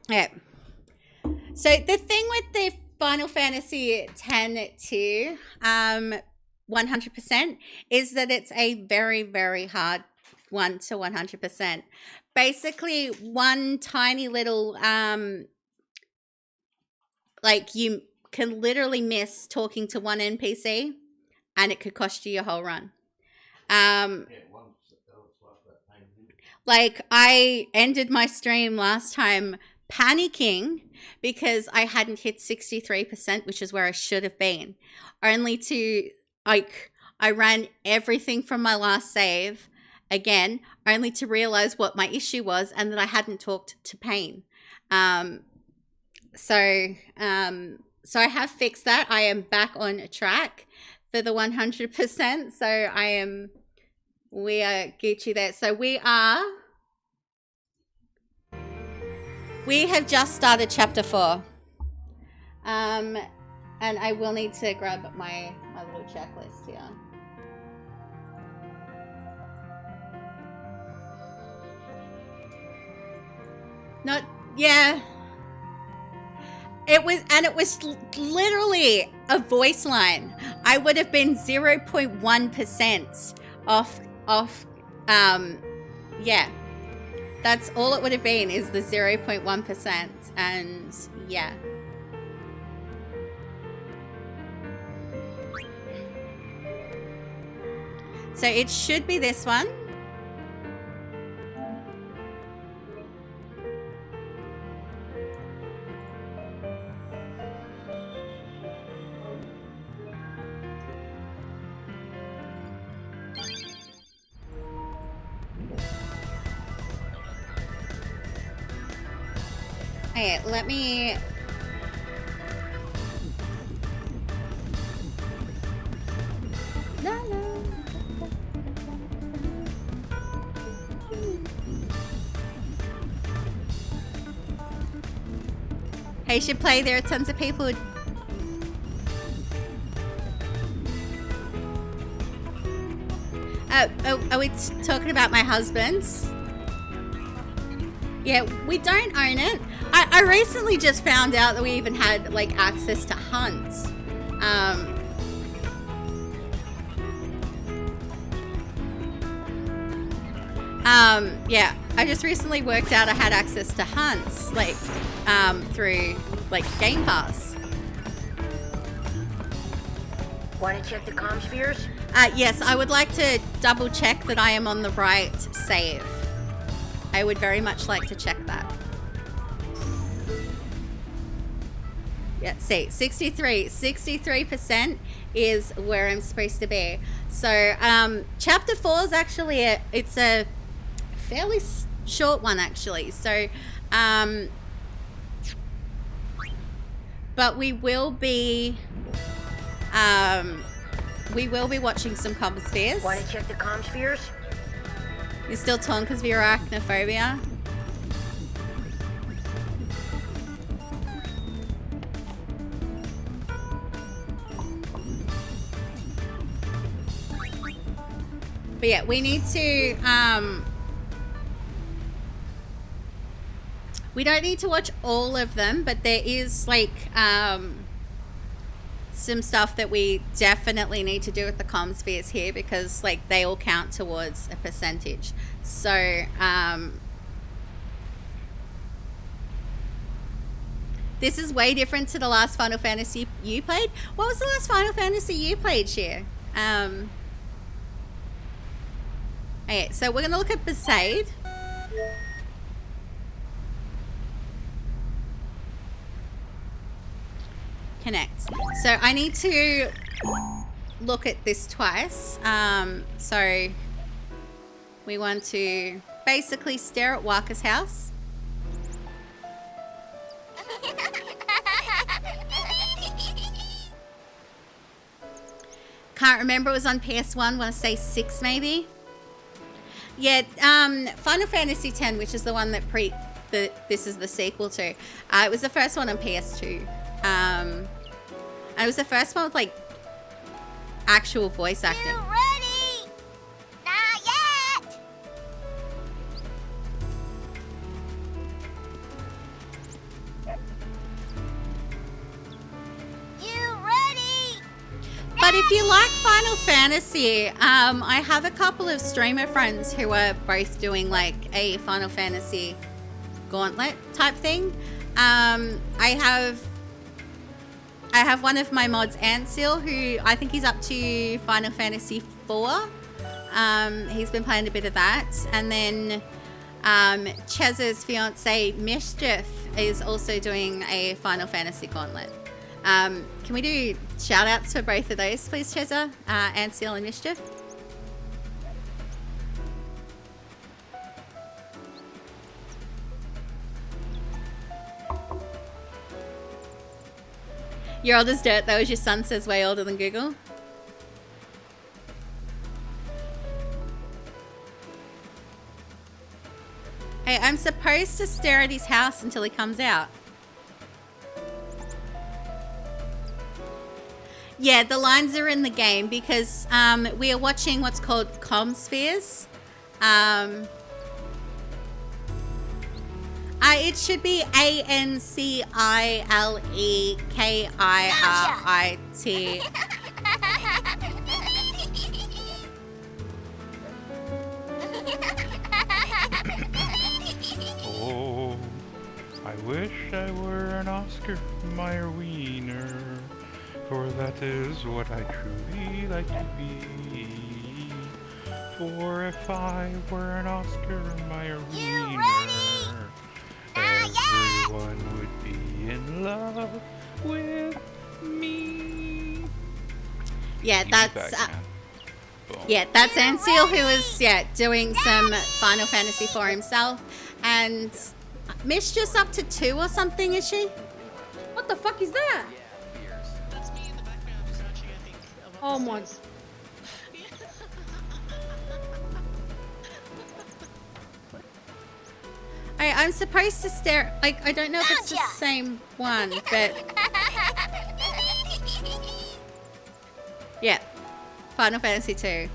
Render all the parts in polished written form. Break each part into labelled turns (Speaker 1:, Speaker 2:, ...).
Speaker 1: Yeah. So the thing with the Final Fantasy X-2, 100% is that it's a very, very hard 1 to 100%. Basically, one tiny little, like you can literally miss talking to one NPC and it could cost you your whole run. Um, like I ended my stream last time panicking because I hadn't hit 63%, which is where I should have been. Only to, like, I ran everything from my last save again, only to realize what my issue was and that I hadn't talked to Pain. Um, so I have fixed that. I am back on track for the 100%. So we are Gucci there. So we have just started chapter 4. And I will need to grab my little checklist here. Not, yeah. It was literally a voice line. I would have been 0.1% off, yeah. That's all it would have been, is the 0.1%. And yeah. So it should be this one. Okay, let me... No. Hey, you should play. There are tons of people. Are we talking about my husband's? Yeah, we don't own it. I recently just found out that we even had like access to hunts. Yeah, I just recently worked out I had access to hunts, like, through like Game Pass.
Speaker 2: Want to check the comm spheres?
Speaker 1: Yes, I would like to double check that I am on the right save. I would very much like to check that. Yeah, see, 63% is where I'm supposed to be. So, chapter 4 is actually it's a fairly short one, actually. So, but we will be watching some comm spheres.
Speaker 2: Want to check the comm spheres?
Speaker 1: You're still torn because of your arachnophobia? But yeah, we need to, we don't need to watch all of them, but there is like, some stuff that we definitely need to do with the comm spheres here, because like they all count towards a percentage. So, this is way different to the last Final Fantasy you played. What was the last Final Fantasy you played, Shir? Okay, so we're gonna look at Besaid. Connect. So I need to look at this twice. So we want to basically stare at Waka's house. Can't remember, it was on PS1, want to say 6 maybe. Yeah, Final Fantasy X, which is the one that this is the sequel to. It was the first one on PS2. And it was the first one with like actual voice acting.
Speaker 2: You ready? Not yet.
Speaker 1: But if you like Final Fantasy, I have a couple of streamer friends who are both doing like a Final Fantasy gauntlet type thing. I have one of my mods, Ansil, who I think he's up to Final Fantasy 4. He's been playing a bit of that. And then Chez's fiance, Mischief, is also doing a Final Fantasy gauntlet. Can we do shout outs for both of those, please, Cheza? Ansil and Mischief? You're old as dirt, though, as your son says, way older than Google. Hey, I'm supposed to stare at his house until he comes out. Yeah, the lines are in the game because we are watching what's called Comspheres. It should be ANCILEKIRIT.
Speaker 3: Oh, I wish I were an Oscar Mayer Wiener, for that is what I truly like to be. For if I were an Oscar Mayer Wiener, everyone would be in love with me.
Speaker 1: Yeah, that's Ansil, who is doing some Final Fantasy for himself, and Mischief's up to 2 or something, is she? What the fuck is that?
Speaker 4: That's me in the background just watching, I think.
Speaker 1: Oh my. I'm supposed to stare. Like, I don't know if it's the same one, but yeah, Final Fantasy 2.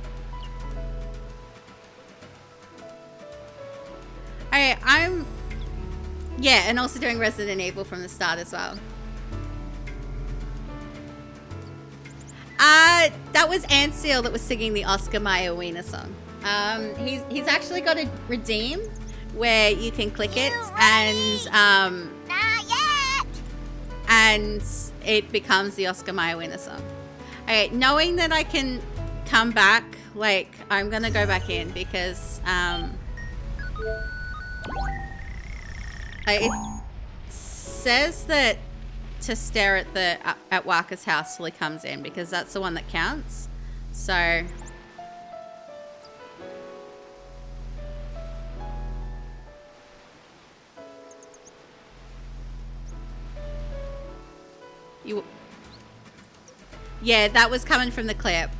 Speaker 1: I'm and also doing Resident Evil from the start as well. That was Ansil that was singing the Oscar Mayer Wiener song. He's actually got a redeem where you can click it and it becomes the Oscar Mayer Wiener song. Okay, knowing that I can come back, like, I'm gonna go back in because it says that to stare at Waka's house till he comes in, because that's the one that counts. So yeah, that was coming from the clip.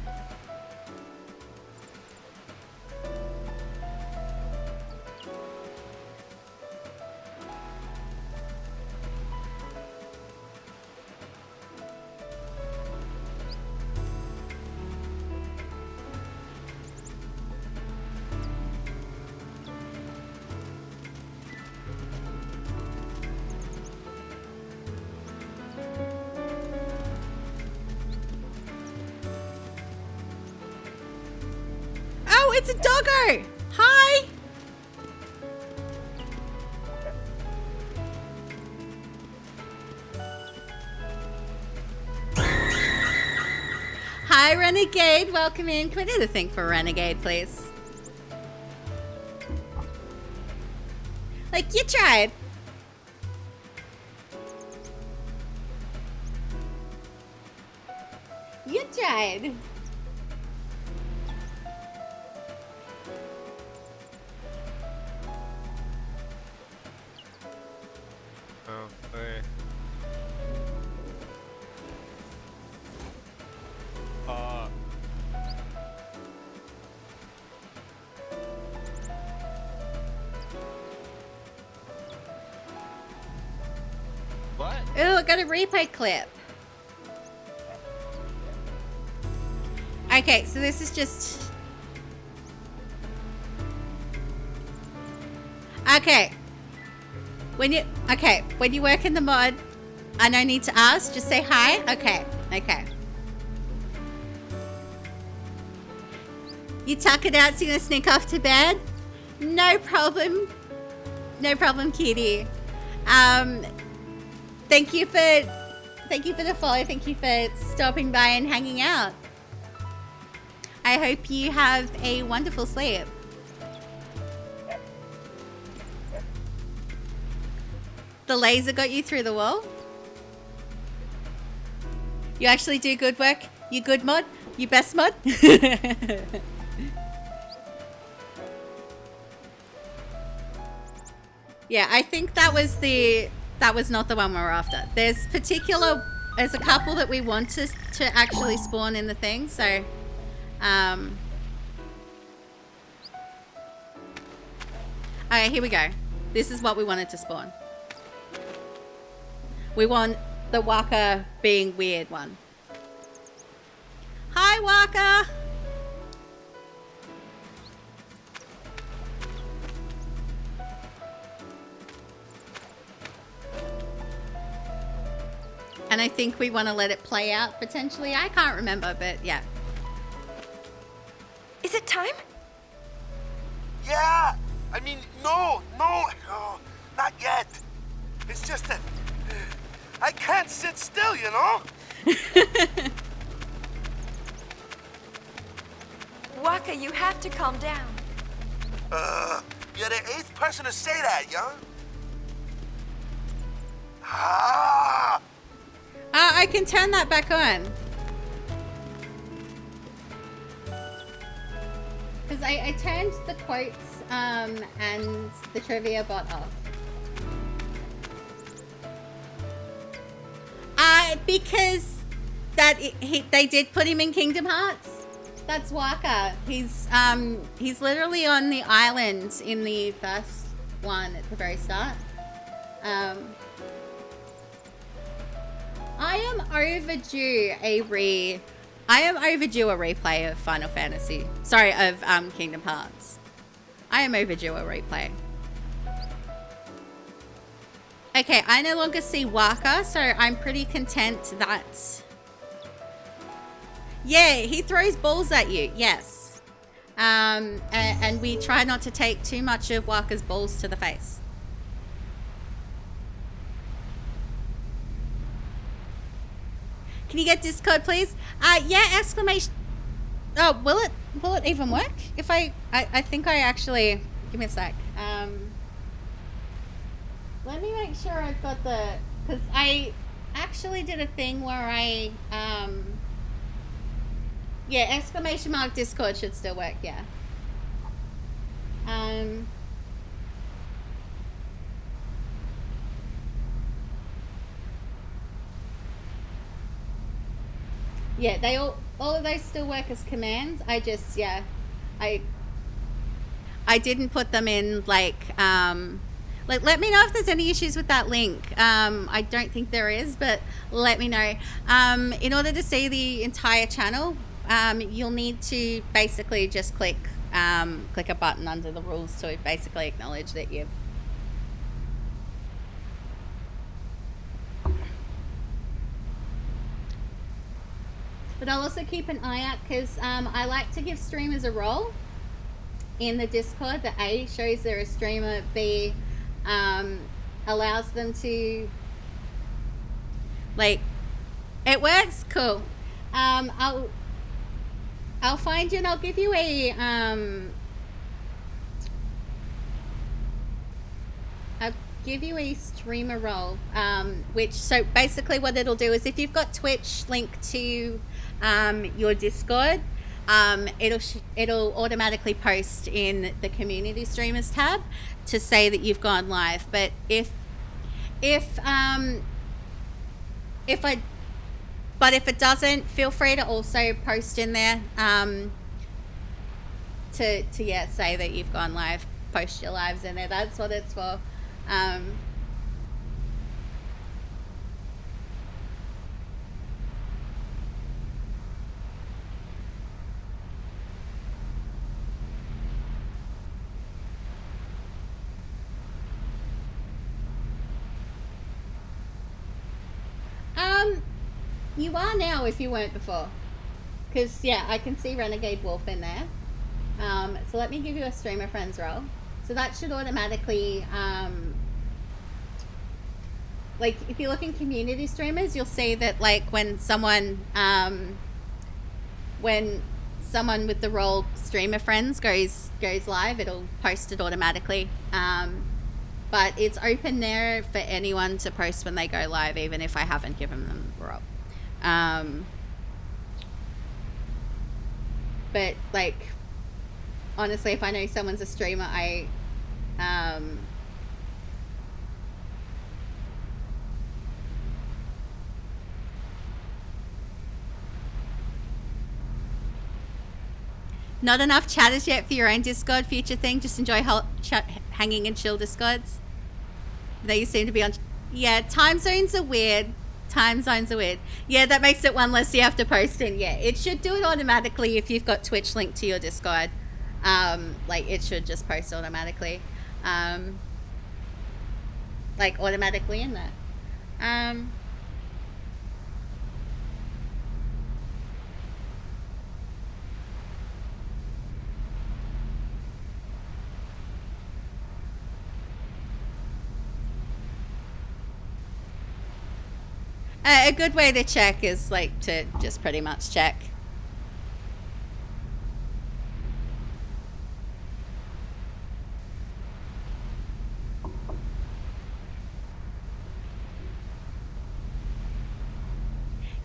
Speaker 1: Oh, it's a doggo! Hi! Hi, Renegade. Welcome in. Can we do the thing for Renegade, please? Like, you tried. You tried.
Speaker 3: Oh, hey. What?
Speaker 1: Ooh, I got a replay clip. Okay, so this is just... Okay. When you work in the mod, I no need to ask, just say hi. Okay. You tuck it out so you're gonna sneak off to bed? No problem. No problem, kitty. Thank you for the follow. Thank you for stopping by and hanging out. I hope you have a wonderful sleep. The laser got you through the wall? You actually do good work? You good mod? You best mod? Yeah, I think that was not the one we were after. There's a couple that we want to actually spawn in the thing, so okay, here we go. This is what we wanted to spawn. We want the Waka being weird one. Hi, Waka! And I think we want to let it play out potentially. I can't remember, but yeah.
Speaker 5: Is it time?
Speaker 6: Yeah! I mean, no, not yet. It's just that I can't sit still, you know?
Speaker 5: Waka, you have to calm down.
Speaker 6: You're the 8th person to say that, young. Ah!
Speaker 1: I can turn that back on. Because I turned the quotes and the trivia bot off. Because they did put him in Kingdom Hearts. That's Waka. He's literally on the island in the first one at the very start. I am overdue a replay of Final Fantasy. Sorry, of Kingdom Hearts. I am overdue a replay. Okay, I no longer see Waka, so I'm pretty content that... Yeah, he throws balls at you, yes. And we try not to take too much of Waka's balls to the face. Can you get Discord, please? Yeah, exclamation... Oh, will it even work? If I think I actually... Give me a sec. Let me make sure I've got the... Because I actually did a thing where I... Yeah, exclamation mark Discord should still work, yeah. Yeah, they all of those still work as commands. I just, yeah, I didn't put them in like let me know if there's any issues with that link. I don't think there is, but let me know. In order to see the entire channel, you'll need to basically just click a button under the rules to basically acknowledge that you've... But I'll also keep an eye out because I like to give streamers a role in the Discord. The A shows they're a streamer, B allows them to, like, it works. Cool. I'll find you and I'll give you a streamer role, which, so basically what it'll do is if you've got Twitch linked to your Discord, it'll automatically post in the community streamers tab to say that you've gone live. But if it doesn't, feel free to also post in there to yeah, say that you've gone live. Post your lives in there. That's what it's for. You are now if you weren't before. Because, yeah, I can see Renegade Wolf in there. So let me give you a streamer friends role. So that should automatically, like if you look in community streamers, you'll see that like when someone with the role streamer friends goes live, it'll post it automatically. But it's open there for anyone to post when they go live, even if I haven't given them the role. But like, honestly, if I know someone's a streamer, not enough chatters yet for your own Discord future thing. Just enjoy hanging in chill Discords. They seem to be on. Yeah, time zones are weird. Yeah, that makes it one less you have to post in. Yeah, it should do it automatically if you've got Twitch linked to your Discord. Like it should just post automatically. Like automatically in there. A good way to check is like to just pretty much check.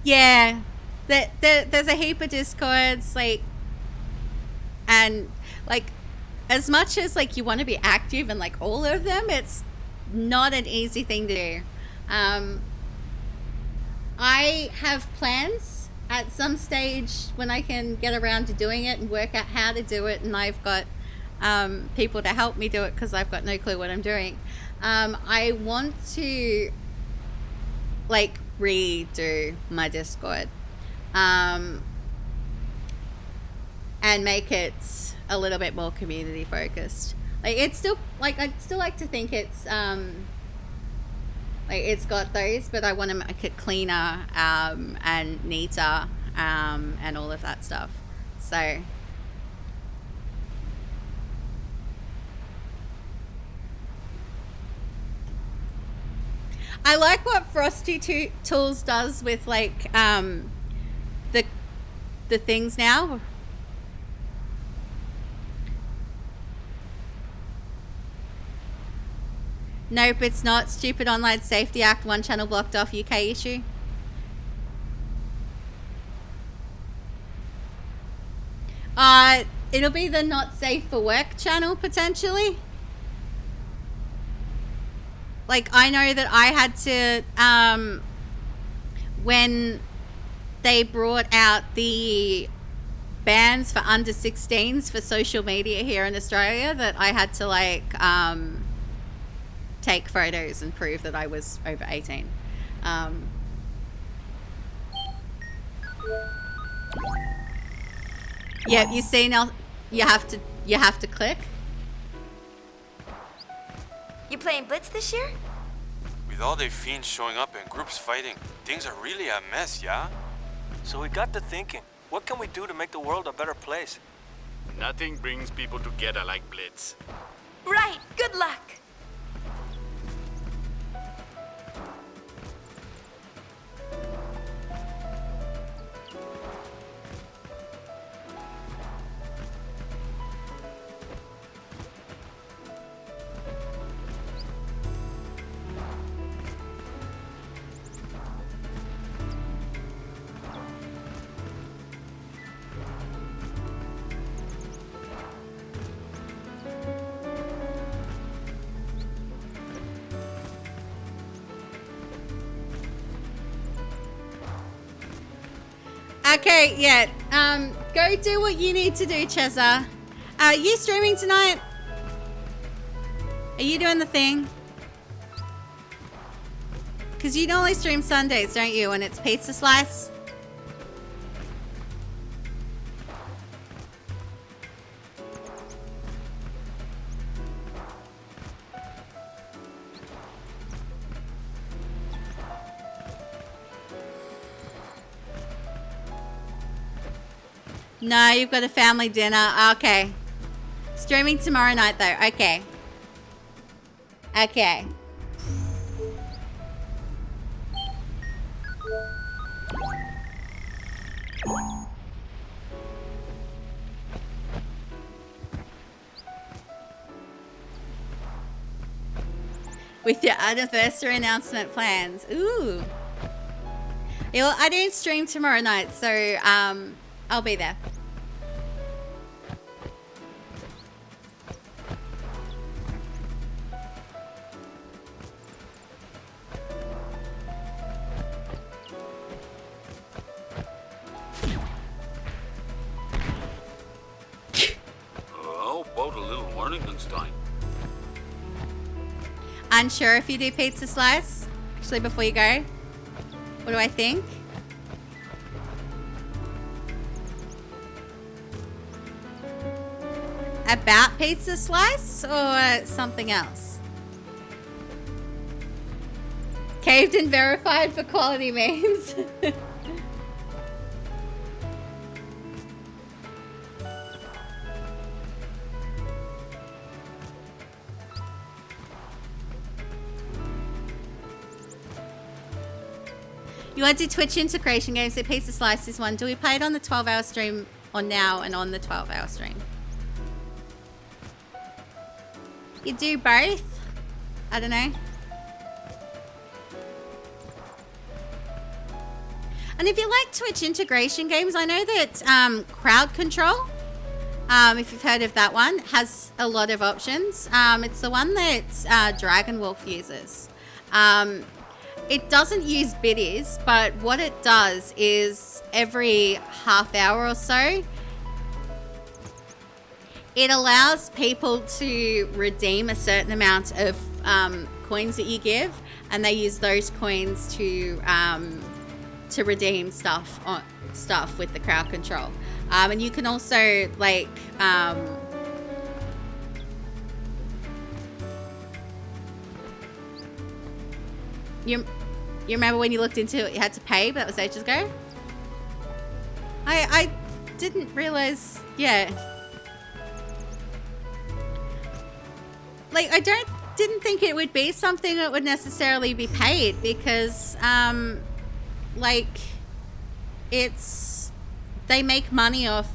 Speaker 1: Yeah, there's a heap of Discords, like, and like, as much as like you want to be active in like all of them, it's not an easy thing to do. I have plans at some stage when I can get around to doing it and work out how to do it, and I've got people to help me do it because I've got no clue what I'm doing. I want to like redo my Discord and make it a little bit more community focused. Like it's still like I'd still like to think it's like it's got those, but I want to make it cleaner and neater and all of that stuff. So I like what Frosty Tools does with like the things now. Nope, it's not. Stupid Online Safety Act, one channel blocked off, UK issue. It'll be the not safe for work channel potentially. Like I know that I had to when they brought out the bans for under 16s for social media here in Australia, that I had to like take photos and prove that I was over 18. Yeah, you see now, you have to click.
Speaker 5: You playing Blitz this year?
Speaker 7: With all the fiends showing up and groups fighting, things are really a mess, yeah?
Speaker 8: So we got to thinking, what can we do to make the world a better place?
Speaker 9: Nothing brings people together like Blitz.
Speaker 5: Right, good luck.
Speaker 1: Okay, yeah. Go do what you need to do, Cheza. Are you streaming tonight? Are you doing the thing? Because you normally stream Sundays, don't you? And it's Pizza Slice. No, you've got a family dinner. Okay. Streaming tomorrow night though. Okay. Okay. With your anniversary announcement plans. Ooh. Yeah, well, I don't stream tomorrow night, so I'll be there.
Speaker 9: How about a little Warningenstein?
Speaker 1: Unsure if you do pizza slice? Actually, before you go, what do I think? About pizza slice or something else? Caved and verified for quality memes. You want to do Twitch integration games? So Pizza Slice is one. Do we play it on the 12-hour stream or now and on the 12-hour stream? You do both? I don't know. And if you like Twitch integration games, I know that Crowd Control, if you've heard of that one, has a lot of options. It's the one that Dragon Wolf uses. It doesn't use biddies, but what it does is every half hour or so, it allows people to redeem a certain amount of coins that you give, and they use those coins to redeem stuff with the crowd control. And you can also like you remember when you looked into it, you had to pay, but that was ages ago. I didn't realize. Yeah. Like, I didn't think it would be something that would necessarily be paid, because like, they make money off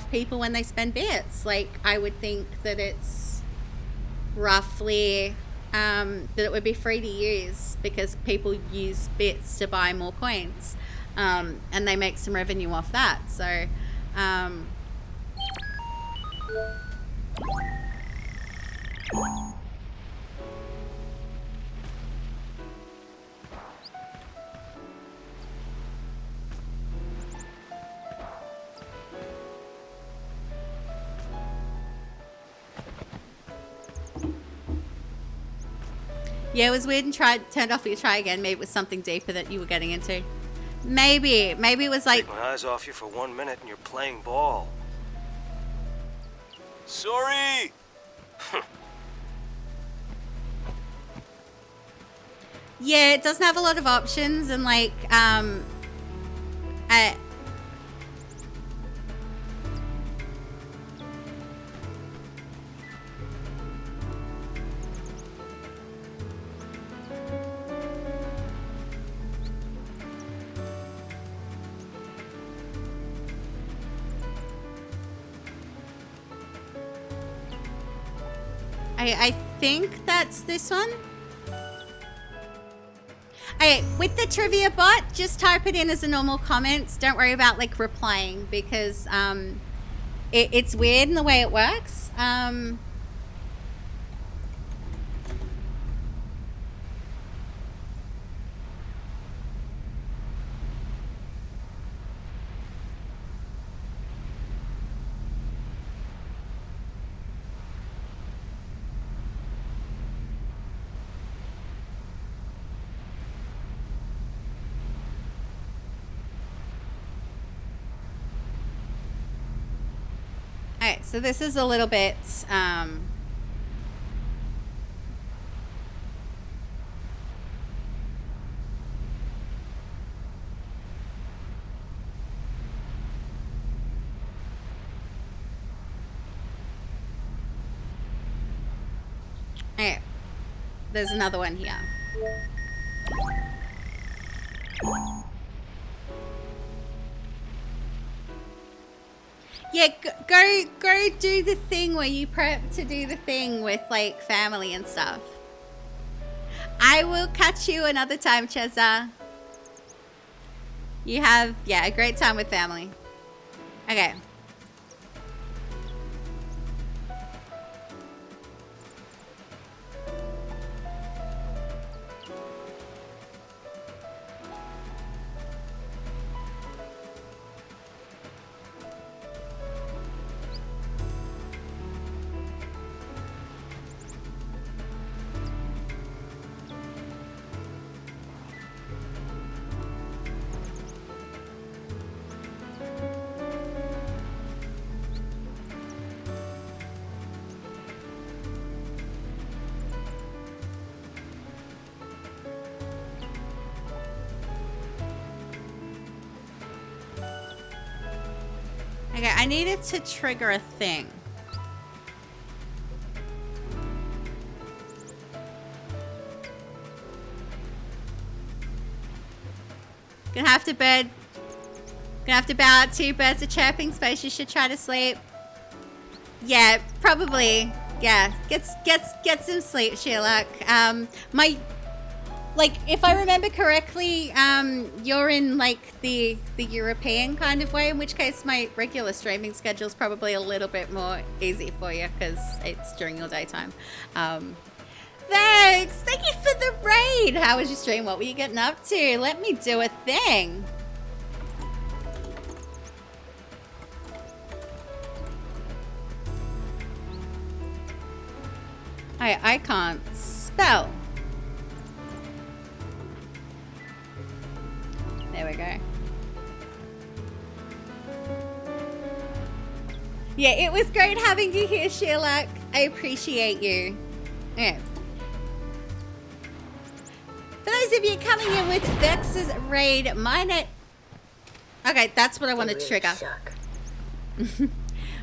Speaker 1: people when they spend bits. Like, I would think that it's roughly that it would be free to use, because people use bits to buy more coins, and they make some revenue off that. So yeah, it was weird and turned off your try again. Maybe it was something deeper that you were getting into. Maybe it was like,
Speaker 8: Take my eyes off you for 1 minute and you're playing ball. Sorry!
Speaker 1: yeah, it doesn't have a lot of options, and like I think that's this one. Okay, with the trivia bot, just type it in as a normal comment. Don't worry about like replying, because it's weird in the way it works. Alright, so this is a little bit Okay. There's another one here. Yeah, go do the thing where you prep to do the thing with like family and stuff. I will catch you another time, Cheza. You have, yeah, a great time with family. Okay. Okay, I needed to trigger a thing. Gonna have to bow out. 2 birds of chirping. Suppose you should try to sleep. Yeah, probably. Yeah, get some sleep, Sherlock. Like, if I remember correctly, you're in like the European kind of way, in which case my regular streaming schedule is probably a little bit more easy for you because it's during your daytime. Thanks! Thank you for the raid! How was your stream? What were you getting up to? Let me do a thing. I can't spell. There we go. Yeah, it was great having you here, Sherlock. I appreciate you. Okay. For those of you coming in with Vex's raid, okay, that's what I want to trigger.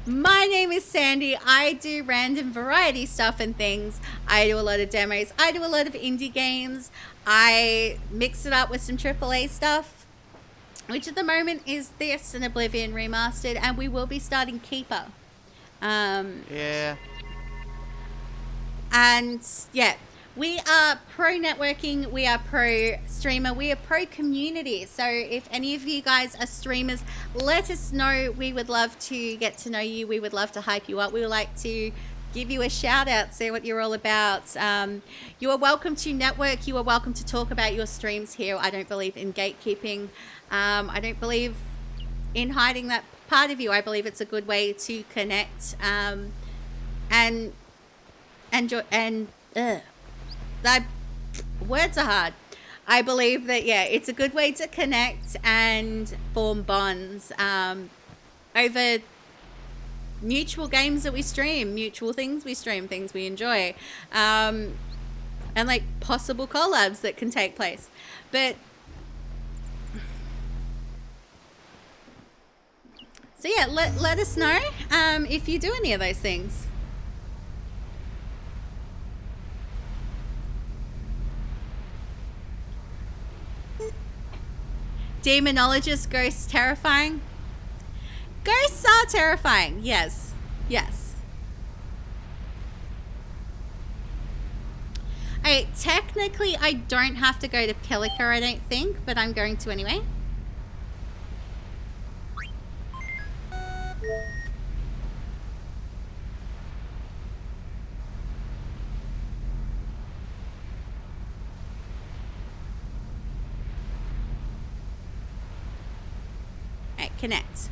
Speaker 1: My name is Sandy. I do random variety stuff and things. I do a lot of demos. I do a lot of indie games. I mix it up with some AAA stuff, which at the moment is this and Oblivion Remastered, and we will be starting Keeper.
Speaker 10: Yeah.
Speaker 1: And yeah, we are pro networking, we are pro streamer, we are pro community. So if any of you guys are streamers, let us know. We would love to get to know you. We would love to hype you up. We would like to give you a shout out, see what you're all about. You are welcome to network. You are welcome to talk about your streams here. I don't believe in gatekeeping. I don't believe in hiding that part of you. I believe it's a good way to connect that words are hard. I believe that, yeah, it's a good way to connect and form bonds over mutual games that we stream, mutual things we stream, things we enjoy, and like possible collabs that can take place. But so yeah, let us know if you do any of those things. Demonologist, ghosts terrifying. Ghosts are terrifying. Yes. Yes. Okay, technically I don't have to go to Pelica, I don't think, but I'm going to anyway. Connect.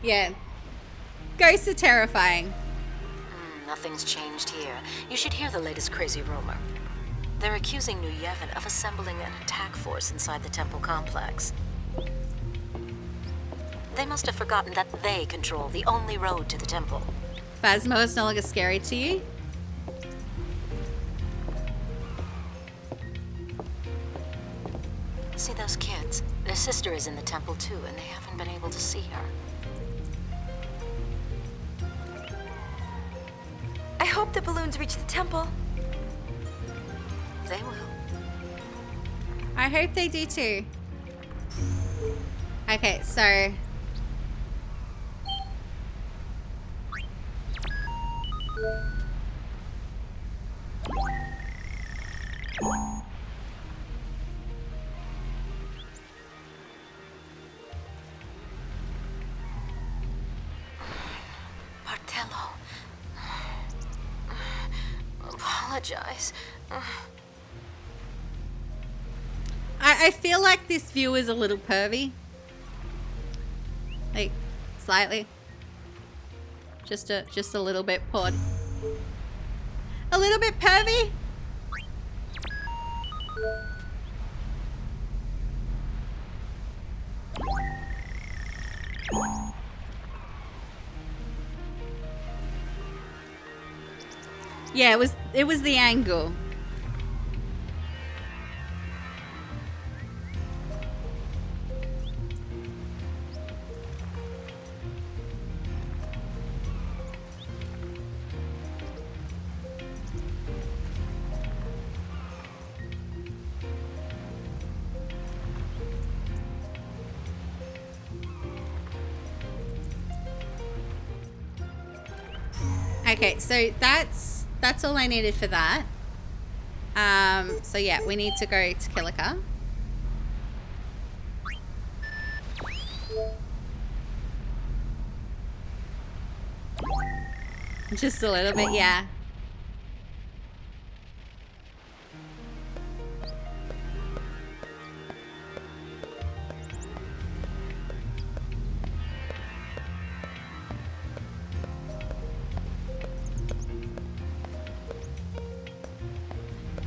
Speaker 1: Yeah. Ghosts are terrifying.
Speaker 11: Nothing's changed here. You should hear the latest crazy rumor. They're accusing New Yevon of assembling an attack force inside the temple complex. They must have forgotten that they control the only road to the temple.
Speaker 1: Phasmo is no longer scary to you?
Speaker 11: See those kids? Their sister is in the temple too, and they haven't been able to see her.
Speaker 5: the balloons reach the temple.
Speaker 11: They will.
Speaker 1: I hope they do too. Okay, so
Speaker 11: Bartello. Apologize.
Speaker 1: I feel like this view is a little pervy. Like, slightly. Just a little bit pod. A little bit pervy? Yeah, it was the angle. Okay, so that's all I needed for that. So yeah, we need to go to Kilika. Just a little bit, yeah.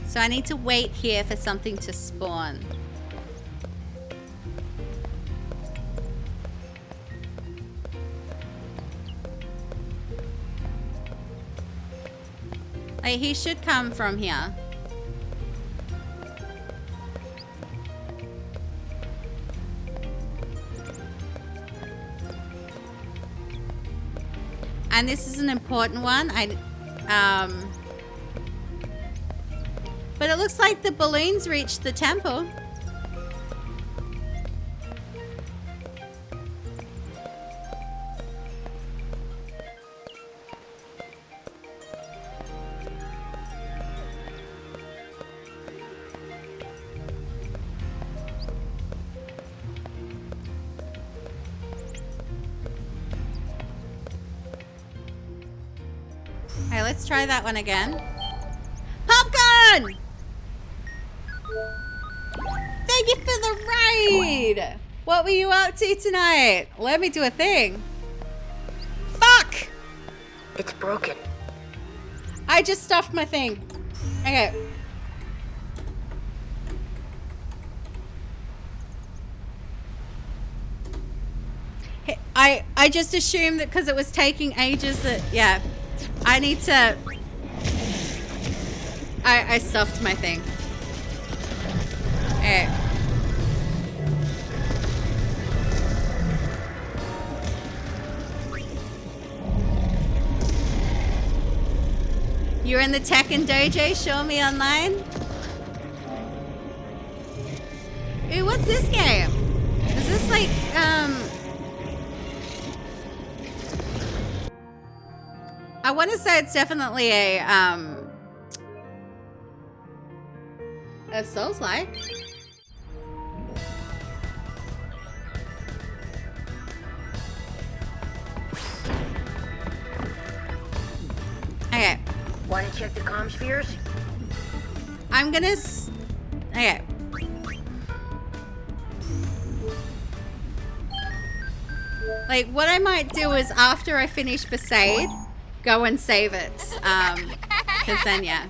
Speaker 1: So I need to wait here for something to spawn. Like, he should come from here. And this is an important one. But it looks like the balloons reached the temple. Okay, let's try that one again. Popcorn! Thank you for the raid! What were you up to tonight? Let me do a thing. Fuck!
Speaker 2: It's broken.
Speaker 1: I just stuffed my thing. Okay. Hey, I just assumed that because it was taking ages that, yeah. I need to... I stuffed my thing. Okay. You're in the Tekken Dojo? Show me online. Ooh, what's this game? Is this like, I want to say it's definitely a Souls-like. Okay.
Speaker 2: Want to check the comm spheres?
Speaker 1: I'm gonna... Okay. Like, what I might do is after I finish Besaid, go and save it. Because then, yeah.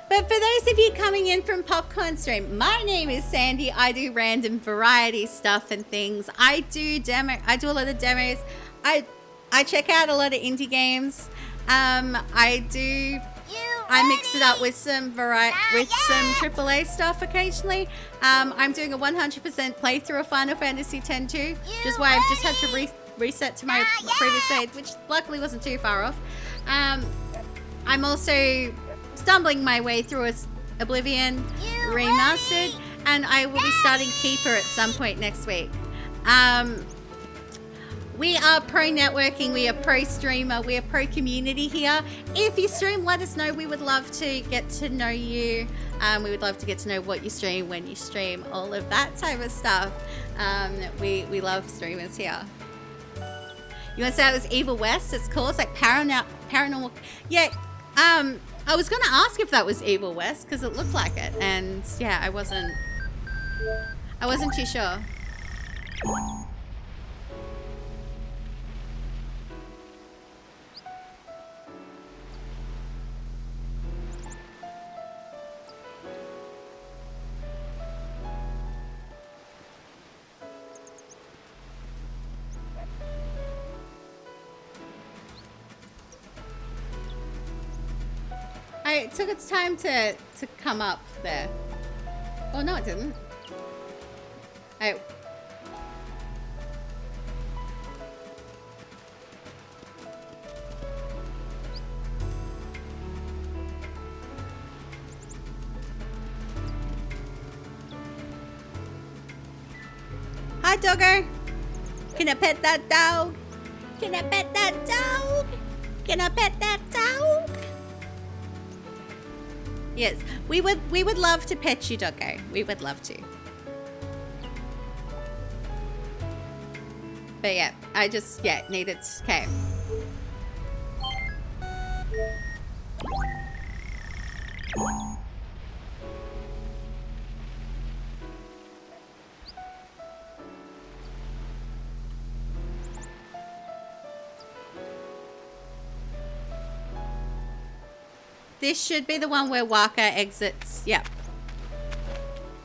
Speaker 1: But for those of you coming in from Popcorn Stream, my name is Sandy. I do random variety stuff and things. I do a lot of demos. I check out a lot of indie games. I mix it up with some AAA stuff occasionally. I'm doing a 100% playthrough of Final Fantasy X-2, which is why I've just had to reset to my previous save, which luckily wasn't too far off. I'm also stumbling my way through Oblivion Remastered, and I will be starting Keeper at some point next week. We are pro networking, we are pro streamer, we are pro community here. If you stream, let us know. We would love to get to know you. We would love to get to know what you stream, when you stream, all of that type of stuff. We love streamers here. You want to say it was Evil West? It's cool. It's like paranormal. Yeah. I was gonna ask if that was Evil West because it looked like it, and yeah, I wasn't too sure. It took its time to come up there. Oh no, it didn't. Oh. Hi, doggo. Can I pet that dog? Can I pet that dog? Can I pet that dog? Yes, we would love to pet you, doggo. We would love to. But yeah, I just needed. Okay. This should be the one where Waka exits. Yep.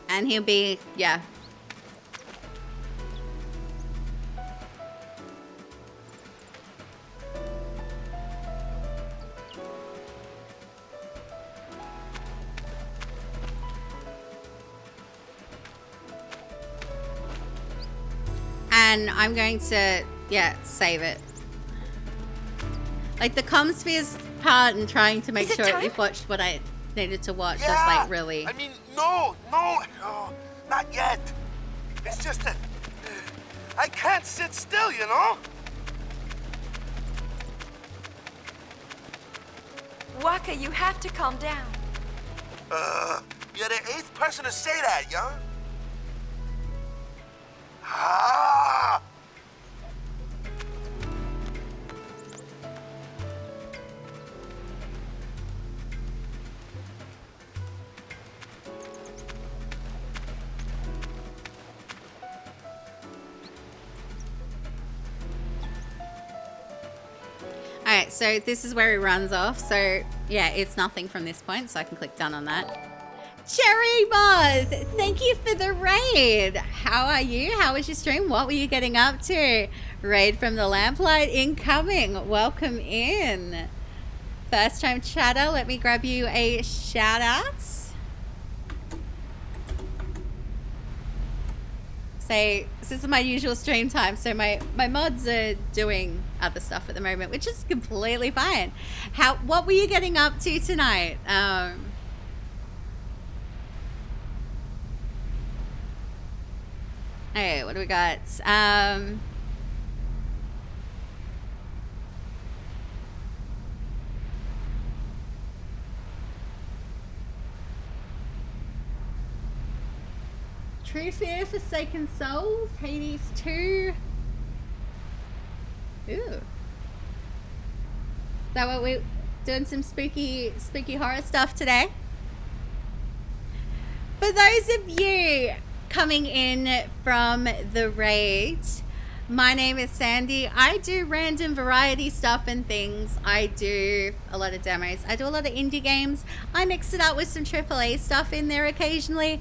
Speaker 1: And he'll be, yeah. And I'm going to, save it. Like the Comspheres part and trying to make sure you've watched what I needed to watch. That's like really.
Speaker 6: I mean, no, not yet. It's just that I can't sit still, you know?
Speaker 5: Waka, you have to calm down.
Speaker 6: You're the 8th person to say that, yeah? Ah!
Speaker 1: Alright, so this is where he runs off. So, yeah, it's nothing from this point, so I can click done on that. Cherry Moth, thank you for the raid. How are you? How was your stream? What were you getting up to? Raid from the Lamplight incoming. Welcome in. First time chatter, let me grab you a shout out. Say, this is my usual stream time, so my mods are doing other stuff at the moment, which is completely fine. What were you getting up to tonight? Hey, what do we got? True Fear, Forsaken Souls, Hades 2. Ooh. Is that what we're doing, some spooky horror stuff today? For those of you coming in from the raid, my name is Sandy. I do random variety stuff and things. I do a lot of demos. I do a lot of indie games. I mix it up with some AAA stuff in there occasionally.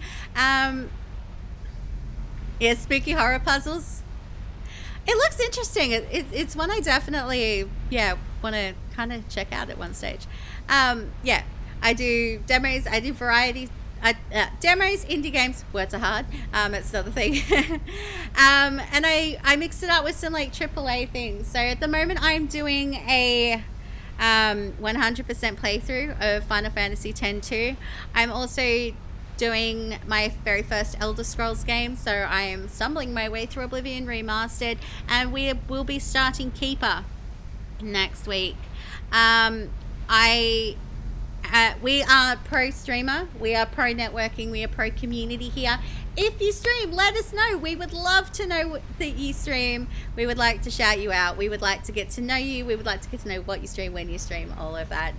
Speaker 1: Yeah, spooky horror puzzles. It looks interesting. It's one I definitely, want to kind of check out at one stage. Yeah, I do demos. I do variety demos, indie games, words are hard. That's another thing. And I mixed it up with some like AAA things. So at the moment I'm doing a 100% playthrough of Final Fantasy X-2. I'm also doing my very first Elder Scrolls game, so I am stumbling my way through Oblivion Remastered, and we will be starting Keeper next week. We are pro streamer, we are pro networking, we are pro community here. If you stream, let us know. We would love to know that you stream. We would like to shout you out. We would like to get to know you. We would like to get to know what you stream, when you stream, all of that.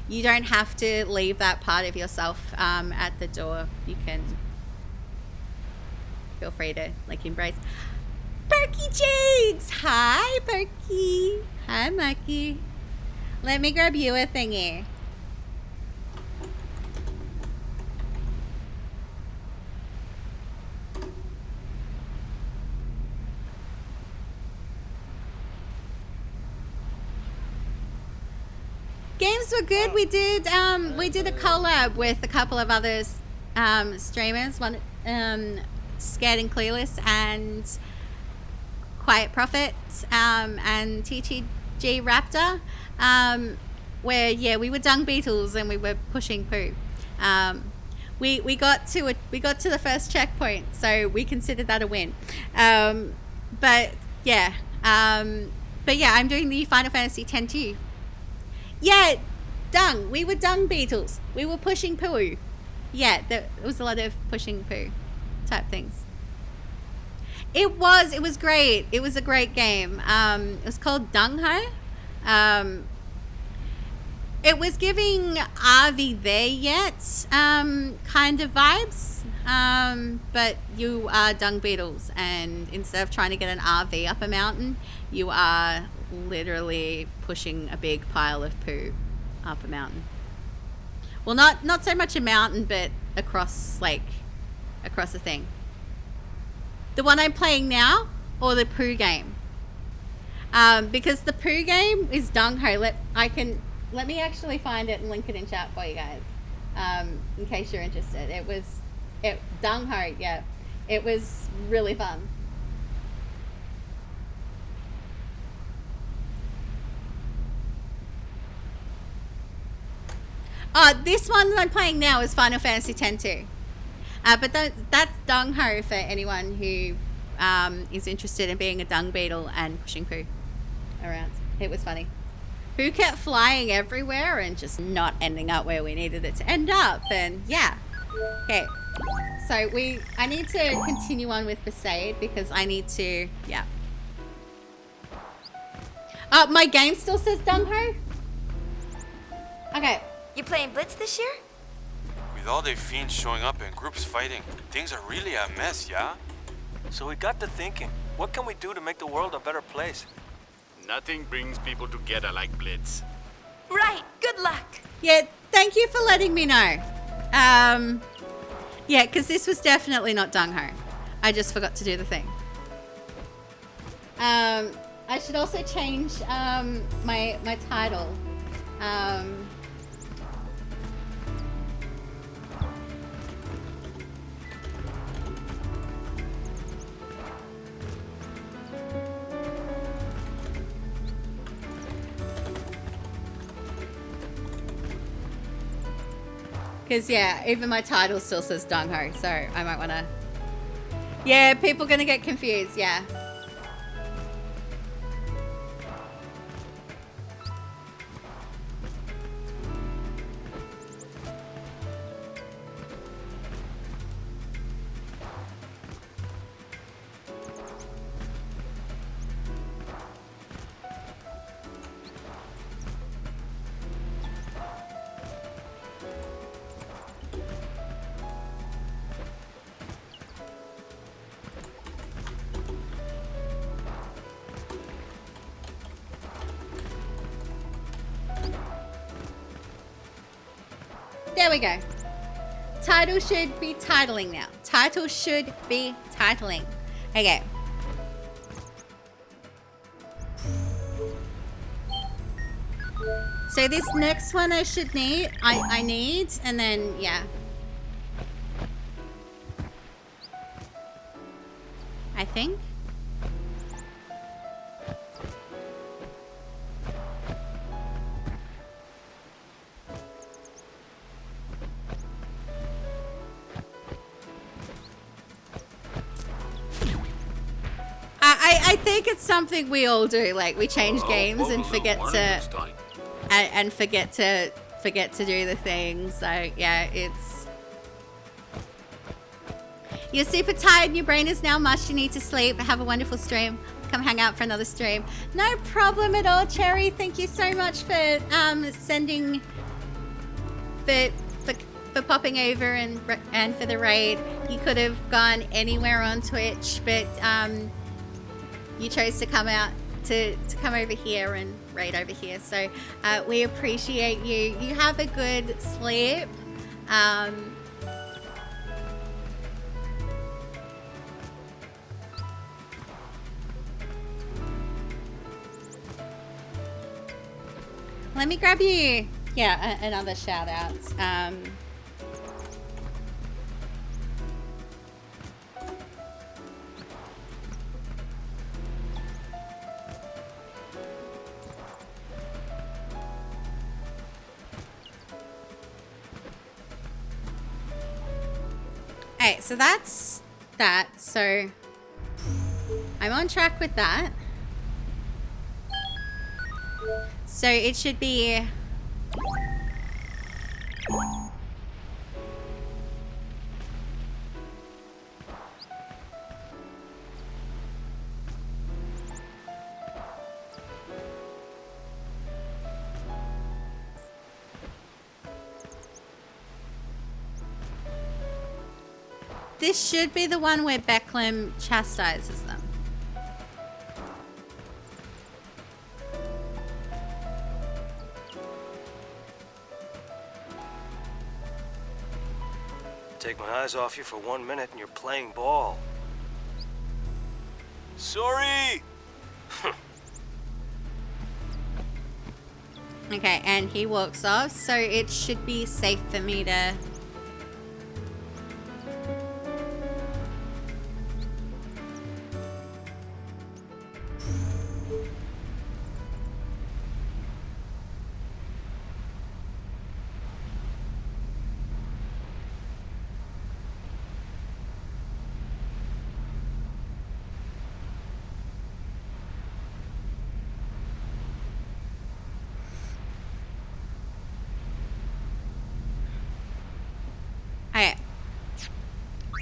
Speaker 1: You don't have to leave that part of yourself at the door. You can feel free to like embrace. Perky Jades! Hi, Perky. Hi, Mucky. Let me grab you a thingy. Games were good. We did a collab with a couple of other streamers. One, Scared and Clueless and Quiet Prophet, and TTG Raptor, where we were dung beetles and we were pushing poo. We got to the first checkpoint, so we considered that a win. But yeah, I'm doing the Final Fantasy X-2. Yeah, dung. We were dung beetles. We were pushing poo. Yeah, there was a lot of pushing poo type things. It was great. It was a great game. It was called Dung Ho. It was giving Are We There Yet kind of vibes. But you are dung beetles, and instead of trying to get an RV up a mountain, you are literally pushing a big pile of poo up a mountain. Well, not so much a mountain, but across a thing. The one I'm playing now, or the poo game? Because the poo game is Dung Ho. Let me actually find it and link it in chat for you guys, in case you're interested. Dung Ho, yeah. It was really fun. This one that I'm playing now is Final Fantasy X-2. But that's Dung Ho for anyone who is interested in being a dung beetle and pushing poo around. It was funny. Poo kept flying everywhere and just not ending up where we needed it to end up. And yeah. Okay. So I need to continue on with Besaid because I need to, yeah. My game still says Dung Ho? Okay.
Speaker 5: You playing Blitz this year?
Speaker 7: With all the fiends showing up and groups fighting, things are really a mess, yeah?
Speaker 8: So we got to thinking, what can we do to make the world a better place?
Speaker 9: Nothing brings people together like Blitz.
Speaker 5: Right. Good luck.
Speaker 1: Yeah, thank you for letting me know. Yeah, because this was definitely not Dung Ho. I just forgot to do the thing. I should also change my title. Because, yeah, even my title still says Dung Ho, so I might want to... Yeah, people are going to get confused, yeah. There we go. Title should be titling now. Title should be titling. Okay. So this next one I should need, I need, and then, yeah. I think. I think it's something we all do. Like we change games and forget to do the things. So yeah, it's. You're super tired and your brain is now mush. You need to sleep. Have a wonderful stream. Come hang out for another stream. No problem at all, Cherry. Thank you so much for sending for popping over and for the raid. You could have gone anywhere on Twitch, but you chose to come out to come over here and raid over here. So we appreciate you. You have a good sleep. Let me grab you, another shout out. Alright, so that's that. So I'm on track with that. So it should be this should be the one where Becklem chastises them.
Speaker 8: Take my eyes off you for 1 minute and you're playing ball. Sorry!
Speaker 1: Okay, and he walks off, so it should be safe for me to...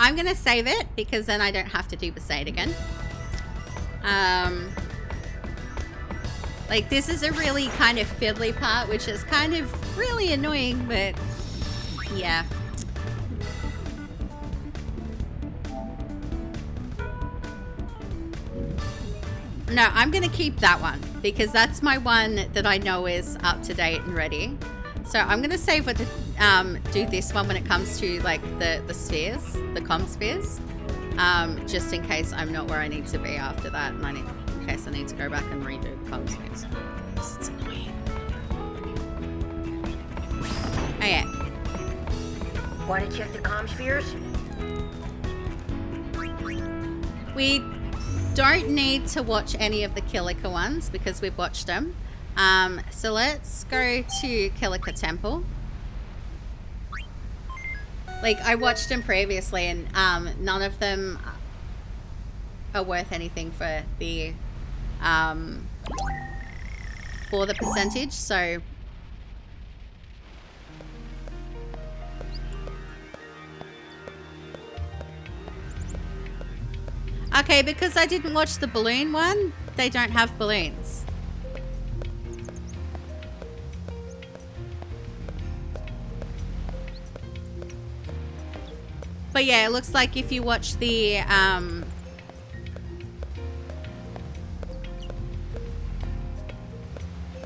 Speaker 1: I'm gonna save it because then I don't have to duplicate again. Like this is a really kind of fiddly part, which is kind of really annoying, but yeah. No, I'm gonna keep that one because that's my one that I know is up to date and ready. So I'm gonna save it to do this one when it comes to like the spheres, the comm spheres, just in case I'm not where I need to be after that, and in case I need to go back and redo the comm spheres. It's annoying. Oh yeah.
Speaker 2: Want to check the comm spheres?
Speaker 1: We don't need to watch any of the Kilika ones because we've watched them. So let's go to Kilika Temple. Like, I watched them previously and none of them are worth anything for the percentage, so... Okay, because I didn't watch the balloon one, they don't have balloons. But yeah, it looks like if you watch the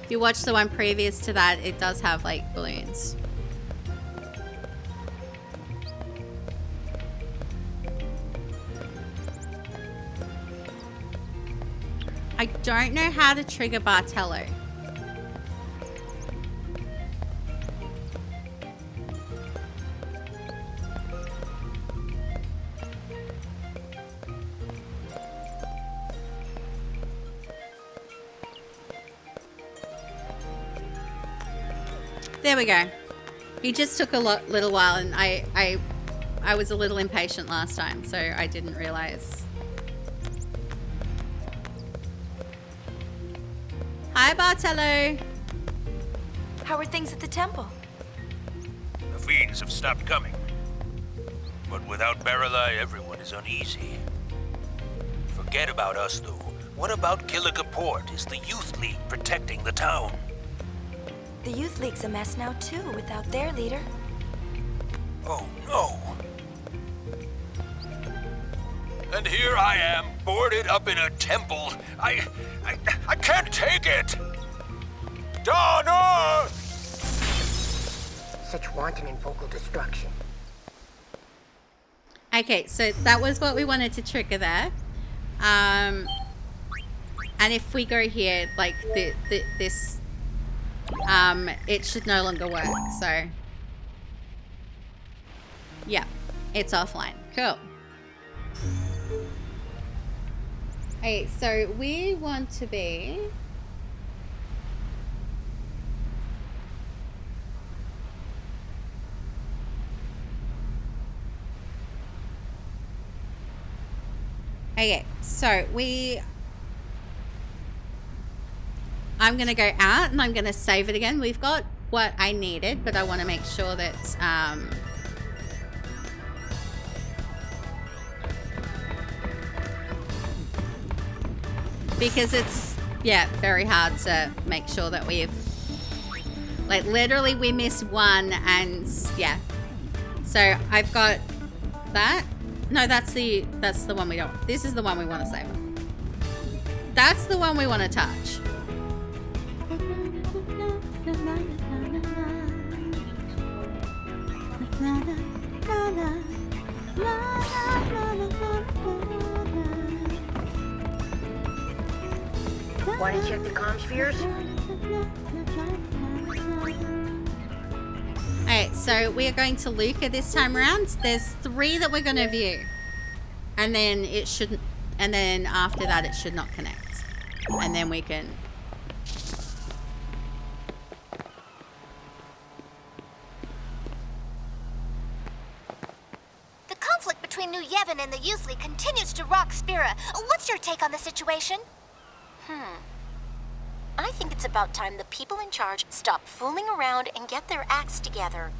Speaker 1: if you watch the one previous to that, it does have like balloons. I don't know how to trigger Bartello. There we go. He just took a little while, and I was a little impatient last time, so I didn't realize. Hi, Bartello.
Speaker 5: How are things at the temple?
Speaker 12: The fiends have stopped coming. But without Baralai, everyone is uneasy. Forget about us, though. What about Killiga Port? Is the Youth League protecting the town?
Speaker 5: The Youth League's a mess now, too, without their leader.
Speaker 12: Oh, no. And here I am, boarded up in a temple. I can't take it! Donna!
Speaker 2: Such wanton and vocal destruction.
Speaker 1: Okay, so that was what we wanted to trigger there. And if we go here, like this, it should no longer work. So, yeah, it's offline. Cool. Okay, so we want to be. Okay, so I'm going to go out and I'm going to save it again. We've got what I needed, but I want to make sure that, because it's, yeah, very hard to make sure that we've, like, literally we miss one and, yeah. So I've got that. No, that's the one we don't. This is the one we want to save. That's the one we want to touch.
Speaker 2: Want to check the comm spheres?
Speaker 1: Alright, so we are going to Luca this time around. There's 3 that we're going to view. And then it shouldn't, and then after that it should not connect. And then we can...
Speaker 13: The conflict between New Yevon and the Youth League continues to rock Spira. What's your take on the situation?
Speaker 11: I think it's about time the people in charge stop fooling around and get their acts together.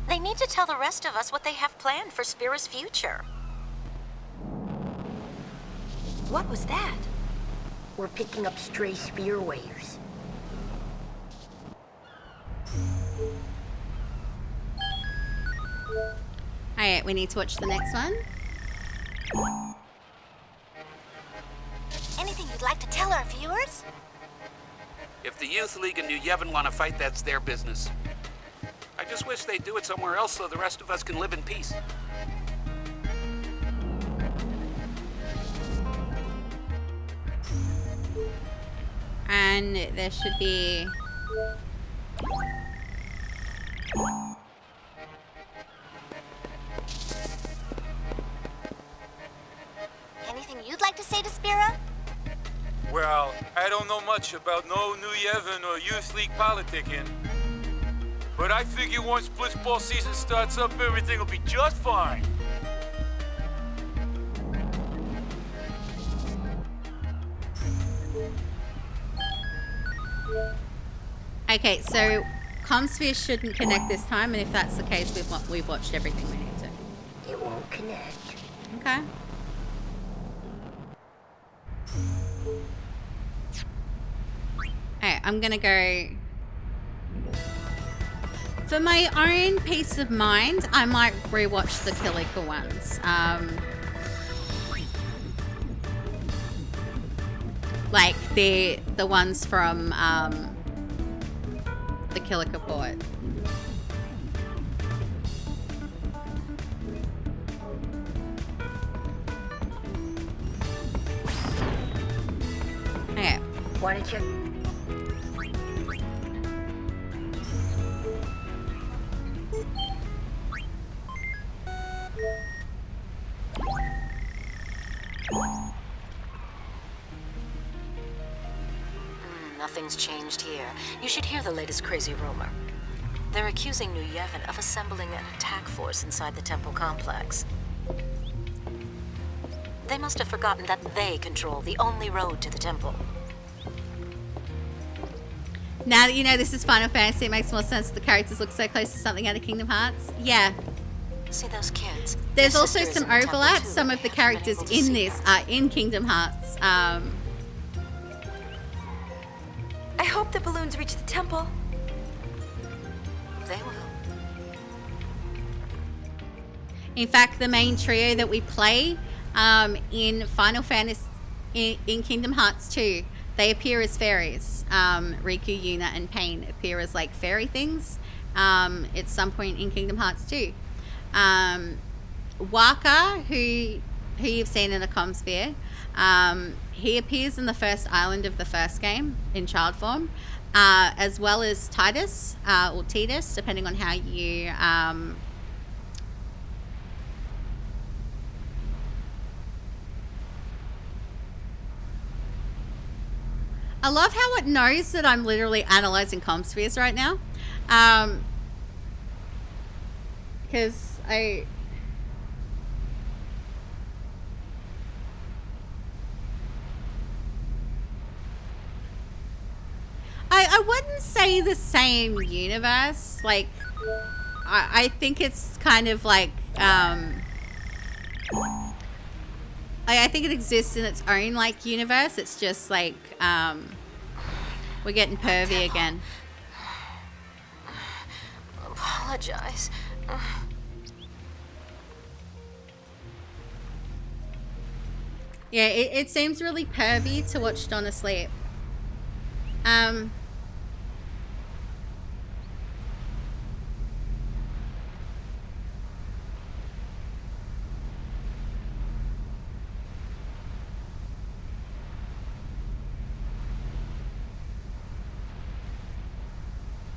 Speaker 11: They need to tell the rest of us what they have planned for Spira's future.
Speaker 5: What was that?
Speaker 2: We're picking up stray sphere waves.
Speaker 1: Alright, we need to watch the next one.
Speaker 13: Anything you'd like to tell our viewers?
Speaker 14: If the Youth League and New Yevon want to fight, that's their business. I just wish they'd do it somewhere else so the rest of us can live in peace.
Speaker 1: And there should be...
Speaker 13: Anything you'd like to say to Spira?
Speaker 15: Well, I don't know much about no New Yevon or Youth League politicking. But I figure once blitzball season starts up, everything will be just fine.
Speaker 1: Okay, so Comsphere shouldn't connect this time, and if that's the case, we've watched everything we need to.
Speaker 2: It won't connect.
Speaker 1: Okay. Alright, I'm gonna go... For my own peace of mind, I might rewatch the Killica ones. Like the ones from the Killica Port. Okay.
Speaker 2: Want to check?
Speaker 11: Nothing's changed here. You should hear the latest crazy rumor. They're accusing New Yevon of assembling an attack force inside the temple complex. They must have forgotten that they control the only road to the temple.
Speaker 1: Now that you know this is Final Fantasy, it makes more sense the characters look so close to something out of Kingdom Hearts. Yeah.
Speaker 11: See those kids?
Speaker 1: There's also some overlap. Some of the characters in this are in Kingdom Hearts.
Speaker 5: I hope the balloons reach the temple.
Speaker 11: They will.
Speaker 1: In fact, the main trio that we play in Final Fantasy, in Kingdom Hearts 2, they appear as fairies. Riku, Yuna, and Pain appear as like fairy things at some point in Kingdom Hearts 2. Waka, who you've seen in the Comsphere, he appears in the first island of the first game in child form, as well as Titus, or Titus, depending on how you... I love how it knows that I'm literally analyzing Comspheres right now. Because I wouldn't say the same universe. Like, I think it's kind of like, I think it exists in its own, like, universe. It's just like, we're getting pervy again.
Speaker 11: Apologize.
Speaker 1: Yeah, it seems really pervy to watch Donna sleep.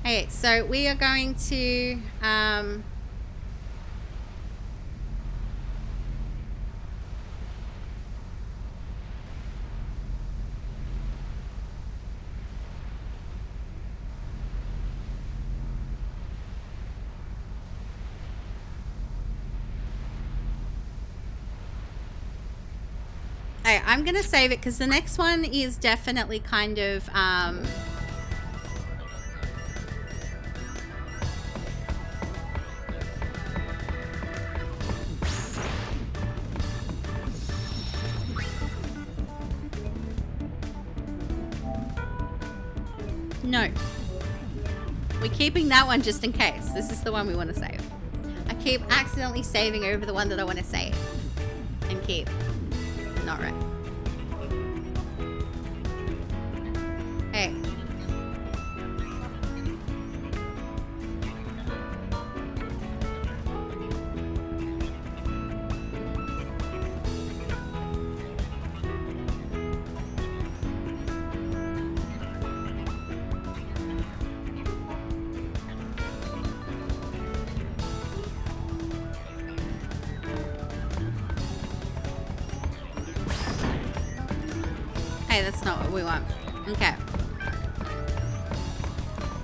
Speaker 1: Okay, so we are going to I'm gonna save it because the next one is definitely kind of no. We're keeping that one just in case. This is the one we want to save. I keep accidentally saving over the one that I want to save. And keep. Not right. Hey. Hey, that's not what we want. Okay.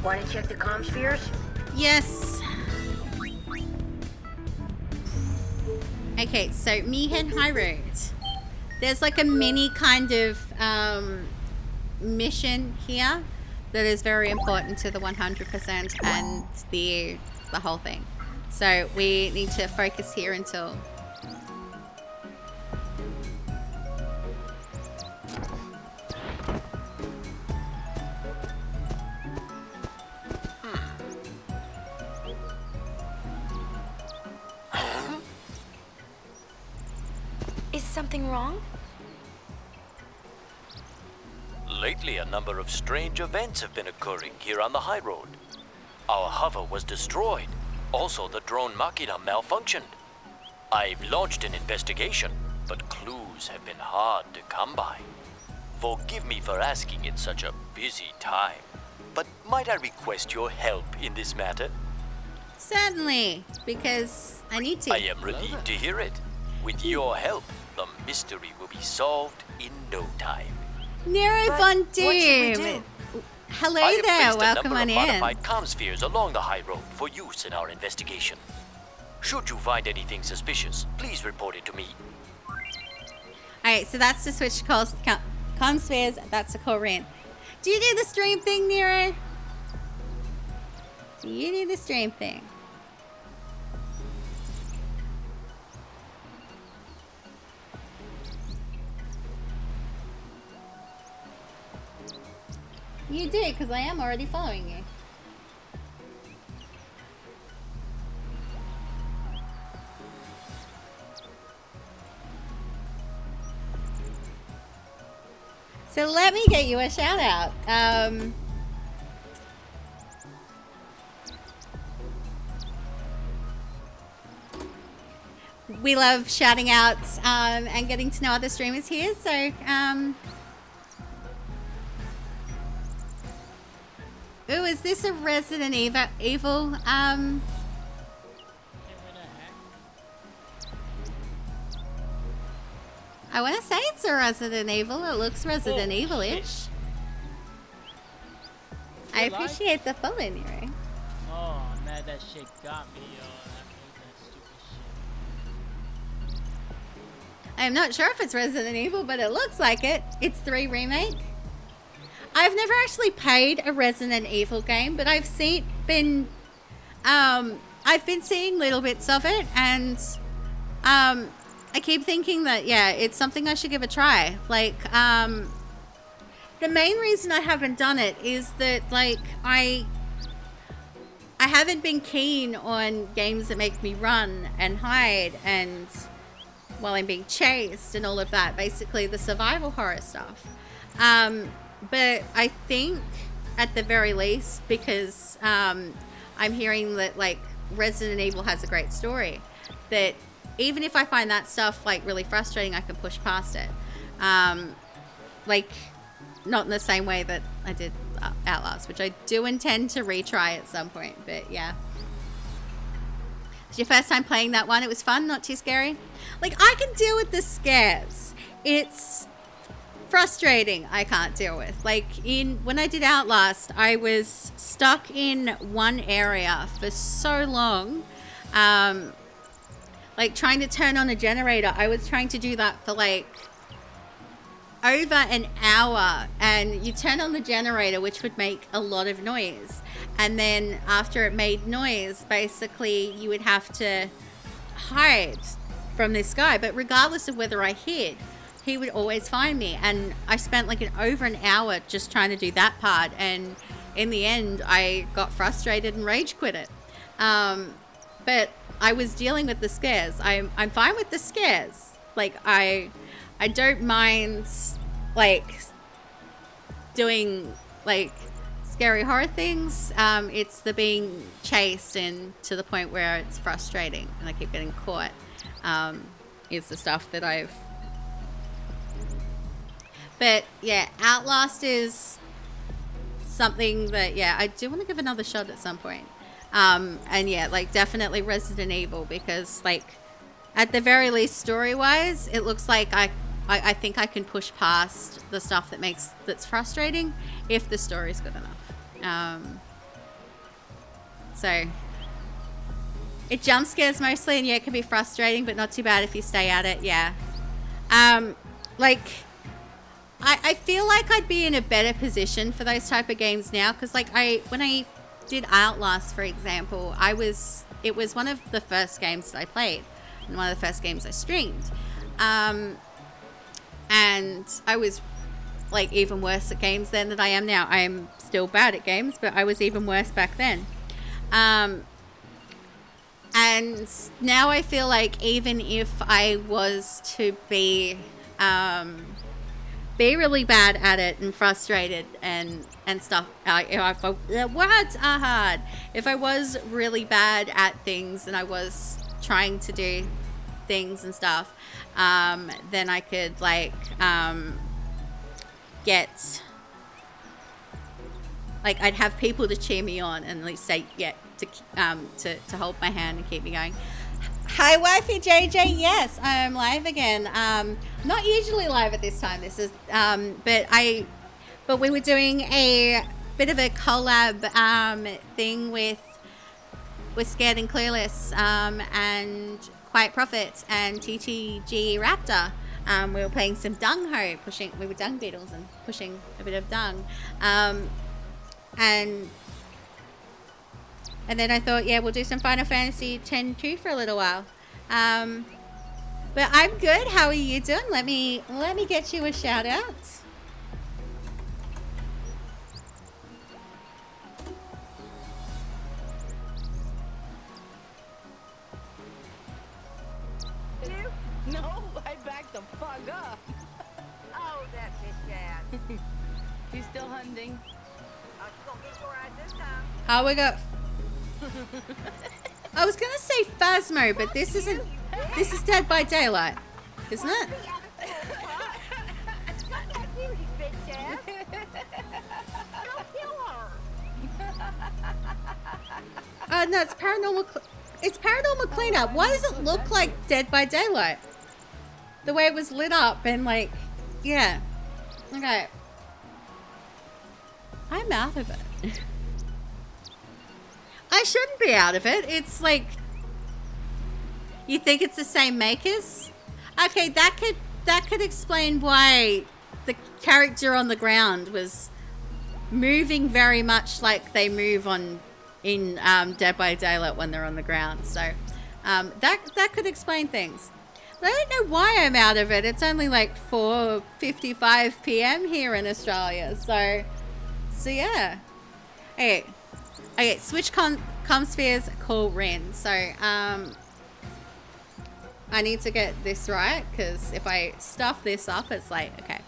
Speaker 2: Want to check the comm spheres?
Speaker 1: Yes. Okay, so Mihen High Road. There's like a mini kind of mission here that is very important to the 100% and the whole thing. So we need to focus here until...
Speaker 5: Is something wrong?
Speaker 12: Lately, a number of strange events have been occurring here on the high road. Our hover was destroyed. Also, the drone Machina malfunctioned. I've launched an investigation, but clues have been hard to come by. Forgive me for asking in such a busy time, but might I request your help in this matter?
Speaker 1: Certainly, because I need to.
Speaker 12: I am relieved to hear it. With your help, the mystery will be solved in no time.
Speaker 1: Nero Von Doom! Hello
Speaker 16: I have
Speaker 1: there,
Speaker 16: placed a
Speaker 1: welcome
Speaker 16: number
Speaker 1: on
Speaker 16: of
Speaker 1: in.
Speaker 16: modified comspheres along the high road for use in our investigation. Should you find anything suspicious, please report it to me.
Speaker 1: Alright, so that's to switch to comspheres, that's to call Ren. Do you do the stream thing, Nero? Do you do the stream thing? You do, because I am already following you. So let me get you a shout out. We love shouting out and getting to know other streamers here. So, ooh, is this a Resident Evil? I want to say it's a Resident Evil. It looks Resident Evil-ish. I appreciate the follow, Nero.
Speaker 17: Oh man, that shit got me, yo. I hate that stupid shit.
Speaker 1: I'm not sure if it's Resident Evil, but it looks like it. It's 3 Remake. I've never actually played a Resident Evil game, but I've been seeing little bits of it, and I keep thinking that, yeah, it's something I should give a try. Like, the main reason I haven't done it is that, like, I haven't been keen on games that make me run and hide and while I'm being chased and all of that. Basically, the survival horror stuff. But I think, at the very least, because I'm hearing that, like, Resident Evil has a great story, that even if I find that stuff, like, really frustrating, I can push past it. Like, not in the same way that I did Outlast, which I do intend to retry at some point, but yeah. It's your first time playing that one. It was fun, not too scary. Like, I can deal with the scares. It's frustrating I can't deal with. Like, when I did Outlast, I was stuck in one area for so long. Like, trying to turn on a generator, I was trying to do that for, like, over an hour. And you turn on the generator, which would make a lot of noise. And then after it made noise, basically, you would have to hide from this guy. But regardless of whether I hid, he would always find me. And I spent, like, over an hour just trying to do that part. And in the end, I got frustrated and rage quit it. But I was dealing with the scares. I'm fine with the scares. Like, I don't mind, like, doing, like, scary horror things. It's the being chased and to the point where it's frustrating and I keep getting caught, is the stuff that I've... But, yeah, Outlast is something that, yeah, I do want to give another shot at some point. And yeah, like, definitely Resident Evil, because, like, at the very least, story-wise, it looks like I think I can push past the stuff that's frustrating if the story's good enough. So it jump scares mostly, and yeah, it can be frustrating, but not too bad if you stay at it. Yeah. Like, I feel like I'd be in a better position for those type of games now, because, like, when I did Outlast, for example, it was one of the first games that I played and one of the first games I streamed, and I was, like, even worse at games then than I am now. I am still bad at games, but I was even worse back then, and now I feel like even if I was to be really bad at it and frustrated and stuff. Words are hard. If I was really bad at things and I was trying to do things and stuff, then I could, like, get, like, I'd have people to cheer me on and, like, say, yeah, to hold my hand and keep me going. Hi, wifey JJ. Yes, I'm live again. Not usually live at this time. This is, but we were doing a bit of a collab thing with Scared and Clueless and Quiet Profits and TTG Raptor. We were playing some Dung Ho, we were dung beetles and pushing a bit of dung. And then I thought, yeah, we'll do some Final Fantasy X-2 for a little while. But I'm good. How are you doing? Let me get you a shout out.
Speaker 18: No, I backed the fuck up.
Speaker 2: Oh, that bitch ass.
Speaker 18: She's still hunting.
Speaker 2: She's gonna get your ass this time.
Speaker 1: Oh, we got... I was gonna say Phasmo, but this isn't... This is Dead by Daylight, isn't it? No, it's Paranormal... It's Paranormal Cleanup. Why does it look like Dead by Daylight? The way it was lit up and like... Yeah. Okay. I'm out of it. I shouldn't be out of it. It's like... You think it's the same makers? Okay, that could explain why the character on the ground was moving very much like they move in Dead by Daylight when they're on the ground. So that could explain things. But I don't know why I'm out of it. It's only like 4:55 p.m. here in Australia. So yeah. Okay, switch comspheres, call Ren. So I need to get this right, because if I stuff this up, it's like, okay.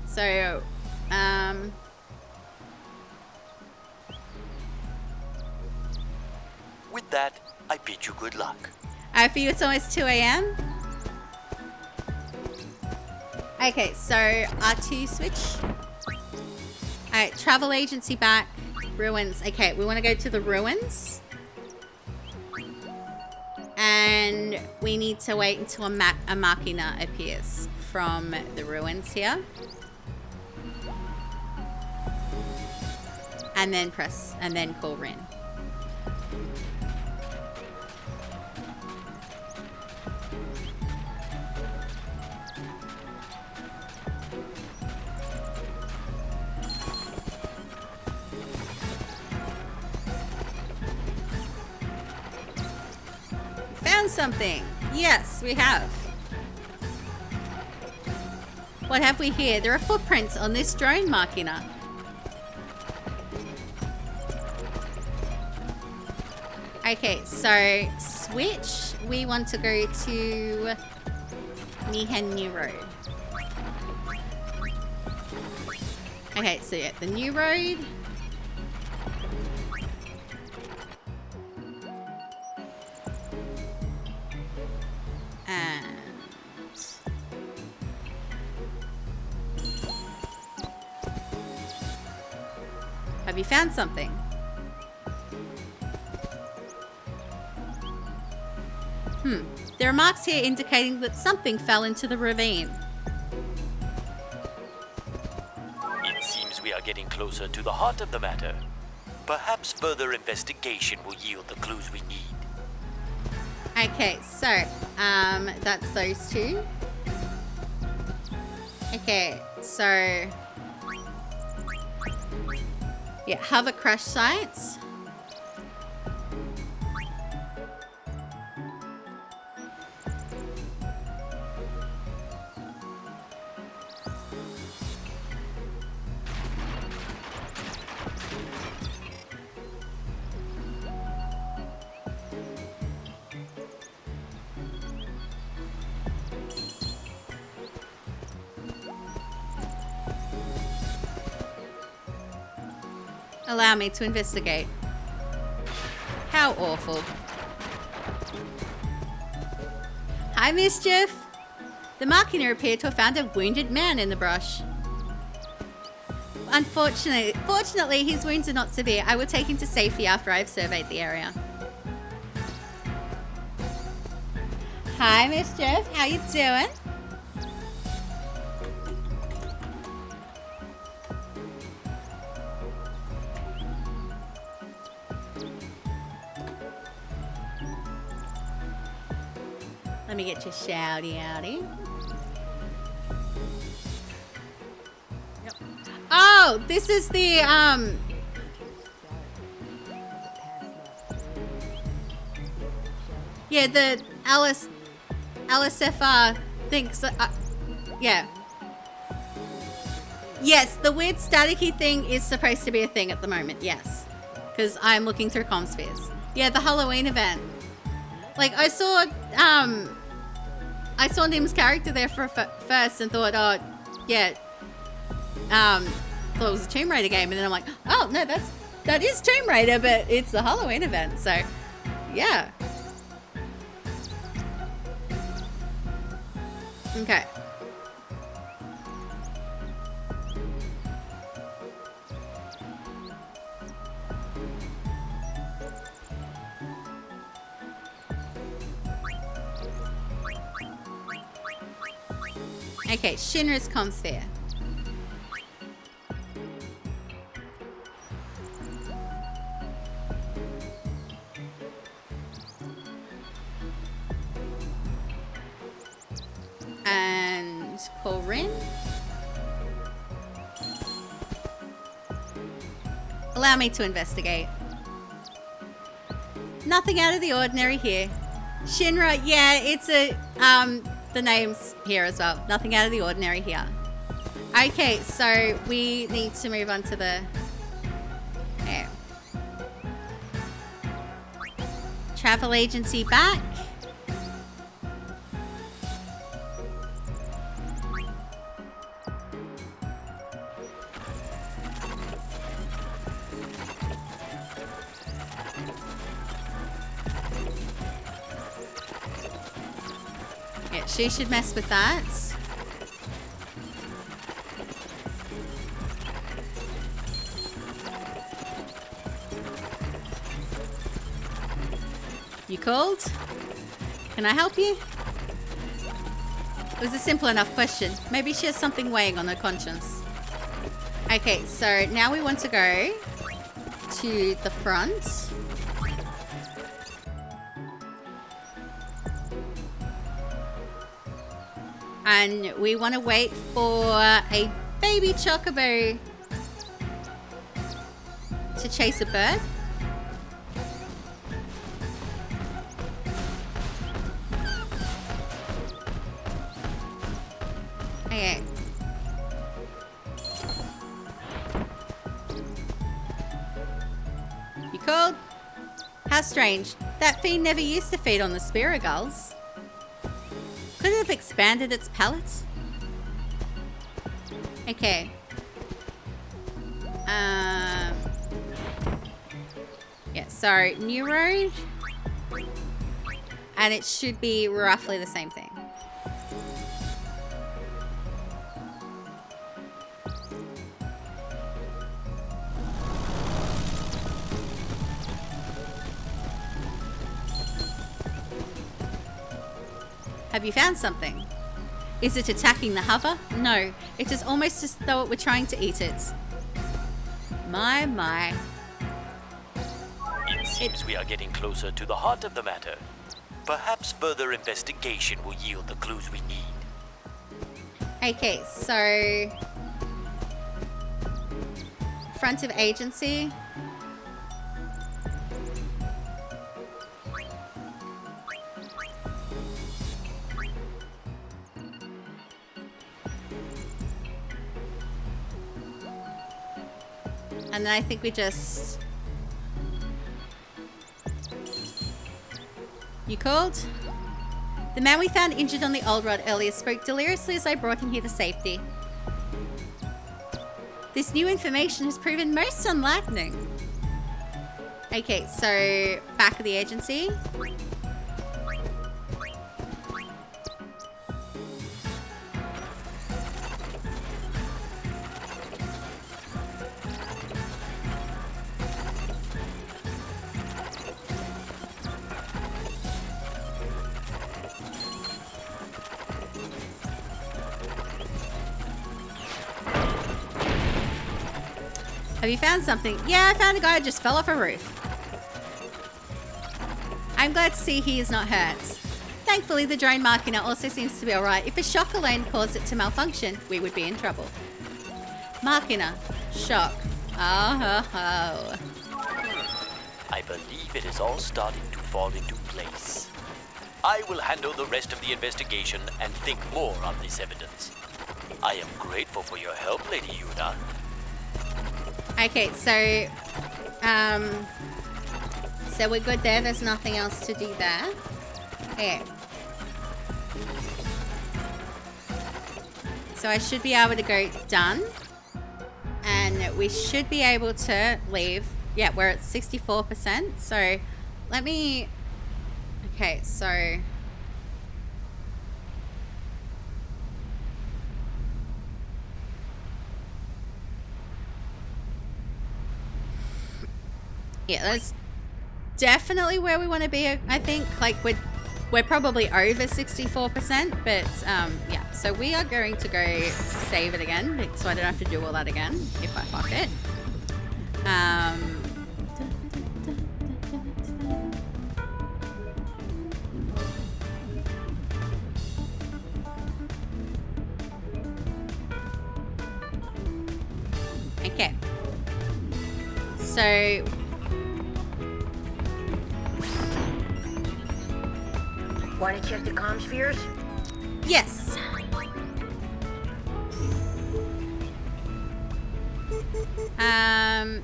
Speaker 1: So,
Speaker 16: with that, I bid you good luck.
Speaker 1: For you, it's almost 2 a.m. Okay, so R2 switch. Alright, travel agency back. Ruins. Okay, we want to go to the ruins. And we need to wait until a machina appears from the ruins here. And then call Ren. Found something. Yes, we have. What have we here? There are footprints on this drone machina. Okay, so switch. We want to go to Mihen New Road. Okay, so yeah, the new road. And have you found something? There are marks here indicating that something fell into the ravine.
Speaker 16: It seems we are getting closer to the heart of the matter. Perhaps further investigation will yield the clues we need.
Speaker 1: Okay, so, that's those two. Okay, so... Yeah, hover crash sites. Allow me to investigate. How awful. Hi, Mischief. The machina appeared to have found a wounded man in the brush. Fortunately, his wounds are not severe. I will take him to safety after I've surveyed the area. Hi, Mischief. How you doing? Let me get your shouty outy. Yep. Oh, this is the yeah, the LSFR thinks yeah. Yes, the weird staticky thing is supposed to be a thing at the moment, yes. Because I'm looking through comspheres. Yeah, the Halloween event. Like, I saw Nim's character there for first and thought, oh, yeah, thought it was a Tomb Raider game. And then I'm like, oh, no, that is Tomb Raider, but it's the Halloween event. So, yeah. Okay. Okay, Shinra's Comsphere. And Corinne. Allow me to investigate. Nothing out of the ordinary here. Shinra, yeah, it's a, the name's here as well. Nothing out of the ordinary here. Okay, so we need to move on to the... Yeah. Travel agency back. She should mess with that. You called? Can I help you? It was a simple enough question. Maybe she has something weighing on her conscience. Okay, so now we want to go to the front. And we want to wait for a baby chocobo to chase a bird. Okay. You called? How strange. That fiend never used to feed on the Spiragulls. Could it have expanded its palate? Okay. Yeah, so New Road. And it should be roughly the same thing. Have you found something? Is it attacking the hover? No, it is almost as though it were trying to eat it. My.
Speaker 16: It seems we are getting closer to the heart of the matter. Perhaps further investigation will yield the clues we need.
Speaker 1: Okay, so... Front of agency. And then I think we just... You called? The man we found injured on the old road earlier spoke deliriously as I brought him here to safety. This new information has proven most enlightening. Okay, so back of the agency. Have you found something? Yeah, I found a guy who just fell off a roof. I'm glad to see he is not hurt. Thankfully, the drone Machina also seems to be alright. If a shock alone caused it to malfunction, we would be in trouble. Machina. Shock. Oh, ho, ho.
Speaker 16: I believe it is all starting to fall into place. I will handle the rest of the investigation and think more on this evidence. I am grateful for your help, Lady Yuna.
Speaker 1: Okay, so we're good there. There's nothing else to do there. Okay. So I should be able to go done. And we should be able to leave. Yeah, we're at 64%. So let me... Okay, so... Yeah, that's definitely where we want to be, I think. Like, we're probably over 64%, but yeah. So we are going to go save it again, so I don't have to do all that again if I fuck it. Okay. So...
Speaker 2: Want to check the comm spheres?
Speaker 1: Yes.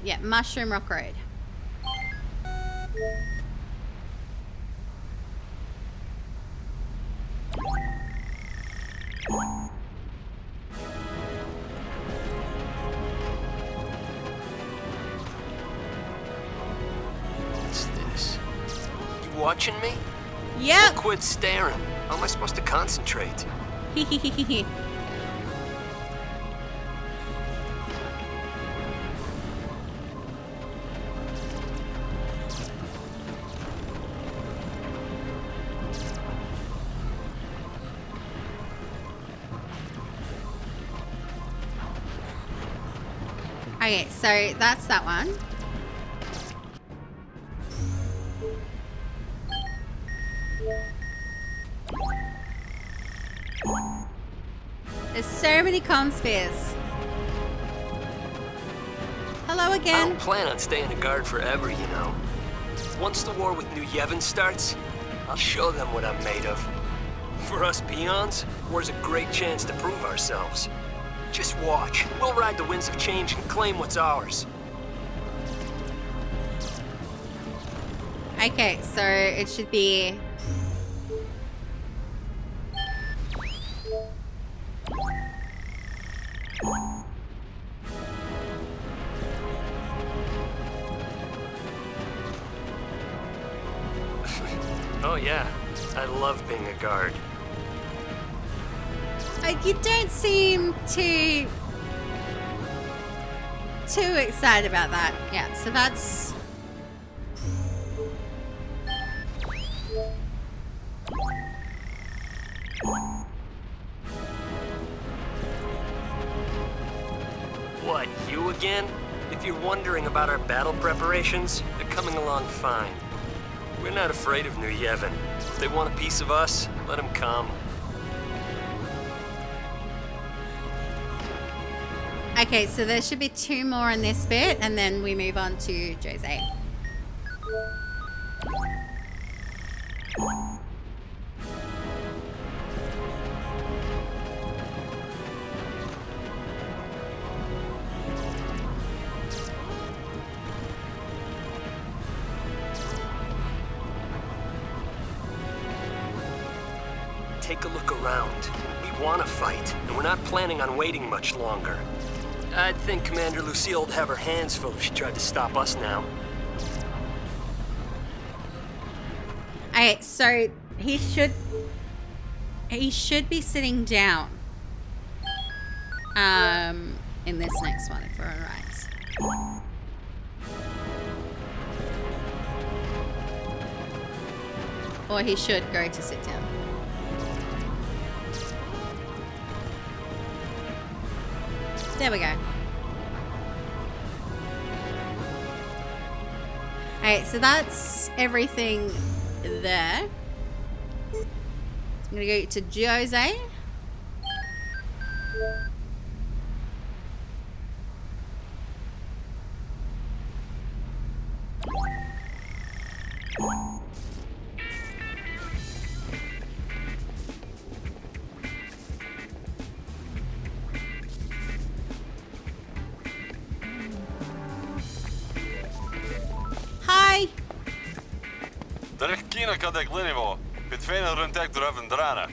Speaker 1: Yeah, Mushroom Rock Road.
Speaker 19: What's this? You watching me?
Speaker 1: Yep.
Speaker 19: Quit staring. How am I supposed to concentrate?
Speaker 1: Okay, so that's that one. There's so many comm spheres. Hello
Speaker 19: I
Speaker 1: again.
Speaker 19: don't plan on staying a guard forever, you know. Once the war with New Yevon starts, I'll show them what I'm made of. For us peons, war's a great chance to prove ourselves. Just watch. We'll ride the winds of change and claim what's ours.
Speaker 1: Okay, so it should be...
Speaker 19: Oh yeah, I love being a guard.
Speaker 1: You don't seem too excited about that. Yeah, so that's...
Speaker 19: What, you again? If you're wondering about our battle preparations, they're coming along fine. We're not afraid of New Yevon. If they want a piece of us, let them come.
Speaker 1: Okay, so there should be 2 more in this bit, and then we move on to Jose.
Speaker 19: Take a look around. We want to fight, and we're not planning on waiting much longer. I'd think Commander Lucille would have her hands full if she tried to stop us now.
Speaker 1: Okay, so he should be sitting down in this next one, if we're alright. Or he should go to sit down. There we go. Alright, so that's everything there. I'm gonna go to Jose. Hi.
Speaker 7: Terechkina kad ik linivo. Bitvena runtek draven drana.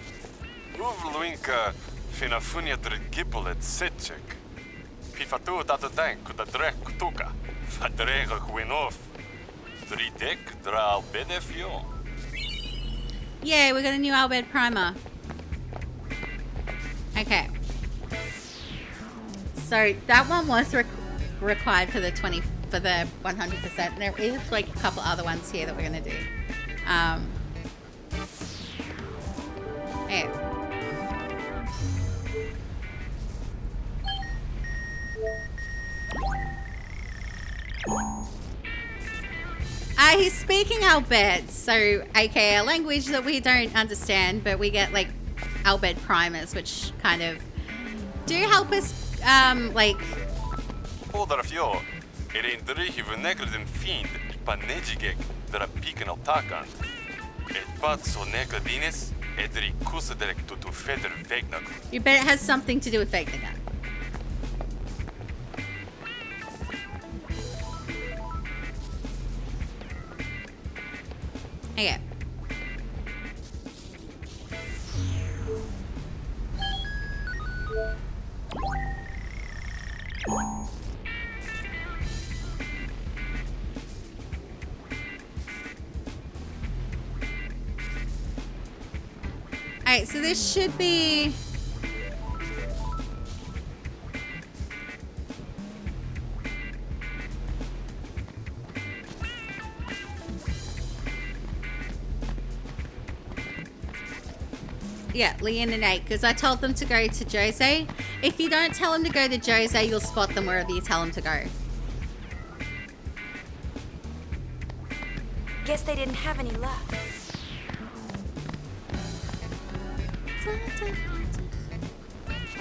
Speaker 7: Uvluinka fina funia drgibulet sitchik. Pifatu tata tank kuda drek kutuka. Vadrega gwinof. Dridek dra albedefio.
Speaker 1: Yeah, we got a new Albed primer. Okay. So that one was required for the 100%. There is like a couple other ones here that we're gonna do. Yeah. He's speaking Albed, so aka a language that we don't understand, but we get like Albed primers, which kind of do help us, like.
Speaker 7: Oder fjord. In drie van nekkerden fiend, panegigek, dra piken al takan. Et pat so nekkerdinis, et drie kusse direct to feather vegnak.
Speaker 1: You bet it has something to do with Vegnagun. Okay. Alright, so this should be... Yeah, Leon and Nate, because I told them to go to Jose. If you don't tell them to go to Jose, you'll spot them wherever you tell them to go.
Speaker 5: Guess they didn't have any luck.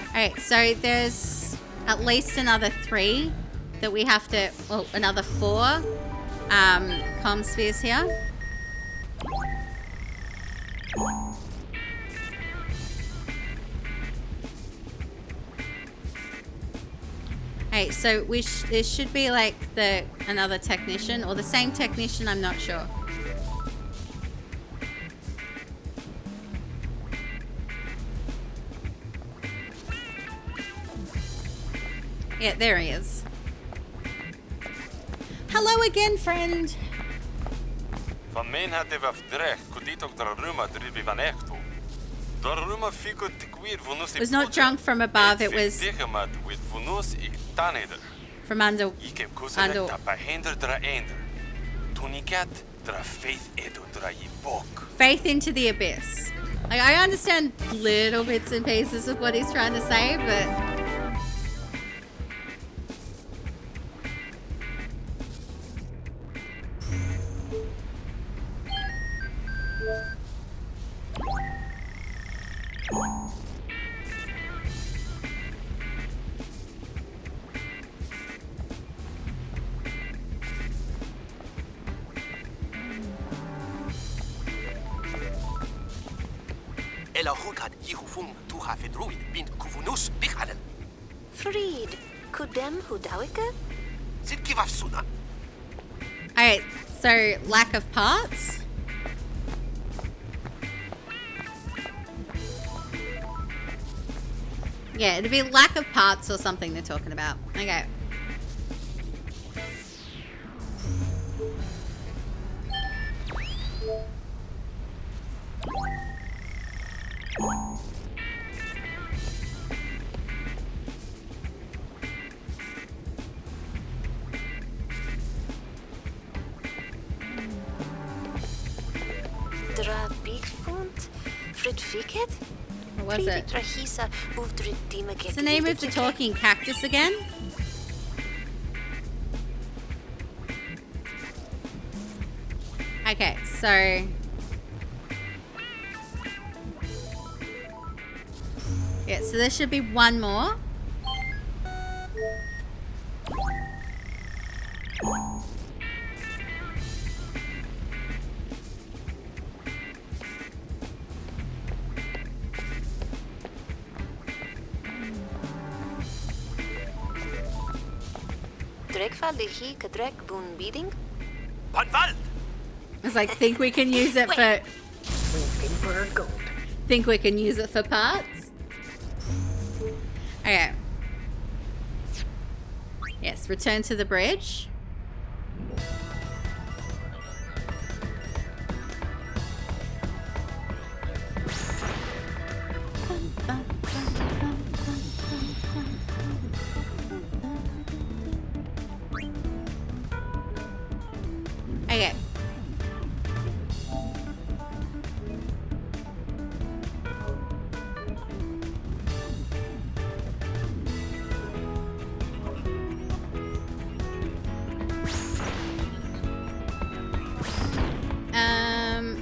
Speaker 1: Alright, so there's at least another 3 that we have to, well, another 4 comm spheres here. Hey, so there should be like another technician or the same technician, I'm not sure. Yeah, there he is. Hello again, friend.
Speaker 7: Van mijn had even afdrecht, kudit ook der ruma drivi van echtu. Der ruma fico tikwir vunus
Speaker 1: It was not drunk from above, it was
Speaker 7: with vunus ik taneder.
Speaker 1: from under.
Speaker 7: Ikem kuselek tapa hinder dra ender. Tunikat dra faith edu dra yibok.
Speaker 1: Faith into the abyss. Like, I understand little bits and pieces of what he's trying to say, but...
Speaker 13: Fried, kudem hudawika?
Speaker 1: Alright, so lack of parts? Yeah, it'd be lack of parts or something they're talking about. Okay.
Speaker 13: Dra bigfont? Frit fiket?
Speaker 1: What was it? What's the name of the talking cactus again? Okay, so... Yeah, so there should be one more. It's like, think we can use it for... Think we can use it for parts? Okay. Yes, return to the bridge. Okay.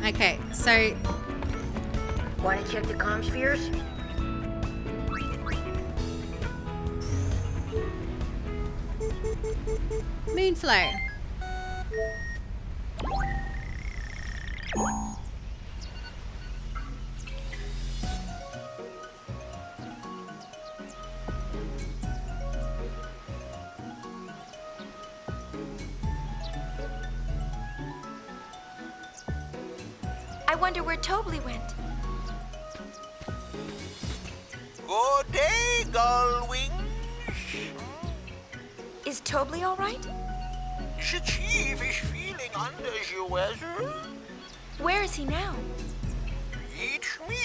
Speaker 1: Okay, so...
Speaker 2: Want to check the comm spheres?
Speaker 1: Moonflow.
Speaker 5: I wonder where Tobley went.
Speaker 12: Good day, Gullwings.
Speaker 5: Is Tobley all right?
Speaker 12: The chief is feeling under the weather.
Speaker 5: Where is he now?
Speaker 12: It's me.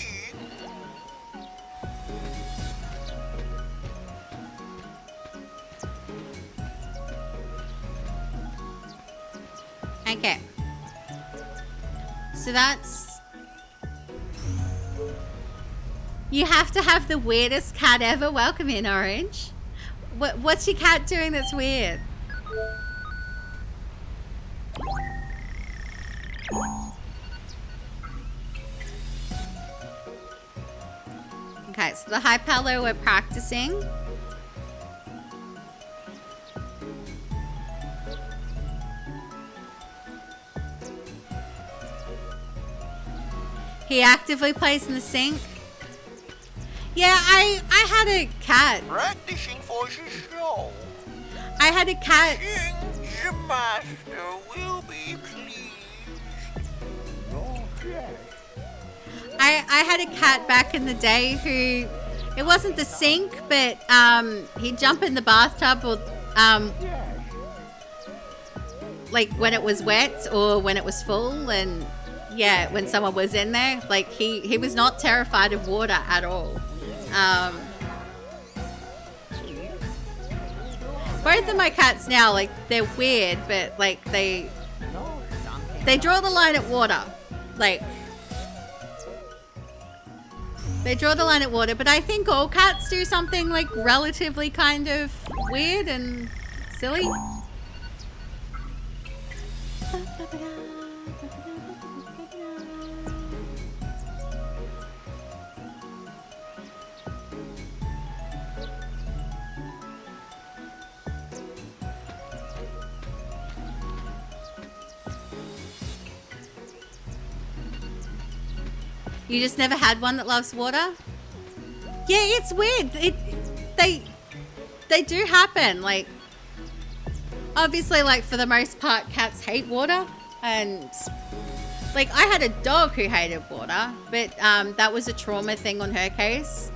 Speaker 1: Okay. So that's... You have to have the weirdest cat ever. Welcome in, Orange. What's your cat doing that's weird? Okay, so the high palo we're practicing. He actively plays in the sink. Yeah, I had a cat.
Speaker 12: Practicing for the show.
Speaker 1: I had a cat.
Speaker 12: The master will be pleased. Okay.
Speaker 1: I had a cat back in the day who, it wasn't the sink, but he'd jump in the bathtub or like when it was wet or when it was full, and yeah, when someone was in there, like he was not terrified of water at all. Both of my cats now, like, they're weird, but like they draw the line at water. Like, they draw the line at water, but I think all cats do something like relatively kind of weird and silly. You just never had one that loves water? Yeah, it's weird. They do happen. Like, obviously, like, for the most part, cats hate water. And, like, I had a dog who hated water. But that was a trauma thing on her case.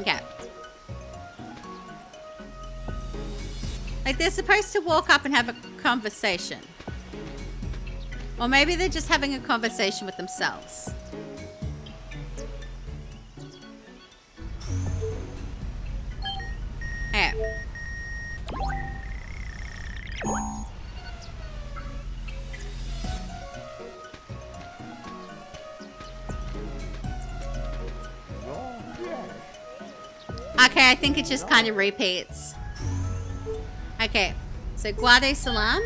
Speaker 1: Okay. Like, they're supposed to walk up and have a conversation. Or maybe they're just having a conversation with themselves. Okay, I think it just kind of repeats. Okay, so Guade Salam.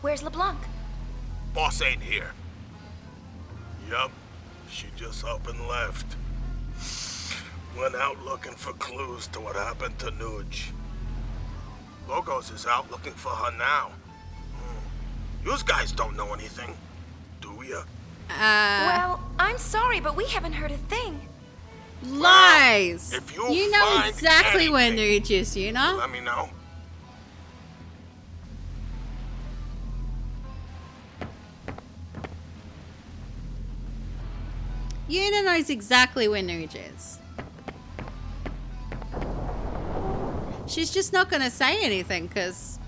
Speaker 5: Where's LeBlanc?
Speaker 6: Boss ain't here. Yup, she just up and left. Went out looking for clues to what happened to Nuge. Logos is out looking for her now. Yous guys don't know anything, do ya?
Speaker 5: Well, I'm sorry, but we haven't heard a thing.
Speaker 1: Lies!
Speaker 6: If you
Speaker 1: know
Speaker 6: find
Speaker 1: exactly where Nuge is, you know?
Speaker 6: Let me know.
Speaker 1: Una knows exactly where Nuge is. She's just not going to say anything because...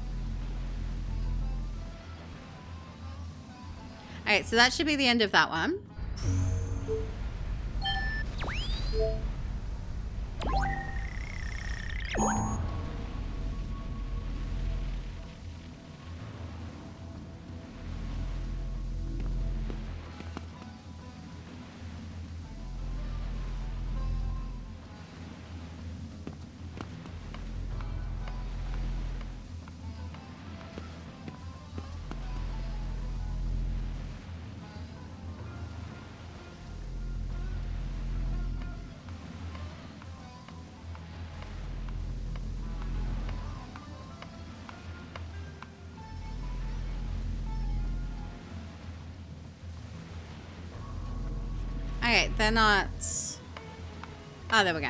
Speaker 1: Alright, so that should be the end of that one. Alright, they're not... Oh, there we go.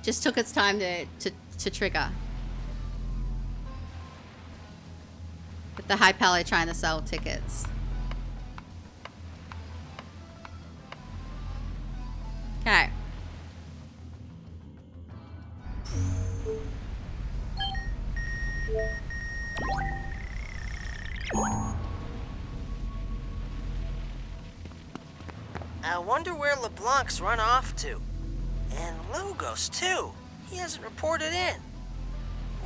Speaker 1: Just took its time to trigger. With the high pally trying to sell tickets. Okay.
Speaker 20: I wonder where LeBlanc's run off to. And Logos, too. He hasn't reported in.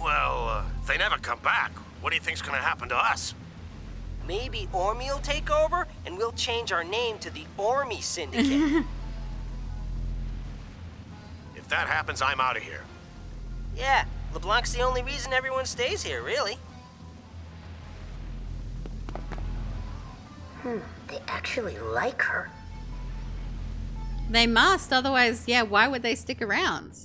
Speaker 12: Well, if they never come back, what do you think's gonna happen to us?
Speaker 20: Maybe Ormy will take over, and we'll change our name to the Ormy Syndicate.
Speaker 12: If that happens, I'm out of here.
Speaker 20: Yeah, LeBlanc's the only reason everyone stays here, really.
Speaker 2: They actually like her.
Speaker 1: They must, otherwise, yeah, why would they stick around?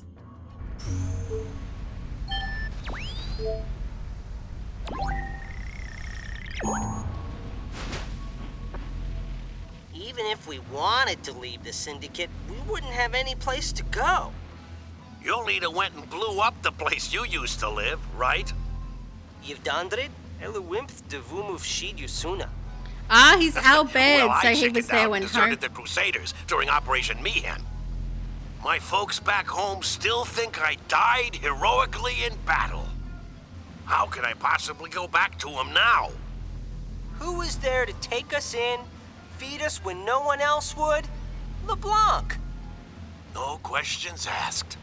Speaker 20: Even if we wanted to leave the Syndicate, we wouldn't have any place to go.
Speaker 12: Your leader went and blew up the place you used to live, right?
Speaker 20: Yvdandrid, Eluwimpth devumuv shid yusuna.
Speaker 1: Ah, he's out bed,
Speaker 12: Well,
Speaker 1: so
Speaker 12: I
Speaker 1: he was
Speaker 12: chickened
Speaker 1: there
Speaker 12: out
Speaker 1: when
Speaker 12: and
Speaker 1: her...
Speaker 12: deserted the Crusaders during Operation Meehan. My folks back home still think I died heroically in battle. How can I possibly go back to them now?
Speaker 20: Who was there to take us in, feed us when no one else would? LeBlanc.
Speaker 12: No questions asked.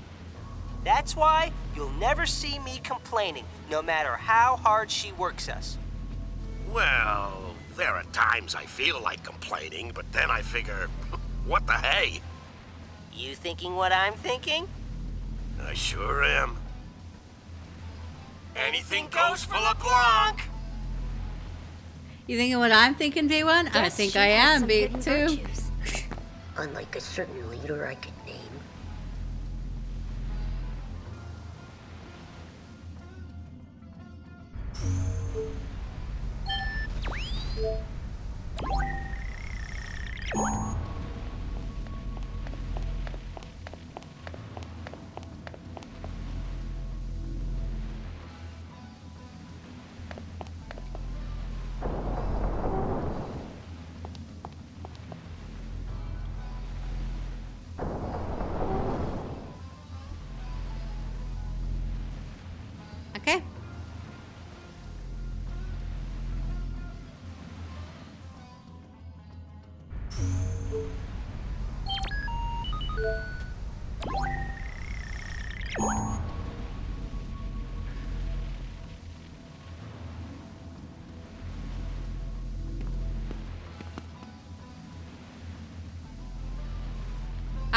Speaker 20: That's why you'll never see me complaining, no matter how hard she works us.
Speaker 12: Well, there are times I feel like complaining, but then I figure, what the hey?
Speaker 20: You thinking what I'm thinking?
Speaker 12: I sure am. Anything goes for LeBlanc!
Speaker 1: You thinking what I'm thinking, V1? I think I am, B2.
Speaker 2: Unlike a certain leader I could name.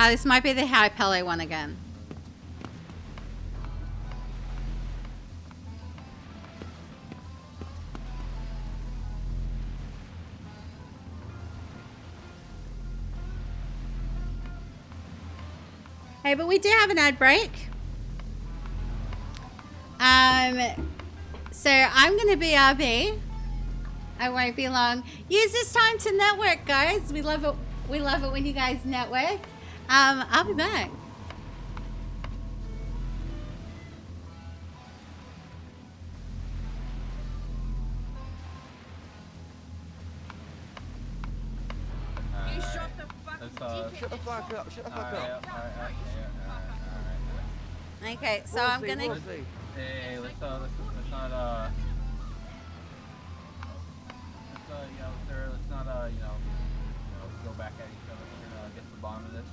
Speaker 1: This might be the High Pele one again. Hey, but we do have an ad break. So I'm gonna be RB. I won't be long. Use this time to network, guys. We love it. We love it when you guys network. I'll be back.
Speaker 18: You shut the fuck up. Shut the fuck up. Shut the fuck up.
Speaker 1: Okay, so I'm gonna.
Speaker 17: Hey, let's not, you know, sir, let's not, you know, go back at each other. We're gonna get to the bottom of this.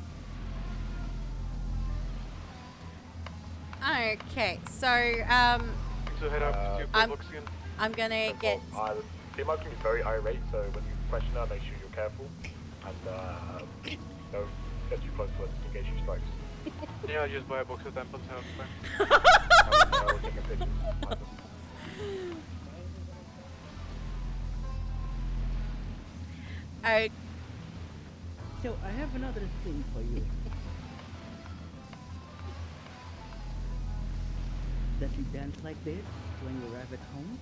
Speaker 1: Okay, so
Speaker 21: So head up to Pillbox again.
Speaker 1: I'm gonna get.
Speaker 21: Female can be very irate, so when you question her, make sure you're careful and don't get too close to her just in case she strikes. Yeah, I just buy a box of tampons and I'll take a picture.
Speaker 22: So I have another thing for you. Does you dance like this when you arrive at home?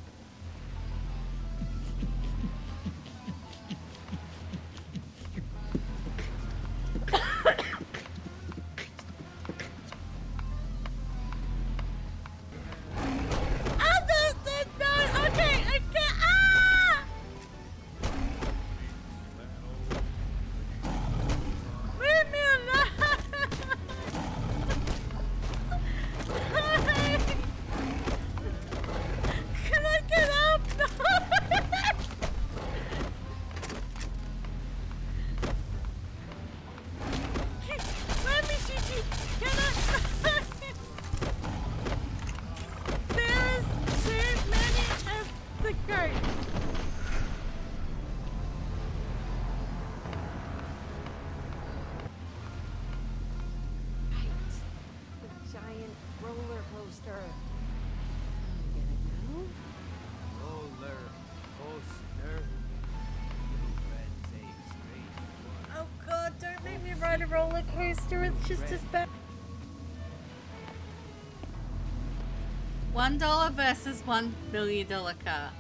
Speaker 1: Roller coaster, it's just as bad. $1 versus $1 billion car.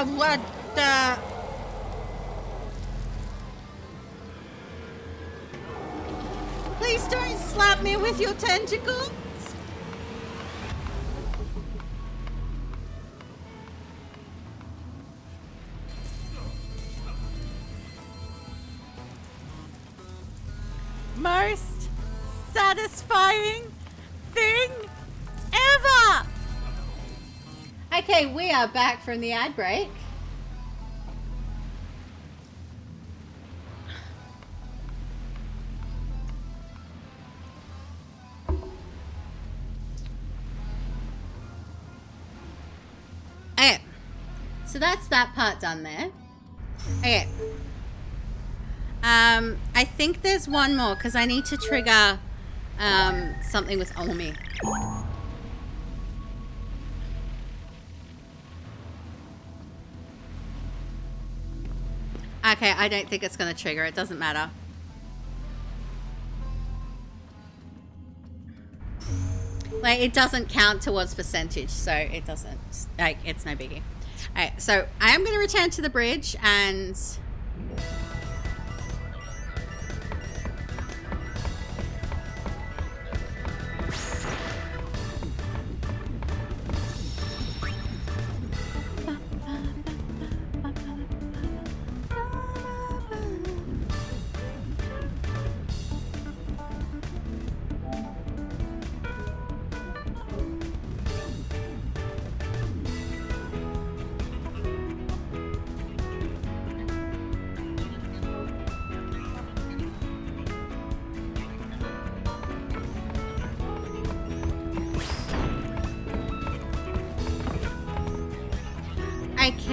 Speaker 1: What the? Please don't slap me with your tentacles. Most satisfying thing ever. Okay, we are back from the ad break. Okay, so that's that part done there. Okay. I think there's one more because I need to trigger something with Omi. Okay, I don't think it's going to trigger. It doesn't matter. Like, it doesn't count towards percentage, so it doesn't, like, it's no biggie. Alright, so I am going to return to the bridge and...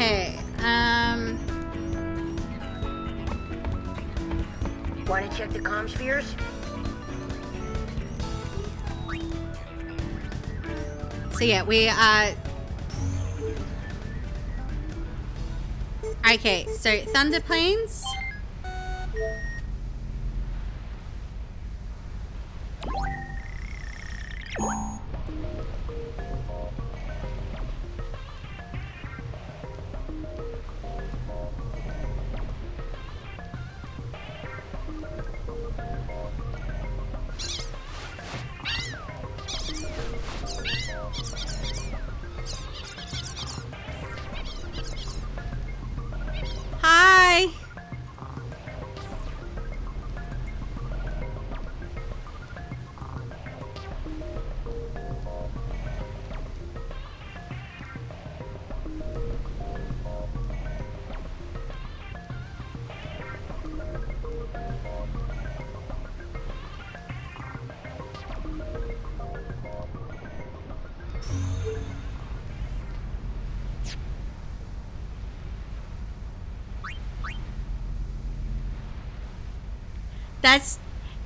Speaker 1: Okay.
Speaker 2: Want to check the comm spheres?
Speaker 1: So yeah, we okay, so Thunder Plains. Hi.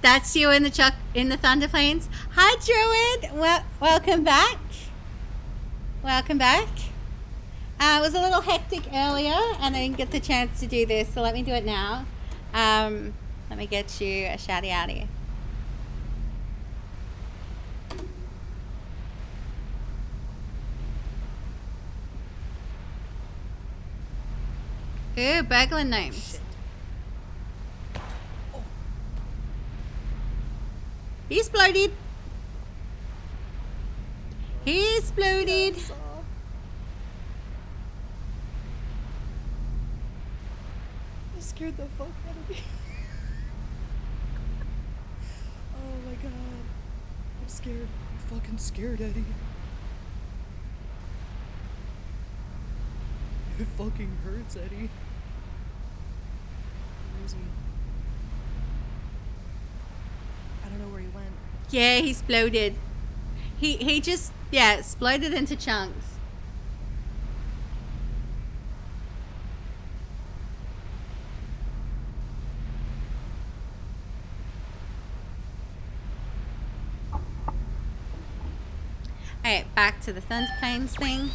Speaker 1: That's you in the Thunder Plains. Hi, Druid. Welcome back. Welcome back. It was a little hectic earlier, and I didn't get the chance to do this, so let me do it now. Let me get you a shouty outie. Ooh, burglar gnomes. He exploded. He exploded.
Speaker 3: You scared the fuck out of me. Oh my god. I'm scared. I'm fucking scared, Eddie. It fucking hurts, Eddie. Where is he? I don't know where he went.
Speaker 1: Yeah, he exploded. He just, yeah, exploded into chunks. Alright, back to the Thunder Plains thing.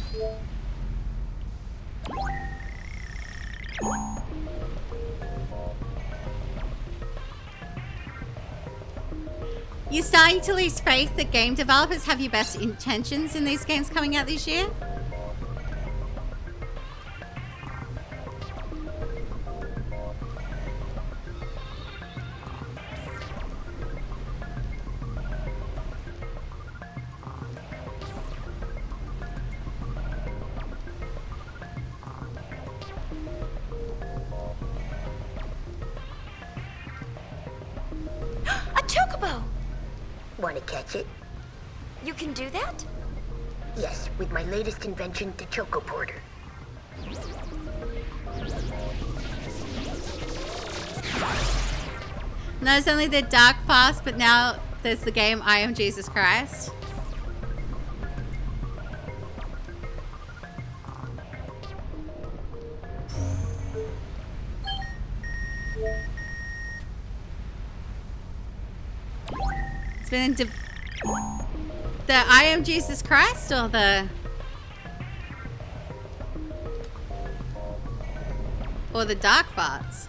Speaker 1: You starting to lose faith that game developers have your best intentions in these games coming out this year?
Speaker 2: A chocobo! Want to catch it?
Speaker 5: You can do that?
Speaker 2: Yes, with my latest invention, the Choco Porter.
Speaker 1: No, it's only the Dark Fast, but now there's the game I Am Jesus Christ. It's been in the I Am Jesus Christ or the Dark Farts?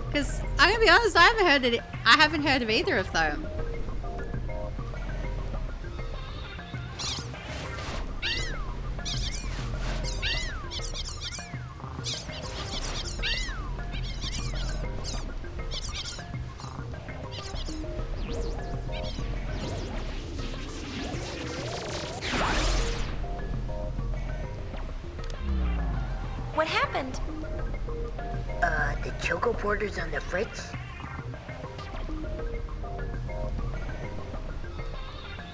Speaker 1: Because I'm gonna be honest, I haven't heard of either of them.
Speaker 5: What happened?
Speaker 2: The Choco Porter's on the fritz.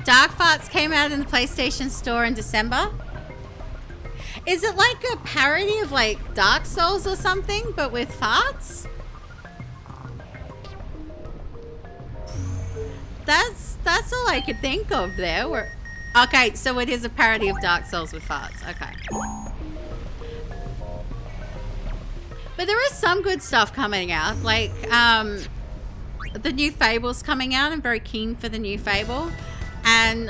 Speaker 1: Dark Farts came out in the PlayStation Store in December. Is it like a parody of like Dark Souls or something, but with farts? That's all I could think of there. Okay, so it is a parody of Dark Souls with farts. Okay. But there is some good stuff coming out. Like, the new Fable's coming out. I'm very keen for the new Fable. And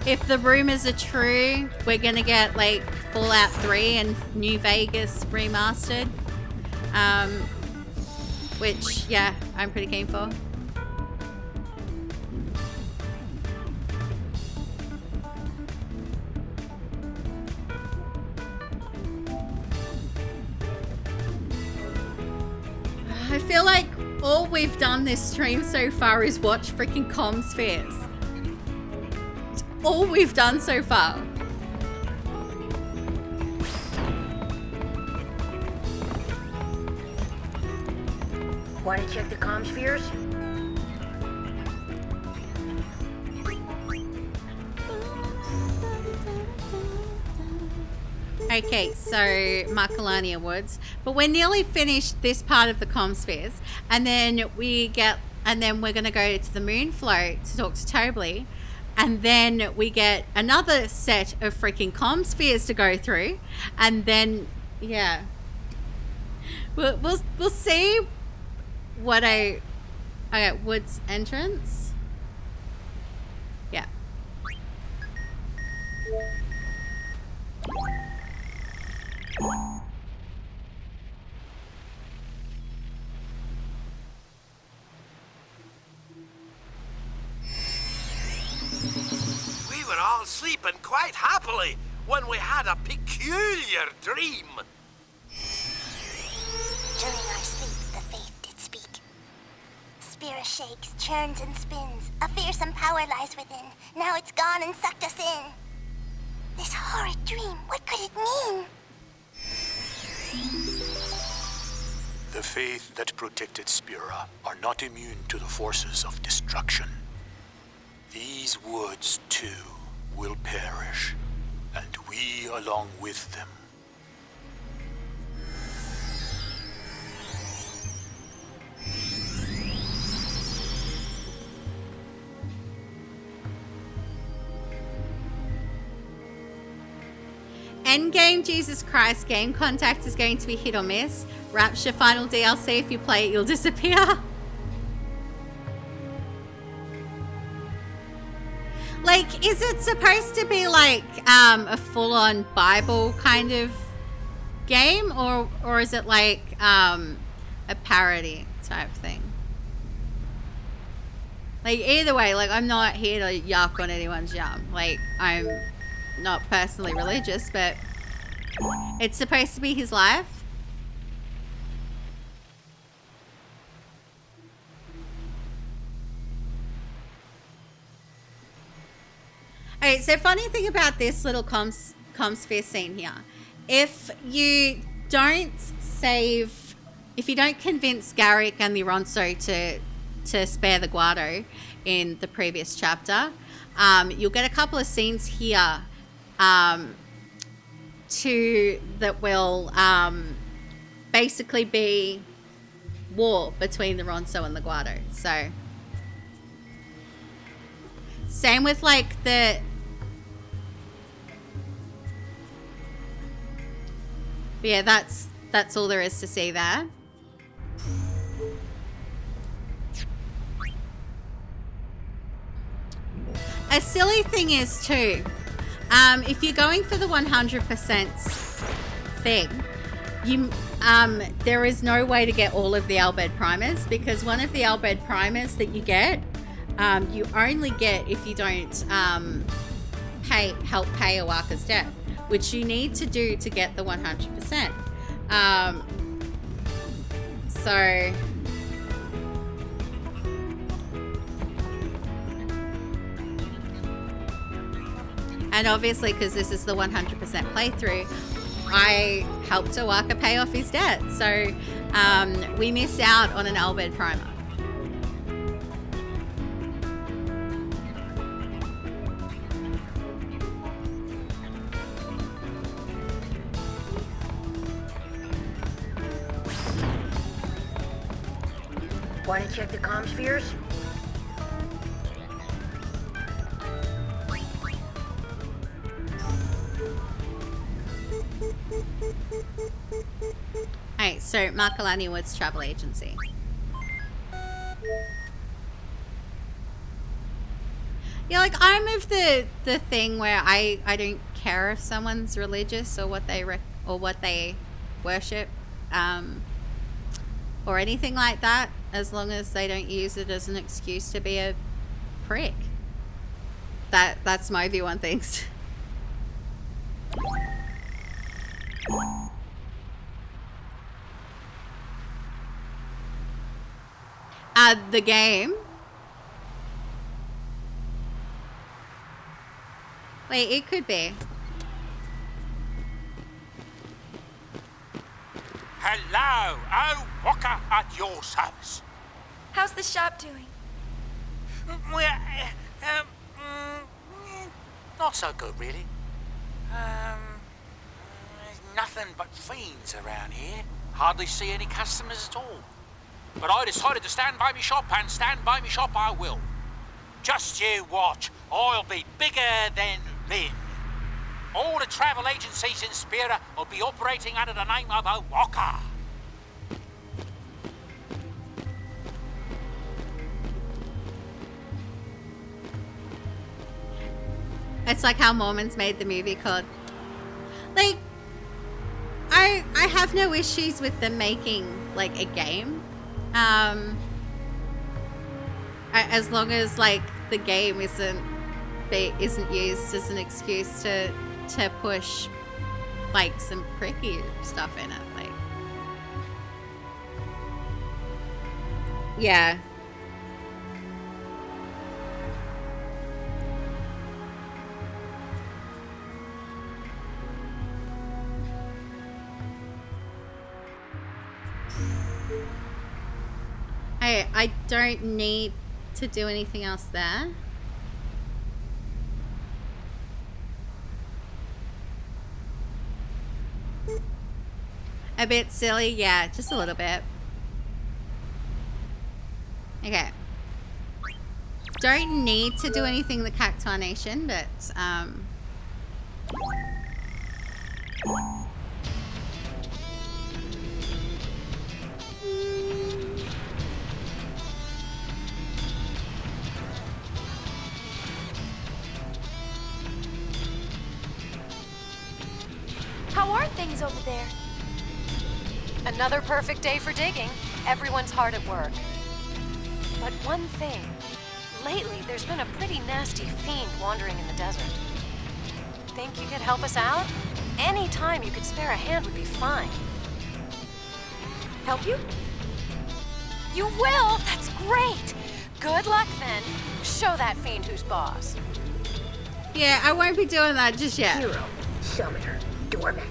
Speaker 1: if the rumors are true, we're going to get, like, Fallout 3 and New Vegas remastered. Which, yeah, I'm pretty keen for. I feel like all we've done this stream so far is watch freaking Comspheres. It's all we've done so far.
Speaker 2: Want to check the Comspheres?
Speaker 1: Okay, so Marcolania Woods, but we're nearly finished this part of the Comspheres, and then we're gonna go to the Moonflow to talk to Tobley, and then we get another set of freaking Comspheres to go through, and then yeah, we'll see what Woods entrance. Yeah.
Speaker 12: We were all sleeping quite happily when we had a peculiar dream.
Speaker 13: During our sleep, the faith did speak. Spira shakes, churns and spins. A fearsome power lies within. Now it's gone and sucked us in. This horrid dream, what could it mean?
Speaker 4: The faith that protected Spira are not immune to the forces of destruction. These woods, too, will perish, and we along with them.
Speaker 1: Endgame, Jesus Christ, Game Contact is going to be hit or miss. Rapture Final DLC, if you play it, you'll disappear. Like, is it supposed to be like a full-on Bible kind of game, or is it like a parody type thing? Like, either way, like, I'm not here to yuck on anyone's yum. Like, I'm not personally religious, but it's supposed to be his life. Okay, so funny thing about this little Comsphere scene here, if you don't convince Garrick and the Ronso to spare the Guado in the previous chapter, you'll get a couple of scenes here that will basically be war between the Ronso and the Guado. So same with like but yeah, that's all there is to see there. A silly thing is too, if you're going for the 100% thing, there is no way to get all of the Albed primers, because one of the Albed primers that you get, you only get if you don't help pay Owaka's debt, which you need to do to get the 100%. So and obviously, because this is the 100% playthrough, I helped Owaka pay off his debt. So we miss out on an Albed primer.
Speaker 2: Want to check the Comspheres?
Speaker 1: Okay, so Makalani Woods Travel Agency. Yeah, like I'm of the thing where I don't care if someone's religious or what they worship, or anything like that, as long as they don't use it as an excuse to be a prick. That's my view on things. The game. Wait, it could be.
Speaker 12: Hello, O Walker at your service.
Speaker 5: How's the shop doing?
Speaker 12: Well, not so good, really. There's nothing but fiends around here. Hardly see any customers at all. But I decided to stand by me shop, and stand by me shop I will. Just you watch, I'll be bigger than Lynn. All the travel agencies in Spira will be operating under the name of O Walker.
Speaker 1: It's like how Mormons made the movie called. Like, I have no issues with them making like a game, as long as like the game isn't used as an excuse to push like some pricky stuff in it. Like, yeah. I don't need to do anything else there. A bit silly, yeah, just a little bit. Okay. Don't need to do anything in the Cactuar Nation, but
Speaker 5: How are things over there?
Speaker 11: Another perfect day for digging. Everyone's hard at work. But one thing. Lately, there's been a pretty nasty fiend wandering in the desert. Think you could help us out? Any time you could spare a hand would be fine.
Speaker 5: Help you?
Speaker 11: You will? That's great! Good luck, then. Show that fiend who's boss.
Speaker 1: yeah, I won't be doing that just yet.
Speaker 2: Hero, summoner, doormat.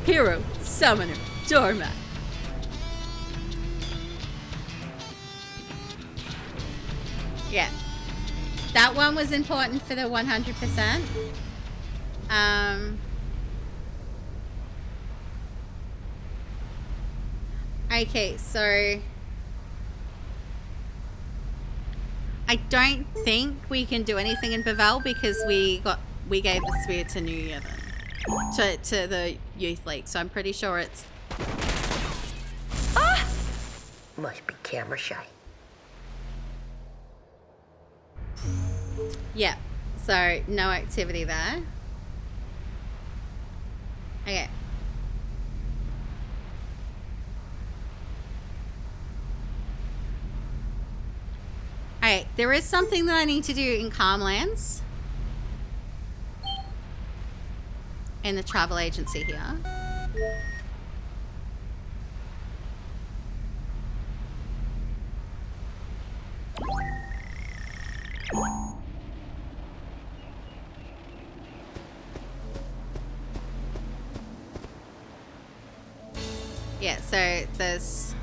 Speaker 1: Hero, summoner, doormat. Yeah. That one was important for the 100%. Okay, so I don't think we can do anything in Bevel because we gave the spear to New Yevon. To the youth league, so I'm pretty sure it's
Speaker 2: Must be camera shy.
Speaker 1: yeah, so no activity there. Okay. Alright, there is something that I need to do in Calmlands. In the travel agency here. Yeah, so there's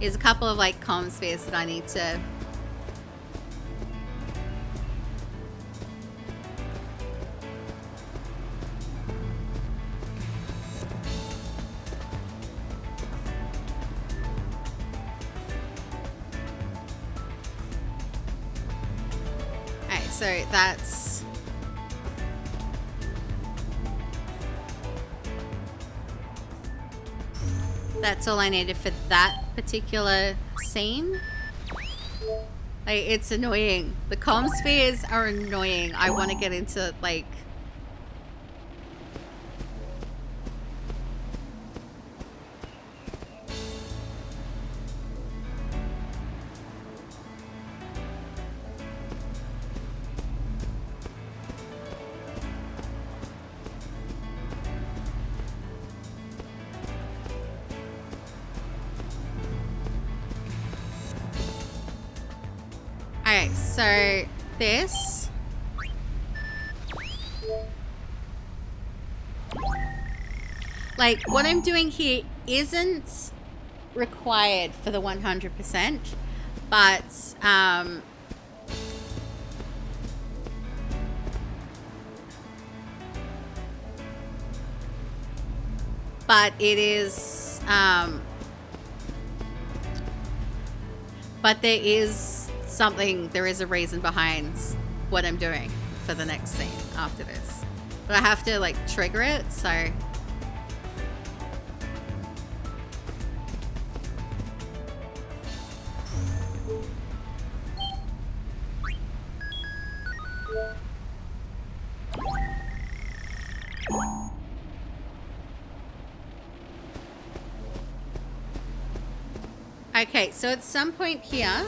Speaker 1: a couple of like comm spheres that I need to so that's That's all I needed for that particular scene. Like, it's annoying. The comm spheres are annoying. I want to get into, like... Alright, so this. Like, what I'm doing here isn't required for the 100%, but, it is, but there is something, there is a reason behind what I'm doing for the next scene after this. But I have to, like, trigger it, so... Okay, so at some point here,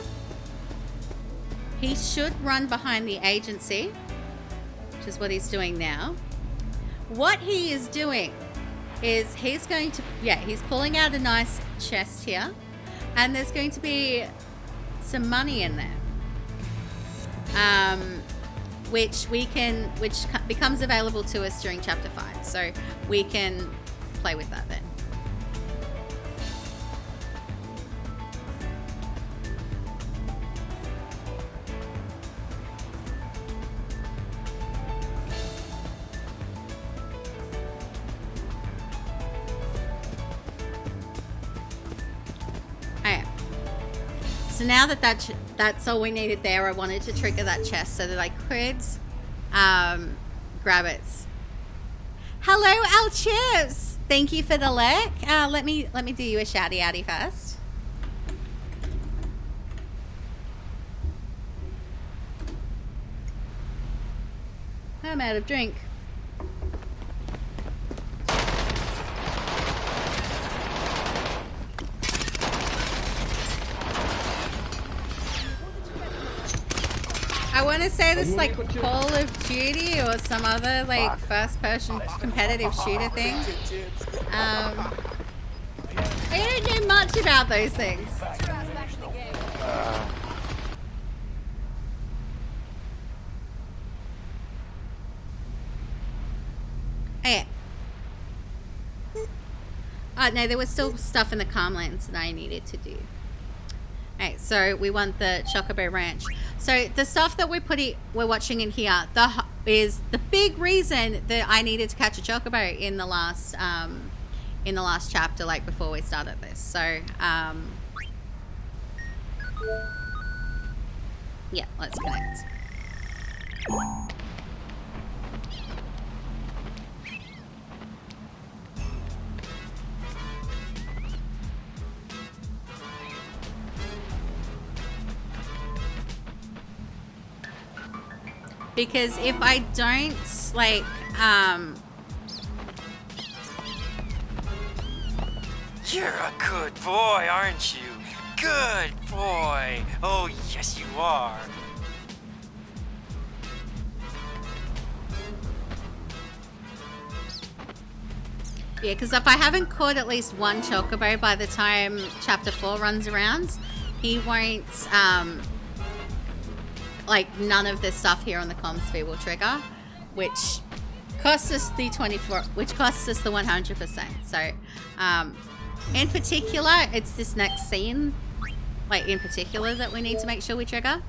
Speaker 1: he should run behind the agency, which is what he's doing now. What he is doing is he's going to, yeah, he's pulling out a nice chest here, and there's going to be some money in there, which becomes available to us during chapter 5. So we can play with that then. So now that that's all we needed there, I wanted to trigger that chest so that I could grab it. Hello, Al Chips! Thank you for the lurk. Let me do you a shouty outy first. I'm out of drink. I want to say this like Call of Duty or some other like first-person competitive shooter thing. I don't know much about those things. Okay. No, there was still stuff in the Calmlands that I needed to do. Okay, so we want the Chocobo Ranch. So the stuff that we're watching in here, is the big reason that I needed to catch a Chocobo in the last chapter, like before we started this. So yeah, let's connect. Because if I don't, like,
Speaker 9: You're a good boy, aren't you? Good boy. Oh, yes, you are.
Speaker 1: yeah, because if I haven't caught at least one Chocobo by the time chapter 4 runs around, he won't, like, none of this stuff here on the comm sphere will trigger, which costs us the 24, which costs us the 100%. So, in particular, it's this next scene, like, in particular, that we need to make sure we trigger.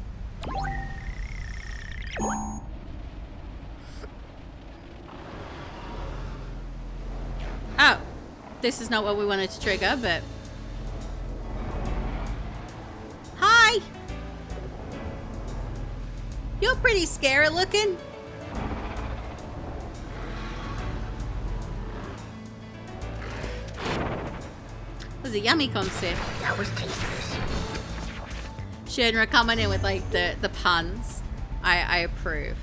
Speaker 1: Oh, this is not what we wanted to trigger, but... Hi! You're pretty scary looking. was a yummy concept.
Speaker 2: That was tasteless.
Speaker 1: Shinra coming in with like the puns. I approve.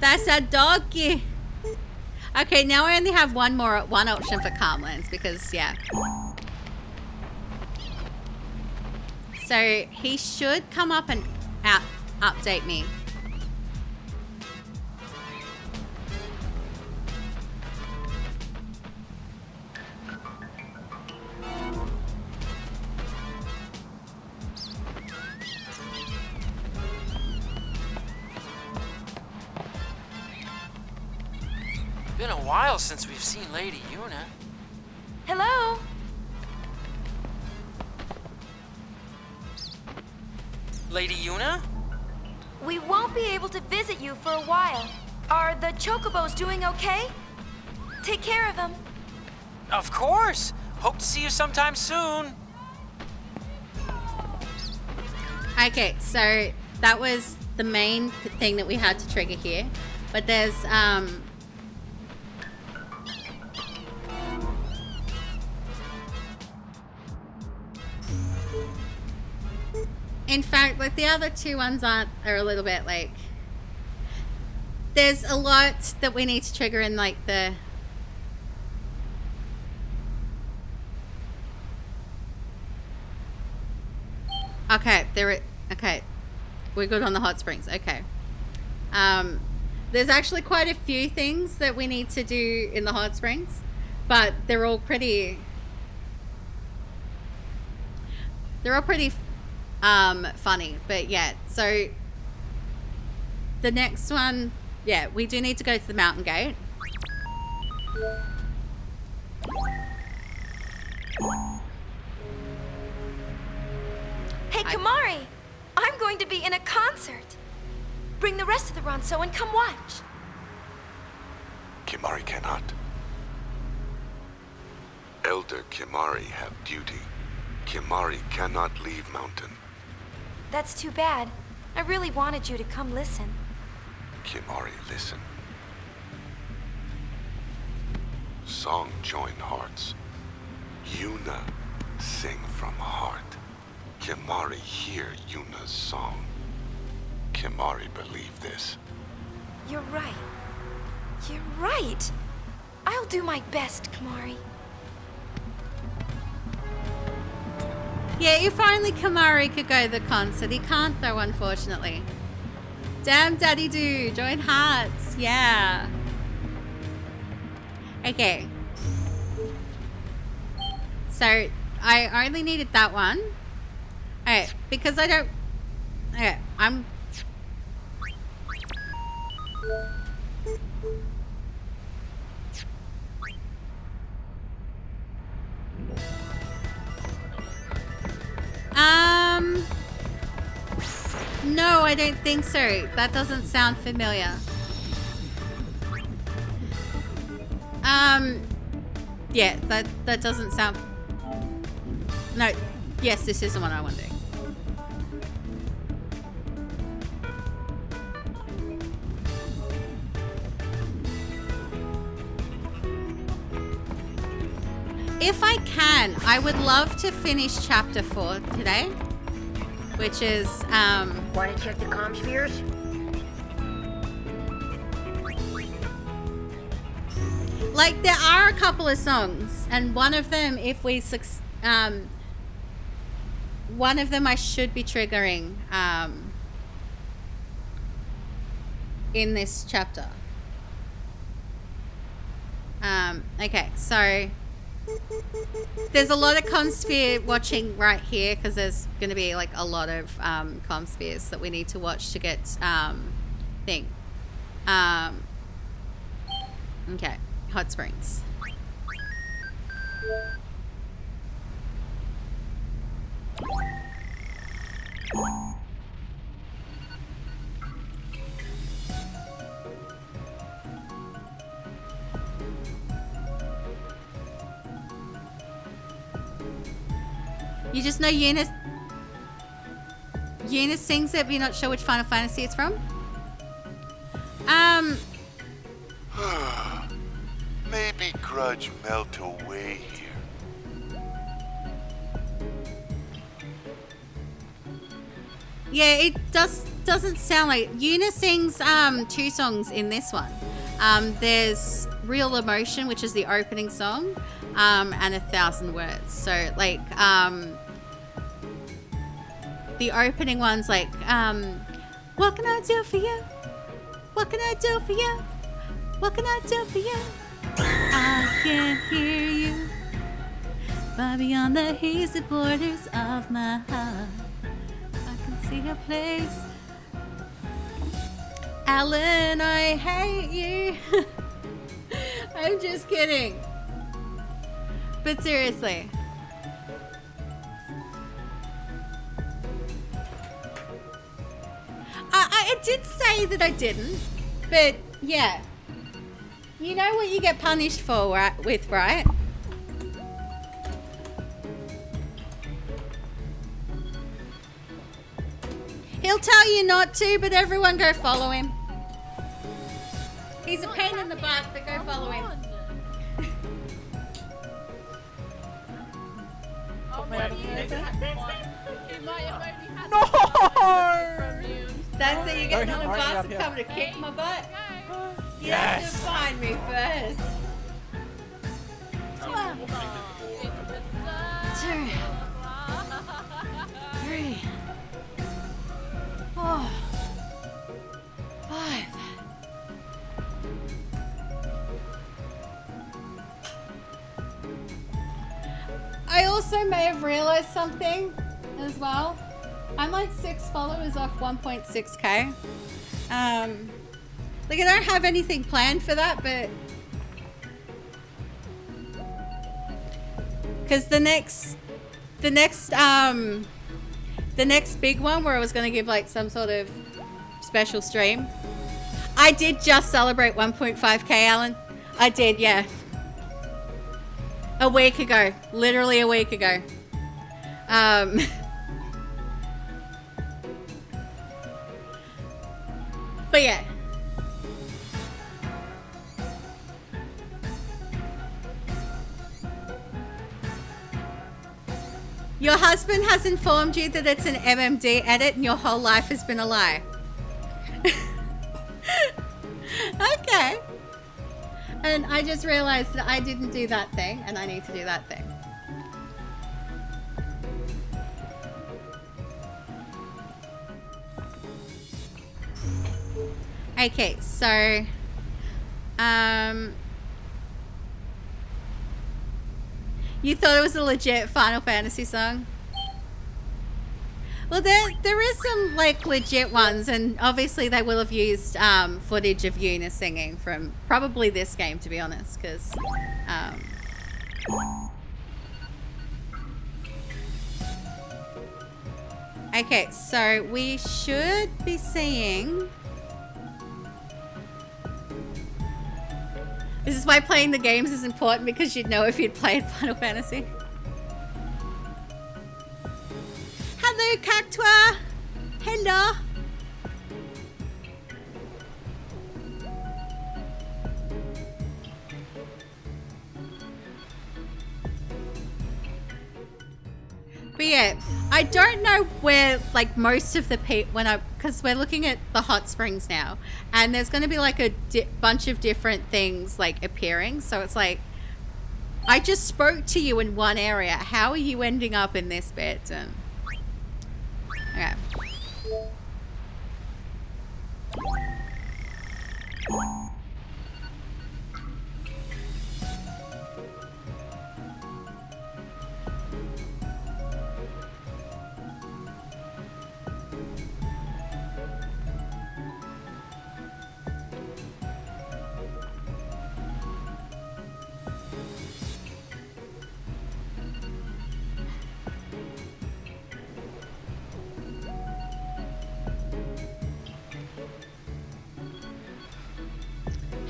Speaker 1: That's a doggy. Okay, now I only have one option for Calmlands because yeah. So he should come up and update me.
Speaker 9: Been a while since we've seen Lady Yuna.
Speaker 5: Hello?
Speaker 9: Lady Yuna?
Speaker 5: We won't be able to visit you for a while. Are the chocobos doing okay? Take care of them.
Speaker 9: Of course. Hope to see you sometime soon.
Speaker 1: Okay, so that was the main thing that we had to trigger here. But there's in fact, like the other two ones are a little bit like there's a lot that we need to trigger in like the okay, we're good on the hot springs. Okay. There's actually quite a few things that we need to do in the hot springs, but they're all pretty funny. But yeah, so the next one, yeah, we do need to go to the mountain gate.
Speaker 5: Hey, Kamari! I'm going to be in a concert. Bring the rest of the Ronso and come watch.
Speaker 8: Kimari cannot. Elder Kimari have duty. Kimari cannot leave mountain.
Speaker 5: That's too bad. I really wanted you to come listen.
Speaker 8: Kimari, listen. Song join hearts. Yuna sing from heart. Kimari hear Yuna's song. Kimari believe this.
Speaker 5: You're right. You're right. I'll do my best, Kamari.
Speaker 1: Yeah, if only Kamari could go to the concert. He can't though, unfortunately. Damn, Daddy Do, join hearts. Yeah. Okay. So, I only needed that one. Okay, because I don't... Okay, I'm... No, I don't think so. That doesn't sound familiar. Yeah, that doesn't sound... No, yes, this is the one I want to do. If I can, I would love to finish chapter 4 today, which is
Speaker 2: Want to check the comm spheres?
Speaker 1: like there are a couple of songs, and one of them, if we one of them I should be triggering in this chapter. Okay, so there's a lot of comsphere watching right here because there's going to be like a lot of comspheres that we need to watch to get thing. Okay, hot springs. You just know Eunice sings it, but you're not sure which Final Fantasy it's from?
Speaker 8: maybe grudge melt away here.
Speaker 1: Yeah, it doesn't sound like Una sings 2 songs in this one. There's Real Emotion, which is the opening song, and 1,000 Words. So like the opening one's like what can I do for you? What can I do for you? What can I do for you? I can hear you far beyond the hazy borders of my heart. I can see your place. Alan, I hate you. I'm just kidding. But seriously. I did say that I didn't, but yeah. You know what you get punished for, right? Right? He'll tell you not to, but everyone go follow him. He's a pain in the butt, but go follow him.
Speaker 3: No!
Speaker 1: That's it, you get on a bus and come to kick my butt? You have to find me first. One, 2, 3, 4, 5. I also may have realized something as well. I'm like 6 followers off 1.6k. Like I don't have anything planned for that, but because the next big one where I was gonna give like some sort of special stream, I did just celebrate 1.5k, Alan. I did, yeah. A week ago, literally a week ago. But yeah. Your husband has informed you that it's an MMD edit and your whole life has been a lie. Okay. And I just realized that I didn't do that thing and I need to do that thing. Okay, so you thought it was a legit Final Fantasy song? Well, there is some like legit ones, and obviously they will have used footage of Yuna singing from probably this game, to be honest, because okay, so we should be seeing. This is why playing the games is important, because you'd know if you'd played Final Fantasy. Hello, Cactua. Hello. But yeah, I don't know where like most of the people, because we're looking at the hot springs now, and there's going to be like a bunch of different things like appearing. So it's like, I just spoke to you in one area. How are you ending up in this bit? And okay.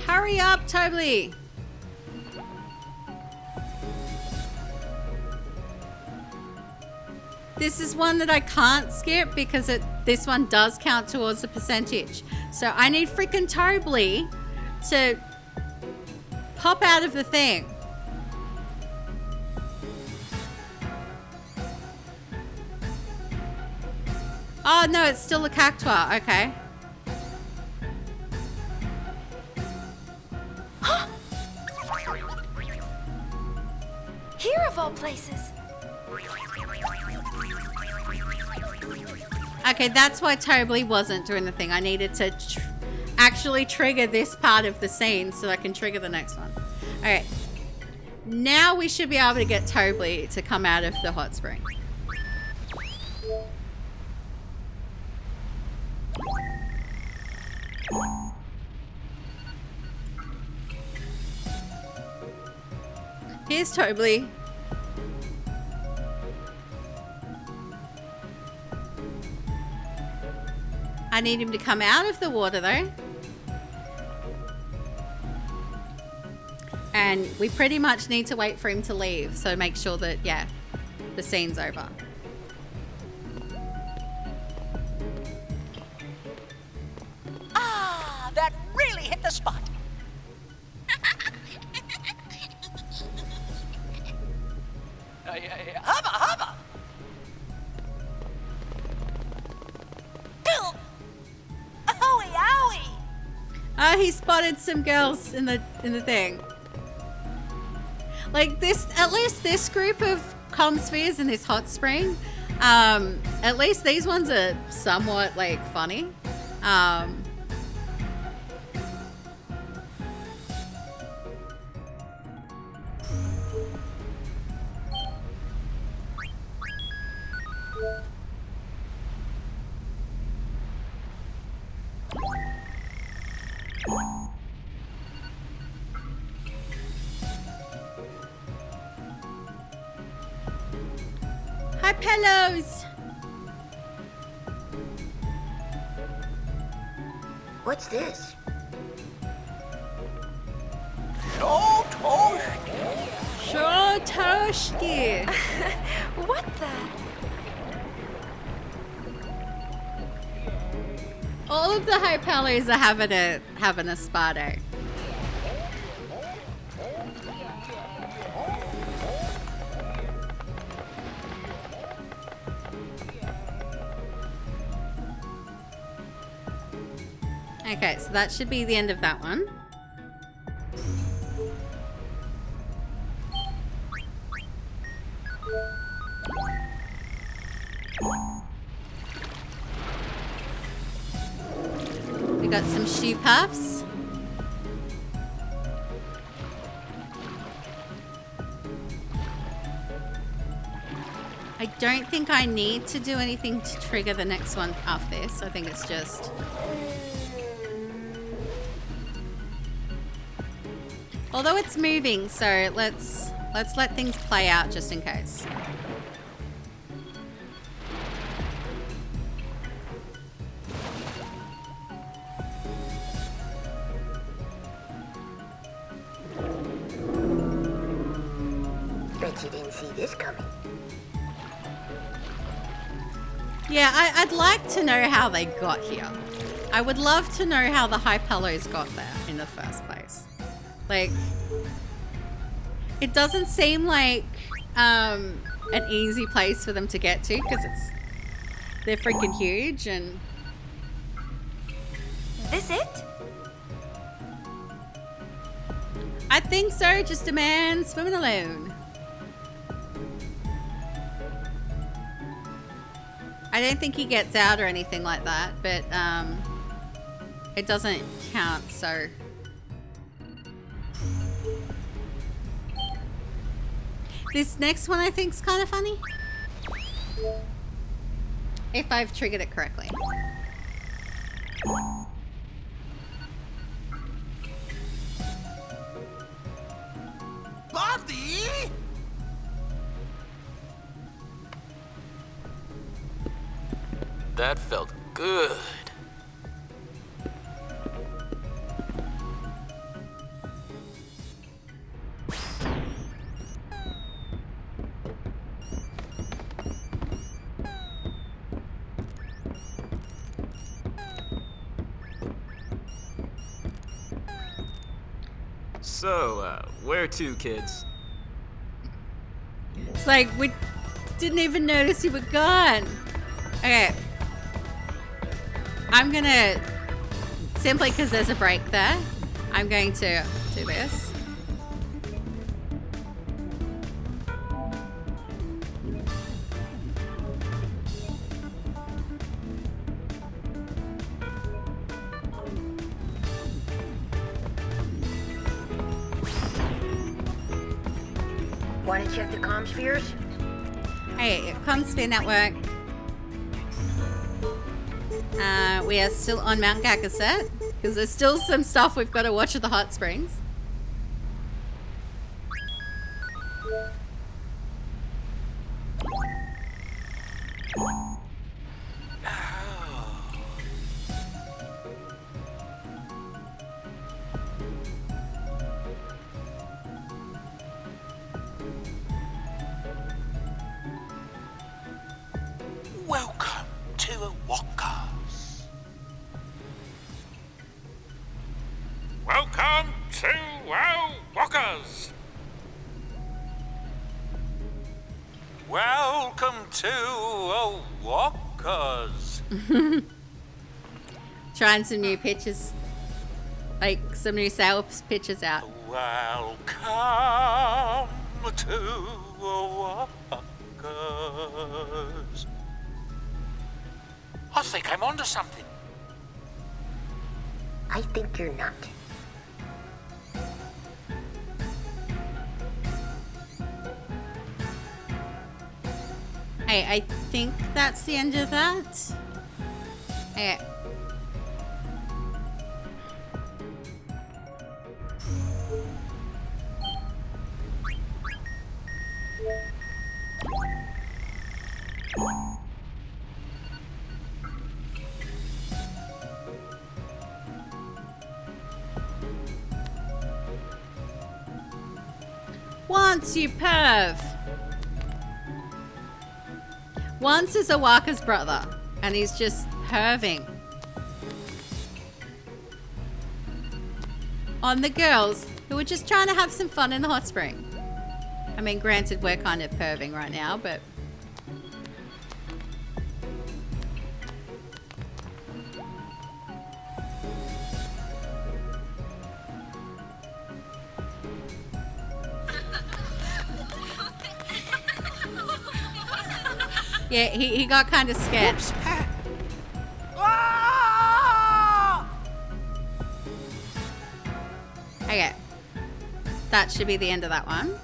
Speaker 1: Hurry up, Toby! This is one that I can't skip because this one does count towards the percentage. So I need freaking Toby to pop out of the thing. Oh no, it's still a cactua. Okay.
Speaker 5: Here of all places.
Speaker 1: Okay, that's why Toby wasn't doing the thing. I needed to actually trigger this part of the scene so I can trigger the next one. Alright. Now we should be able to get Toby to come out of the hot spring. Here's Toby. I need him to come out of the water though. And we pretty much need to wait for him to leave. So make sure that, yeah, the scene's over.
Speaker 10: Ah, that really hit the spot. Hubba, hubba. Owie, owie.
Speaker 1: Oh, he spotted some girls in the thing. Like this, at least this group of calm spheres in this hot spring, at least these ones are somewhat like funny. Hi, pillows.
Speaker 2: What's this?
Speaker 1: Sure, Toshki.
Speaker 5: What the?
Speaker 1: All of the high pillows are having a spa day. Okay, so that should be the end of that one. We got some shoe puffs. I don't think I need to do anything to trigger the next one off this. I think it's just... Although it's moving, so let's let things play out just in case.
Speaker 2: Bet you didn't see this coming.
Speaker 1: Yeah, I'd like to know how they got here. I would love to know how the high pillows got there in the first place. Like, it doesn't seem like an easy place for them to get to because they're freaking huge and...
Speaker 5: This it?
Speaker 1: I think so, just a man swimming alone. I don't think he gets out or anything like that, but it doesn't count, so... This next one I think is kind of funny. If I've triggered it correctly.
Speaker 10: Bobby!
Speaker 16: That felt good.
Speaker 14: So, where to, kids?
Speaker 1: It's like, we didn't even notice you were gone. Okay. I'm gonna, simply because there's a break there, I'm going to do this.
Speaker 2: Want to check the comm spheres?
Speaker 1: Hey, Comsphere Network. We are still on Mount Gagaset because there's still some stuff we've got to watch at the hot springs.
Speaker 12: Welcome to Walkers.
Speaker 15: Welcome to Walkers.
Speaker 12: Welcome to Walkers.
Speaker 1: Trying some new pitches, like some new sales pitches out.
Speaker 12: Welcome to Walkers. I think I'm onto something.
Speaker 2: I think you're not.
Speaker 1: Hey, I think that's the end of that. Okay. Once, you perv. Once is a Walker's brother, and he's just perving on the girls who are just trying to have some fun in the hot spring. I mean, granted, we're kind of perving right now, but... yeah, he got kind of scared. Okay. That should be the end of that one.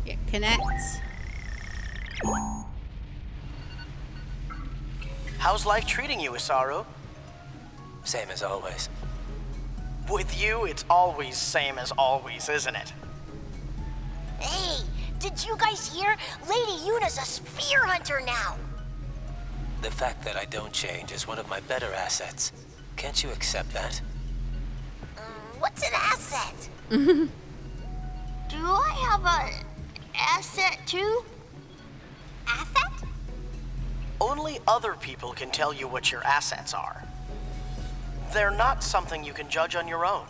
Speaker 1: Yeah, connect.
Speaker 23: How's life treating you, Isaru? Same as always. With you, it's always same as always, isn't it?
Speaker 2: Hey, did you guys hear? Lady Yuna's a sphere hunter now.
Speaker 12: The fact that I don't change is one of my better assets. Can't you accept that?
Speaker 2: What's an asset? Do I have an asset too? Asset?
Speaker 23: Only other people can tell you what your assets are. They're not something you can judge on your own.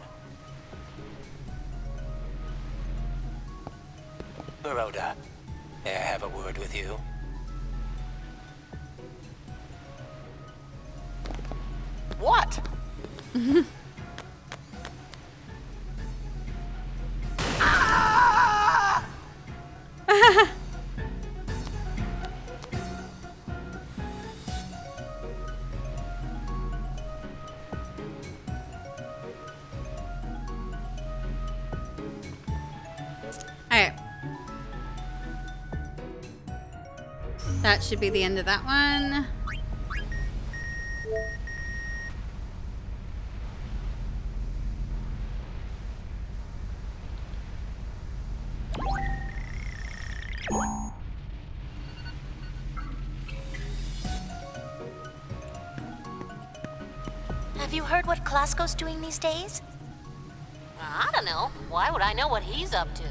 Speaker 12: Baroda, may I have a word with you?
Speaker 23: What?
Speaker 1: Alright. That should be the end of that one.
Speaker 13: Have you heard what Klasko's doing these days?
Speaker 24: I don't know. Why would I know what he's up to?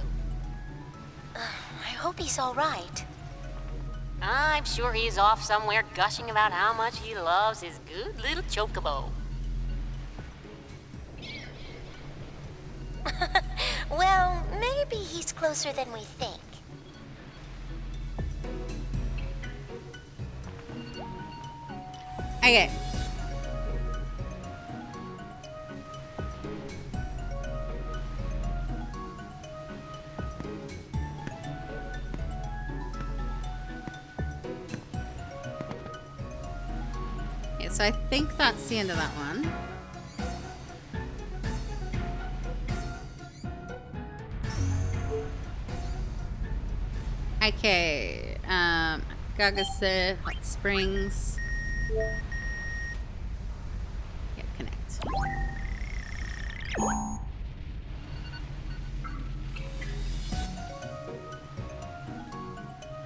Speaker 13: I hope he's all right.
Speaker 24: I'm sure he's off somewhere gushing about how much he loves his good little chocobo.
Speaker 13: Well, maybe he's closer than we think.
Speaker 1: Okay. Yeah, so I think that's the end of that one. Okay, Gagasa, Hot Springs. Yeah, connect.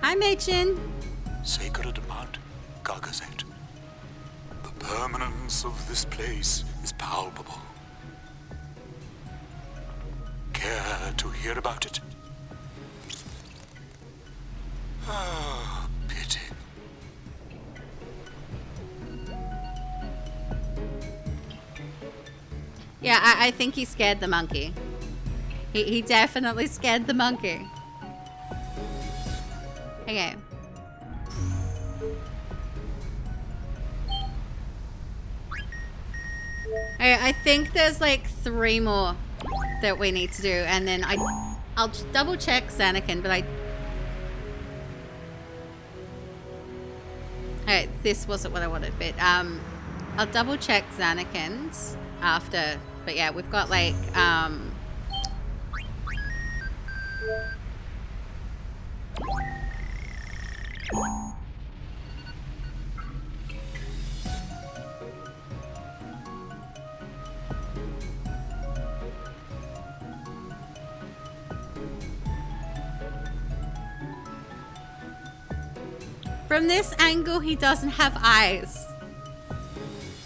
Speaker 1: Hi, Machin.
Speaker 4: Sacred Mount Gagazet. The permanence of this place is palpable. Care to hear about it? Ah, pity.
Speaker 1: Yeah, I think he scared the monkey. He definitely scared the monkey. Okay. I think there's like 3 more that we need to do, and then I'll double check Xanakin, but Alright, this wasn't what I wanted, but I'll double check Xanakin's after. But yeah, we've got like from this angle, he doesn't have eyes.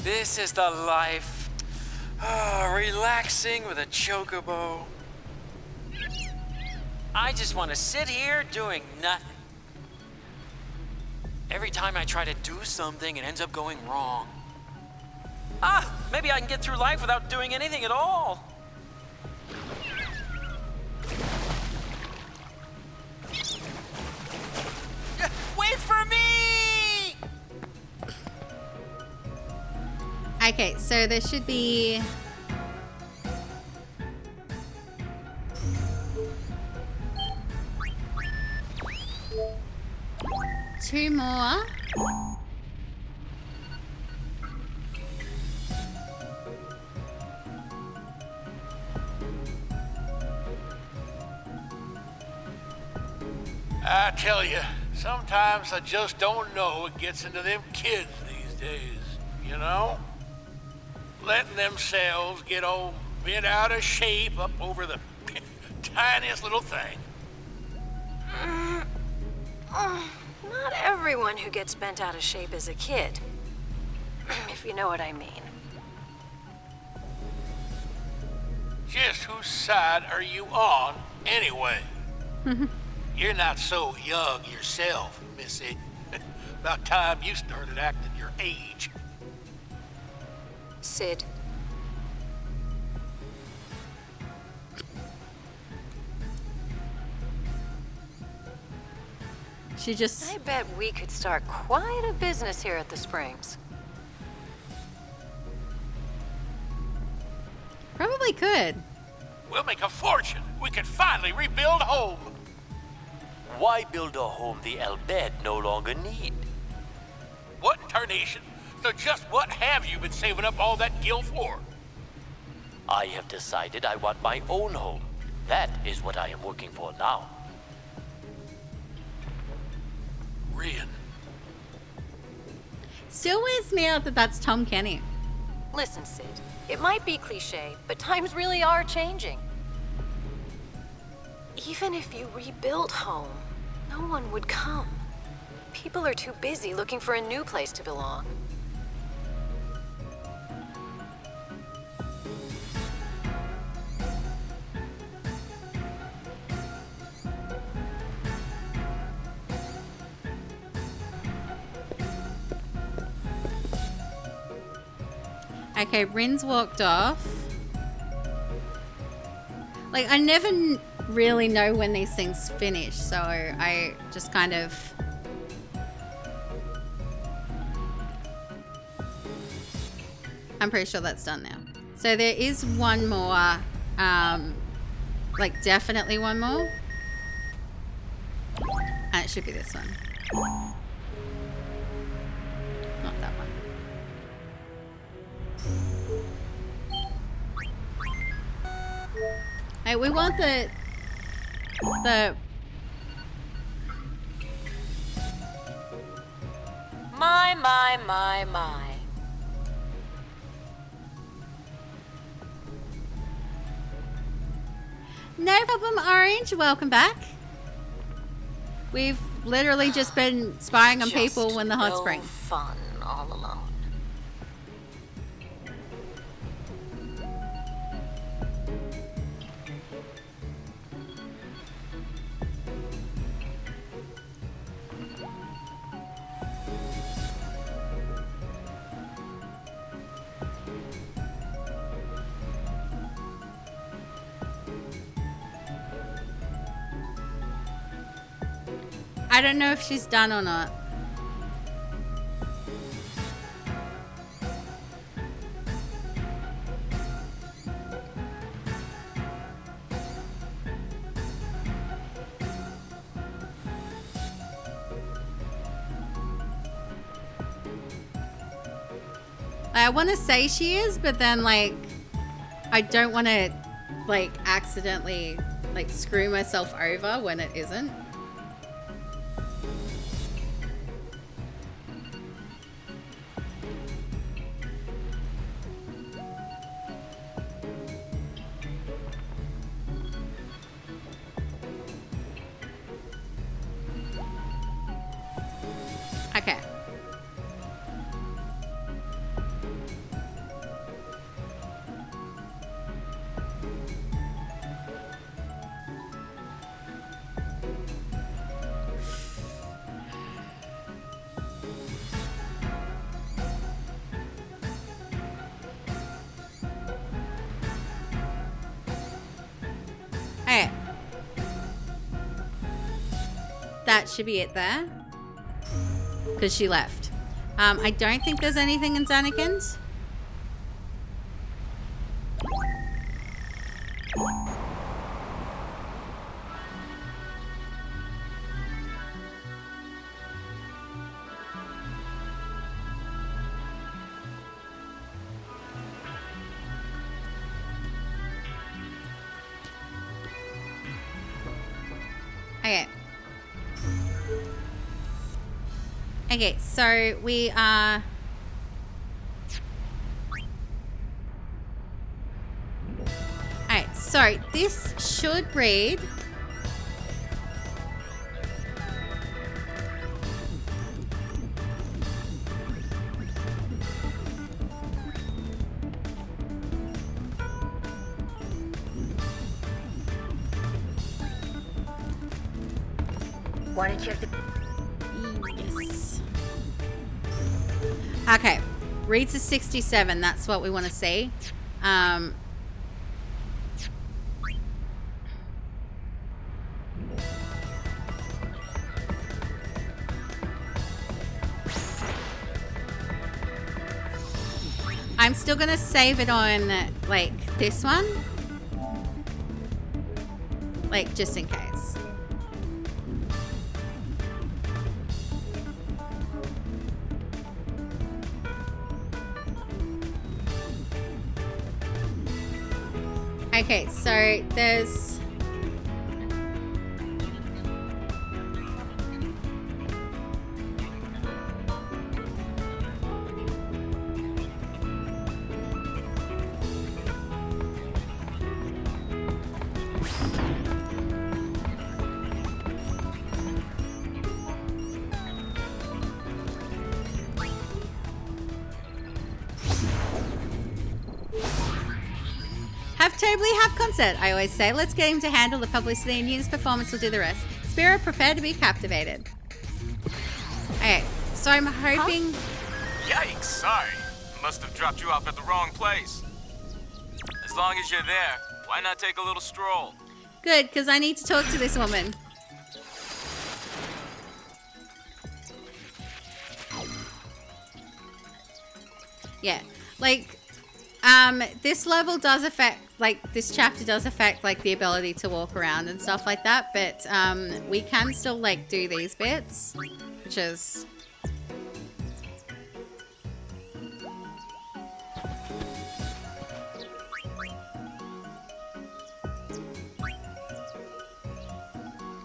Speaker 9: This is the life. Relaxing with a chocobo. I just want to sit here doing nothing. Every time I try to do something, it ends up going wrong. Maybe I can get through life without doing anything at all. Wait for me!
Speaker 1: Okay, so there should be 2 more.
Speaker 12: I tell you, sometimes I just don't know what gets into them kids these days, you know? Letting themselves get all bent out of shape up over the tiniest little thing.
Speaker 11: Not everyone who gets bent out of shape is a kid, if you know what I mean.
Speaker 12: Just whose side are you on, anyway? You're not so young yourself, Missy. About time you started acting your age.
Speaker 11: Sid.
Speaker 1: She just...
Speaker 11: I bet we could start quite a business here at the Springs.
Speaker 1: Probably could.
Speaker 12: We'll make a fortune. We can finally rebuild home.
Speaker 16: Why build a home the Elbed no longer need?
Speaker 12: What in tarnation? So just what have you been saving up all that gil for?
Speaker 16: I have decided I want my own home. That is what I am working for now.
Speaker 12: Rian.
Speaker 1: Still weirds me out that that's Tom Kenny.
Speaker 11: Listen, Sid, it might be cliche, but times really are changing. Even if you rebuilt home, no one would come. People are too busy looking for a new place to belong.
Speaker 1: Okay, Rin's walked off. Like, I never really know when these things finish, so I just kind of... I'm pretty sure that's done now. So there is one more, like definitely one more. And it should be this one. Not that one. Hey, we want the
Speaker 24: My.
Speaker 1: No problem, Orange. Welcome back. We've literally just been spying on people when the hot spring.
Speaker 24: Fun all alone.
Speaker 1: I don't know if she's done or not. I want to say she is, but then like I don't want to like accidentally like screw myself over when it isn't. Okay. Okay. That should be it there. Because she left. I don't think there's anything in Zannikin's. Okay. Okay, so we are... Alright, so this should read...
Speaker 2: Want to check the...
Speaker 1: Yes. Okay, reads a 67. That's what we want to see. I'm still gonna save it on like this one, like just in case. Okay, so there's... Have Tobley have concert, I always say. Let's get him to handle the publicity and Yuna's performance will do the rest. Spira, prepare to be captivated. Okay, so I'm hoping...
Speaker 15: Yikes, sorry.
Speaker 14: Must have dropped you off at the wrong place. As long as you're there, why not take a little stroll?
Speaker 1: Good, because I need to talk to this woman. Yeah, like, this level does affect, like, this chapter does affect, like, the ability to walk around and stuff like that, but, we can still, like, do these bits, which is...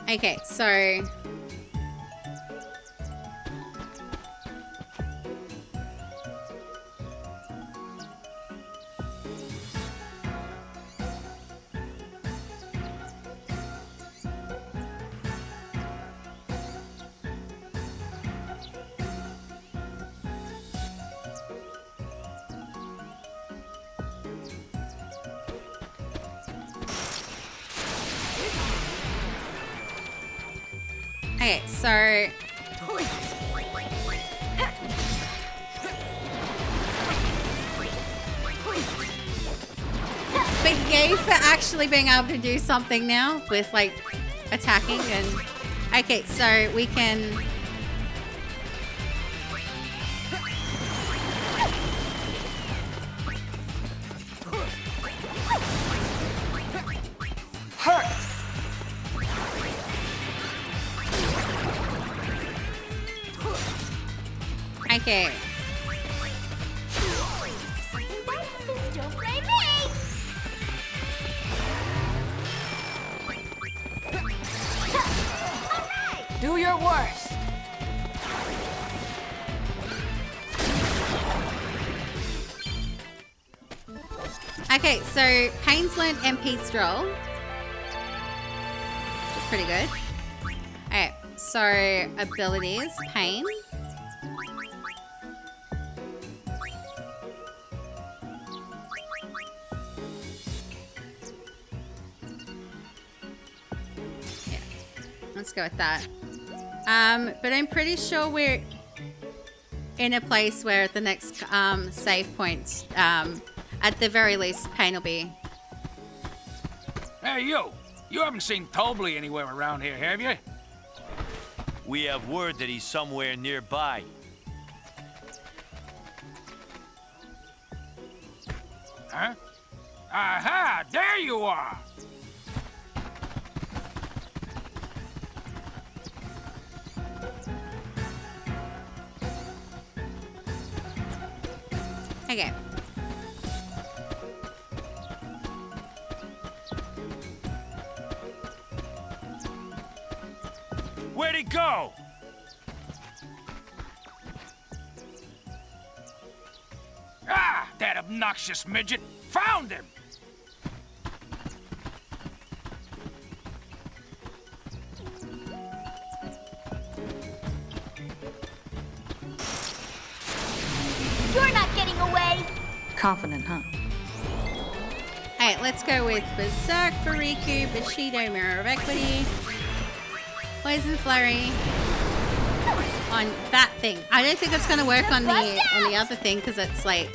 Speaker 1: Okay, so... Okay, so... But yay for actually being able to do something now with, like, attacking and... Okay, so we can... Okay.
Speaker 5: Do your worst.
Speaker 1: Okay, so Payne's learned MP Stroll. Which is pretty good. Alright, so abilities, Payne. Yeah, let's go with that. But I'm pretty sure we're in a place where at the next save point, at the very least, Payne will be.
Speaker 15: Hey, you! You haven't seen Tobley anywhere around here, have you?
Speaker 16: We have word that he's somewhere nearby.
Speaker 15: Huh? Aha! There you are!
Speaker 1: Okay.
Speaker 15: Where'd he go? Ah, that obnoxious midget! Found him!
Speaker 2: You're not getting away!
Speaker 6: Confident, huh?
Speaker 1: Alright, let's go with Berserk for Riku, Bushido, Mirror of Equity, Poison Flurry on that thing. I don't think it's gonna work on the other thing because it's like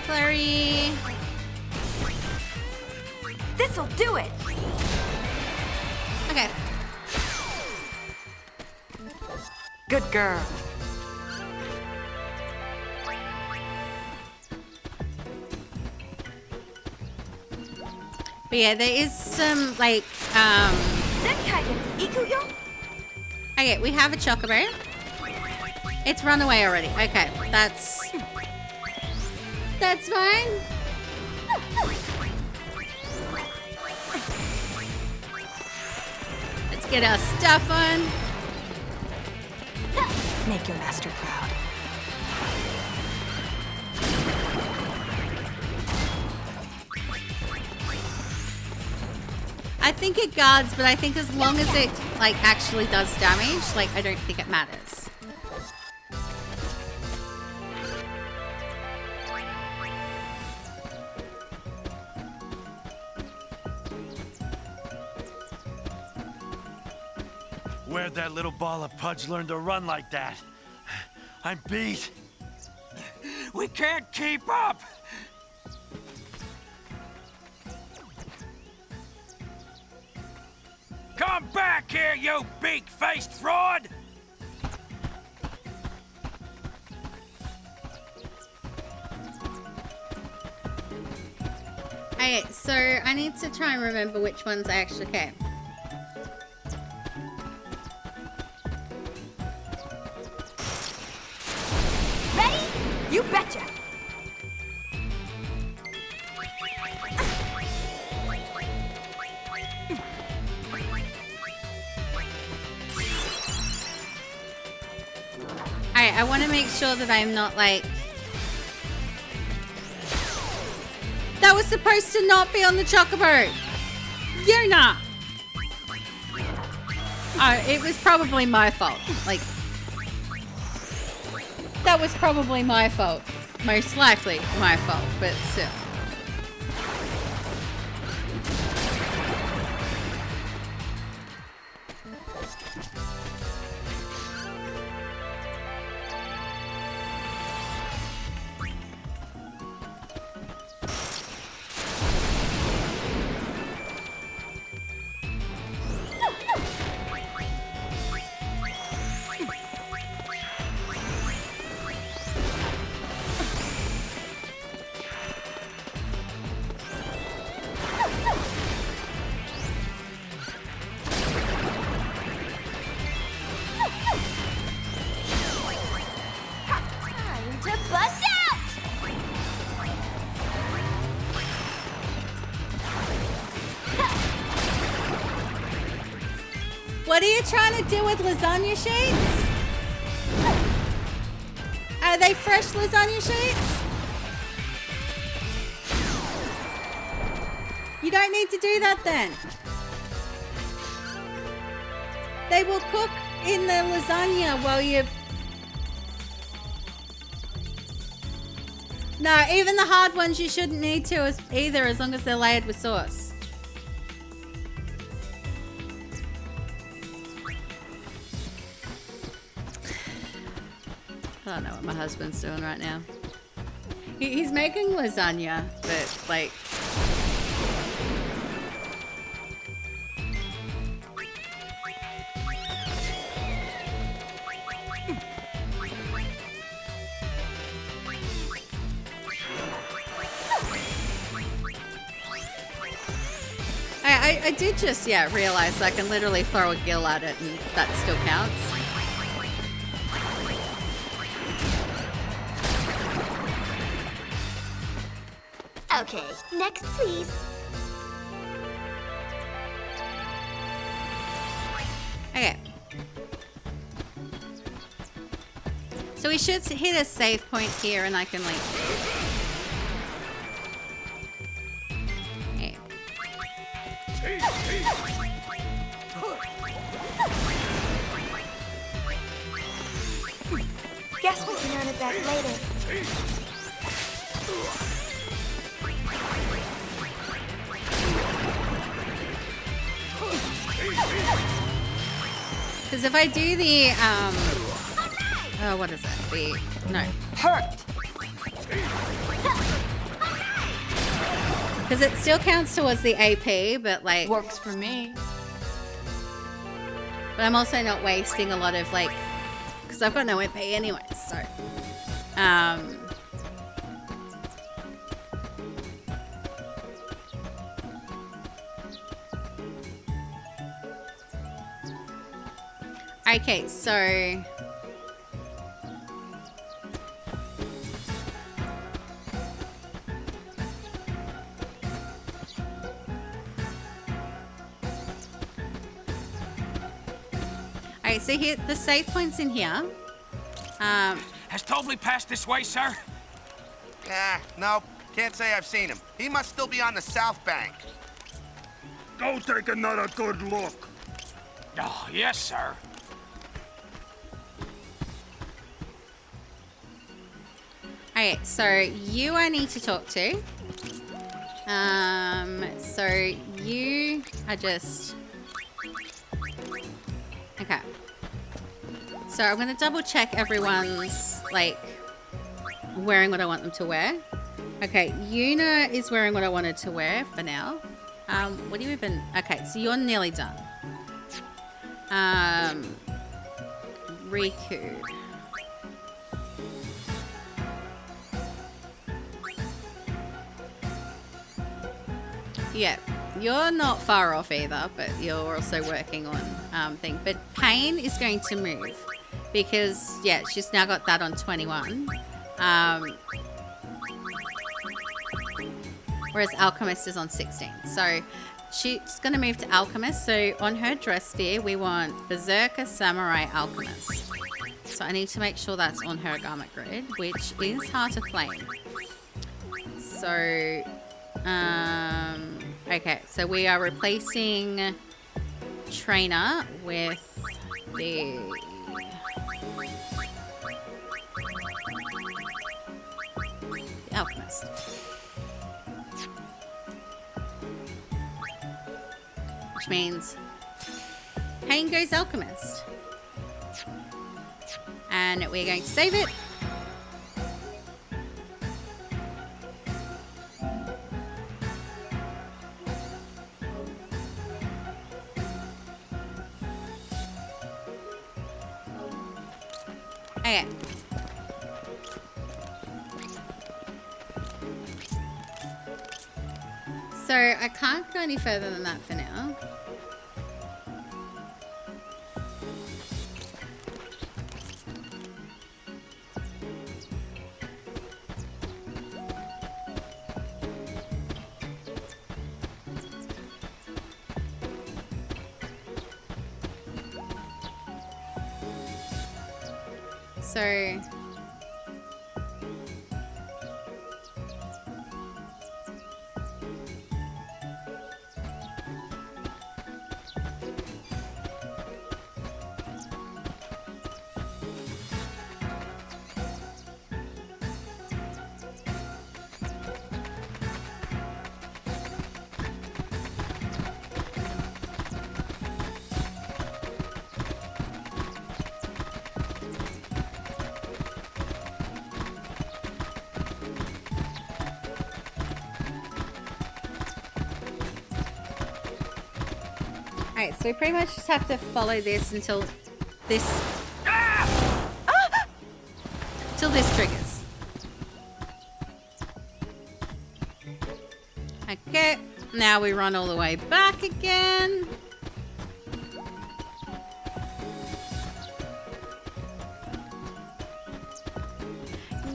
Speaker 1: Flurry.
Speaker 5: This'll do it.
Speaker 1: Okay.
Speaker 6: Good girl.
Speaker 1: But yeah, there is some like okay, we have a Chocobo. It's run away already. Okay, that's fine. Let's get our stuff on.
Speaker 6: Make your master proud.
Speaker 1: I think it guards, but I think as long as it like actually does damage, like I don't think it matters.
Speaker 7: Where'd that little ball of pudge learn to run like that? I'm beat.
Speaker 15: We can't keep up! Come back here, you beak-faced fraud!
Speaker 1: Okay, so I need to try and remember which ones I actually can.
Speaker 5: Ready? You betcha!
Speaker 1: Alright, I want to make sure that I'm not like... That was supposed to not be on the chocobo! You're not! It was probably my fault. Like... That was probably my fault. Most likely my fault, but still.
Speaker 5: Time to bust out!
Speaker 1: What are you trying to do with lasagna sheets? Are they fresh lasagna sheets? You don't need to do that then. They will cook in the lasagna while you... No, even the hard ones you shouldn't need to either, as long as they're layered with sauce. I don't know what my husband's doing right now. He's making lasagna, but like... I did just, realize I can literally throw a gill at it and that still counts.
Speaker 13: Okay, next please.
Speaker 1: Okay. So we should hit a save point here and I can like... Okay.
Speaker 5: Guess we can earn it back later.
Speaker 1: Because if I do the, what is it? No.
Speaker 5: Hurt!
Speaker 1: Because it still counts towards the AP, but like...
Speaker 6: Works for me.
Speaker 1: But I'm also not wasting a lot of like... Because I've got no AP anyway, so... Okay, so... Alright, so here, the save point's in here.
Speaker 15: Has Tobley passed this way, sir?
Speaker 18: No, can't say I've seen him. He must still be on the south bank.
Speaker 15: Go take another good look. Oh, yes, sir.
Speaker 1: Okay, so you I need to talk to. So you are just... Okay. So I'm going to double check everyone's, like, wearing what I want them to wear. Okay, Yuna is wearing what I wanted to wear for now. What do you even... Okay, so you're nearly done. Riku. Yeah, you're not far off either, but you're also working on thing. But Pain is going to move because, yeah, she's now got that on 21. Whereas Alchemist is on 16. So she's going to move to Alchemist. So on her dress sphere, we want Berserker, Samurai, Alchemist. So I need to make sure that's on her garment grid, which is Heart of Flame. So... okay, so we are replacing Trainer with the Alchemist. Which means Pain goes Alchemist. And we're going to save it. Okay. So I can't go any further than that for now. So alright, so we pretty much just have to follow this until this... Till this triggers. Okay, now we run all the way back again.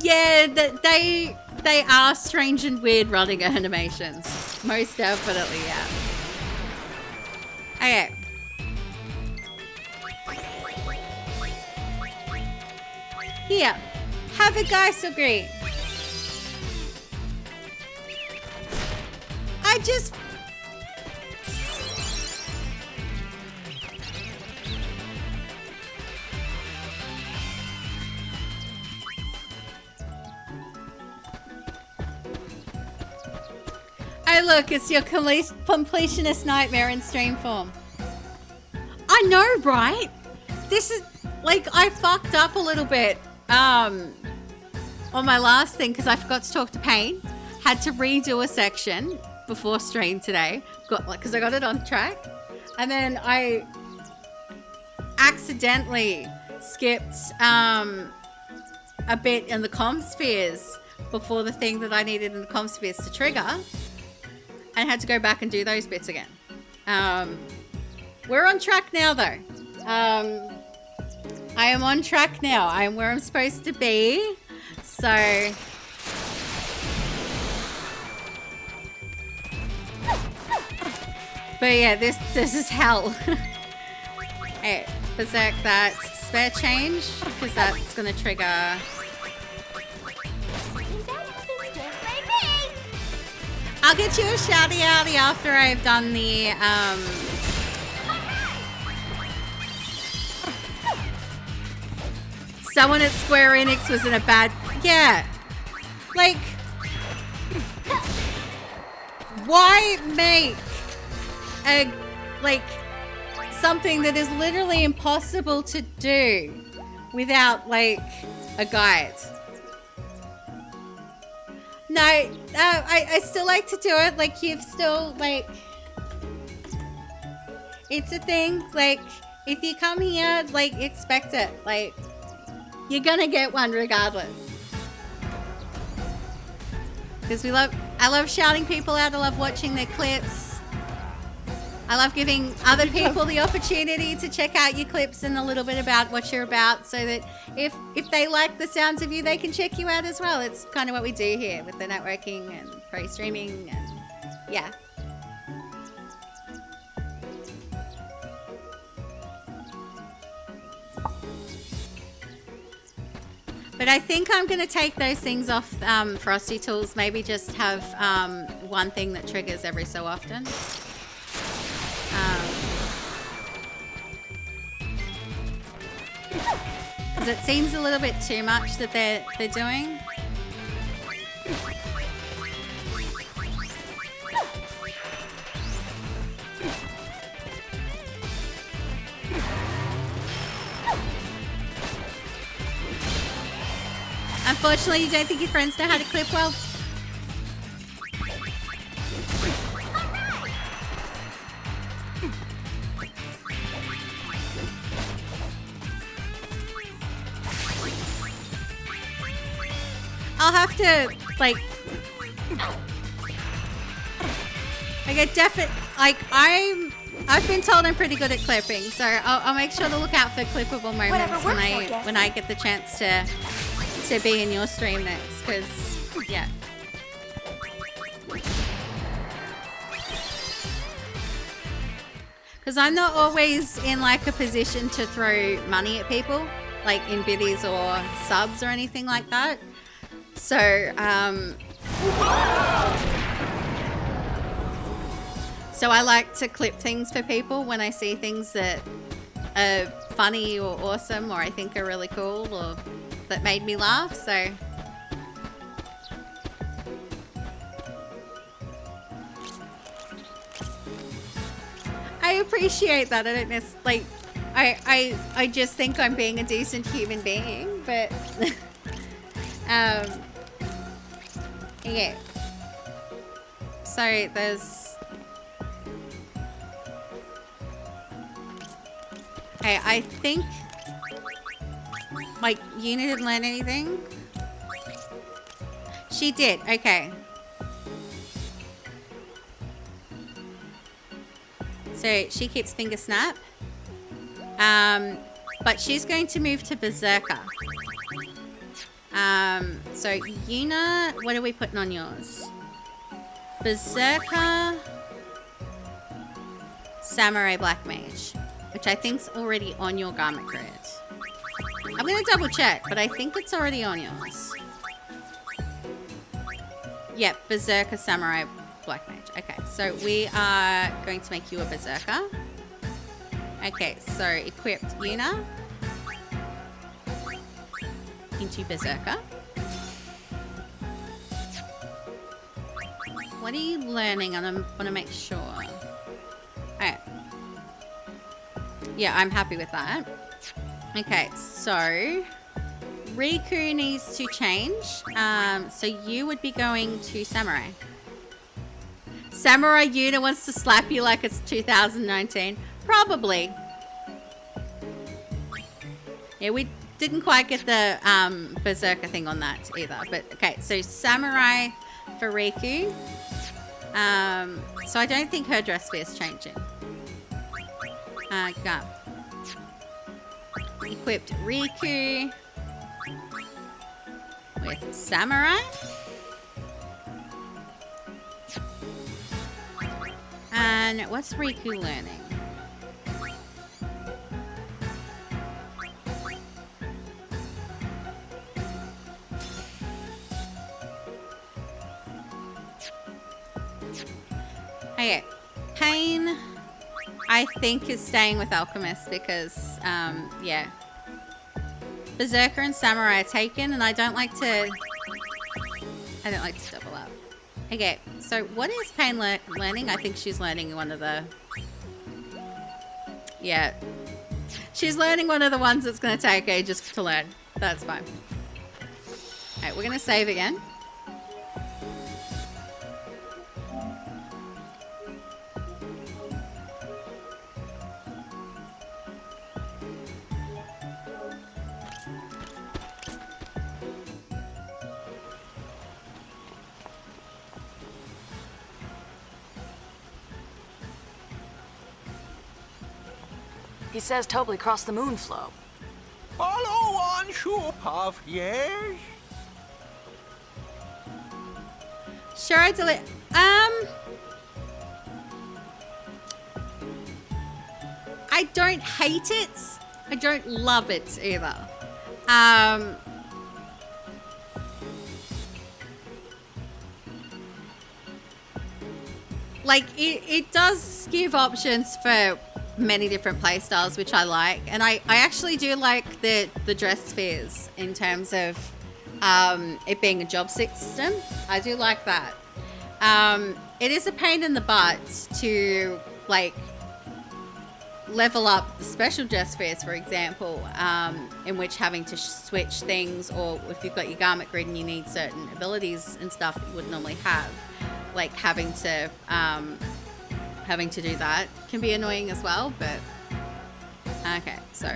Speaker 1: Yeah, they are strange and weird running animations. Most definitely, yeah. Okay. Here, have a guys agree. I just... Hey look, it's your completionist nightmare in stream form. I know, right? This is, like, I fucked up a little bit on my last thing because I forgot to talk to Pain. Had to redo a section before stream today because I got it on track. And then I accidentally skipped a bit in the comm spheres before the thing that I needed in the comm spheres to trigger. And had to go back and do those bits again. We're on track now, though. I am on track now. I am where I'm supposed to be. So... But yeah, this is hell. Hey, Berserk that spare change, because that's going to trigger... I'll get you a shouty outy after I've done the someone at Square Enix was in a bad, yeah, like, why make a, like, something that is literally impossible to do without, like, a guide? No, I still like to do it. Like, you've still, like, it's a thing. Like, if you come here, like, expect it. Like, you're gonna get one regardless. Because I love shouting people out. I love watching their clips. I love giving other people the opportunity to check out your clips and a little bit about what you're about, so that if they like the sounds of you, they can check you out as well. It's kind of what we do here with the networking and pro streaming, and yeah. But I think I'm going to take those things off Frosty Tools. Maybe just have one thing that triggers every so often. Because it seems a little bit too much that they're doing. Unfortunately, you don't think your friends know how to clip well? I'll have to, like I get like, I've been told I'm pretty good at clipping, so I'll make sure to look out for clippable moments when I get the chance to be in your stream next, because, yeah. Because I'm not always in, like, a position to throw money at people, like in biddies or subs or anything like that. So, so I like to clip things for people when I see things that are funny or awesome, or I think are really cool, or that made me laugh, so. I appreciate that. I don't like, I just think I'm being a decent human being, but yeah. So there's, okay, I think, like, Yuna didn't learn anything? She did, okay. So she keeps Finger Snap. But she's going to move to Berserker. So Yuna, what are we putting on yours? Berserker, Samurai Black Mage, which I think's already on your garment grid. I'm gonna double check, but I think it's already on yours. Yep, Berserker, Samurai Black Mage. Okay, so we are going to make you a Berserker. Okay, so equipped Yuna into Berserker. What are you learning? I want to make sure. Alright. Yeah, I'm happy with that. Okay, so Riku needs to change. So you would be going to Samurai. Samurai Yuna wants to slap you like it's 2019. Probably. Yeah, we didn't quite get the Berserker thing on that either. But okay, so Samurai for Riku. So I don't think her dress fear is changing. Go. Equipped Riku with Samurai. And what's Riku learning? Okay, Pain, I think, is staying with Alchemist because, yeah. Berserker and Samurai are taken, and I don't like to double up. Okay, so what is Pain learning? I think she's learning one of the... Yeah. She's learning one of the ones that's going to take ages to learn. That's fine. Alright, we're going to save again.
Speaker 6: He says Tobly crossed the moon flow.
Speaker 10: Follow on, Shoepuff, yes?
Speaker 1: Sure, I delete. I don't hate it. I don't love it either. Like it does give options for many different playstyles, which I like, and I actually do like the dress spheres in terms of it being a job system. I do like that. It is a pain in the butt to like level up the special dress spheres, for example, in which having to switch things, or if you've got your garment grid and you need certain abilities and stuff that you would normally have, like having to do that can be annoying as well. But okay, so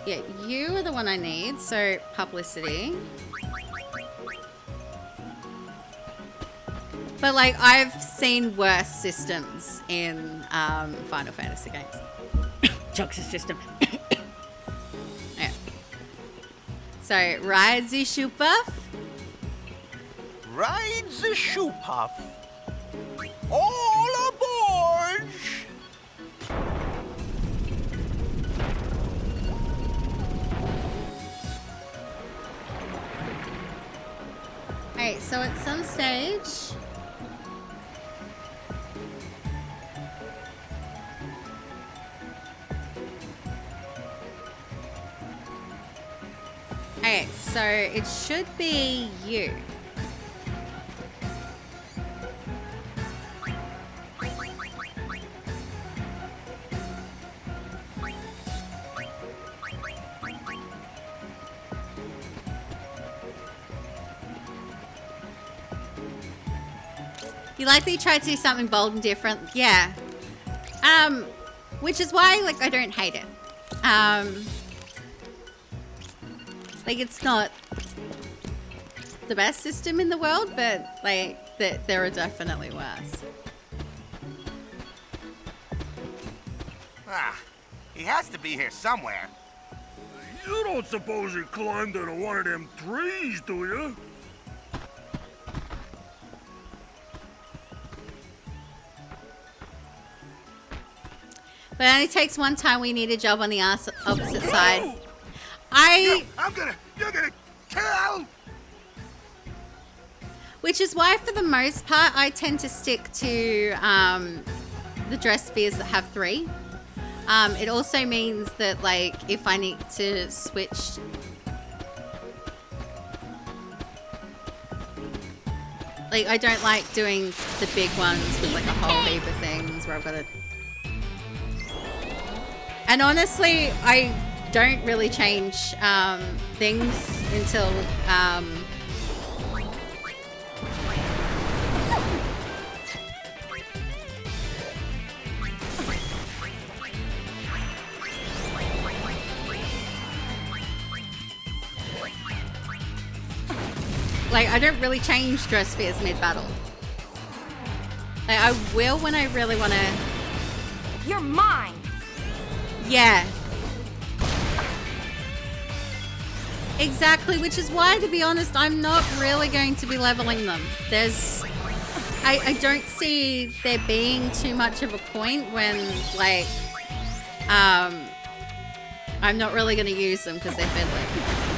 Speaker 1: yeah, you are the one I need. So publicity. But like I've seen worse systems in Final Fantasy games. Juxta system. Yeah. So ride the Shoepuff.
Speaker 10: Ride the Shoepuff. All aboard!
Speaker 1: Alright, so at some stage... Alright, so it should be you. You like that you tried to do something bold and different? Yeah. Which is why, like, I don't hate it. Like, it's not the best system in the world, but, like, there are definitely worse.
Speaker 10: Ah, he has to be here somewhere.
Speaker 7: You don't suppose he climbed into one of them trees, do you?
Speaker 1: But it only takes one time we need a job on the opposite side.
Speaker 10: You're gonna kill!
Speaker 1: Which is why, for the most part, I tend to stick to the dress spheres that have 3. It also means that, like, if I need to switch... Like, I don't like doing the big ones with, like, a whole heap of things where I've got to... And honestly, I don't really change things until... Like, I don't really change dress spheres mid-battle. Like, I will when I really want to...
Speaker 5: You're mine!
Speaker 1: Yeah. Exactly, which is why, to be honest, I'm not really going to be leveling them. I don't see there being too much of a point when, like, I'm not really going to use them because they're fiddly.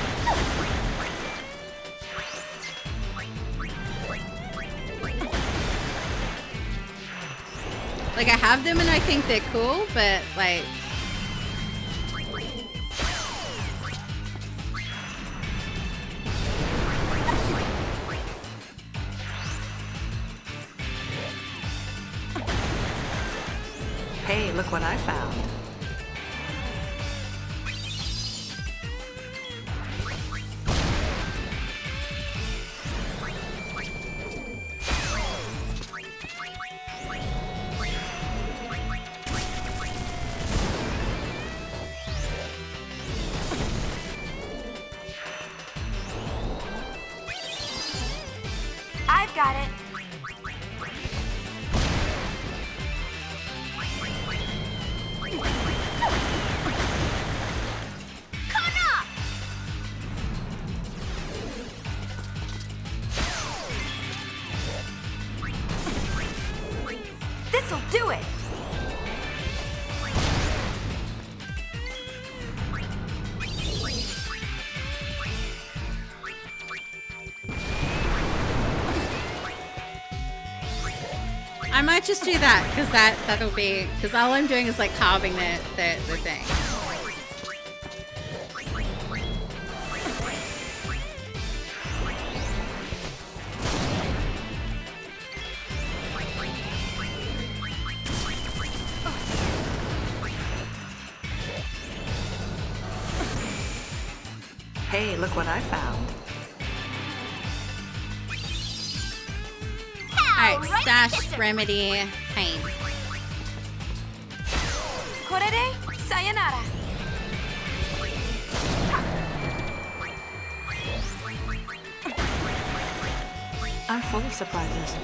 Speaker 1: Like, I have them and I think they're cool, but like...
Speaker 6: Hey, look what I found.
Speaker 5: I've got it. This'll do it.
Speaker 1: I might just do that, because that'll be... Because all I'm doing is, like, carving the thing.
Speaker 6: Hey, look what I found.
Speaker 1: Alright, stash, remedy, pain.
Speaker 5: Korere, sayonara.
Speaker 6: I'm full of surprises.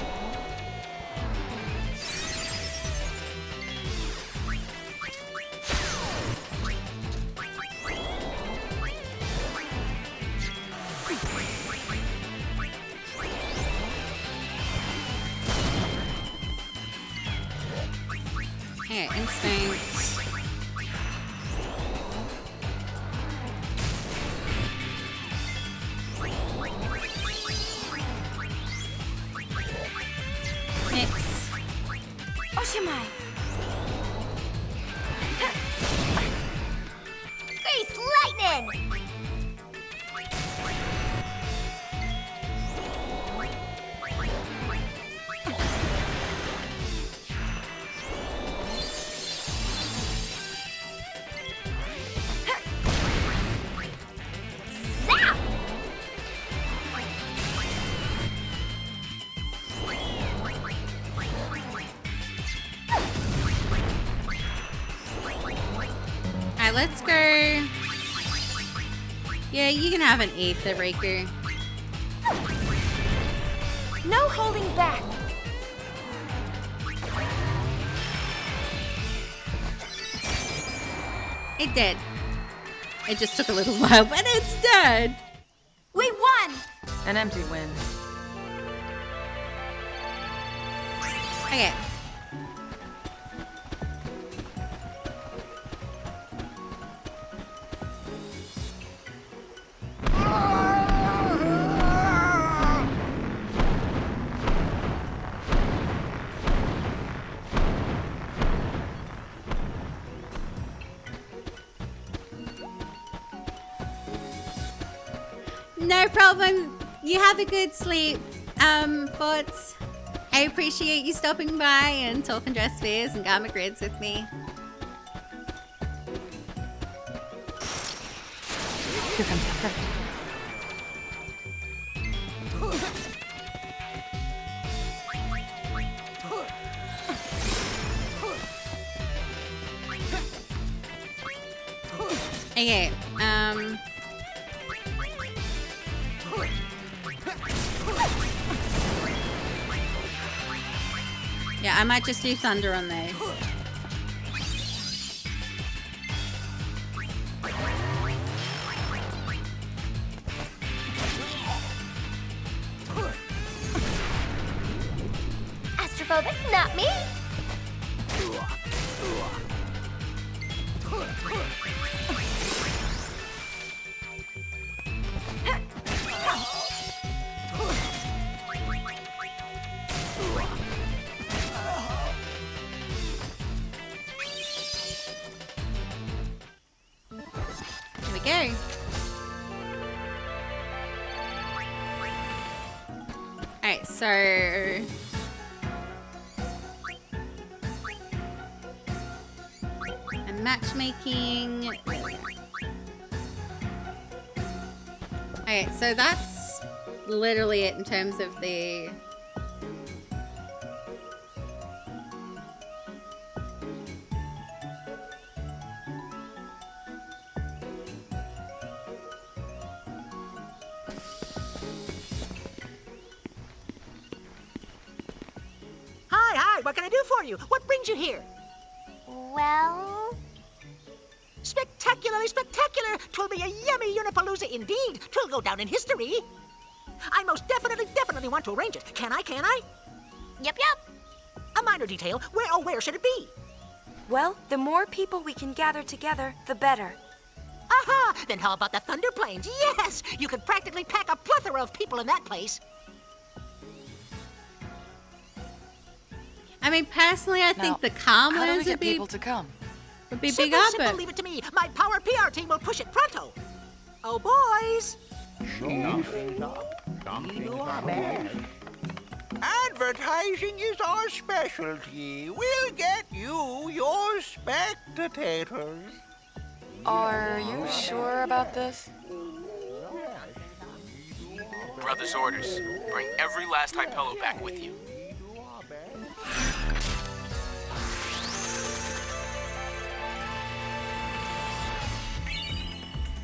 Speaker 1: Okay, instinct. Mix.
Speaker 5: Oshimai.
Speaker 2: Grease lightning! Zap!
Speaker 1: Alright, let's go. Yeah, you can have an Aether Raker.
Speaker 5: No holding back.
Speaker 1: It did. It just took a little while, but it's dead.
Speaker 5: We won!
Speaker 6: An empty win.
Speaker 1: Okay. No problem. You have a good sleep, Forts. I appreciate you stopping by and talking dress fairs and Gamma Grids with me.
Speaker 6: Here comes the hurt.
Speaker 1: Okay, yeah, I might just do thunder on those.
Speaker 2: Astrophobic, not me!
Speaker 1: go. Alright, so... and matchmaking... Alright, so that's literally it in terms of the...
Speaker 17: Hi, what can I do for you? What brings you here?
Speaker 13: Well...
Speaker 17: Spectacularly spectacular! 'Twill be a yummy Unipalooza indeed. 'Twill go down in history. I most definitely want to arrange it. Can I?
Speaker 13: Yep.
Speaker 17: A minor detail. Where should it be?
Speaker 5: Well, the more people we can gather together, the better.
Speaker 17: Aha! Then how about the Thunder Plains? Yes! You could practically pack a plethora of people in that place.
Speaker 1: I mean, personally, I think the calm
Speaker 6: How do we
Speaker 1: ones
Speaker 6: get
Speaker 1: would be
Speaker 6: people to come?
Speaker 1: Would be
Speaker 17: Simple,
Speaker 1: big up,
Speaker 17: simple,
Speaker 1: but
Speaker 17: leave it to me. My power PR team will push it pronto. Oh, boys!
Speaker 10: Advertising is our specialty. We'll get you your spectators.
Speaker 6: Are you sure about this?
Speaker 14: Brother's orders. Bring every last Hypello back with you.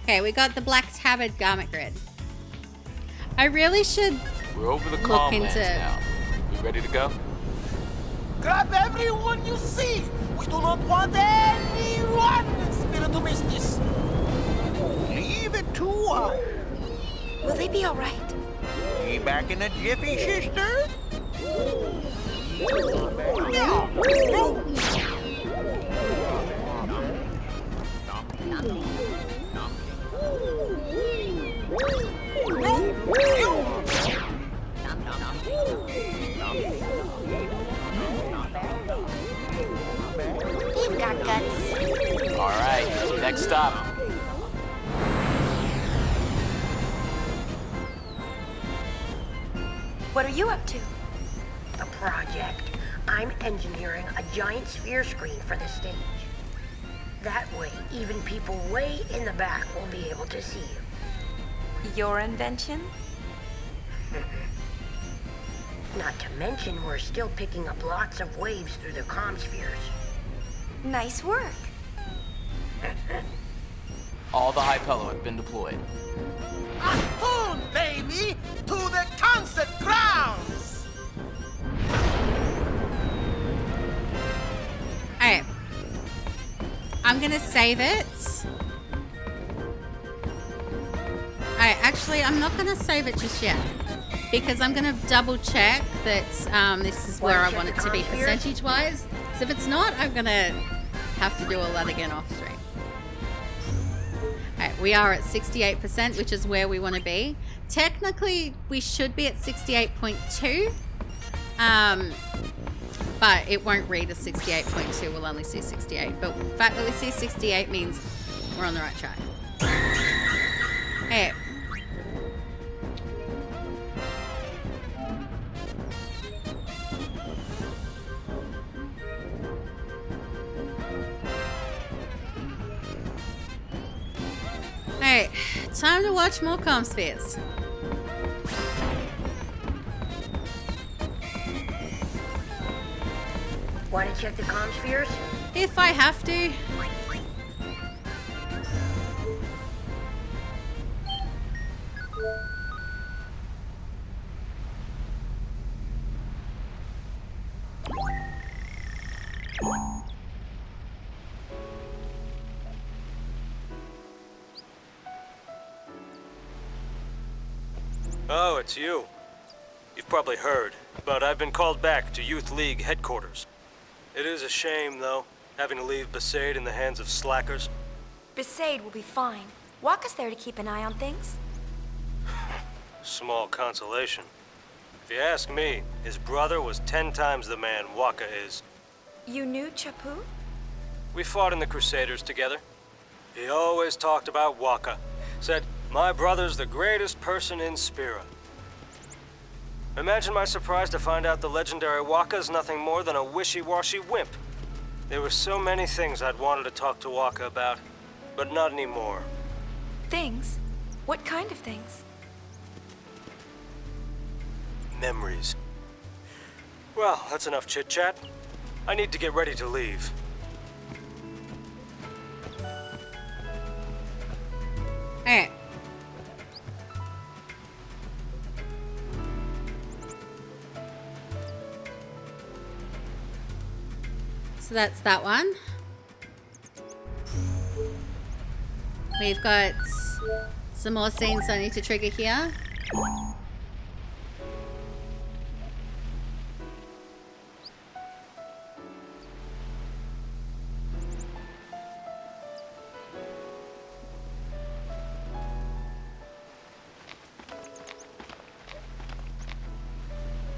Speaker 1: okay, we got the Black Tabard garment grid. I really should
Speaker 14: We're over the
Speaker 1: look
Speaker 14: calm
Speaker 1: into.
Speaker 14: lands now. We ready to go?
Speaker 10: Grab everyone you see. We do not want anyone in spirit to miss this. Leave it to us.
Speaker 5: Will they be all right?
Speaker 10: Be back in a jiffy, sister.
Speaker 13: You've got guts.
Speaker 14: All right, next stop.
Speaker 5: What are you up to?
Speaker 18: A project. I'm engineering a giant sphere screen for the stage. That way, even people way in the back will be able to see you.
Speaker 5: Your invention?
Speaker 18: Not to mention, we're still picking up lots of waves through the comm spheres.
Speaker 5: Nice work.
Speaker 14: All the Hypello have been deployed.
Speaker 10: Ahoon, baby! To the concert grounds!
Speaker 1: Alright. I'm gonna save it. Alright, actually, I'm not gonna save it just yet. Because I'm gonna double check that this is where I want it to be percentage-wise. So if it's not, I'm gonna have to do all that again off stream. Alright, we are at 68%, which is where we want to be. Technically, we should be at 68.2. But it won't read as 68.2. We'll only see 68. But the fact that we see 68 means we're on the right track. Hey. Alright, time to watch more comm spheres.
Speaker 18: Want to check the comm spheres?
Speaker 1: If I have to.
Speaker 19: Oh, it's you. You've probably heard, but I've been called back to Youth League headquarters. It is a shame, though, having to leave Besaid in the hands of slackers.
Speaker 5: Besaid will be fine. Waka's there to keep an eye on things.
Speaker 19: Small consolation. If you ask me, his brother was 10 times the man Waka is.
Speaker 5: You knew Chapu?
Speaker 19: We fought in the Crusaders together. He always talked about Waka. Said, my brother's the greatest person in Spira. Imagine my surprise to find out the legendary Waka's nothing more than a wishy-washy wimp. There were so many things I'd wanted to talk to Waka about, but not anymore.
Speaker 5: Things? What kind of things?
Speaker 19: Memories. Well, that's enough chit-chat. I need to get ready to leave.
Speaker 1: Alright. So that's that one. We've got some more scenes I need to trigger here.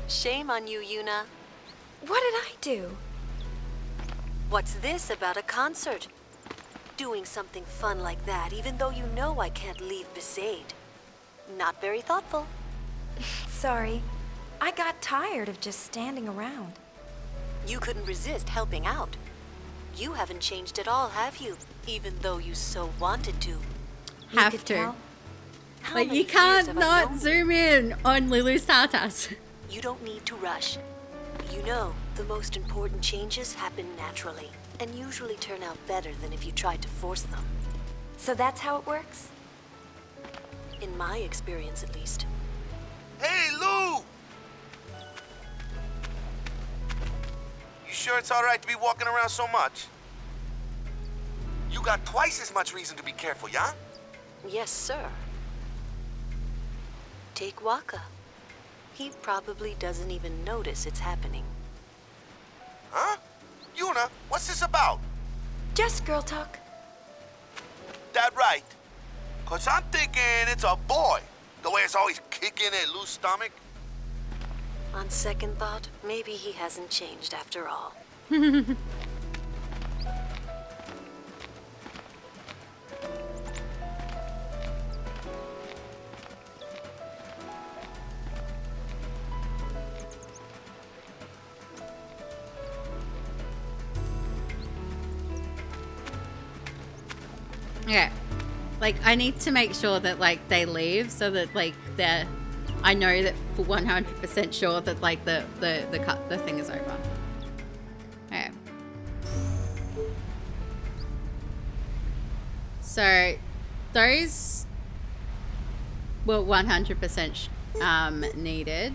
Speaker 11: Shame on you, Yuna.
Speaker 5: What did I do?
Speaker 11: What's this about a concert? Doing something fun like that, even though you know I can't leave Besaid. Not very thoughtful.
Speaker 5: Sorry. I got tired of just standing around.
Speaker 11: You couldn't resist helping out. You haven't changed at all, have you? Even though you so wanted to.
Speaker 1: Have to. Like, you can't not zoom in on Lulu's tatas.
Speaker 11: You don't need to rush. You know, the most important changes happen naturally, and usually turn out better than if you tried to force them.
Speaker 5: So that's how it works?
Speaker 11: In my experience, at least.
Speaker 10: Hey, Lou! You sure it's all right to be walking around so much? You got twice as much reason to be careful, yeah?
Speaker 11: Yes, sir. Take Waka. He probably doesn't even notice it's happening.
Speaker 10: Huh? Yuna, what's this about?
Speaker 5: Just girl talk.
Speaker 10: That right? 'Cause I'm thinking it's a boy. The way it's always kicking at Lou's stomach.
Speaker 11: On second thought, maybe he hasn't changed after all.
Speaker 1: Okay. Like, I need to make sure that, like, they leave so that, like, they're... I know that for 100% sure that, like, the thing is over. Okay. So, those were 100% needed.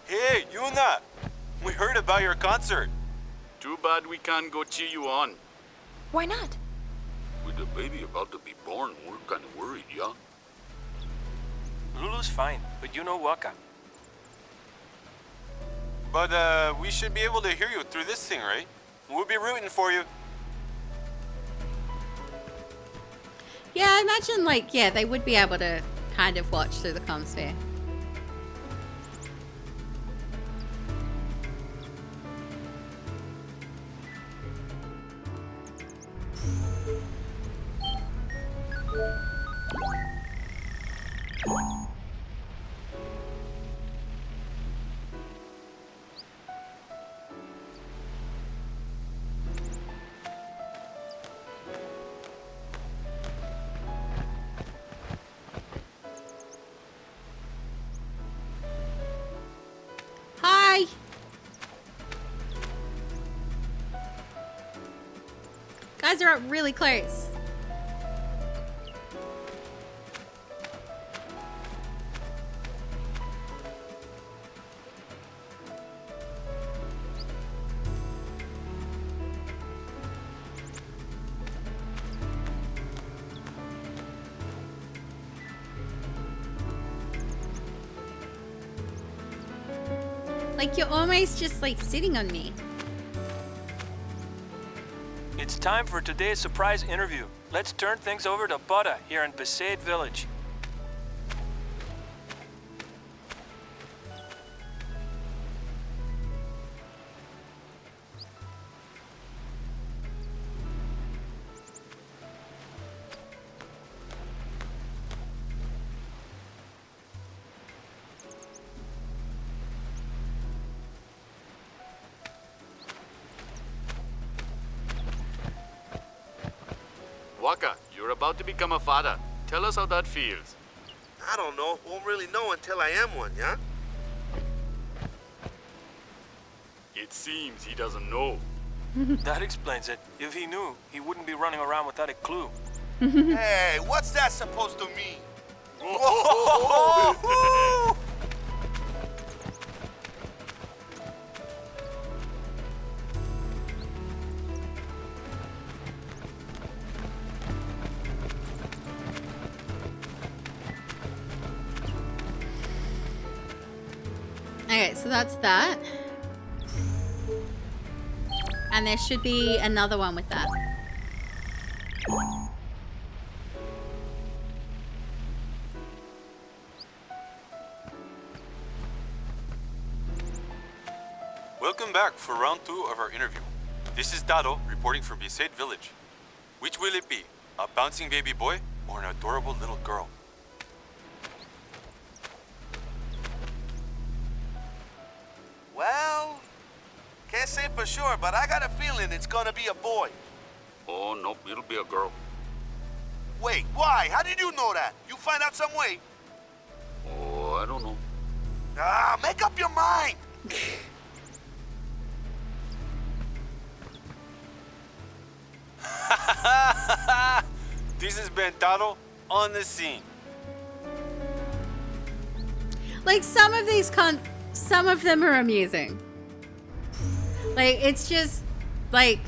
Speaker 8: Hey, Yuna! We heard about your concert. Too bad we can't go cheer you on.
Speaker 5: Why not?
Speaker 8: With the baby about to be born, we're kind of worried, yeah?
Speaker 14: Lulu's fine, but you know Waka. But, we should be able to hear you through this thing, right? We'll be rooting for you.
Speaker 1: Yeah, I imagine, like, yeah, they would be able to kind of watch through the comm sphere. Hi! Guys are up really close. Like, you're almost just, like, sitting on me.
Speaker 19: It's time for today's surprise interview. Let's turn things over to Buddha here in Besaid Village.
Speaker 8: Waka, you're about to become a father. Tell us how that feels.
Speaker 10: I don't know. Won't really know until I am one, yeah?
Speaker 8: It seems he doesn't know.
Speaker 19: That explains it. If he knew, he wouldn't be running around without a clue.
Speaker 10: Hey, what's that supposed to mean?
Speaker 1: Okay, so that's that. And there should be another one with that.
Speaker 8: Welcome back for round 2 of our interview. This is Dado reporting from Besaid Village. Which will it be? A bouncing baby boy or an adorable little girl?
Speaker 10: Well, can't say for sure, but I got a feeling it's gonna be a boy.
Speaker 8: Oh, nope, it'll be a girl.
Speaker 10: Wait, why? How did you know that? You find out some way?
Speaker 8: Oh, I don't know.
Speaker 10: Ah, make up your mind!
Speaker 8: This has been Dado on the scene.
Speaker 1: Like, some of these some of them are amusing. Like, it's just, like,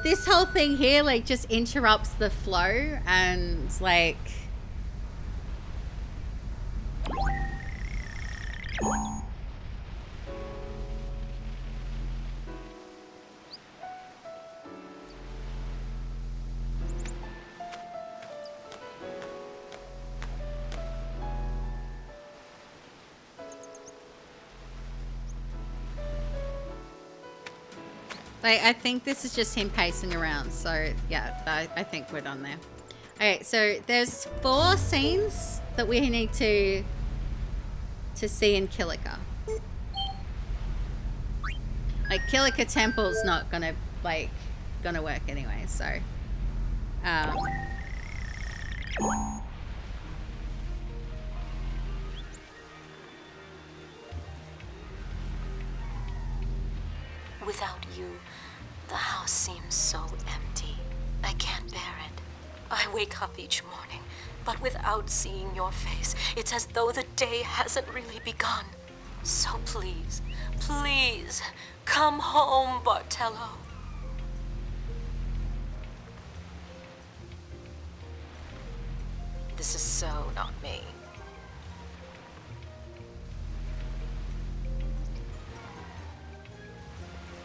Speaker 1: this whole thing here, like, just interrupts the flow and, like... Like, I think this is just him pacing around. So, yeah, I think we're done there. Okay, so there's 4 scenes that we need to see in Kilika. Like, Kilika Temple's not gonna work anyway, so...
Speaker 3: Without you, the house seems so empty. I can't bear it. I wake up each morning, but without seeing your face, it's as though the day hasn't really begun. So please, please, come home, Bartello. This is so not me.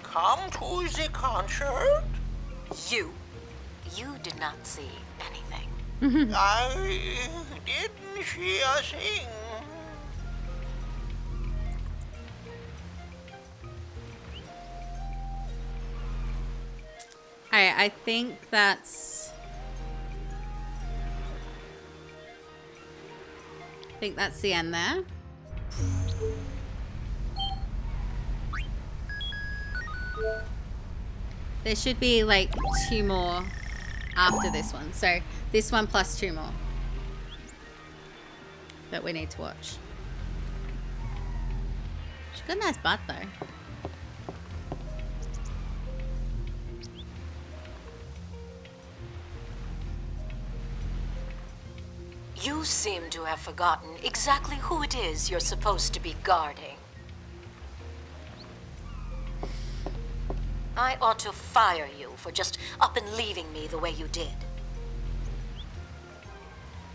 Speaker 18: Come to the concert?
Speaker 3: You did not see anything.
Speaker 18: I didn't see a thing.
Speaker 1: Alright, I think that's the end there. There should be like 2 more after this one. So this one plus 2 more that we need to watch. She's got a nice butt though.
Speaker 3: You seem to have forgotten exactly who it is you're supposed to be guarding. I ought to fire you for just up and leaving me the way you did.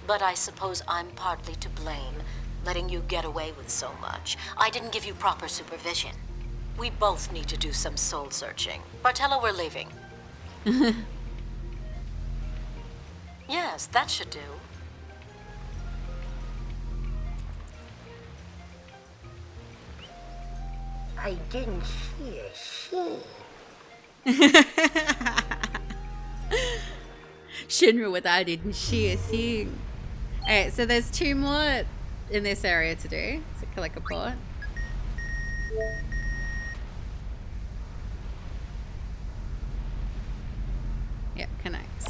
Speaker 3: But I suppose I'm partly to blame, letting you get away with so much. I didn't give you proper supervision. We both need to do some soul searching. Bartella, we're leaving. Yes, that should do.
Speaker 18: I didn't see a scene.
Speaker 1: Shinra without didn't see a thing. Alright, so there's 2 more in this area to do. So collect a port. Yep, connects.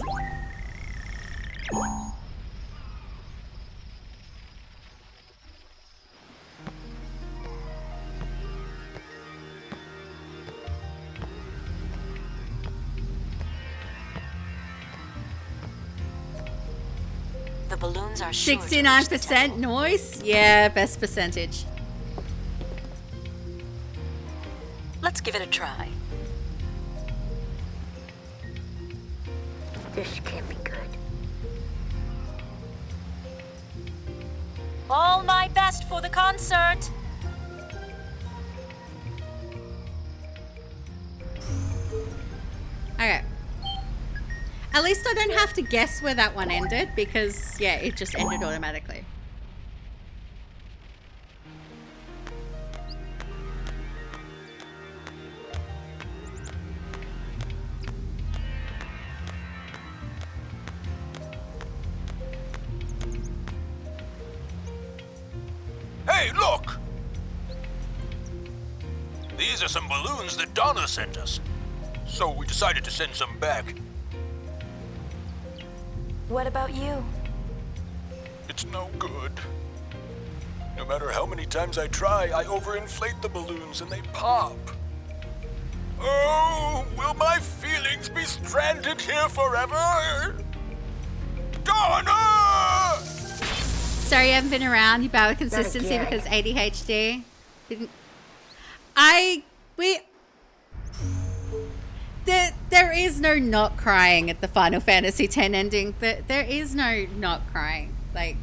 Speaker 3: The balloons are sure to reach the
Speaker 1: 69% noise? Yeah, best percentage.
Speaker 3: Let's give it a try.
Speaker 18: This can't be good.
Speaker 3: All my best for the concert.
Speaker 1: Okay. At least I don't have to guess where that one ended because, yeah, it just ended automatically.
Speaker 12: Hey, look! These are some balloons that Donna sent us. So we decided to send some back.
Speaker 5: What about you?
Speaker 12: It's no good. No matter how many times I try, I overinflate the balloons and they pop. Oh, will my feelings be stranded here forever? Donna!
Speaker 1: Sorry, I haven't been around. You battle consistency
Speaker 18: again.
Speaker 1: because ADHD. There is no not crying at the Final Fantasy X ending. There is no not crying. Like,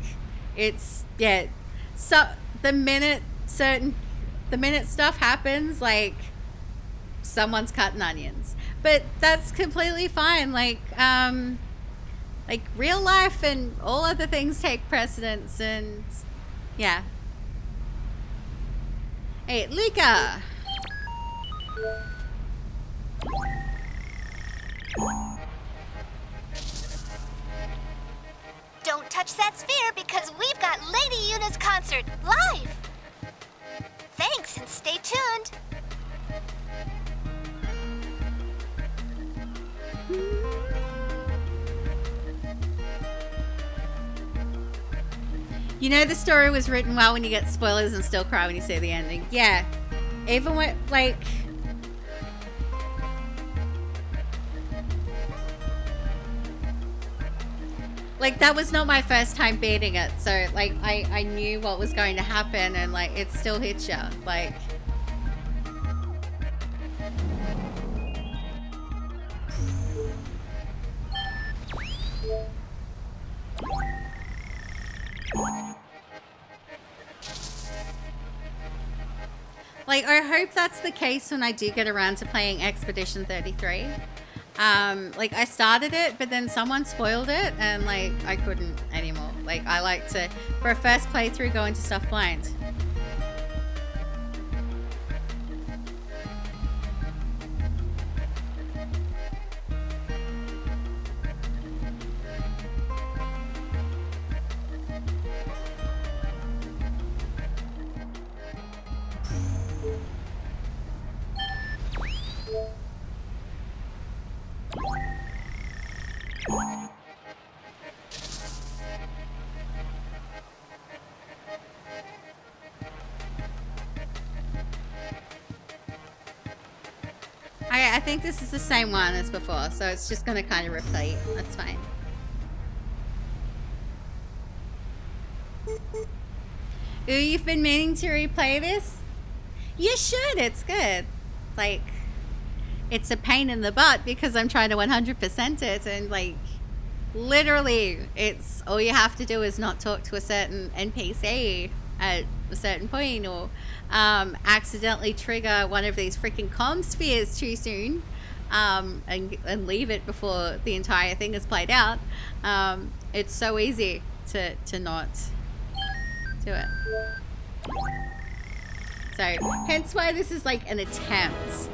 Speaker 1: it's, yeah. So the minute stuff happens, like, someone's cutting onions. But that's completely fine. Like real life and all other things take precedence, and yeah. Hey, Lika.
Speaker 13: Don't touch that sphere because we've got Lady Yuna's concert live. Thanks and stay tuned.
Speaker 1: You know the story was written well when you get spoilers and still cry when you see the ending. Yeah. Even when, like... Like, that was not my first time beating it, so, like, I knew what was going to happen, and, like, it still hits you. Like... Like, I hope that's the case when I do get around to playing Expedition 33. Like, I started it, but then someone spoiled it, and, like, I couldn't anymore. Like, I like to, for a first playthrough, go into stuff blind. I think this is the same one as before, so it's just going to kind of repeat. That's fine. Ooh, you've been meaning to replay this? You should, it's good. Like, it's a pain in the butt because I'm trying to 100% it, and, like, literally, it's all you have to do is not talk to a certain NPC at a certain point, or accidentally trigger one of these freaking comm spheres too soon, and leave it before the entire thing is played out, it's so easy to not do it. So, hence why this is like an attempt.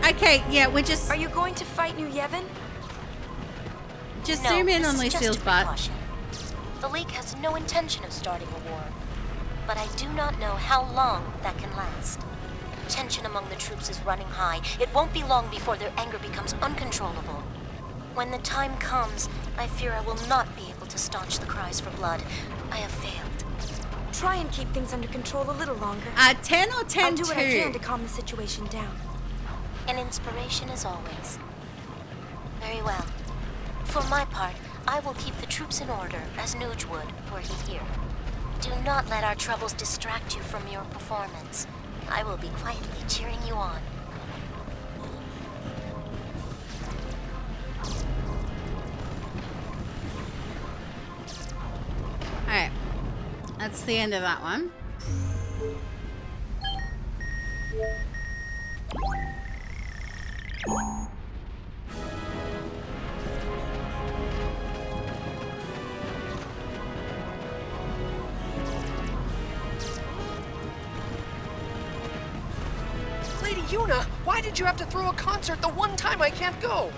Speaker 1: Okay, yeah, we're just...
Speaker 5: Are you going to fight New Yevon?
Speaker 1: Just
Speaker 2: No,
Speaker 1: zoom in
Speaker 2: this
Speaker 1: on
Speaker 2: is
Speaker 1: Lucille's
Speaker 2: just a
Speaker 1: butt.
Speaker 2: precaution. The League has no intention of starting a war, but I do not know how long that can last. Tension among the troops is running high. It won't be long before their anger becomes uncontrollable. When the time comes, I fear I will not be able to staunch the cries for blood. I have failed.
Speaker 5: Try and keep things under control a little longer.
Speaker 1: 10 or 10
Speaker 5: I'll do what I
Speaker 1: two?
Speaker 5: can to calm the situation down.
Speaker 2: An inspiration as always. Very well. For my part, I will keep the troops in order, as Nuge would, were he here. Do not let our troubles distract you from your performance. I will be quietly cheering you on.
Speaker 1: Alright. That's the end of that one.
Speaker 20: Lady Yuna, why did you have to throw a concert the one time I can't go?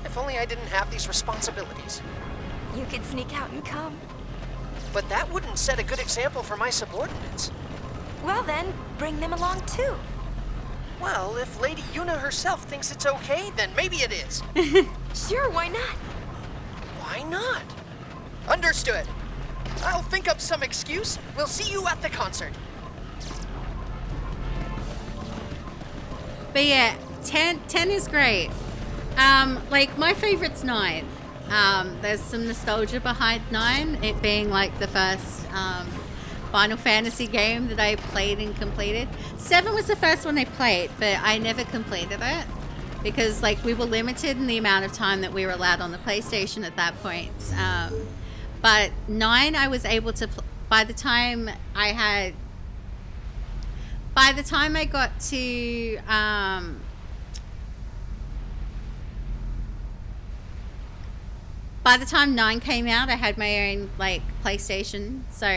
Speaker 20: If only I didn't have these responsibilities.
Speaker 5: You could sneak out and come.
Speaker 20: But that wouldn't set a good example for my subordinates.
Speaker 5: Well then, bring them along too.
Speaker 20: Well, if Lady Yuna herself thinks it's okay, then maybe it is.
Speaker 5: Sure, why not?
Speaker 20: Why not? Understood. I'll think up some excuse. We'll see you at the concert.
Speaker 1: But yeah, 10 is great. Like, my favorite's 9. There's some nostalgia behind 9, it being like the first Final Fantasy game that I played and completed. 7 was the first one I played, but I never completed it because like we were limited in the amount of time that we were allowed on the PlayStation at that point. But 9 I was able to by the time I got to by the time 9 came out, I had my own like PlayStation, so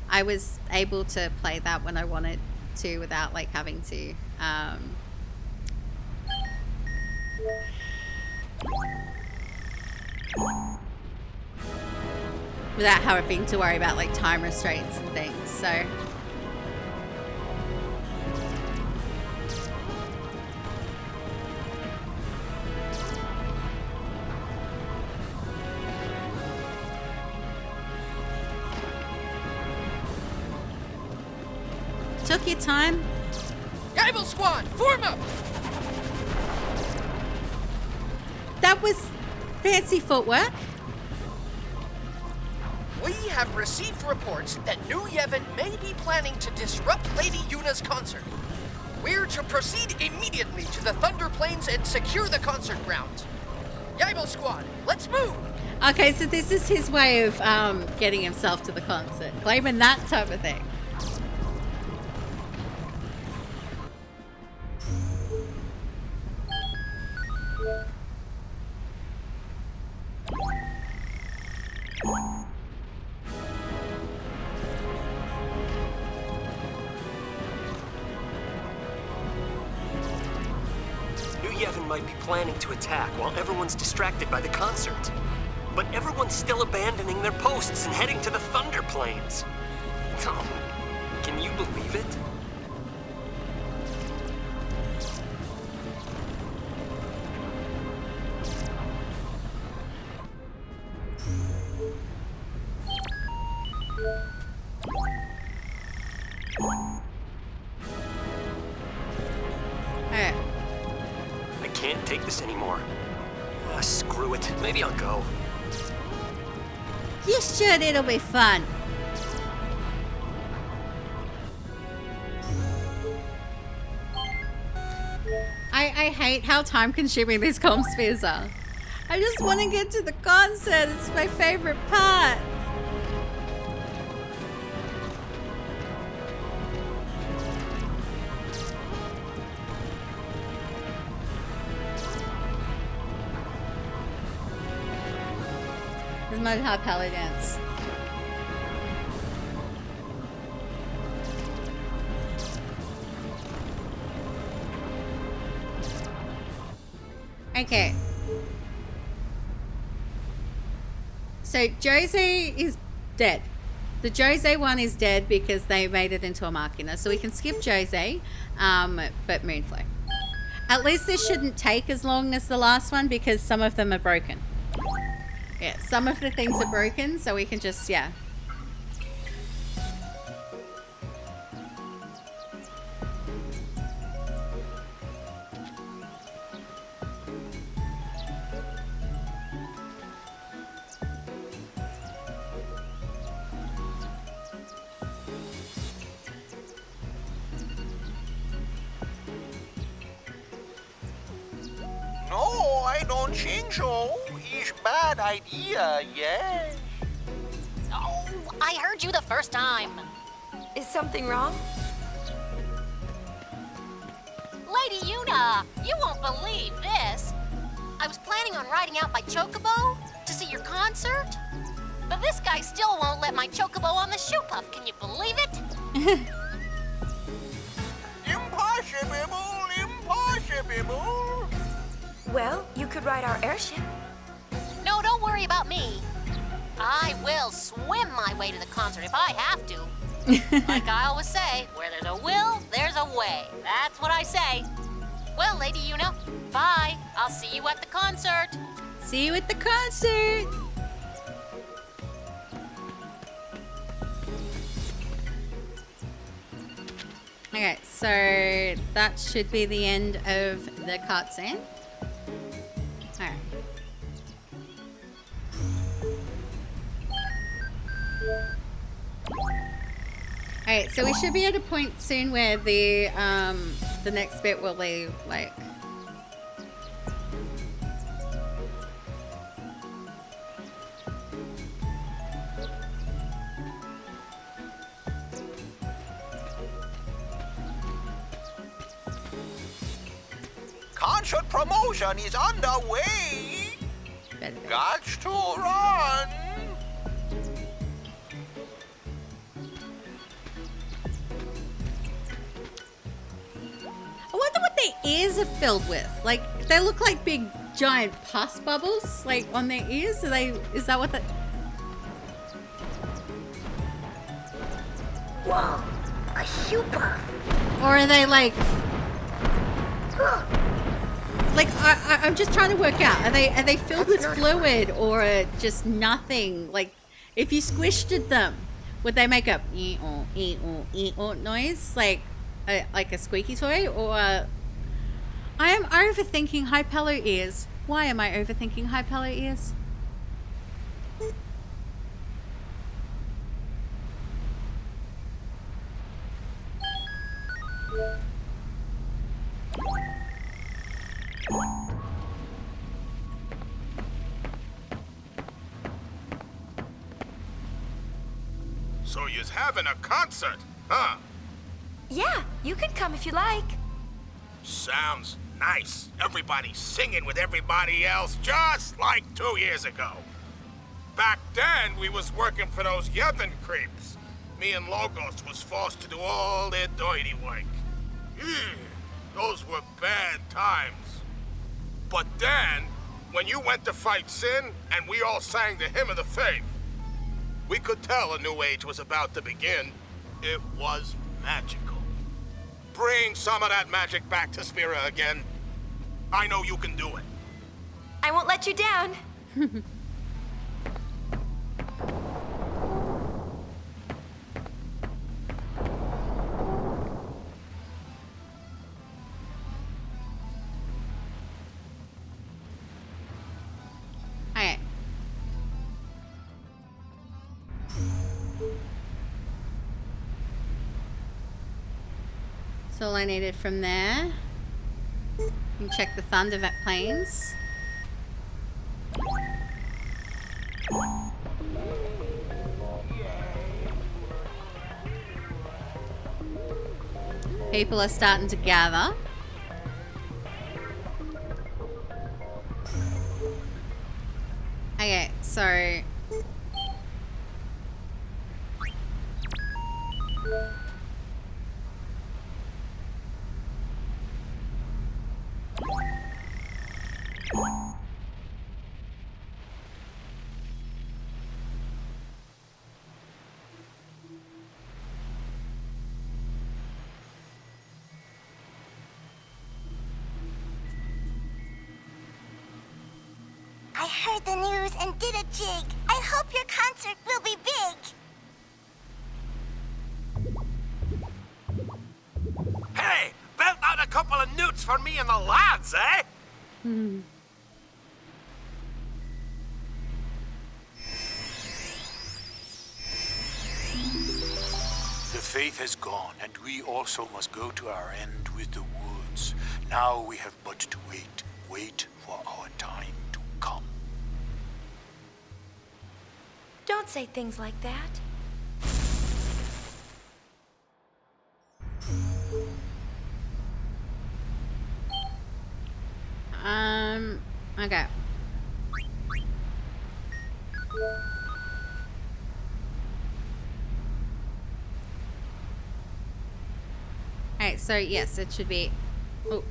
Speaker 1: I was able to play that when I wanted to without like having to without having to worry about like time restraints and things. So took your time.
Speaker 20: Geibel Squad, form up!
Speaker 1: That was fancy footwork.
Speaker 20: We have received reports that New Yevon may be planning to disrupt Lady Yuna's concert. We're to proceed immediately to the Thunder Plains and secure the concert grounds. Geibel Squad, let's move!
Speaker 1: Okay, so this is his way of getting himself to the concert. Claiming that type of thing.
Speaker 19: Might be planning to attack while everyone's distracted by the concert. But everyone's still abandoning their posts and heading to the Thunder Plains. Oh, can you believe it? Can't take this anymore. Screw it. Maybe I'll go.
Speaker 1: You should. It'll be fun. I hate how time-consuming these comm spheres are. I just want to get to the concert. It's my favorite part. There's Mud High Pally Dance. Okay. So Jose is dead. The Jose one is dead because they made it into a Machina. So we can skip Jose, but Moonflow. At least this shouldn't take as long as the last one because some of them are broken. Yeah, some of the things are broken, so we can just, yeah.
Speaker 10: No, I don't think so. It's bad idea, yes.
Speaker 24: Oh, I heard you the first time.
Speaker 5: Is something wrong?
Speaker 24: Lady Yuna, you won't believe this. I was planning on riding out my chocobo to see your concert, but this guy still won't let my chocobo on the shoe puff. Can you believe it?
Speaker 10: Impossible, impossible.
Speaker 5: Well, you could ride our airship.
Speaker 24: No, don't worry about me. I will swim my way to the concert if I have to. Like I always say, where there's a will, there's a way. That's what I say. Well, Lady Yuna, bye. I'll see you at the concert.
Speaker 1: See you at the concert. Okay, so that should be the end of the cutscene. Alright. Alright, so we should be at a point soon where the next bit will be like
Speaker 10: Concert promotion is underway. Got to run.
Speaker 1: I wonder what their ears are filled with. Like, they look like big giant pus bubbles, like on their ears. Is that what that?
Speaker 18: Whoa, a super.
Speaker 1: Or are they like? Like I'm just trying to work out. Are they filled with fluid or just nothing? Like, if you squished them, would they make a noise like a squeaky toy? Or I am overthinking high pillow ears. Why am I overthinking high pillow ears?
Speaker 15: So you're having a concert, huh?
Speaker 5: Yeah, you can come if you like.
Speaker 15: Sounds nice. Everybody singing with everybody else, just like 2 years ago. Back then, we was working for those Yevon creeps. Me and Logos was forced to do all their dirty work. Those were bad times. But then, when you went to fight Sin, and we all sang the Hymn of the Faith, we could tell a new age was about to begin. It was magical. Bring some of that magic back to Spira again. I know you can do it.
Speaker 5: I won't let you down.
Speaker 1: Okay. That's all I needed from there. You can check the Thunder Plains. People are starting to gather. Okay, so
Speaker 13: I heard the news and did a jig. I hope your concert will be big.
Speaker 15: Hey, belt out a couple of newts for me and the lads, eh?
Speaker 12: The faith has gone, and we also must go to our end with the woods. Now we have but to wait for our time to come.
Speaker 5: Don't say things like that.
Speaker 1: Okay. Alright, so yes, it should be... Oh.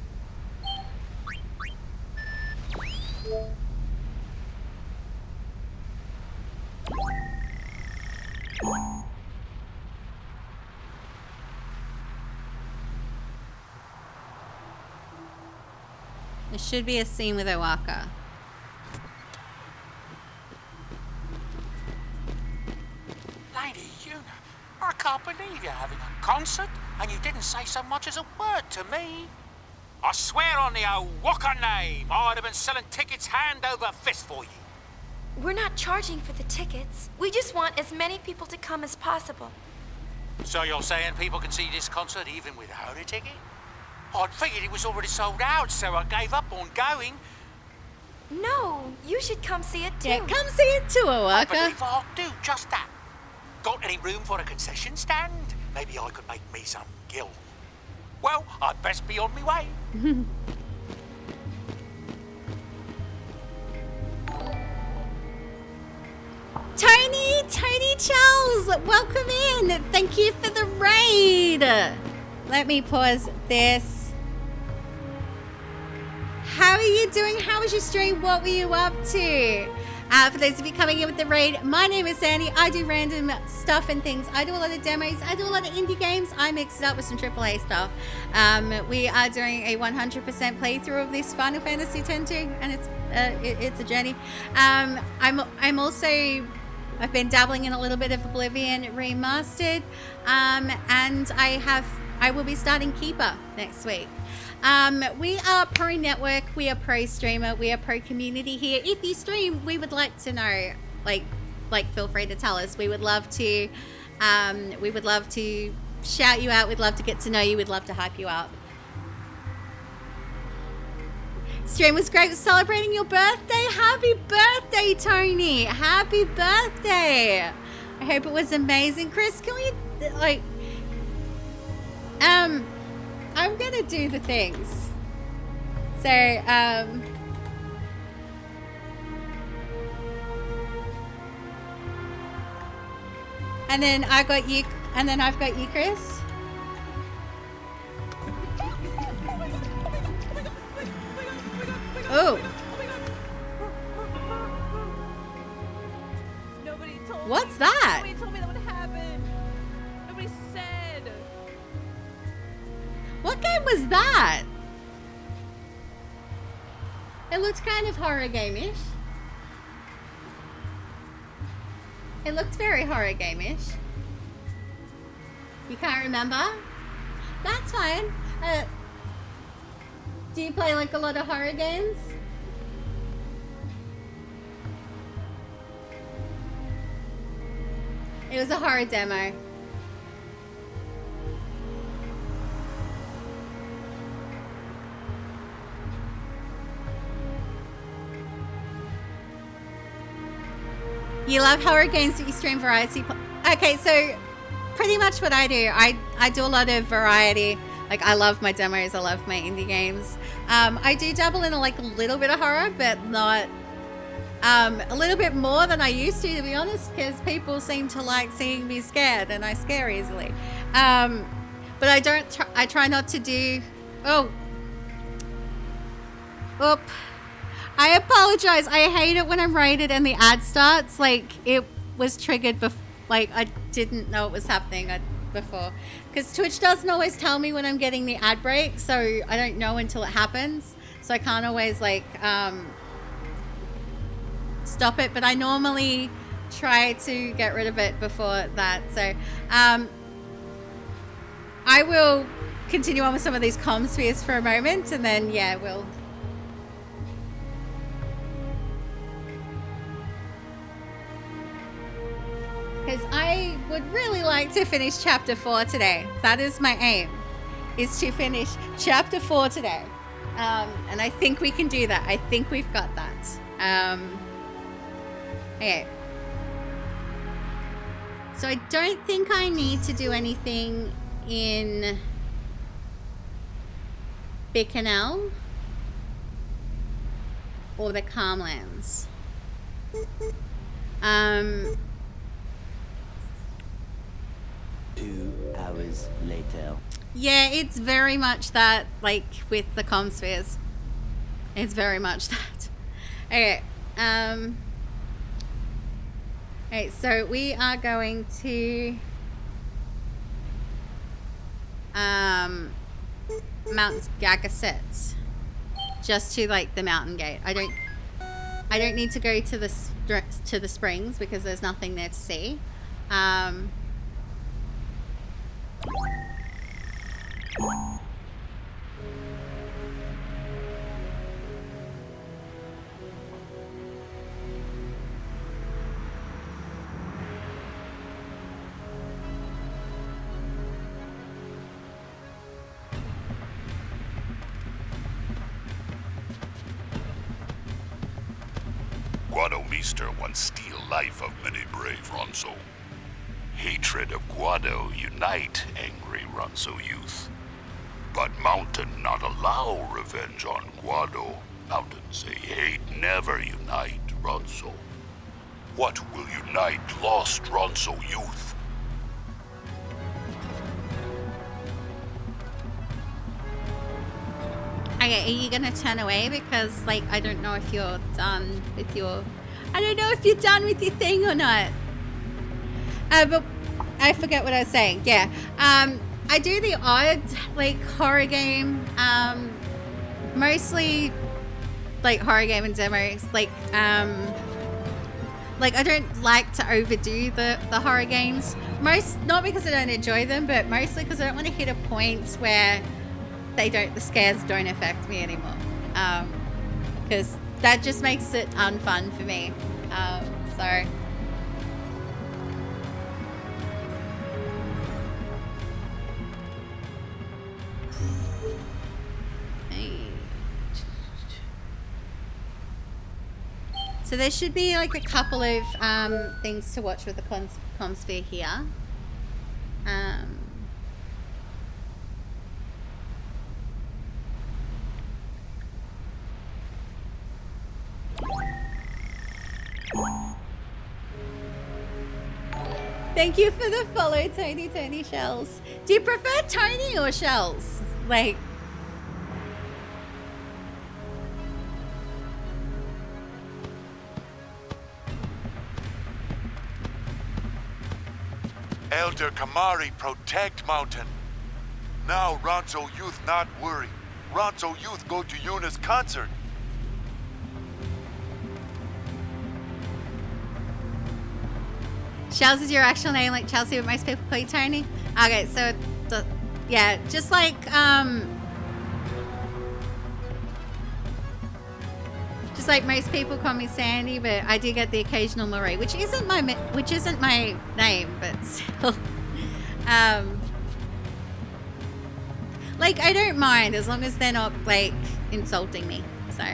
Speaker 1: There should be a scene with Owaka.
Speaker 12: Lady Una, I can't believe you're having a concert, and you didn't say so much as a word to me.
Speaker 9: I swear on the Owaka name, I'd have been selling tickets hand over fist for you.
Speaker 5: We're not charging for the tickets. We just want as many people to come as possible.
Speaker 9: So you're saying people can see this concert even without a ticket? I'd figured it was already sold out, so I gave up on going.
Speaker 5: No, you should come see it too.
Speaker 1: Yeah, come see it too,
Speaker 9: I
Speaker 1: Owaka.
Speaker 9: believe I'll do just that. Got any room for a concession stand? Maybe I could make me some gill. Well, I'd best be on my way.
Speaker 1: Tony Charles, welcome in. Thank you for the raid. Let me pause this. How are you doing? How was your stream? What were you up to? For those of you coming in with the raid, my name is Sandy. I do random stuff and things. I do a lot of demos. I do a lot of indie games. I mix it up with some AAA stuff. We are doing a 100% playthrough of this Final Fantasy X-2, and it's a journey. I'm also... I've been dabbling in a little bit of Oblivion Remastered, and I will be starting Keeper next week. We are pro network, we are pro streamer, we are pro community here. If you stream, we would like to know, like feel free to tell us. We would love to shout you out. We'd love to get to know you. We'd love to hype you up. Stream was great, celebrating your birthday. Happy birthday, Tony. Happy birthday. I hope it was amazing. Chris, can we, like, I'm gonna do the things. So, and then I've got you, Chris. Oh.
Speaker 4: Nobody told
Speaker 1: What's
Speaker 4: me.
Speaker 1: that?
Speaker 4: Nobody told me that would happen. Nobody said.
Speaker 1: What game was that? It looked kind of horror game-ish. It looked very horror game-ish. You can't remember? That's fine. Do you play like a lot of horror games? It was a horror demo. You love horror games, but you stream variety. Okay, so pretty much what I do, I do a lot of variety. Like, I love my demos, I love my indie games. I do dabble in a little bit of horror, but not a little bit more than I used to be honest, because people seem to like seeing me scared, and I scare easily. But I try not to do. I apologize. I hate it when I'm rated and the ad starts. Like, it was triggered before. Like, I didn't know it was happening before. Because Twitch doesn't always tell me when I'm getting the ad break, so I don't know until it happens. So I can't always, like, stop it. But I normally try to get rid of it before that. So, I will continue on with some of these comm spheres for a moment, and then, yeah, we'll... Because I would really like to finish Chapter 4 today. That is my aim, is to finish Chapter 4 today. And I think we can do that. I think we've got that. Okay. So I don't think I need to do anything in Bicanel or the Calmlands.
Speaker 16: 2 hours later.
Speaker 1: Yeah, it's very much that, like, with the comm spheres. It's very much that. Okay, okay, so we are going to Mount Gagaset, just to, like, the mountain gate. I don't need to go to the springs because there's nothing there to see.
Speaker 21: Guado Meester once steal life of many brave Ronso. Hatred of Guado unite angry Ronso youth. But Mountain not allow revenge on Guado. Mountain say hate never unite Ronso. What will unite lost Ronso youth?
Speaker 1: Okay, are you gonna turn away? Because, like, I don't know if you're done with your... I don't know if you're done with your thing or not. But I forget what I was saying. Yeah. I do the odd, like, horror game. Mostly, like, horror game and demos. Like, I don't like to overdo the horror games. Not because I don't enjoy them, but mostly because I don't want to hit a point where the scares don't affect me anymore. Because that just makes it unfun for me. So... So there should be like a couple of things to watch with the comm sphere here. Thank you for the follow, Tony Shells. Do you prefer Tony or Shells? Like...
Speaker 21: Elder Kamari protect Mountain. Now Ronso youth not worry. Ronso youth go to Yuna's concert.
Speaker 1: Shells is your actual name, like Chelsea, but most people call you Tony? Okay, so, yeah, just like, most people call me Sandy, but I do get the occasional Marie, which isn't my name, but still. Like, I don't mind as long as they're not, like, insulting me, so.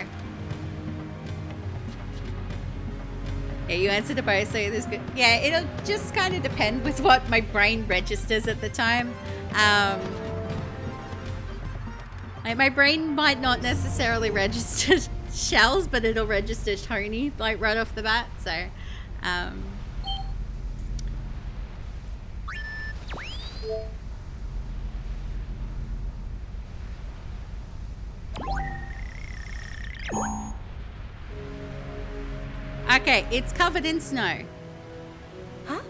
Speaker 1: Yeah, you answered to both, so there's good. Yeah, it'll just kind of depend with what my brain registers at the time. Like, my brain might not necessarily register Shells, but it'll register Tony, like, right off the bat, so, Okay, it's covered in snow.
Speaker 5: Huh?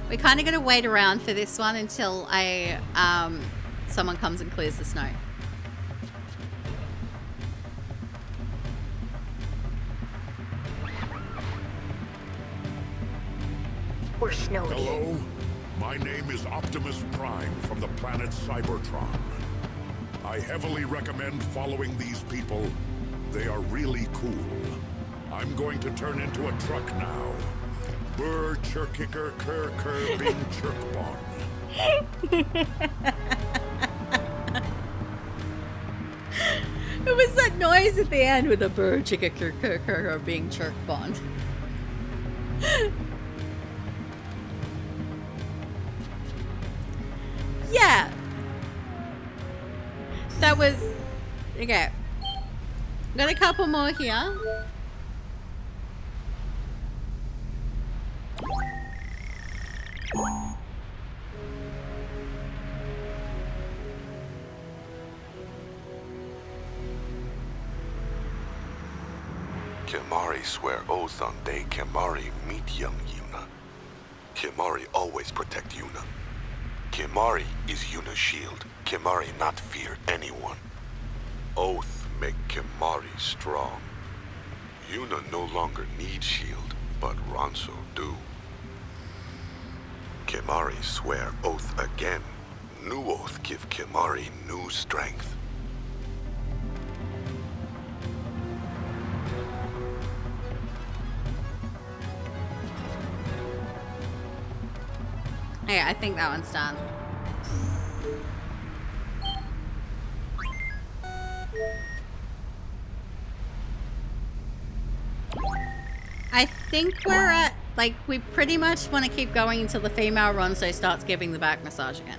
Speaker 1: We kind of got to wait around for this one until someone comes and clears the snow.
Speaker 18: We're snowed in.
Speaker 21: Hello, my name is Optimus Prime from the planet Cybertron. I heavily recommend following these people. They are really cool. I'm going to turn into a truck now. Burr chirkicker ker ker bing chirkbon.
Speaker 1: It was that noise at the end with a burr chicka ker ker ker being chirkbon. Yeah. That was... Okay. Got a couple more here.
Speaker 21: Kimahri swear oath on day Kimahri meet young Yuna. Kimahri always protect Yuna. Kimahri is Yuna's shield. Kimahri not fear anyone. Oath make Kimahri strong. Yuna no longer need shield, but Ronso do. Kimahri swear oath again. New oath give Kimahri new strength.
Speaker 1: Okay, I think that one's done. I think we're at, like, we pretty much want to keep going until the female Ronso starts giving the back massage again.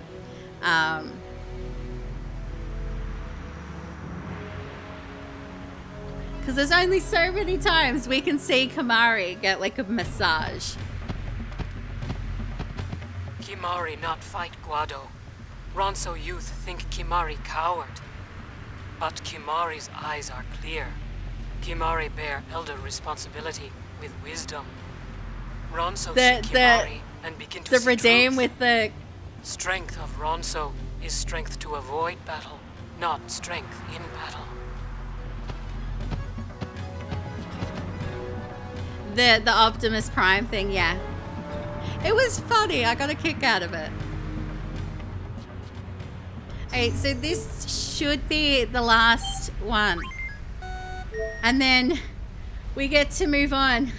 Speaker 1: Because there's only so many times we can see Kimahri get, like, a massage.
Speaker 7: Kimahri not fight Guado. Ronso youth think Kimahri coward. But Kimahri's eyes are clear. Kimahri bear elder responsibility with wisdom. Ronso see Kimahri and begin to see
Speaker 1: redeem
Speaker 7: truth.
Speaker 1: with the...
Speaker 7: Strength of Ronso is strength to avoid battle, not strength in battle.
Speaker 1: The Optimus Prime thing, yeah. It was funny. I got a kick out of it. Okay, so this should be the last one. And then we get to move on.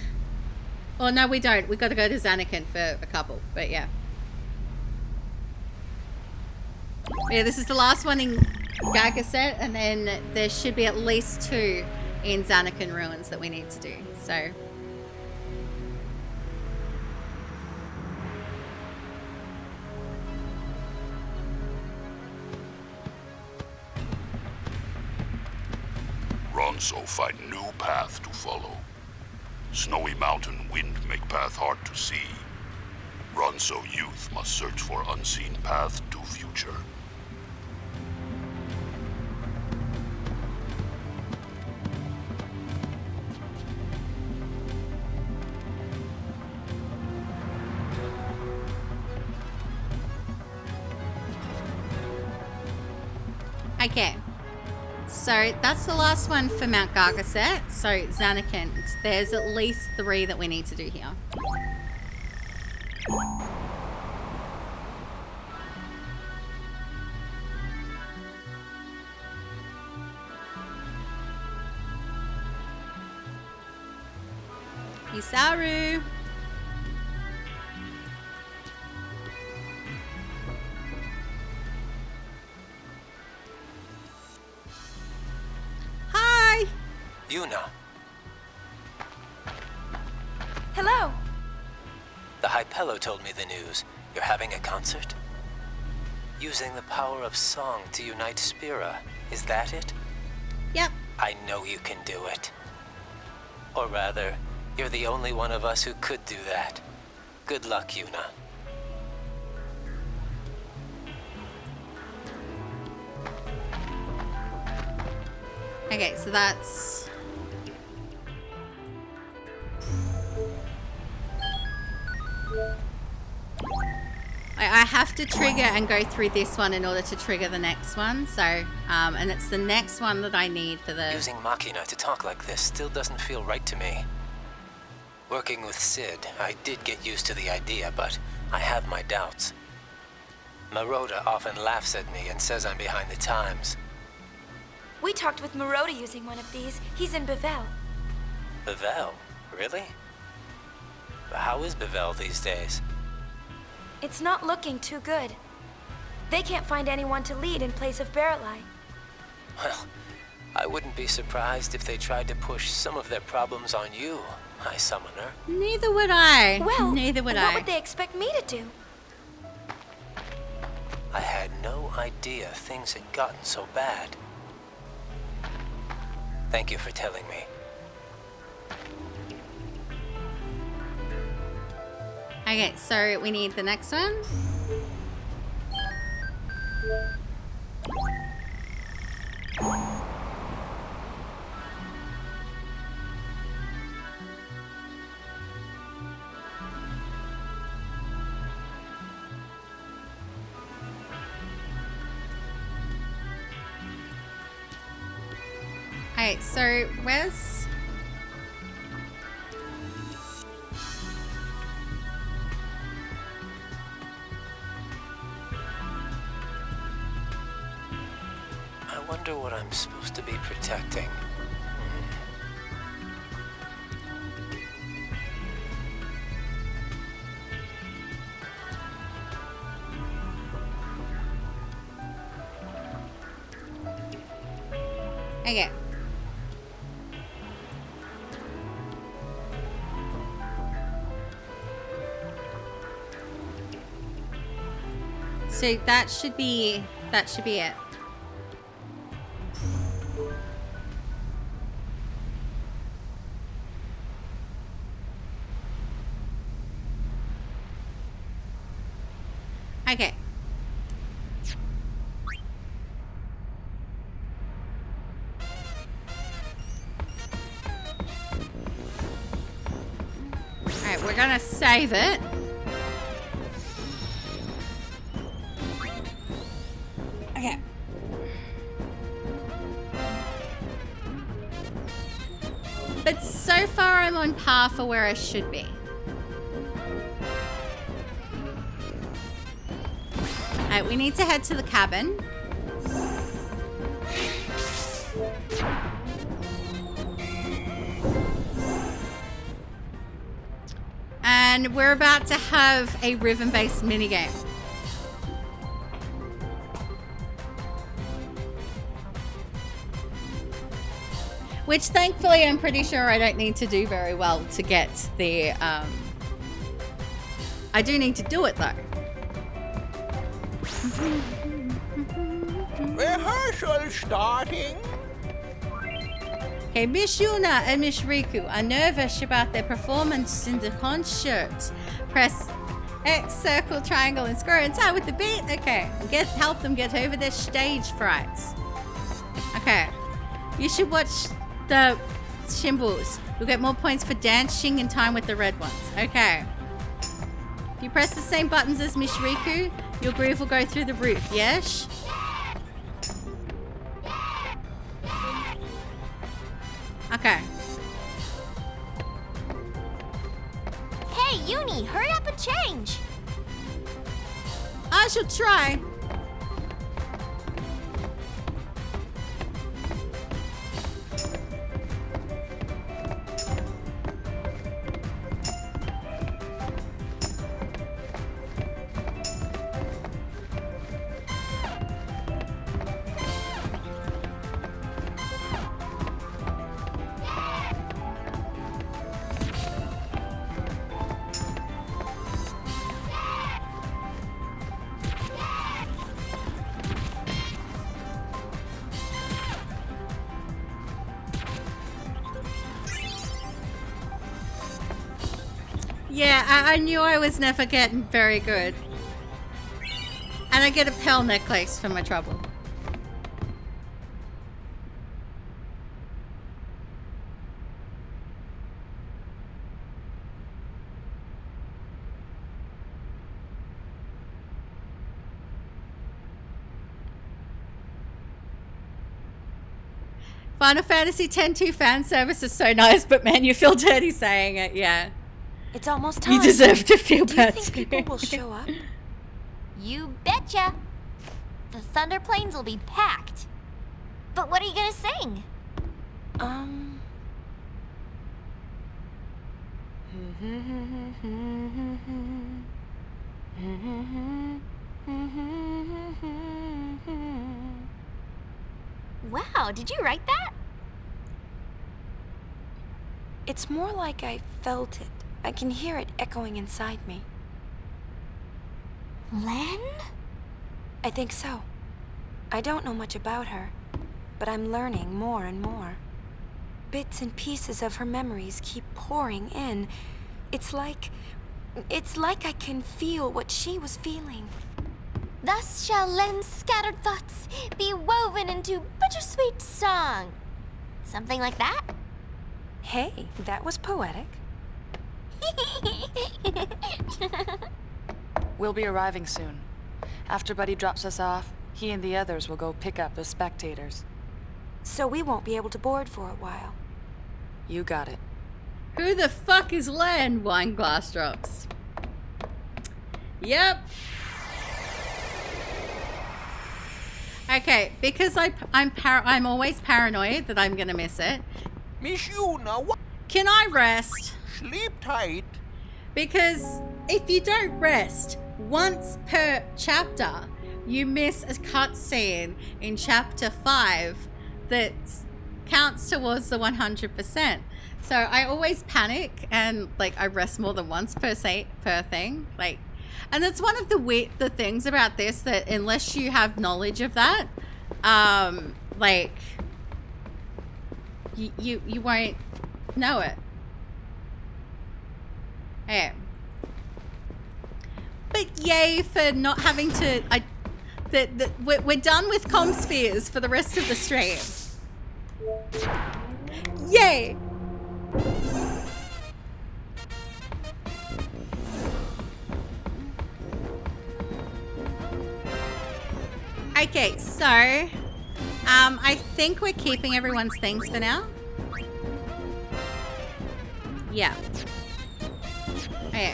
Speaker 1: Oh, no, we don't. We got to go to Xanakin for a couple, but yeah. Yeah, this is the last one in Gagaset, and then there should be at least 2 in Xanakin Ruins that we need to do, so...
Speaker 21: Ronso find new path to follow. Snowy mountain wind make path hard to see. Ronso youth must search for unseen path to future.
Speaker 1: Okay. So that's the last one for Mount Gargaset. So Xanakin, there's at least 3 that we need to do here. Isaru. Hi.
Speaker 17: Yuna,
Speaker 5: Hello.
Speaker 17: the Hypello told me the news. You're having a concert? Using the power of song to unite Spira. Is that it?
Speaker 1: Yep.
Speaker 17: I know you can do it. Or rather, you're the only one of us who could do that. Good luck, Yuna.
Speaker 1: Okay, so that's... I have to trigger and go through this one in order to trigger the next one. So, and it's the next one that I need for the...
Speaker 17: Using Machina to talk like this still doesn't feel right to me. Working with Sid, I did get used to the idea, but I have my doubts. Maroda often laughs at me and says I'm behind the times.
Speaker 5: We talked with Maroda using one of these. He's in Bevel.
Speaker 17: Bevel? Really? How is Bevel these days?
Speaker 5: It's not looking too good. They can't find anyone to lead in place of Barrelai.
Speaker 17: Well, I wouldn't be surprised if they tried to push some of their problems on you, High Summoner.
Speaker 1: Neither would I.
Speaker 5: Well,
Speaker 1: neither would
Speaker 5: what would they expect me to do?
Speaker 17: I had no idea things had gotten so bad. Thank you for telling me.
Speaker 1: Okay, so we need the next one. Okay, so where's...
Speaker 17: I wonder what I'm supposed to be protecting.
Speaker 1: Okay. So that should be it. Okay. Alright, we're gonna save it. Okay. But so far I'm on par for where I should be. Alright, we need to head to the cabin. And we're about to have a rhythm-based minigame. Which thankfully I'm pretty sure I don't need to do very well to get the, I do need to do it though.
Speaker 10: Rehearsal starting.
Speaker 1: Okay, Miss Yuna and Miss Riku are nervous about their performance in the concert. Press X, circle, triangle, and square and tie with the beat. Okay, help them get over their stage fright. Okay, you should watch the symbols. You'll get more points for dancing in time with the red ones. Okay. If you press the same buttons as Miss Riku, your groove will go through the roof, yes? Okay.
Speaker 13: Hey, Uni, hurry up and change.
Speaker 1: I shall try. Yeah, I knew I was never getting very good. And I get a pearl necklace for my trouble. Final Fantasy X-2 fan service is so nice, but man, you feel dirty saying it. Yeah.
Speaker 5: It's almost time.
Speaker 1: You deserve to feel
Speaker 5: Do
Speaker 1: bad
Speaker 5: you think
Speaker 1: too.
Speaker 5: people will show up?
Speaker 2: You betcha. The Thunder Plains will be packed. But what are you gonna sing? Wow, did you write that?
Speaker 5: It's more like I felt it. I can hear it echoing inside me.
Speaker 2: Len?
Speaker 5: I think so. I don't know much about her, but I'm learning more and more. Bits and pieces of her memories keep pouring in. It's like I can feel what she was feeling.
Speaker 2: Thus shall Len's scattered thoughts be woven into bittersweet song. Something like that?
Speaker 5: Hey, that was poetic.
Speaker 6: We'll be arriving soon. After Buddy drops us off, he and the others will go pick up the spectators.
Speaker 5: So we won't be able to board for a while.
Speaker 6: You got it.
Speaker 1: Who the fuck is Len? Wine glass drops. Yep. Okay, because I'm always paranoid that I'm gonna miss it.
Speaker 10: Miss Yuna, what?
Speaker 1: Can I rest?
Speaker 10: Sleep tight.
Speaker 1: Because if you don't rest once per chapter, you miss a cutscene in chapter 5 that counts towards the 100%. So I always panic and like I rest more than once per thing. Like, and that's one of the things about this, that unless you have knowledge of that, like you won't know it. Yeah. But yay for not having to. We're done with comm spheres for the rest of the stream. Yay! Okay, so I think we're keeping everyone's things for now. Yeah. Okay.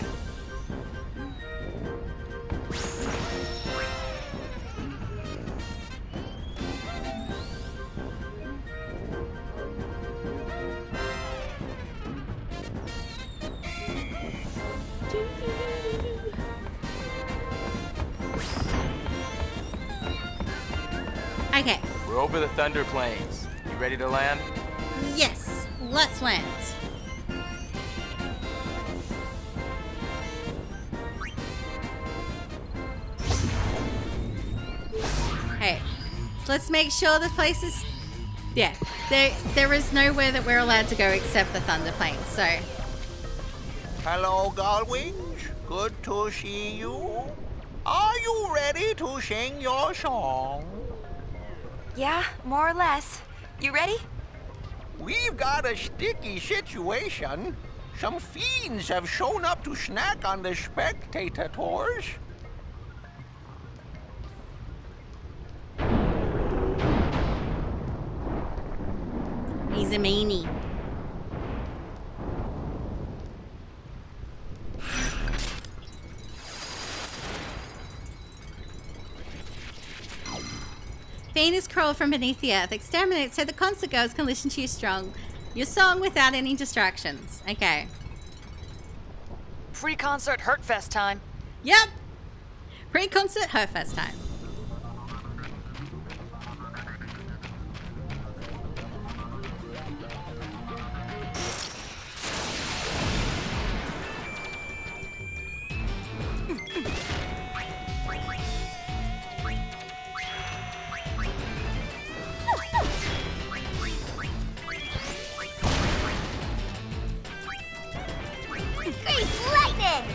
Speaker 1: Okay.
Speaker 14: We're over the Thunder Plains. You ready to land?
Speaker 1: Yes, let's land. Hey, let's make sure the place is... Yeah, there is nowhere that we're allowed to go except the Thunder Plains, so...
Speaker 10: Hello, Gullwings. Good to see you. Are you ready to sing your song?
Speaker 5: Yeah, more or less. You ready?
Speaker 10: We've got a sticky situation. Some fiends have shown up to snack on the spectator tours.
Speaker 1: He's a meanie. Venus crawl from beneath the earth. Exterminate so the concert girls can listen to your song without any distractions. Okay.
Speaker 6: Pre-concert Hurtfest time.
Speaker 1: Yep. Pre-concert Hurtfest time.
Speaker 2: Grease lightning!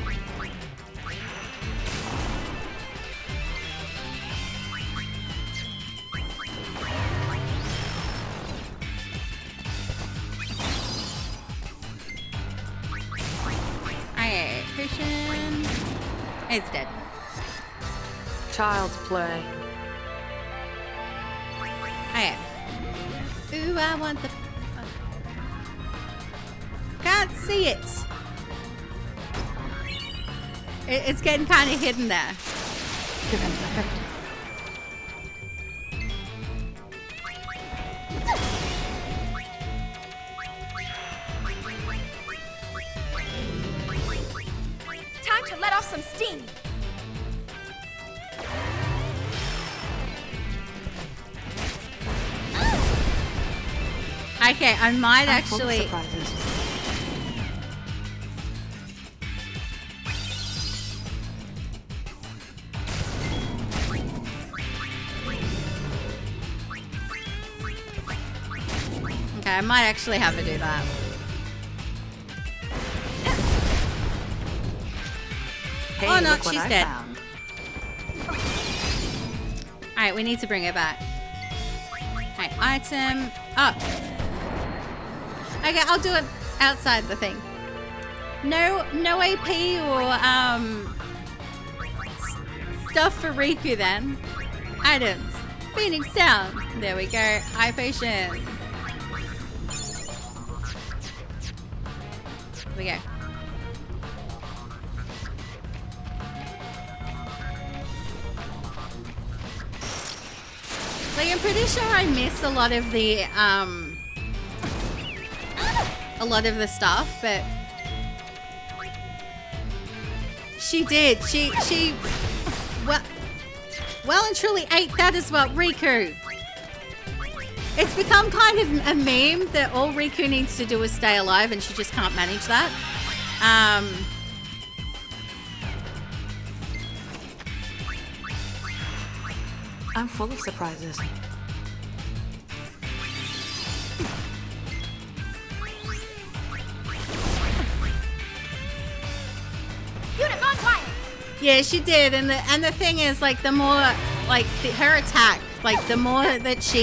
Speaker 1: Alright, Christian. It's dead.
Speaker 6: Child's play.
Speaker 1: Alright. Ooh, I want the... Can't see it. It's getting kind of hidden there.
Speaker 8: Time to let off some steam.
Speaker 1: Okay, I might actually... Okay, I might actually have to do that.
Speaker 11: Hey,
Speaker 1: oh no,
Speaker 11: look what
Speaker 1: she's
Speaker 11: I
Speaker 1: dead.
Speaker 11: found.
Speaker 1: Alright, we need to bring her back. Alright, item up. Okay, I'll do it outside the thing. No AP or stuff for Riku then. Items. Phoenix down. There we go. Eye potion. Here we go. Like, I'm pretty sure I missed a lot of the stuff, but she did. She well and truly ate that as well, Riku. It's become kind of a meme that all Riku needs to do is stay alive, and she just can't manage that.
Speaker 11: I'm full of surprises.
Speaker 8: Unit on fire!
Speaker 1: Yeah, she did, and the thing is, like, the more, like, her attack, like, the more that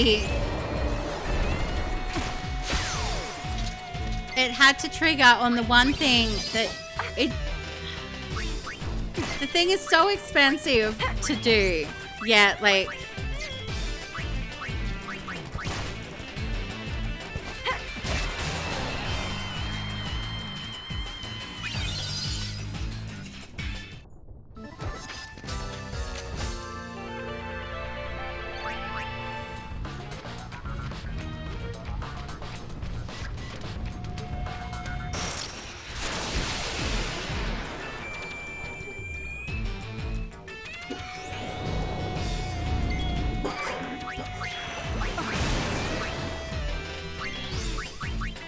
Speaker 1: it had to trigger on the one thing that the thing is so expensive to do, yet, like,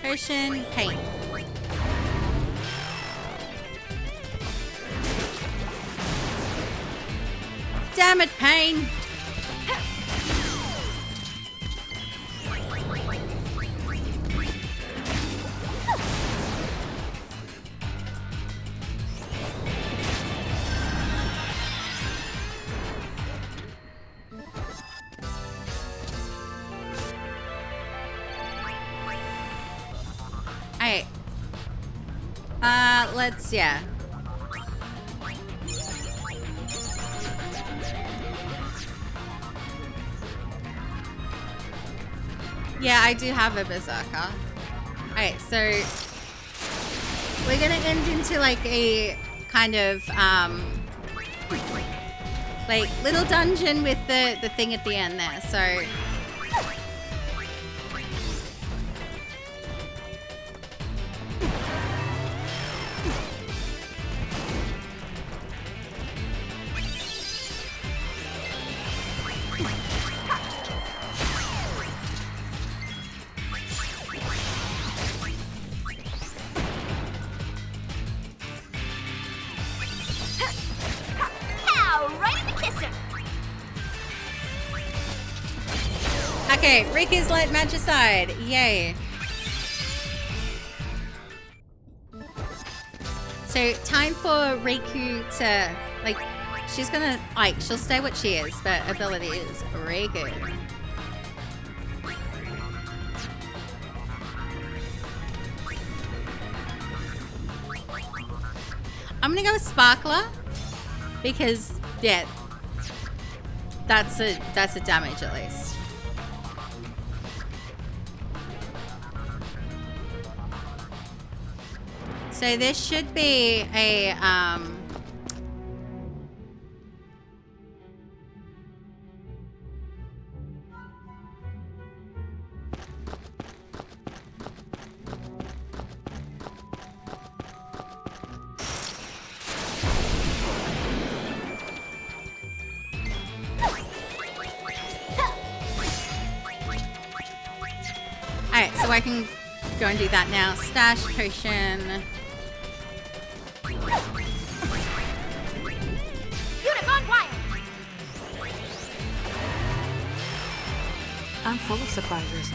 Speaker 1: potion, pain. Damn it, pain! Alright. Let's, yeah. Yeah, I do have a berserker. Alright, so we're gonna end into like a kind of like little dungeon with the thing at the end there, so okay, Riku's let Magicide. Yay. So time for Riku to, like, she's gonna, like, she'll stay what she is, but ability is Riku. I'm gonna go with Sparkler because, yeah, that's a damage at least. So this should be a Alright, so I can go and do that now. Stash potion.
Speaker 8: Unit on wire.
Speaker 11: I'm full of surprises.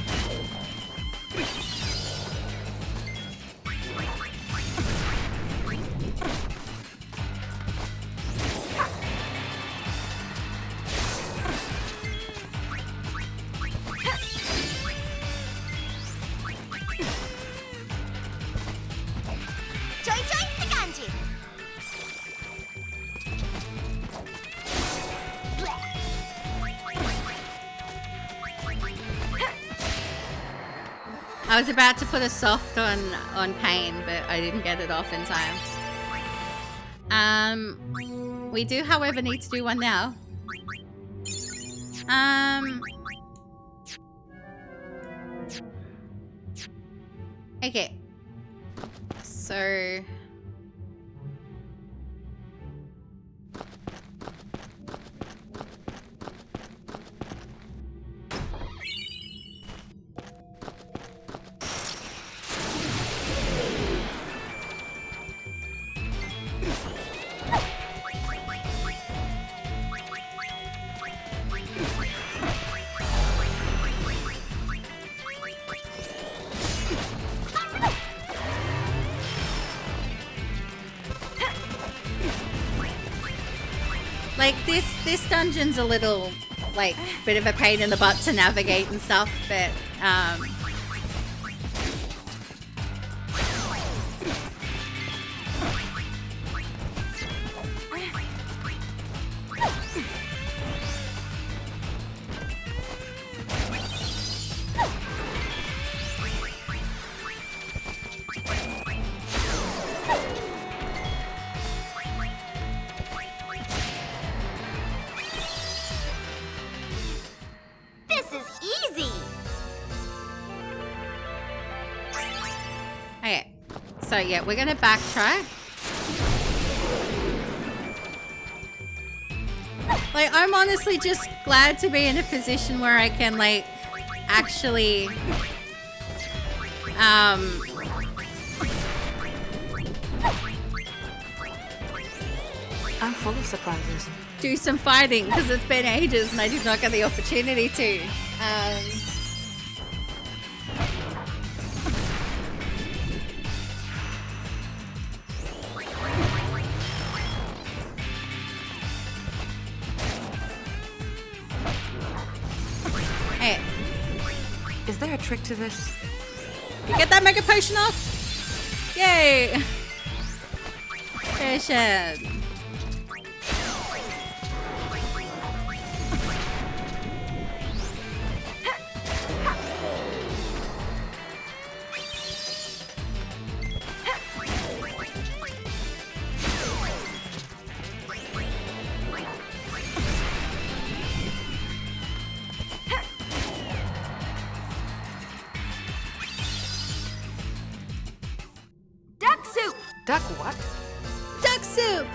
Speaker 1: I was about to put a soft on pain, but I didn't get it off in time. We do, however, need to do one now. Okay. So... Like, this dungeon's a little, like, bit of a pain in the butt to navigate and stuff, but, so yeah, we're gonna backtrack. Like, I'm honestly just glad to be in a position where I can, like, actually,
Speaker 11: I'm full of surprises.
Speaker 1: do some fighting, because it's been ages and I did not get the opportunity to.
Speaker 11: Is there a trick to this?
Speaker 1: You get that mega potion off? Yay! Potion.
Speaker 11: Duck what?
Speaker 1: Duck soup!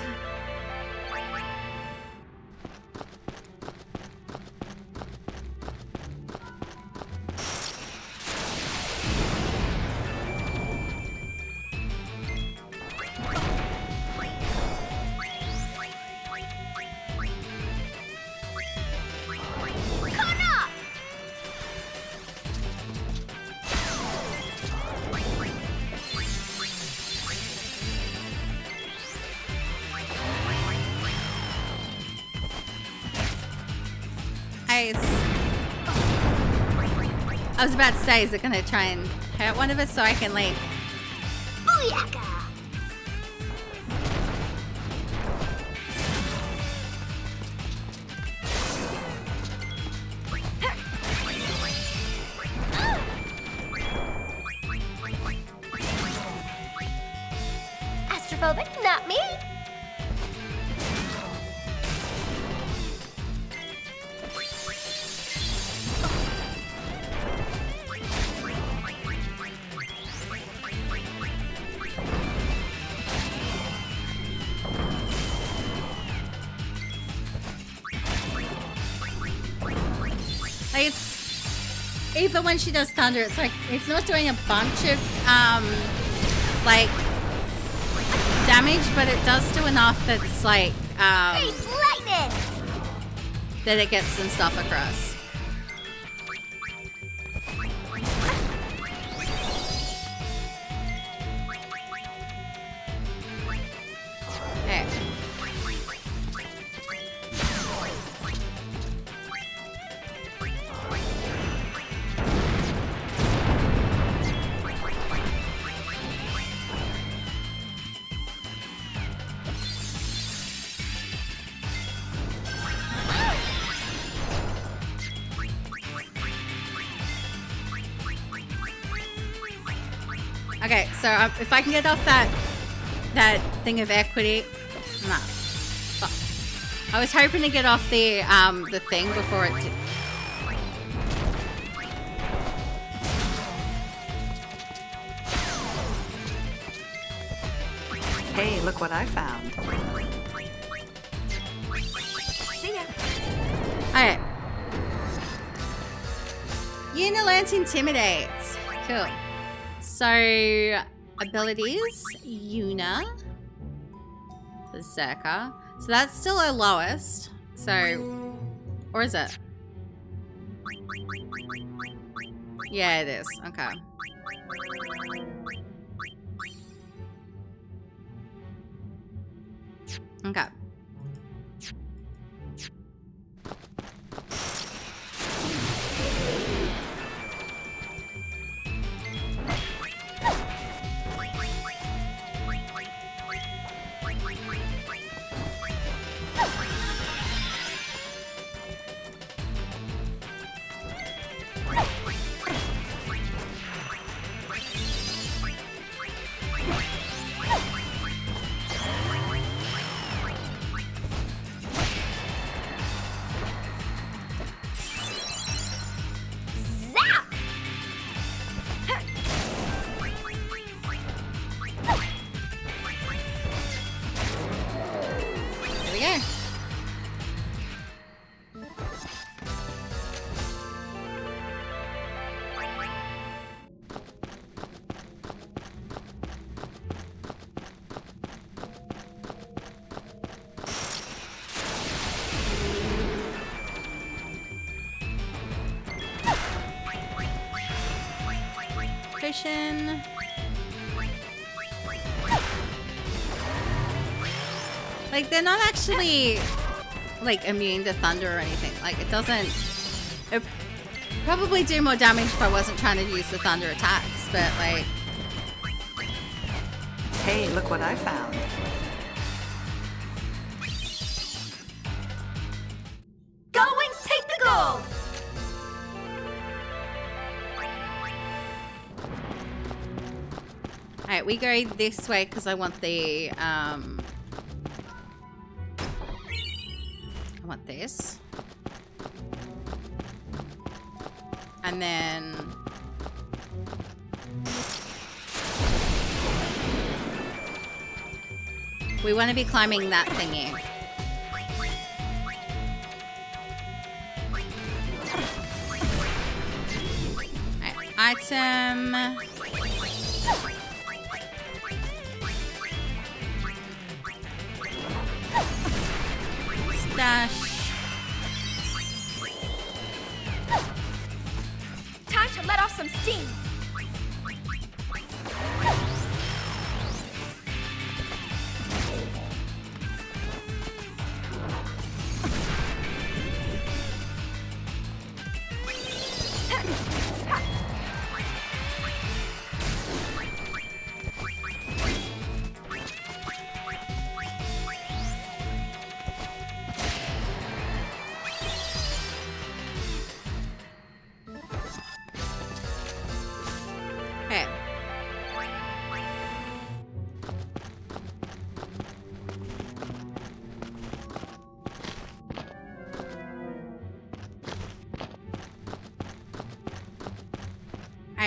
Speaker 1: I was about to say, is it gonna try and hurt one of us so I can, like...
Speaker 8: Booyaka! claustrophobic, not me.
Speaker 1: Like, it's even when she does thunder, it's like it's not doing a bunch of like damage, but it does do enough that it's like
Speaker 8: Face lightning!
Speaker 1: that it gets some stuff across. Okay. Okay, so if I can get off that thing of equity, no. Fuck. I was hoping to get off the thing before it did.
Speaker 11: Hey, look what I found.
Speaker 5: See ya.
Speaker 1: Alright. Yuna learns Intimidate. Cool. So, abilities, Yuna, Berserker. So that's still her lowest. So, or is it? Yeah, it is. Okay. Okay. Cushion. Like, they're not actually, like, immune to thunder or anything. Like, it doesn't... It probably do more damage if I wasn't trying to use the thunder attacks, but, like...
Speaker 11: Hey, look what I found.
Speaker 8: Go Wings, take the gold!
Speaker 1: Alright, we go this way because I want the, I want this. And then... we want to be climbing that thingy. Alright, item... Dash.
Speaker 8: Time to let off some steam.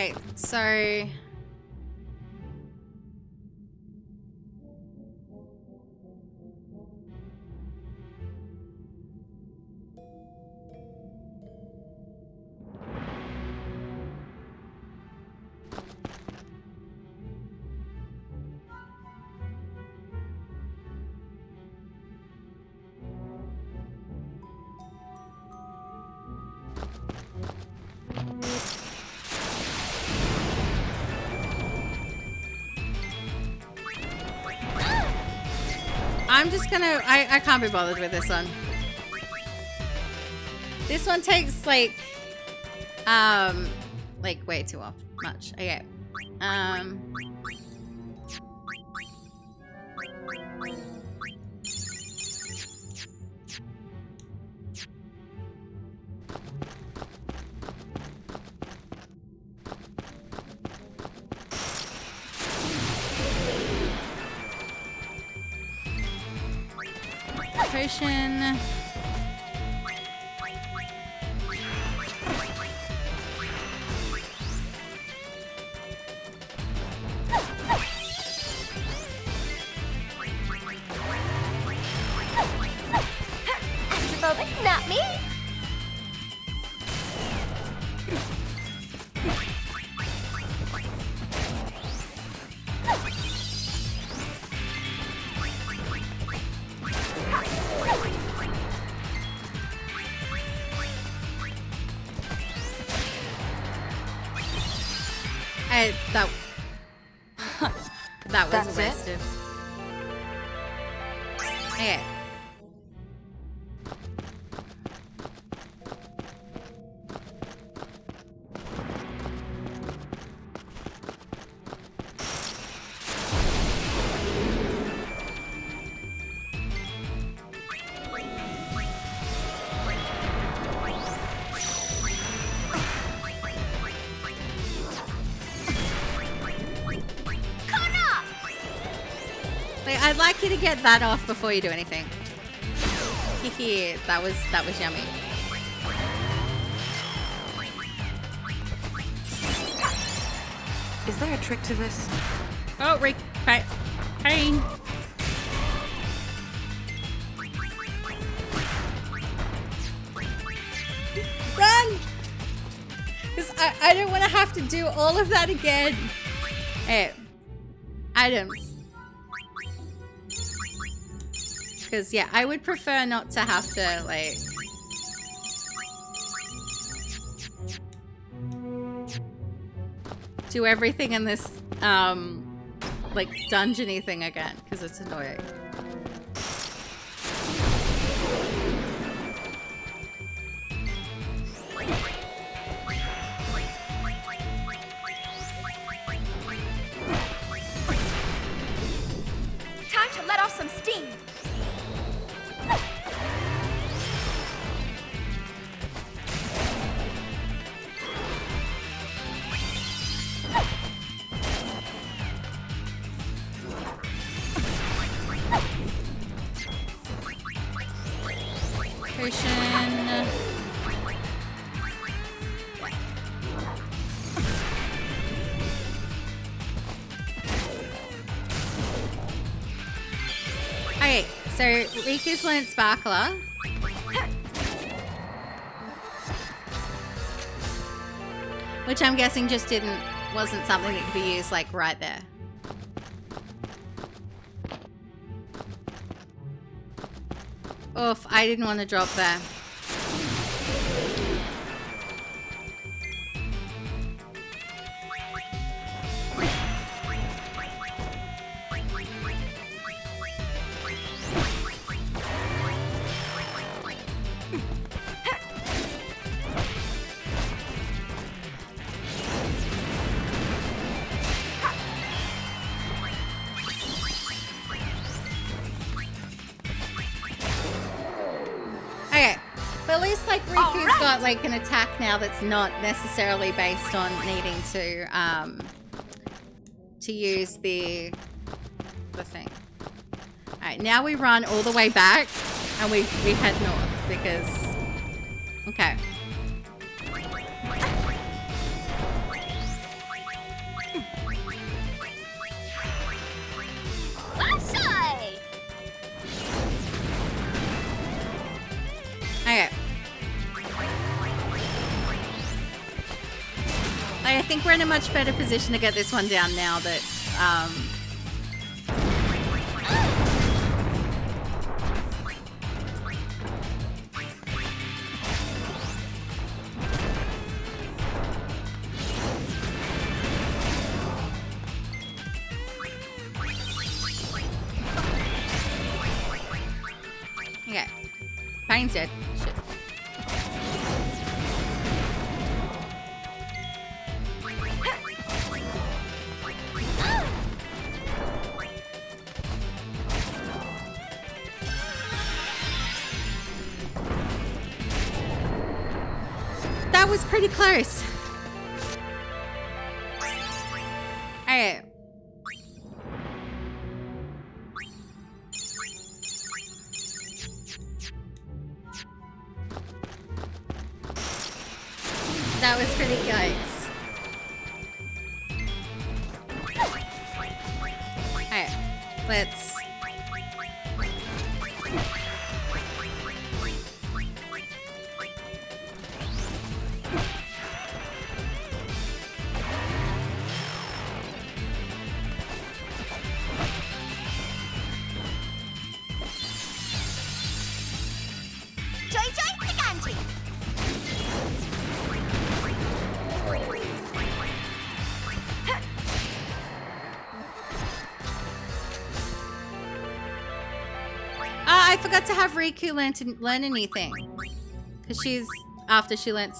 Speaker 1: Alright, so... I'm just gonna... I can't be bothered with this one. This one takes, like way too much. Okay. Potion.
Speaker 8: Astrophobic, not me.
Speaker 1: That was
Speaker 5: That's
Speaker 1: a waste
Speaker 5: it?
Speaker 1: of... Okay. I'd like you to get that off before you do anything. Hehe, that was yummy.
Speaker 11: Is there a trick to this?
Speaker 1: Oh, pain. Run! Because I don't want to have to do all of that again. Hey, items. Because, yeah, I would prefer not to have to, like... do everything in this, like, dungeon-y thing again. Because it's annoying.
Speaker 8: Time to let off some steam.
Speaker 1: Potion. Okay, so Riku's learned Sparkler. Which I'm guessing just wasn't something that could be used like right there. Oof, I didn't want to drop there. Got like an attack now that's not necessarily based on needing to use the thing. All right, now we run all the way back and we head north because okay. I think we're in a much better position to get this one down now that, okay. Pine's dead. Shit. That was pretty close. Alright. That was pretty close. Alright. Let's... I forgot to have Riku learn anything. Because she's... After she learnt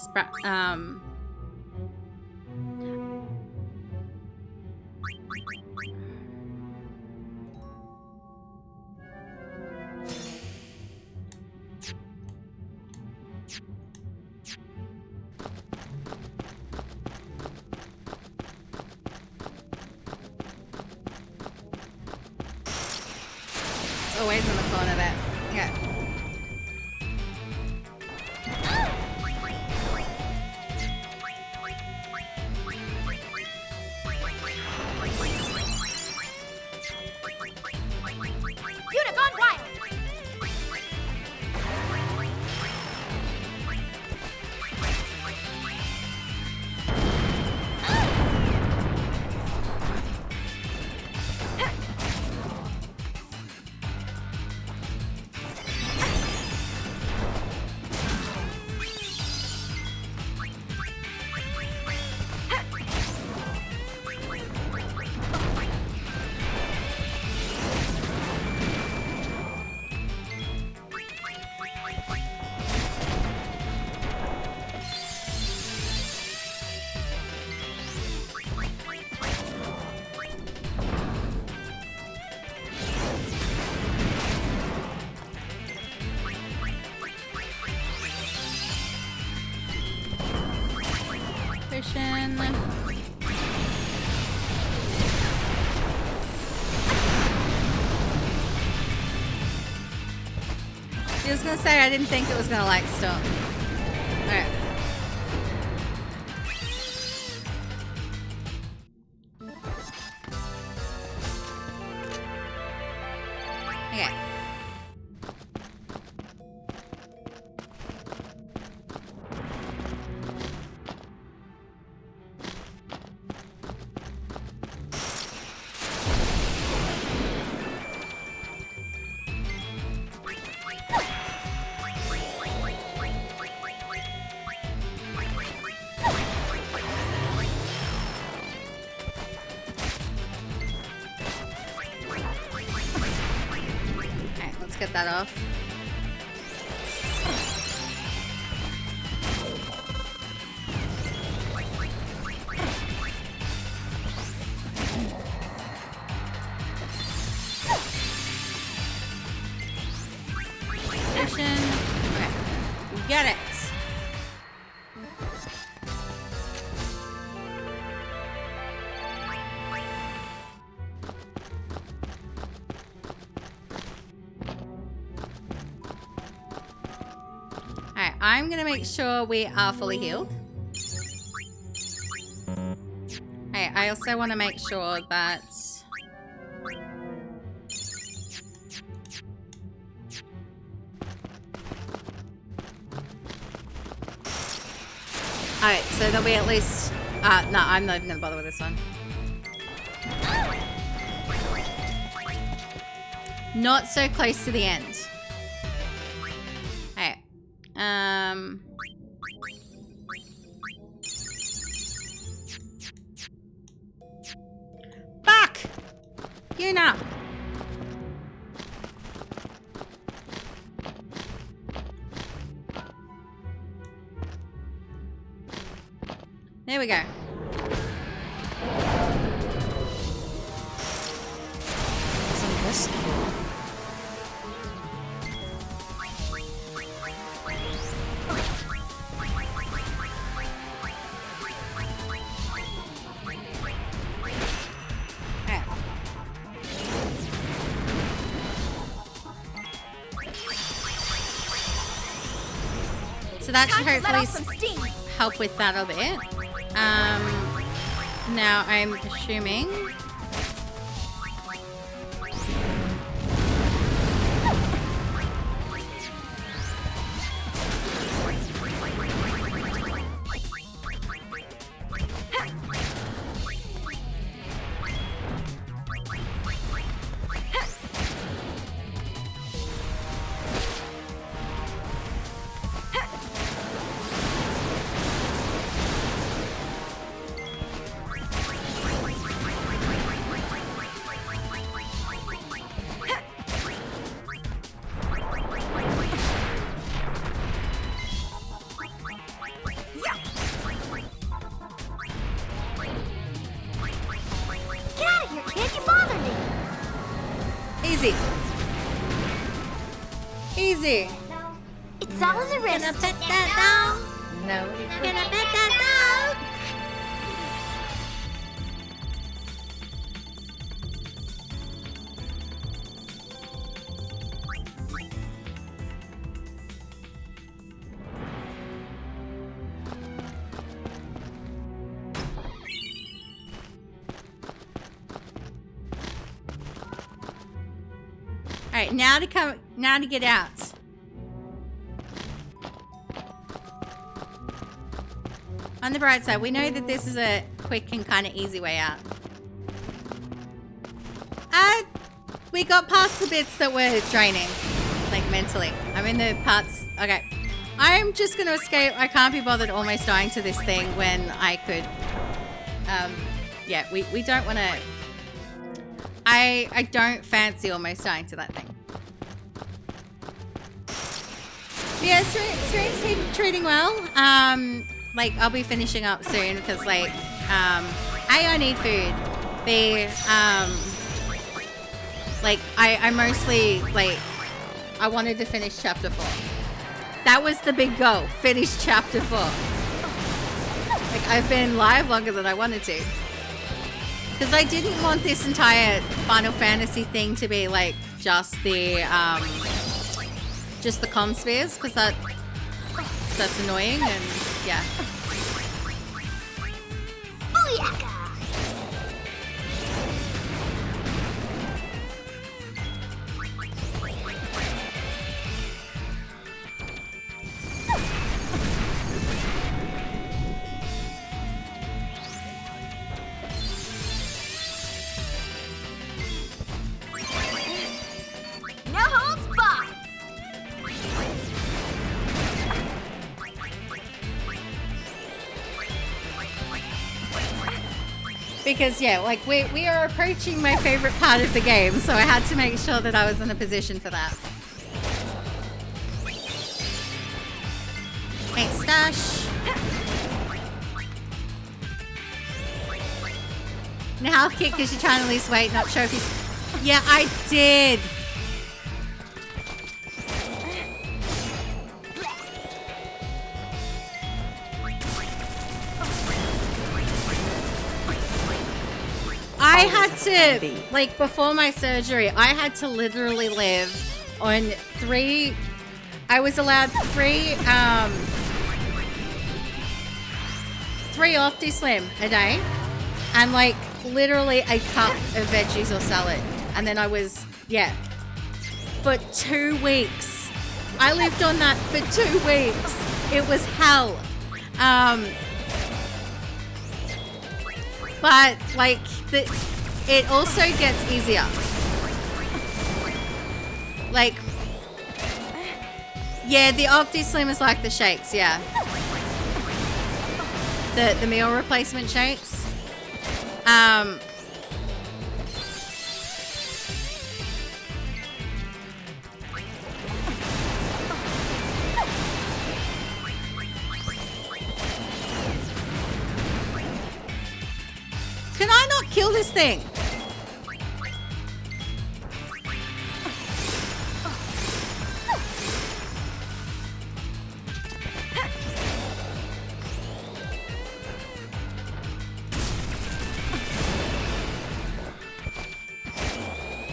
Speaker 1: always in the corner there. Yeah.
Speaker 8: You'd have gone wild. Cushion. I was gonna say I didn't think it was gonna like stop. Alright. Okay. Get that off. Position. Okay. Get it. I'm gonna make sure we are fully healed. Hey, I also want to make sure that... Alright, so that we at least
Speaker 1: No, I'm not even gonna bother with this one. Not so close to the end. Hey. Fuck! You know. There we go.
Speaker 6: Isn't this cool?
Speaker 1: So that should hopefully help with that a bit. Now I'm assuming. Easy. Easy.
Speaker 13: It's all in the wrist.
Speaker 1: Gonna pet that down.
Speaker 13: No.
Speaker 1: Gonna pet that down. All right, now to get out. On the bright side, we know that this is a quick and kind of easy way out. We got past the bits that were draining, like mentally. I'm in the parts. Okay, I'm just gonna escape. I can't be bothered almost dying to this thing when I could. Yeah, we don't want to. I don't fancy almost dying to that thing. Yeah, stream's treating well. Like, I'll be finishing up soon because, like, A, I need food. B, like, I mostly, like, I wanted to finish chapter 4. That was the big goal, finish chapter 4. Like, I've been live longer than I wanted to. Because I didn't want this entire Final Fantasy thing to be, like, just the comm spheres, because that's annoying, and yeah.
Speaker 13: Booyaka!
Speaker 3: No holds barred!
Speaker 1: Because, yeah, like, we are approaching my favorite part of the game, so I had to make sure that I was in a position for that. Hey, stash. Now half kick because you're trying to lose weight, not sure if he's... Yeah, I did. I had to, like, before my surgery, I had to literally live on 3, I was allowed 3 Opti-Slim a day, and, like, literally a cup of veggies or salad. And then I was, yeah, for 2 weeks. I lived on that for 2 weeks. It was hell. But, like, it also gets easier. Like, yeah, the Octi-Slim is like the shakes, yeah. The meal replacement shakes. Can I not kill this thing?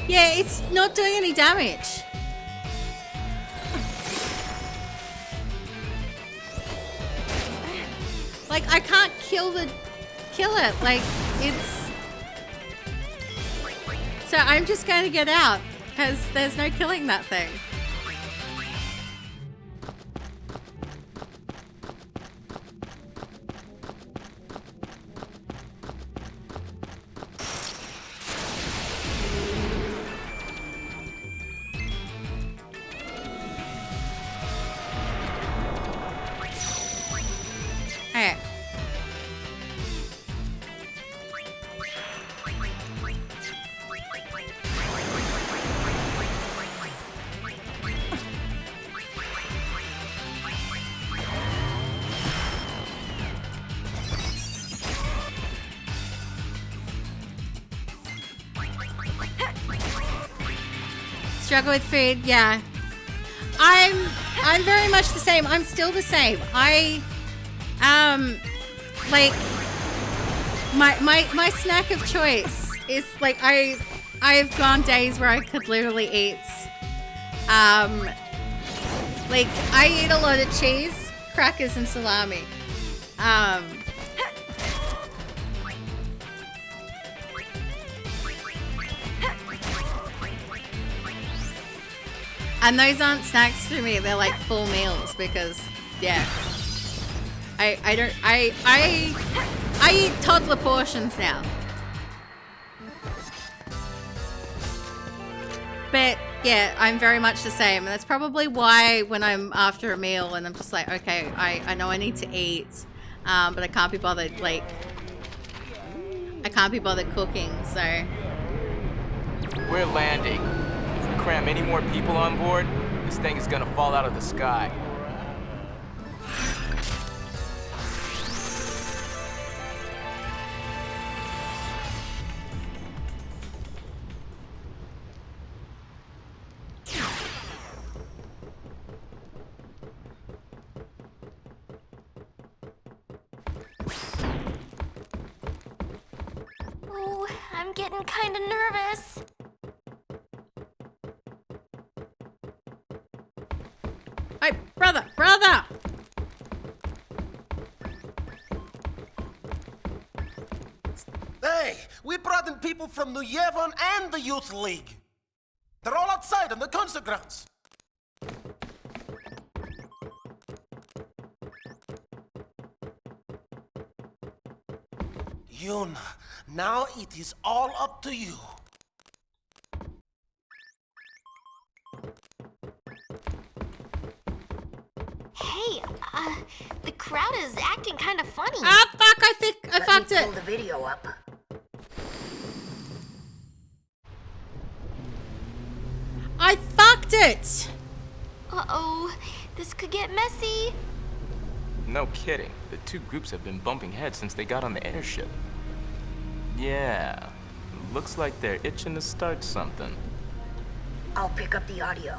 Speaker 1: Yeah, it's not doing any damage. Like, I can't kill it. Like, it's... So I'm just going to get out, because there's no killing that thing. Alright. Struggle with food, yeah. I'm very much the same. I'm still the same. Like my snack of choice is like I've gone days where I could literally eat like I eat a lot of cheese, crackers and salami. And those aren't snacks to me, they're like full meals because yeah. I eat toddler portions now. But yeah, I'm very much the same. And that's probably why when I'm after a meal and I'm just like, okay, I know I need to eat, but I can't be bothered, like, I can't be bothered cooking, so.
Speaker 14: We're landing. If we cram any more people on board, this thing is gonna fall out of the sky.
Speaker 13: Oh, I'm getting kind of nervous.
Speaker 1: Hey, brother!
Speaker 10: Hey, we brought in people from New Yevon and the Youth League. They're all outside on the concert grounds. Yun, now it is all up to you.
Speaker 13: Hey, the crowd is acting kind of funny.
Speaker 1: Ah, fuck, I think I fucked it.
Speaker 18: Pull the video up.
Speaker 1: I fucked it!
Speaker 13: Uh-oh, this could get messy.
Speaker 14: No kidding. The two groups have been bumping heads since they got on the airship. Yeah, looks like they're itching to start something.
Speaker 18: I'll pick up the audio.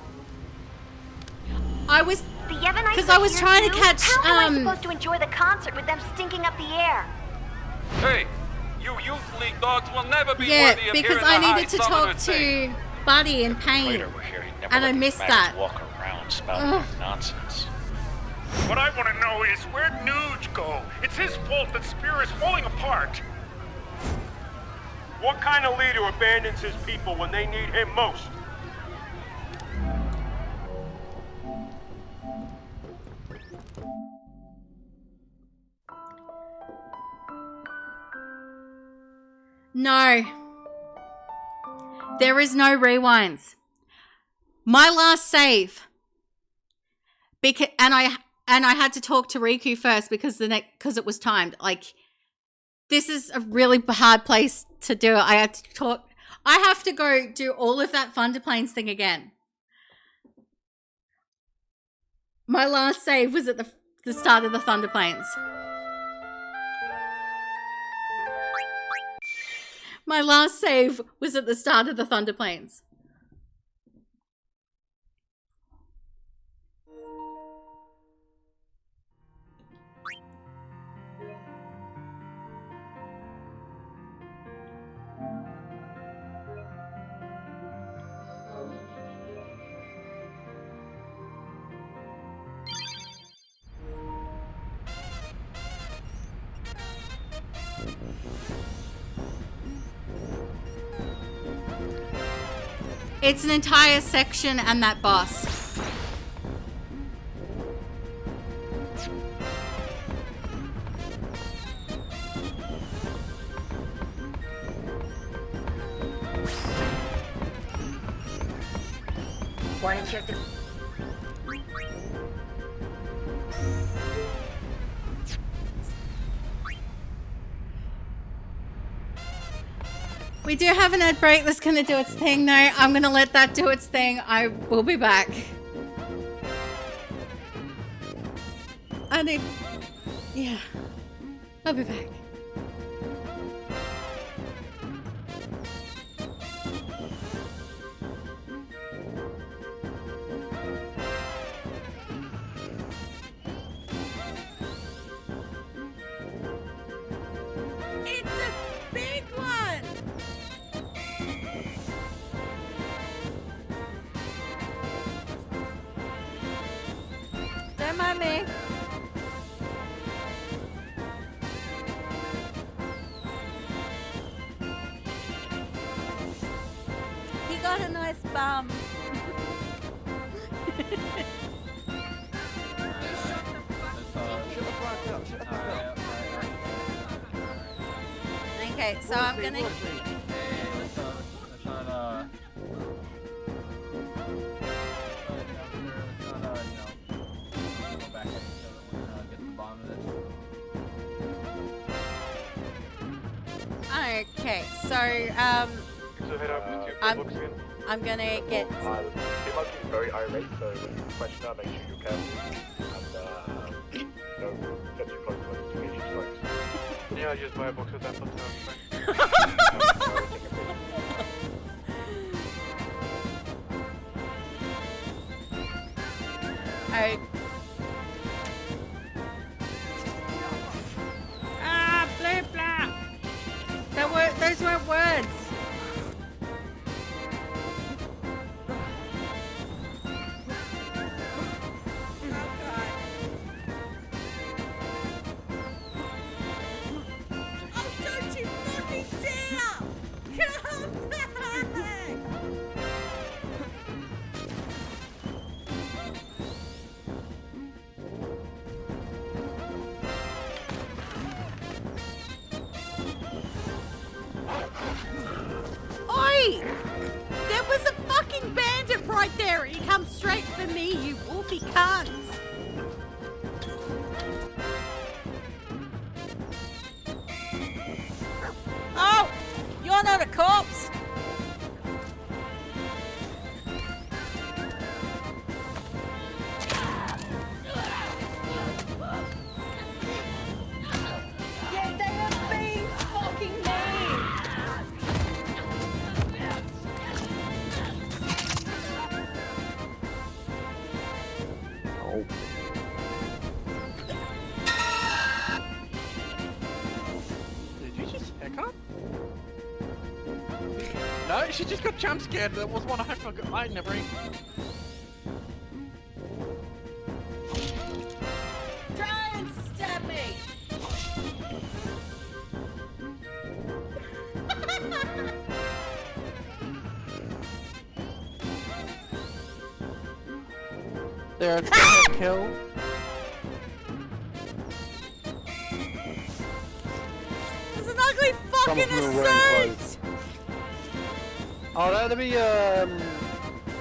Speaker 1: I was...
Speaker 3: The Yevonites
Speaker 1: because I was
Speaker 3: here
Speaker 1: trying to
Speaker 3: too?
Speaker 1: catch,
Speaker 3: How am I supposed to enjoy the concert with them stinking up the air?
Speaker 19: Hey, you Youth League dogs will never be
Speaker 1: yeah,
Speaker 19: worthy of
Speaker 1: because
Speaker 19: hearing
Speaker 1: I
Speaker 19: the
Speaker 1: needed to
Speaker 19: high
Speaker 1: talk
Speaker 19: Southerner thing.
Speaker 1: to Buddy and Payne,
Speaker 20: Later we're hearing never
Speaker 1: and I
Speaker 20: let these
Speaker 1: missed
Speaker 20: maggots
Speaker 1: that.
Speaker 20: walk around spouting nonsense.
Speaker 15: What I want to know is where'd Nuge go? It's his fault that Spear is falling apart. What kind of leader abandons his people when they need him most?
Speaker 1: No. There is no rewinds. My last save. And I had to talk to Riku first because it was timed. Like, this is a really hard place to do it. I have to go do all of that Thunder Plains thing again. My last save was at the start of the Thunder Plains. My last save was at the start of the Thunder Plains. It's an entire section and that boss.
Speaker 18: Why don't you have to...
Speaker 1: We do have an ad break that's going to do its thing now. I'm going to let that do its thing. I will be back. Yeah. I'll be back.
Speaker 4: It's a big one!
Speaker 1: Don't mind me.
Speaker 4: He got a nice bum.
Speaker 1: Okay, so I'm gonna... Okay, so I'm gonna get...
Speaker 12: He might be very irate, so when you question that, make sure you're careful and don't get too close to those engaging strikes. Yeah, I just buy a box of that for
Speaker 1: blah, blah. Those weren't words. Oi! There was a fucking bandit right there. He comes straight for me, you wolfy cunts. Oh! You're not a corpse.
Speaker 4: Yeah, they have been fucking mean.
Speaker 12: Oh.
Speaker 10: Did you just heck up? No, she just got jump scared. That was one I forgot. I never even...
Speaker 4: Try and stab me.
Speaker 10: There's a kill.
Speaker 4: There's an ugly fucking
Speaker 12: some of them are wearing clothes. Oh, that'll be, I'm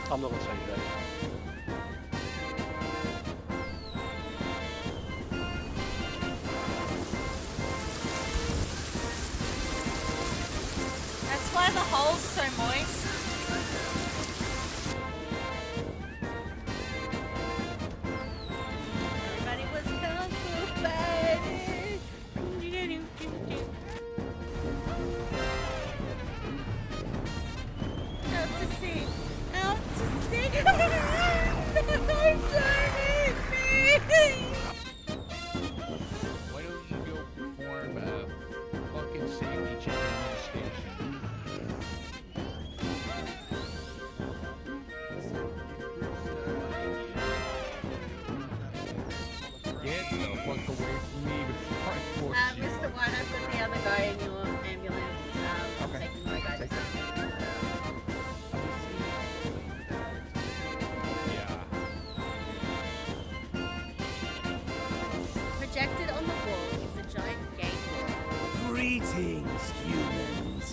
Speaker 12: not gonna say that.
Speaker 1: That's why the hole's so moist. Everybody was kung fu fighting. Out to sea. Out to sea.
Speaker 9: Why don't you go perform a fucking safety check on the station? Get the fuck away from me before I force you.
Speaker 1: Mr. White, I've got the other guy in your ambulance.
Speaker 9: Okay.
Speaker 1: Taking my guy to safety. Projected on the wall is a giant gate.
Speaker 10: Greetings, humans.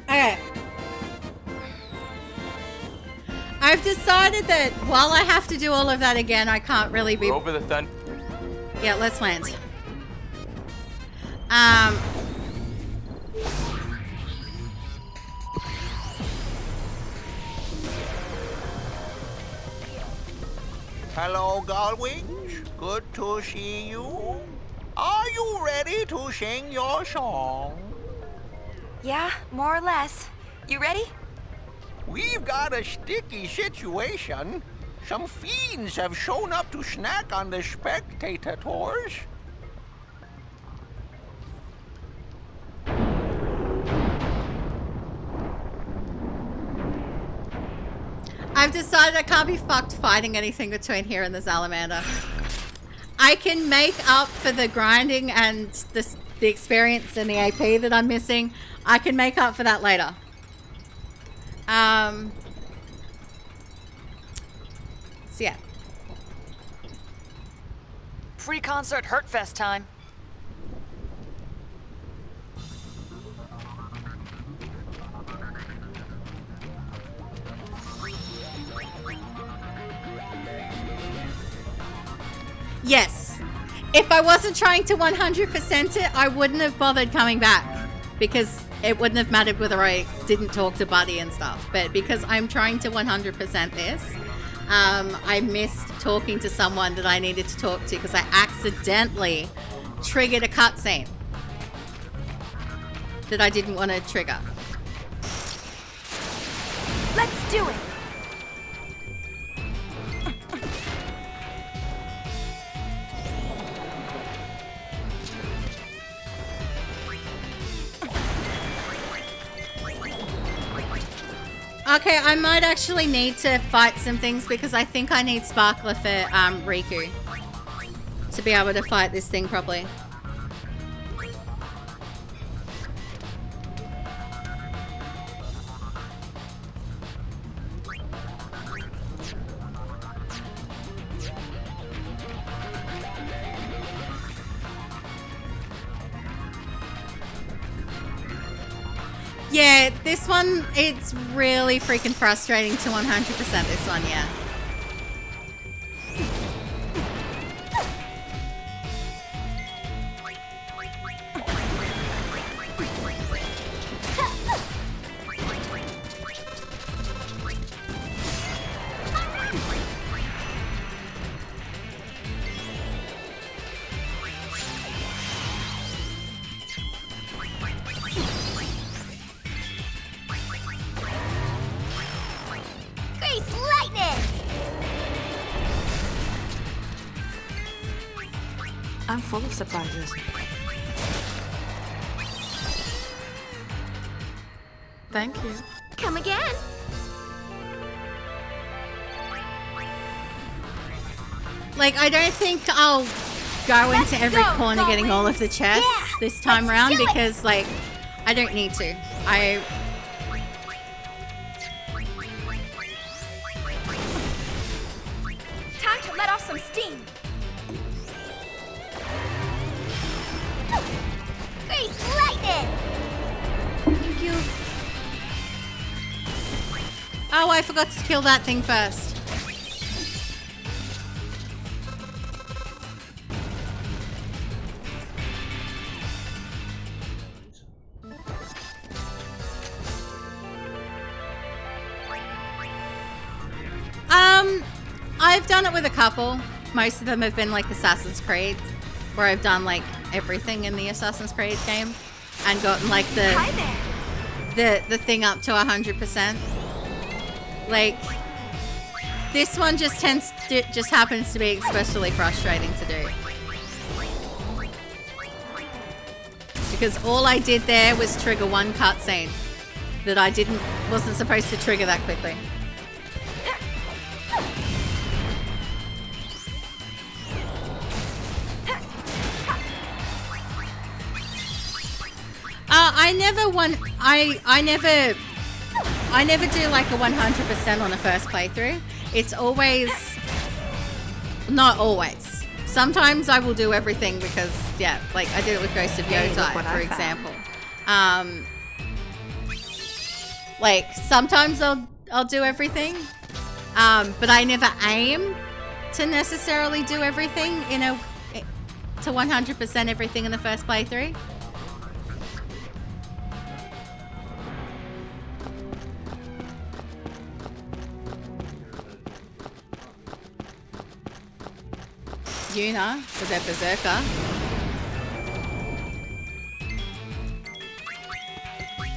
Speaker 1: Okay. I've decided that while I have to do all of that again, I can't really be.
Speaker 14: We're over the thunder.
Speaker 1: Yeah, let's land.
Speaker 10: Hello, Gullwings. Good to see you. Are you ready to sing your song?
Speaker 5: Yeah, more or less. You ready?
Speaker 10: We've got a sticky situation. Some fiends have shown up to snack on the spectator tours.
Speaker 1: I've decided I can't be fucked fighting anything between here and the salamander. I can make up for the grinding and the experience and the AP that I'm missing. I can make up for that later. So yeah.
Speaker 6: Free concert Hurtfest time.
Speaker 1: Yes. If I wasn't trying to 100% it, I wouldn't have bothered coming back. Because it wouldn't have mattered whether I didn't talk to Buddy and stuff. But because I'm trying to 100% this, I missed talking to someone that I needed to talk to because I accidentally triggered a cutscene that I didn't want to trigger.
Speaker 5: Let's do it!
Speaker 1: Okay, I might actually need to fight some things because I think I need Sparkler for Riku to be able to fight this thing properly. Yeah, this one, it's really freaking frustrating to 100% this one, yeah.
Speaker 5: I'm full of surprises.
Speaker 6: Thank you.
Speaker 3: Come again.
Speaker 1: Like, I don't think I'll go into every corner getting all of the chests this time around because, like, I don't need to.
Speaker 5: Time to let off some steam.
Speaker 13: Grease lightning!
Speaker 1: Thank you. Oh, I forgot to kill that thing first. I've done it with a couple. Most of them have been like Assassin's Creed, where I've done like everything in the Assassin's Creed game and gotten like the thing up to 100%. Like this one just happens to be especially frustrating to do. Because all I did there was trigger one cutscene that I wasn't supposed to trigger that quickly. I never do like a 100% on a first playthrough. It's always, not always. Sometimes I will do everything because, yeah, like I did it with Ghost of Yozai, for example. Like sometimes I'll do everything, but I never aim to necessarily do everything to 100% everything in the first playthrough. Yuna with their berserker.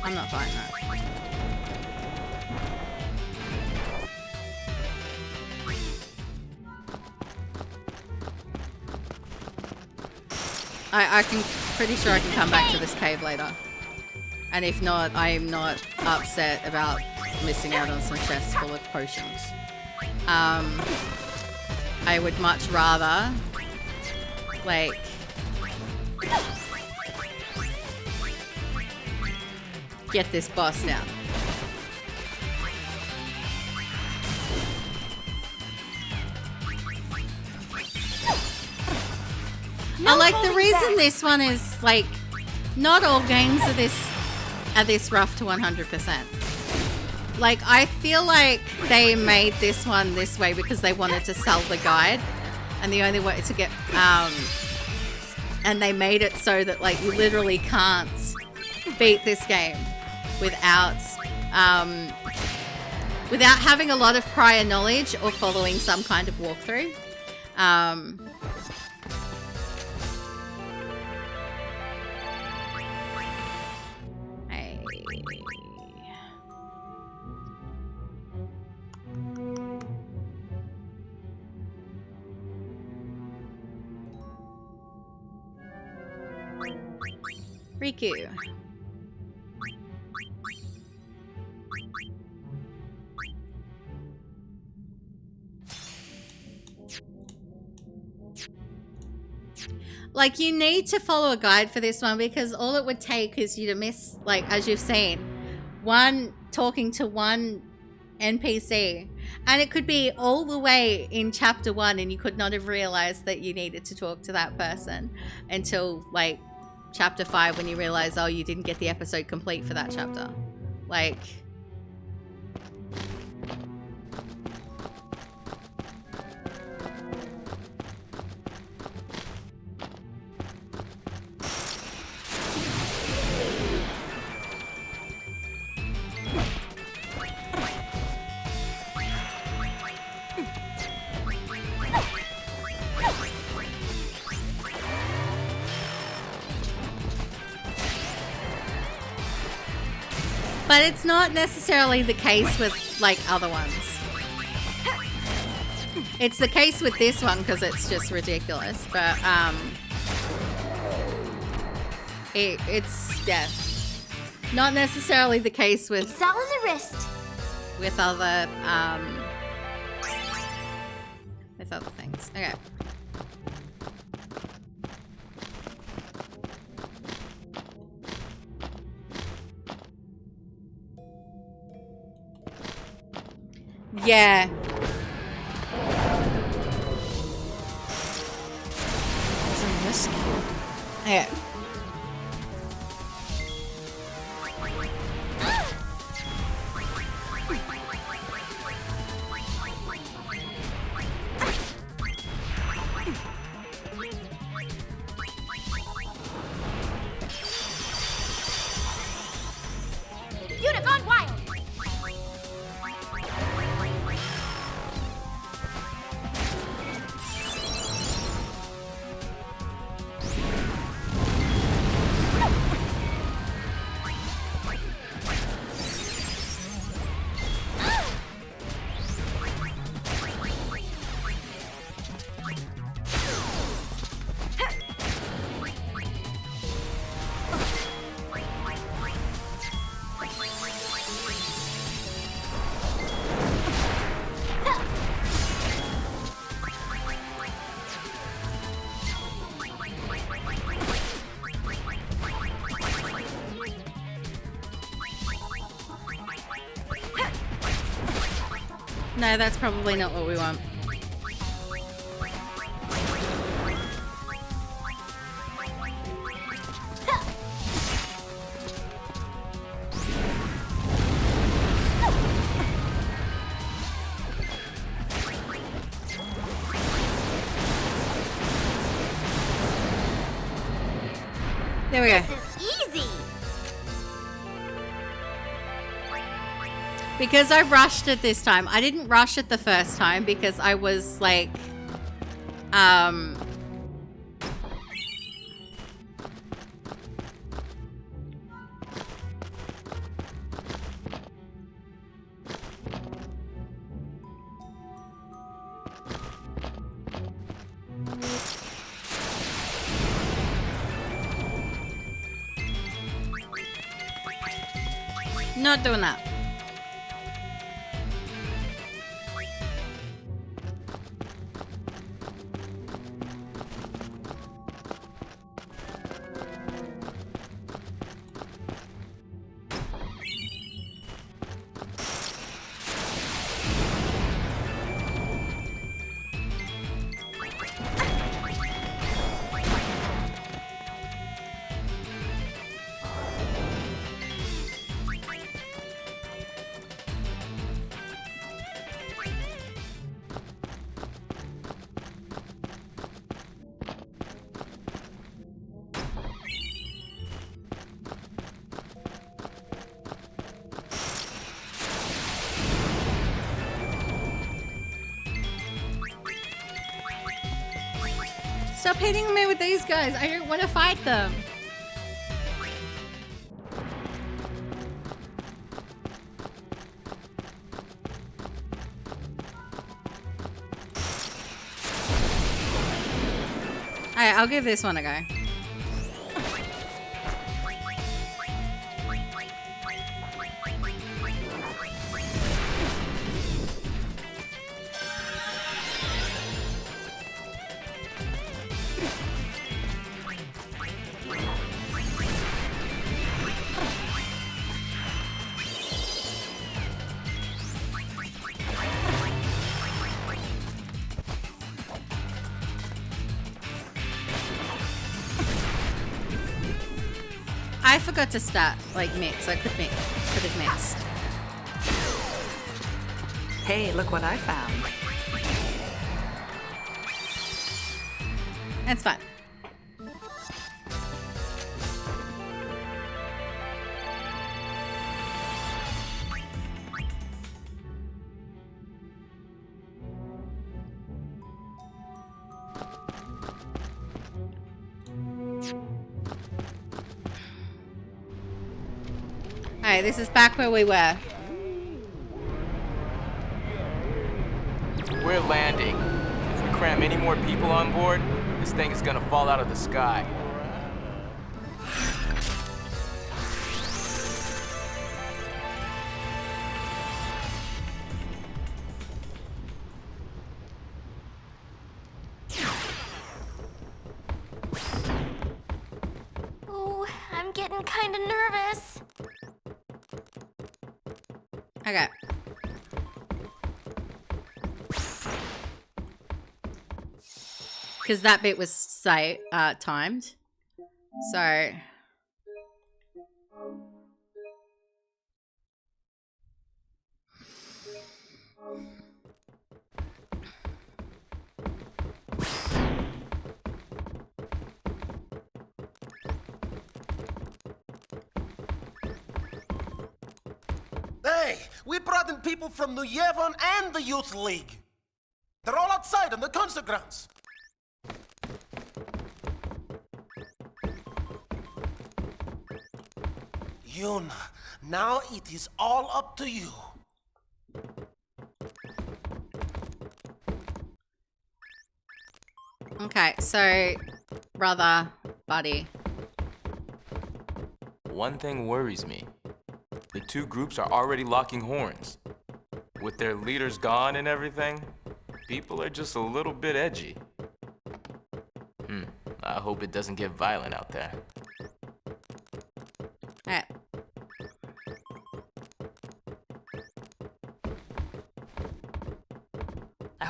Speaker 1: I'm not buying that. I can pretty sure I can come back to this cave later. And if not, I am not upset about missing out on some chests full of potions. I would much rather, like, get this boss down. Like the reason this one is like, not all games are this rough to 100%. Like, I feel like they made this one this way because they wanted to sell the guide, and the only way to get, and they made it so that like you literally can't beat this game without having a lot of prior knowledge or following some kind of walkthrough. Riku. Like, you need to follow a guide for this one because all it would take is you to miss, like, as you've seen, talking to one NPC. And it could be all the way in chapter 1 and you could not have realized that you needed to talk to that person until, like, chapter 5 when you realize, oh, you didn't get the episode complete for that chapter. Like, but it's not necessarily the case with, like, other ones. It's the case with this one because it's just ridiculous, but, it's, yeah, not necessarily the case with...
Speaker 13: It's all in the wrist.
Speaker 1: With other things. Okay. Yeah. Okay. No, that's probably not what we want. There we go.
Speaker 3: This is easy.
Speaker 1: Because I rushed it this time. I didn't rush it the first time because I was like, not doing that. Stop hitting me with these guys. I don't want to fight them. Alright, I'll give this one a go. I forgot to start, like, mix. I could have mixed.
Speaker 11: Hey, look what I found.
Speaker 1: That's fine. Alright, this is back where we were.
Speaker 14: We're landing. If we cram any more people on board, this thing is gonna fall out of the sky.
Speaker 13: Ooh, I'm getting kind of nervous.
Speaker 1: Okay. Because that bit was timed. So.
Speaker 10: Hey, we brought in people from New Yevon and the Youth League. They're all outside on the concert grounds. Yun, now it is all up to you.
Speaker 1: Okay, so, brother, buddy.
Speaker 14: One thing worries me. The two groups are already locking horns. With their leaders gone and everything, people are just a little bit edgy. I hope it doesn't get violent out there.
Speaker 1: Alright.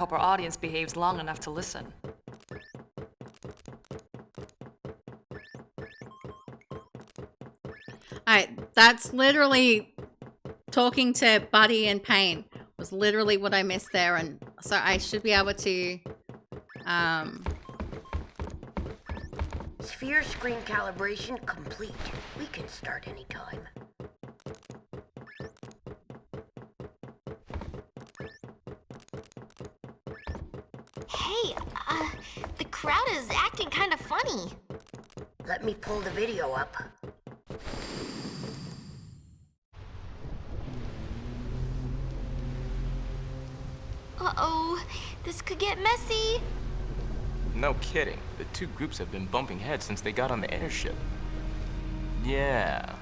Speaker 6: hope our audience behaves long enough to listen.
Speaker 1: Alright, that's literally talking to Buddy and Payne was literally what I missed there, and so I should be able to
Speaker 18: Sphere screen calibration complete. We can start anytime.
Speaker 3: Hey, the crowd is acting kind of funny.
Speaker 18: Let me pull the video up.
Speaker 3: Uh-oh, this could get messy.
Speaker 14: No kidding. The two groups have been bumping heads since they got on the airship. Yeah.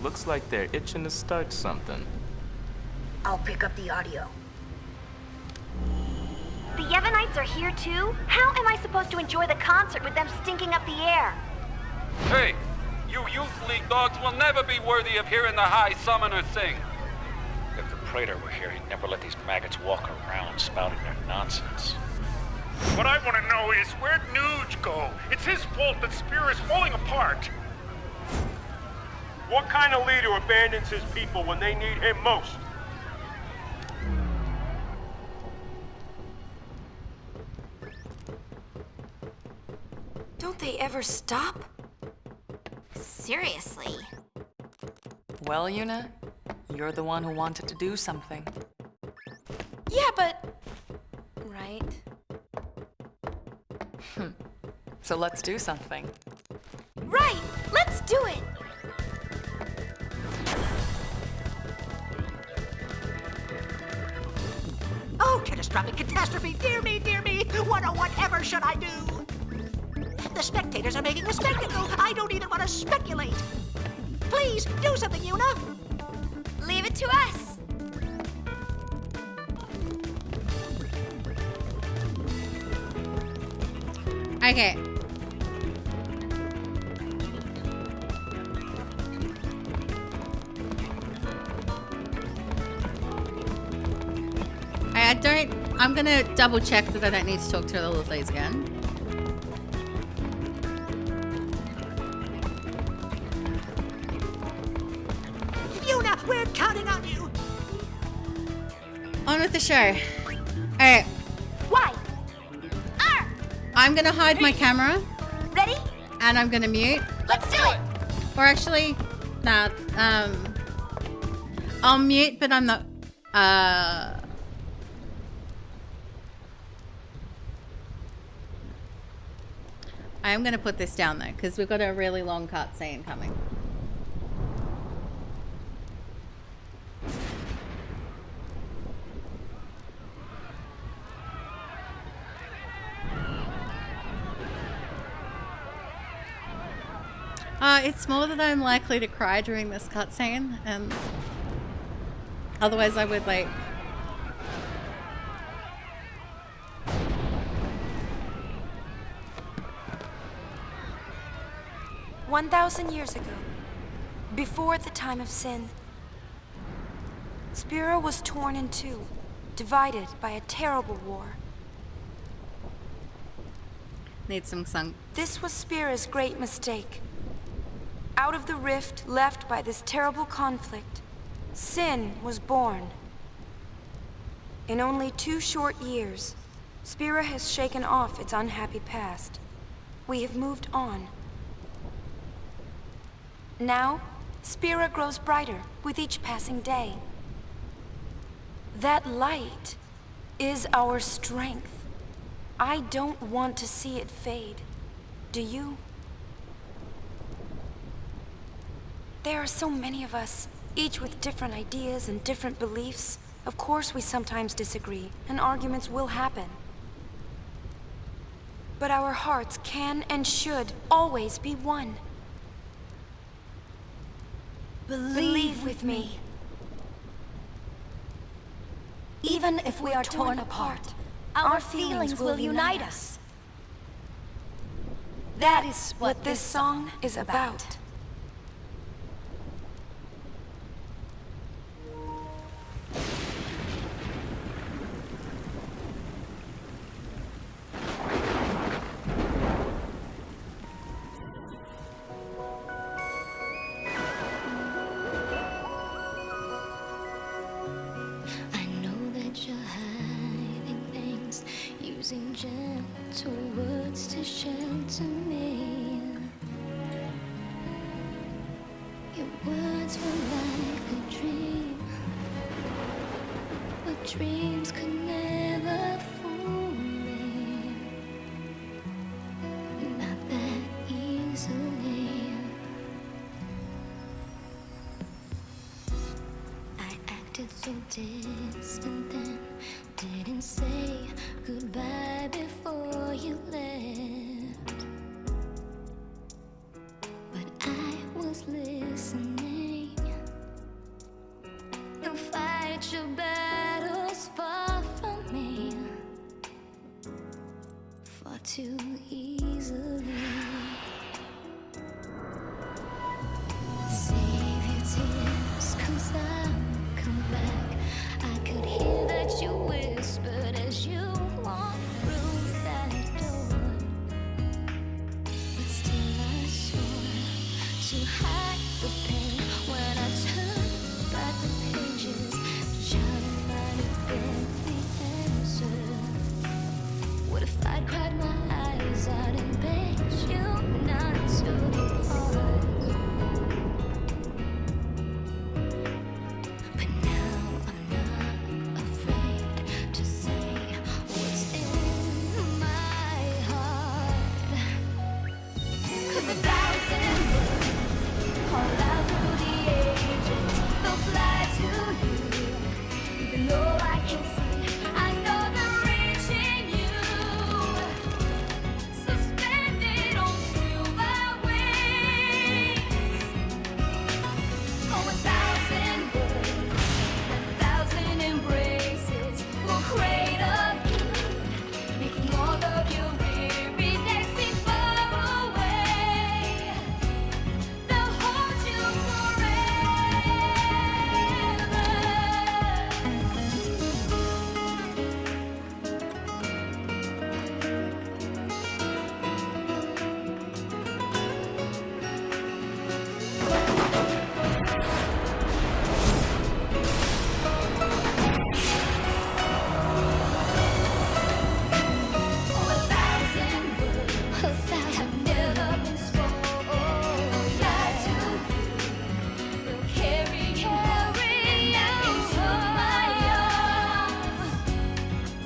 Speaker 14: Looks like they're itching to start something.
Speaker 18: I'll pick up the audio.
Speaker 3: The Yevonites are here too? How am I supposed to enjoy the concert with them stinking up the air?
Speaker 19: Hey, you Youth League dogs will never be worthy of hearing the High Summoner sing.
Speaker 20: If the Praetor were here, he'd never let these maggots walk around spouting their nonsense.
Speaker 16: What I want to know is, where'd Nuge go? It's his fault that Spear is falling apart. What kind of leader abandons his people when they need him most?
Speaker 5: Don't they ever stop?
Speaker 3: Seriously.
Speaker 6: Well, Yuna, you're the one who wanted to do something.
Speaker 5: Yeah, but... Right.
Speaker 6: So let's do something.
Speaker 3: Right! Let's do it!
Speaker 22: Oh, catastrophic catastrophe! Dear me, dear me! Whatever should I do? The spectators are making a spectacle! I don't even want to speculate! Please, do something, Yuna!
Speaker 3: Leave it to us!
Speaker 1: Okay. I'm gonna double check that I don't need to talk to all of these again.
Speaker 22: Yuna, we're counting on you!
Speaker 1: On with the show. Alright.
Speaker 3: Why?
Speaker 1: I'm gonna hide my camera.
Speaker 3: Ready?
Speaker 1: And I'm gonna mute.
Speaker 3: Let's do it!
Speaker 1: Or actually, nah, I'll mute, but I'm not, I am gonna put this down though, because we've got a really long cutscene coming. It's more that I'm likely to cry during this cutscene, and otherwise I would like...
Speaker 5: "1,000 years ago, before the time of sin, Spira was torn in two, divided by a terrible war.
Speaker 1: Need some sun.
Speaker 5: This was Spira's great mistake. Out of the rift left by this terrible conflict, sin was born. In only 2 short years, Spira has shaken off its unhappy past. We have moved on. Now, Spira grows brighter with each passing day. That light is our strength. I don't want to see it fade. Do you? There are so many of us, each with different ideas and different beliefs. Of course we sometimes disagree, and arguments will happen. But our hearts can and should always be one. Believe with me. Even if we are torn apart, our feelings will unite us. That is what this song is about.
Speaker 7: words to shelter me. Your words were like a dream, but dreams could never fool me. Not that easily. I acted so distant then, didn't say goodbye before you left. But I was listening. You fight your battles far from me, far too easily. Save your tears, 'cause I'll come back. I could hear that you whispered as you walked through that door. But still I swore to hide the pain when I turned back the pages, trying to find a the answer. What if I'd cried my eyes out and begged you not to depart? But now I'm not afraid to say what's in my heart. 'Cause 1,000 words call out through the ages, they'll fly to you, even though I can't see. I know they're reaching you, suspended on silver wings. Oh, 1,000 words, 1,000 embraces will cradle you, making all of your weary days seem far away. They'll hold you Oh, 1,000 words have never been spoken. Fly to you, will carry you into my arms,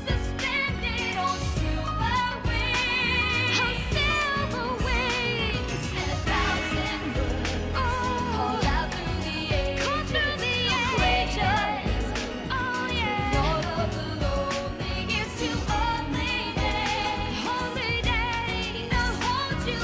Speaker 7: suspended on silver wings. On silver wings. And 1,000 words call out through the ages, courageous. Oh yeah. All of the loneliness to only day, they'll hold you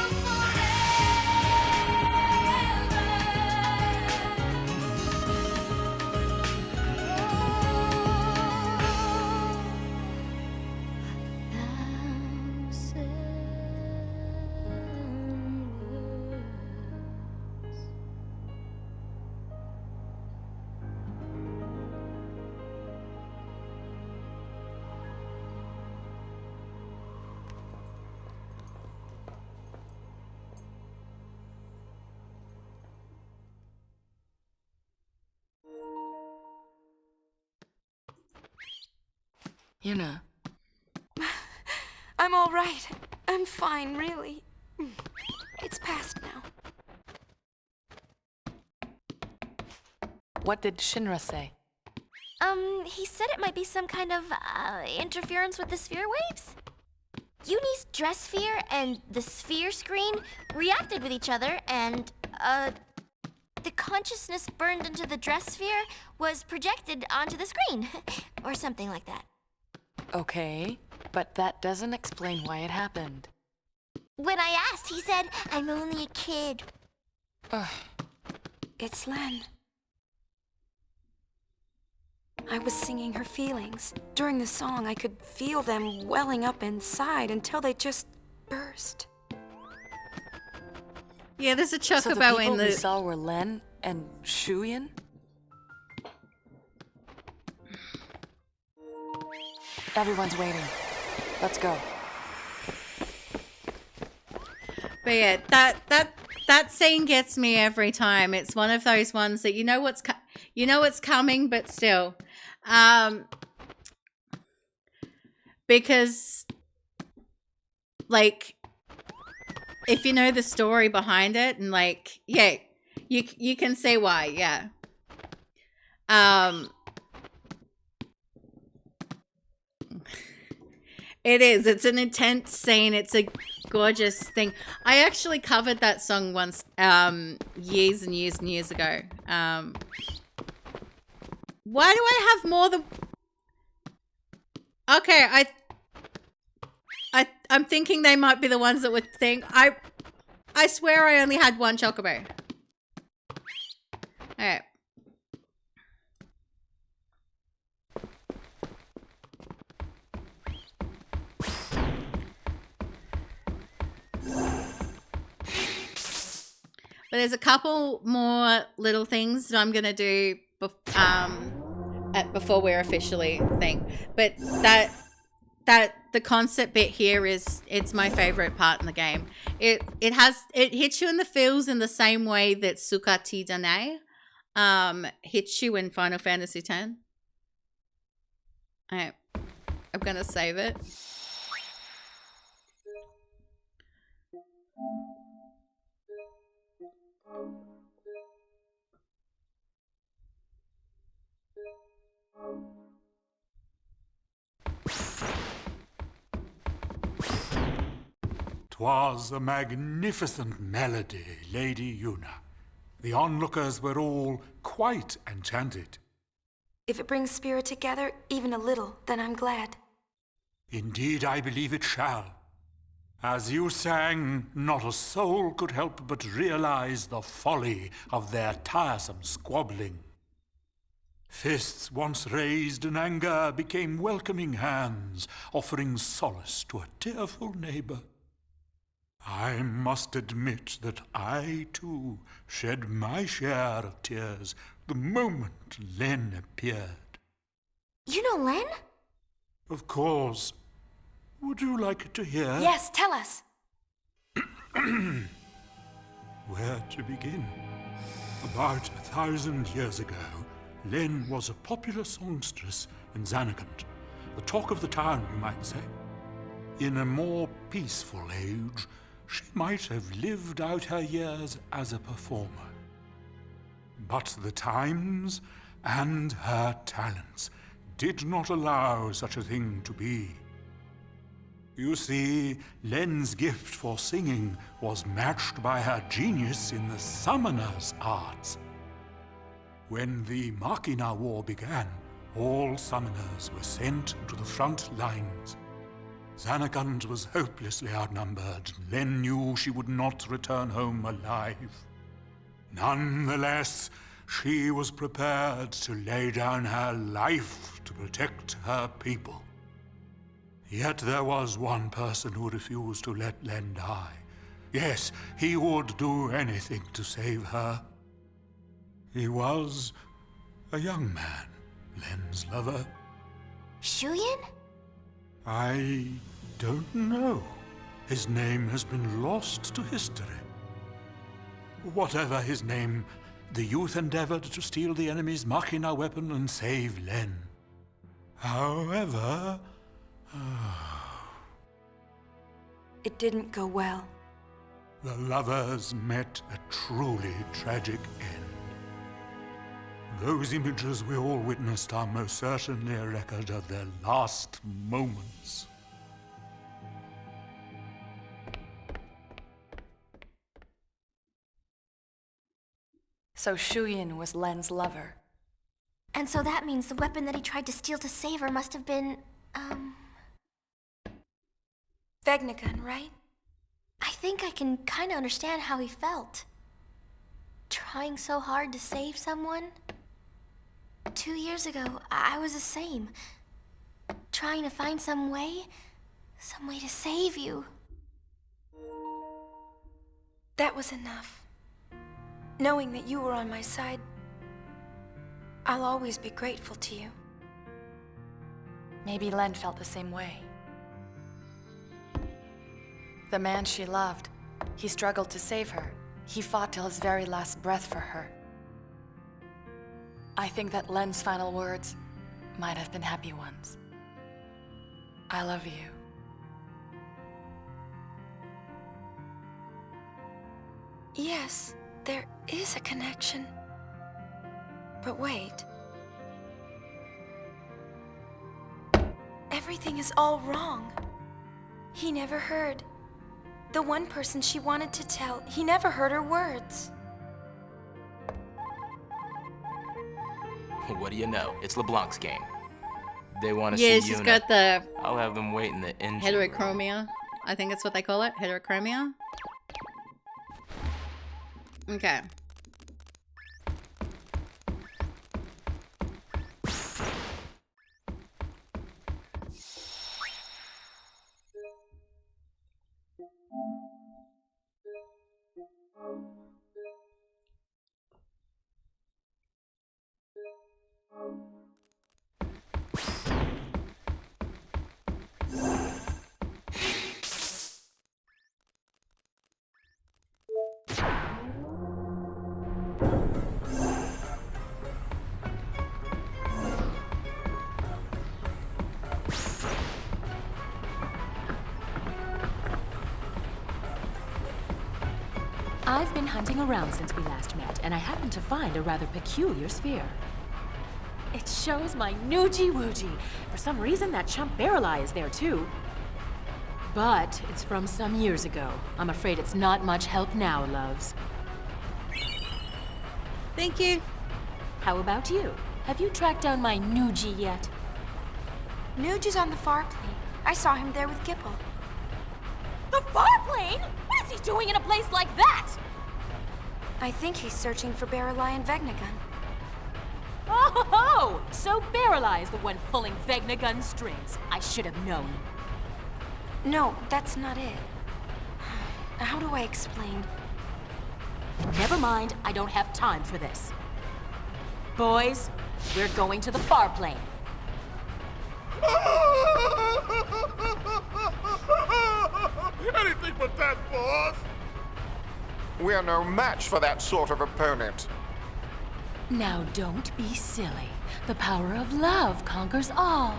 Speaker 6: Yuna,
Speaker 5: I'm all right. I'm fine, really. It's past now.
Speaker 6: what did Shinra say?
Speaker 21: He said it might be some kind of, interference with the sphere waves. Yunie's dress sphere and the sphere screen reacted with each other, and, the consciousness burned into the dress sphere was projected onto the screen. Or something like that.
Speaker 6: Okay, but that doesn't explain why it happened.
Speaker 21: When I asked, he said, "I'm only a kid."
Speaker 5: It's Len. I was singing her feelings. During the song, I could feel them welling up inside until they just burst.
Speaker 1: Yeah, there's a chocobo
Speaker 6: so the people
Speaker 1: in the.
Speaker 6: we saw were Len and Shuyan? Everyone's waiting. Let's go.
Speaker 1: But yeah, that scene gets me every time. It's one of those ones that you know what's coming, but still, because like, if you know the story behind it, and like, yeah, you can see why, yeah. It is. It's an intense scene. It's a gorgeous thing. I actually covered that song once, years and years and years ago. Why do I have more than... Okay, I'm thinking they might be the ones that would think... I swear I only had one chocobo. Alright. But there's a couple more little things that I'm going to do before we're officially thing. But the concept bit here it's my favorite part in the game. It hits you in the feels in the same way that Sukati Dane hits you in Final Fantasy X. Alright. I'm going to save it.
Speaker 2: "'Twas a magnificent melody, Lady Yuna. The onlookers were all quite enchanted.
Speaker 5: If it brings spirit together, even a little, then I'm glad.
Speaker 2: Indeed, I believe it shall. As you sang, not a soul could help but realize the folly of their tiresome squabbling. Fists once raised in anger became welcoming hands, offering solace to a tearful neighbor. I must admit that I, too, shed my share of tears the moment Len appeared."
Speaker 5: You know Len?
Speaker 2: "Of course. Would you like to hear?"
Speaker 5: Yes, tell us.
Speaker 2: Where to begin? About 1,000 years ago, Len was a popular songstress in Zanarkand, the talk of the town, you might say. In a more peaceful age, she might have lived out her years as a performer. But the times and her talents did not allow such a thing to be. You see, Len's gift for singing was matched by her genius in the summoner's arts. When the Machina War began, all summoners were sent to the front lines. Zanarkand was hopelessly outnumbered. Len knew she would not return home alive. Nonetheless, she was prepared to lay down her life to protect her people. Yet there was one person who refused to let Len die. Yes, he would do anything to save her. He was a young man, Len's lover.
Speaker 21: Shuyin?
Speaker 2: I don't know. His name has been lost to history. Whatever his name, the youth endeavored to steal the enemy's Machina weapon and save Len. However...
Speaker 5: It didn't go well.
Speaker 2: the lovers met a truly tragic end. Those images we all witnessed are most certainly a record of their last moments.
Speaker 6: So Shuyin was Len's lover.
Speaker 21: And so that means the weapon that he tried to steal to save her must have been,
Speaker 5: Vegnagun, right?
Speaker 21: I think I can kind of understand how he felt. Trying so hard to save someone. 2 years ago, I was the same. Trying to find some way to save you.
Speaker 5: That was enough. Knowing that you were on my side, I'll always be grateful to you.
Speaker 6: Maybe Len felt the same way. The man she loved, he struggled to save her. He fought till his very last breath for her. I think that Len's final words might have been happy ones. I love you.
Speaker 5: Yes, there is a connection. But wait. Everything is all wrong. He never heard. The one person she wanted to tell, he never heard her words.
Speaker 14: What do you know? It's LeBlanc's game. They want to
Speaker 1: Yeah,
Speaker 14: see
Speaker 1: she's
Speaker 14: Yuna.
Speaker 1: got the
Speaker 14: I'll have them wait in the engine.
Speaker 1: heterochromia. I think that's what they call it. Heterochromia. Okay.
Speaker 8: I've been hunting around since we last met, and I happened to find a rather peculiar sphere. It shows my noogie-woogie. For some reason, that chump Barrel Eye is there too. But it's from some years ago. I'm afraid it's not much help now, loves.
Speaker 1: Thank you.
Speaker 8: How about you? Have you tracked down my noogie yet?
Speaker 5: Nuge is on the far plane. I saw him there with Gipple.
Speaker 8: The Farplane? What is he doing in a place like that?
Speaker 5: I think he's searching for Barrel Eye and Vegnagun.
Speaker 8: Oh, so Barrel Eye is the one pulling Vegnagun strings. I should have known.
Speaker 5: No, that's not it. How do I explain?
Speaker 8: Never mind, I don't have time for this. Boys, we're going to the Farplane.
Speaker 15: Anything but that, boss!
Speaker 10: We're no match for that sort of opponent.
Speaker 8: Now don't be silly. The power of love conquers all.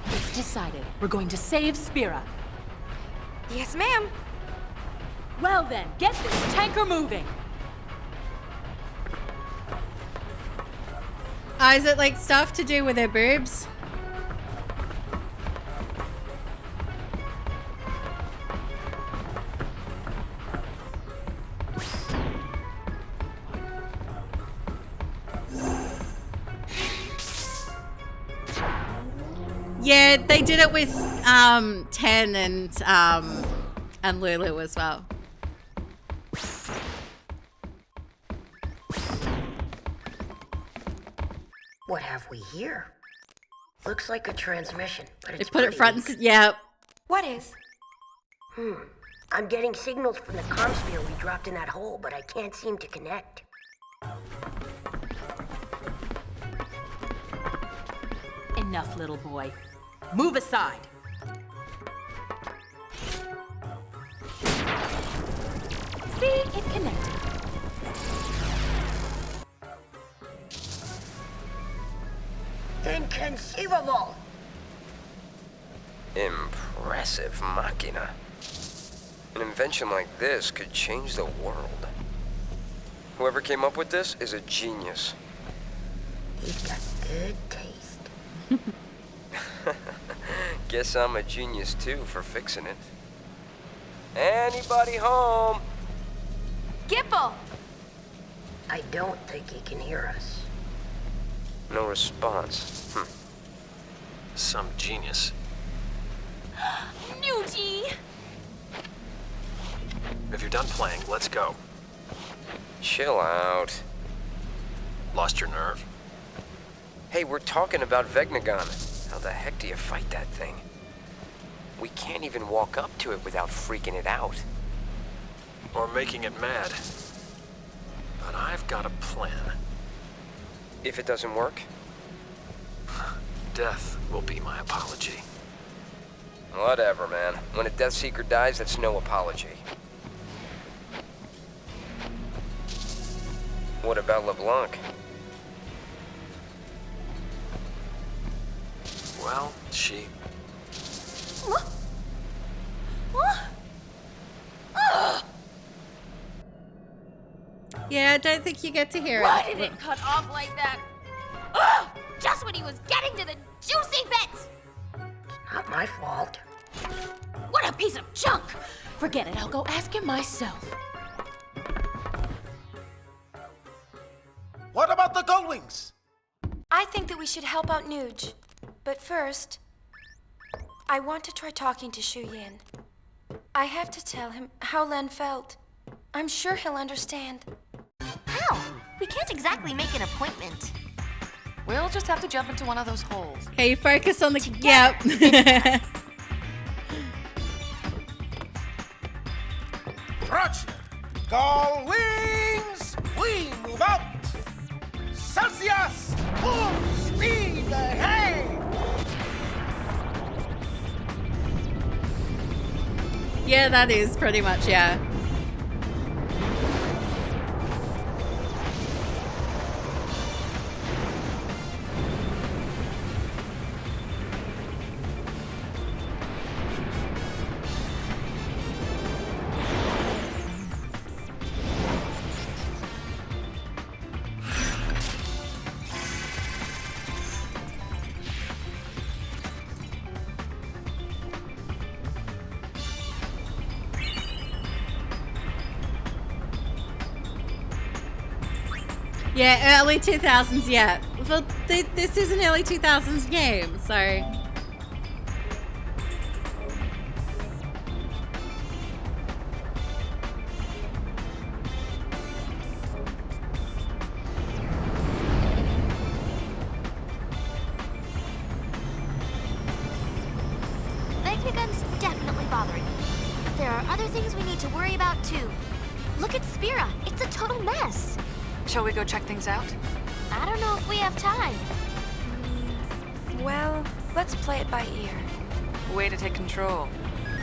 Speaker 8: It's decided. We're going to save Spira.
Speaker 5: Yes, ma'am.
Speaker 8: Well then, get this tanker moving.
Speaker 1: Is it like stuff to do with her boobs? Yeah, they did it with 10 and Lulu as well.
Speaker 18: What have we here? Looks like a transmission, but
Speaker 1: They
Speaker 18: it's
Speaker 1: put it
Speaker 18: pretty
Speaker 1: front
Speaker 18: weak.
Speaker 1: and yeah.
Speaker 5: What is?
Speaker 18: I'm getting signals from the comm sphere we dropped in that hole, but I can't seem to connect.
Speaker 8: Enough, little boy. Move aside. See, it connected.
Speaker 18: Inconceivable!
Speaker 17: Impressive machina. An invention like this could change the world. Whoever came up with this is a genius.
Speaker 18: He's got good taste.
Speaker 17: Guess I'm a genius too for fixing it. Anybody home?
Speaker 5: Gipple!
Speaker 18: I don't think he can hear us.
Speaker 17: No response.
Speaker 20: Some genius.
Speaker 8: Noogie!
Speaker 20: If you're done playing, let's go.
Speaker 17: Chill out.
Speaker 20: Lost your nerve?
Speaker 17: Hey, we're talking about Vegnagun. How the heck do you fight that thing? We can't even walk up to it without freaking it out.
Speaker 20: Or making it mad. But I've got a plan.
Speaker 17: If it doesn't work?
Speaker 20: Death will be my apology.
Speaker 17: Whatever, man. When a Death Seeker dies, that's no apology. What about LeBlanc?
Speaker 20: Well, she...
Speaker 1: Yeah, I don't think you get to hear
Speaker 21: Why
Speaker 1: it.
Speaker 21: did it cut off like that? Ugh! Just when he was getting to the juicy bits!
Speaker 18: Not my fault.
Speaker 21: What a piece of junk!
Speaker 8: Forget it, I'll go ask him myself.
Speaker 10: What about the Gullwings?
Speaker 5: I think that we should help out Nuge. But first, I want to try talking to Shu Yin. I have to tell him how Len felt. I'm sure he'll understand.
Speaker 21: How? We can't exactly make an appointment.
Speaker 6: We'll just have to jump into one of those holes.
Speaker 1: Okay, focus on the... Yep.
Speaker 10: Roger. Gullwings, we move out. Celsius, full speed ahead.
Speaker 1: Yeah, that is pretty much, yeah. Yeah, early 2000s, yeah. Well, this is an early 2000s game, so...
Speaker 21: Vegnagun's definitely bothering me. But there are other things we need to worry about, too. Look at Spira. It's a total mess.
Speaker 6: Shall we go check things out?
Speaker 21: I don't know if we have time.
Speaker 5: Well, let's play it by ear.
Speaker 6: Way to take control.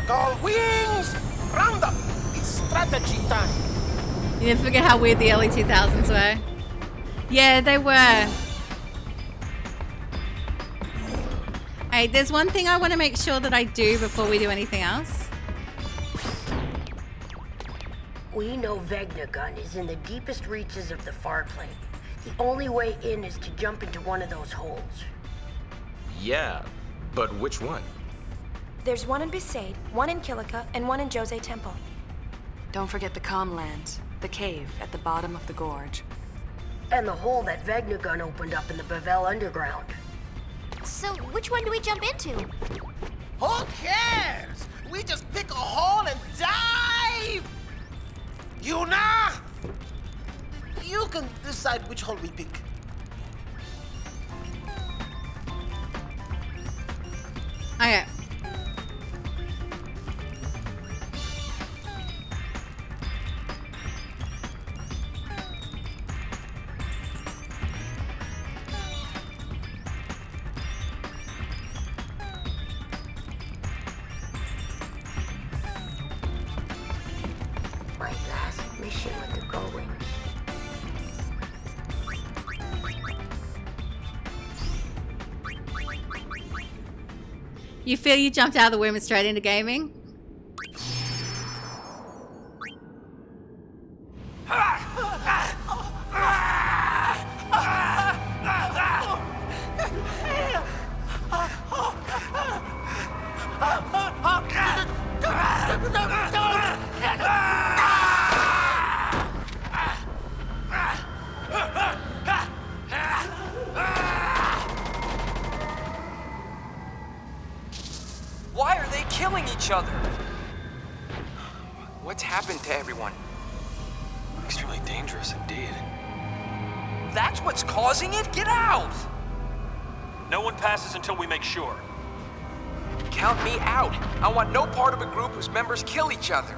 Speaker 10: Gullwings, round up. It's strategy time.
Speaker 1: You didn't forget how weird the early 2000s were. Yeah, they were. Hey, there's one thing I want to make sure that I do before we do anything else.
Speaker 18: We know Vegnagun is in the deepest reaches of the far plane. The only way in is to jump into one of those holes.
Speaker 14: Yeah, but which one?
Speaker 5: There's one in Besaid, one in Kilika, and one in Jose Temple.
Speaker 6: Don't forget the Calmlands, the cave at the bottom of the gorge.
Speaker 18: And the hole that Vegnagun opened up in the Bavel underground.
Speaker 21: So, which one do we jump into?
Speaker 10: Who cares? We just pick a hole and dive! Yuna! You can decide which hole we pick.
Speaker 1: Okay.
Speaker 18: My last mission with the Gullwings.
Speaker 1: You feel you jumped out of the womb and straight into gaming?
Speaker 17: Why are they killing each other? What's happened to everyone?
Speaker 4: Extremely dangerous indeed.
Speaker 17: That's what's causing it? Get out!
Speaker 4: No one passes until we make sure.
Speaker 17: Count me out. I want no part of a group whose members kill each other.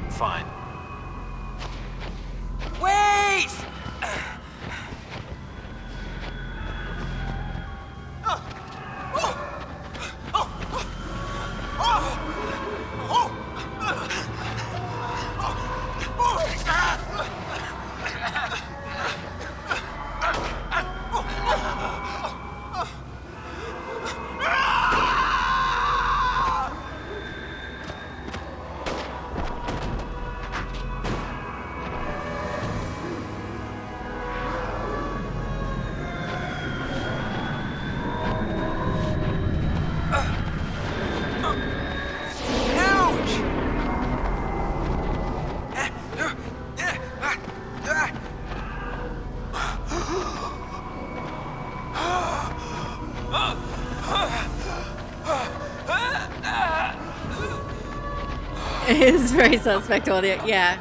Speaker 4: Fine.
Speaker 17: Wait!
Speaker 1: It is very suspect audio, yeah.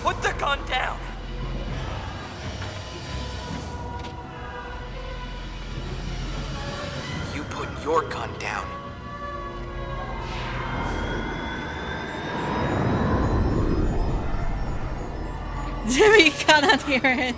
Speaker 9: Put the gun down! You put your gun down.
Speaker 1: Jimmy cannot hear it.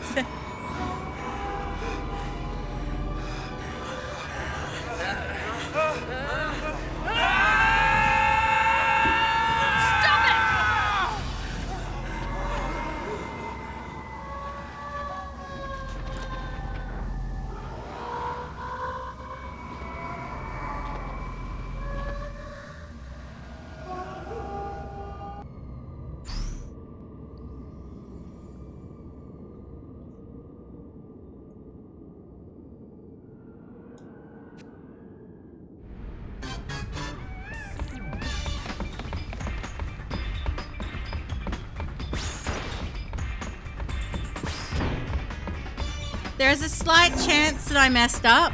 Speaker 1: There's a slight chance that I messed up.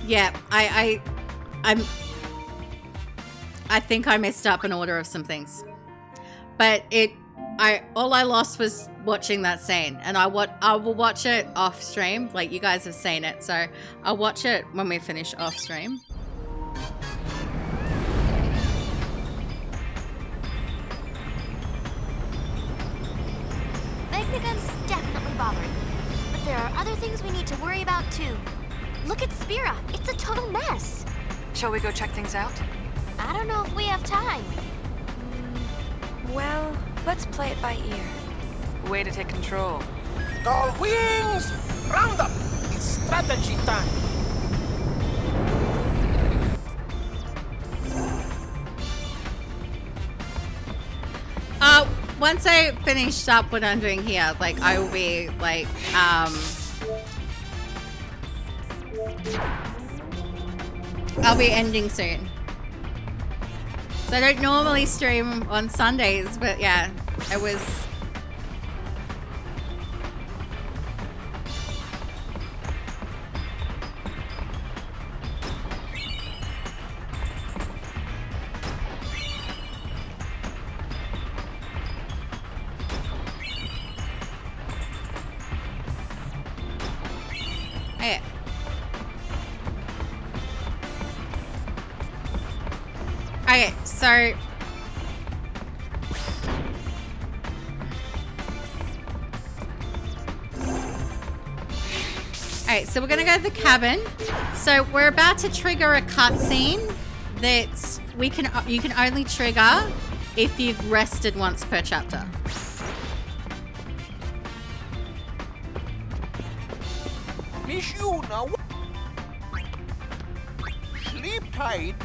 Speaker 1: Yeah, I think I messed up an order of some things. But all I lost was watching that scene, and I will watch it off stream. Like, you guys have seen it, so I'll watch it when we finish off stream.
Speaker 21: Magnagun's definitely bothering, but there are other things we need to worry about too. Look at Spira. It's a total mess.
Speaker 6: Shall we go check things out?
Speaker 21: I don't know if we have time.
Speaker 5: Well, let's play it by ear.
Speaker 6: Way to take control.
Speaker 10: All wings! Round up! It's strategy time!
Speaker 1: Once I finish up what I'm doing here, like, I will be, like, I'll be ending soon. So I don't normally stream on Sundays, but yeah, it was... Okay. Okay, so... Alright, so we're gonna go to the cabin. So we're about to trigger a cutscene that you can only trigger if you've rested once per chapter.
Speaker 10: Miss Yuna, sleep tight.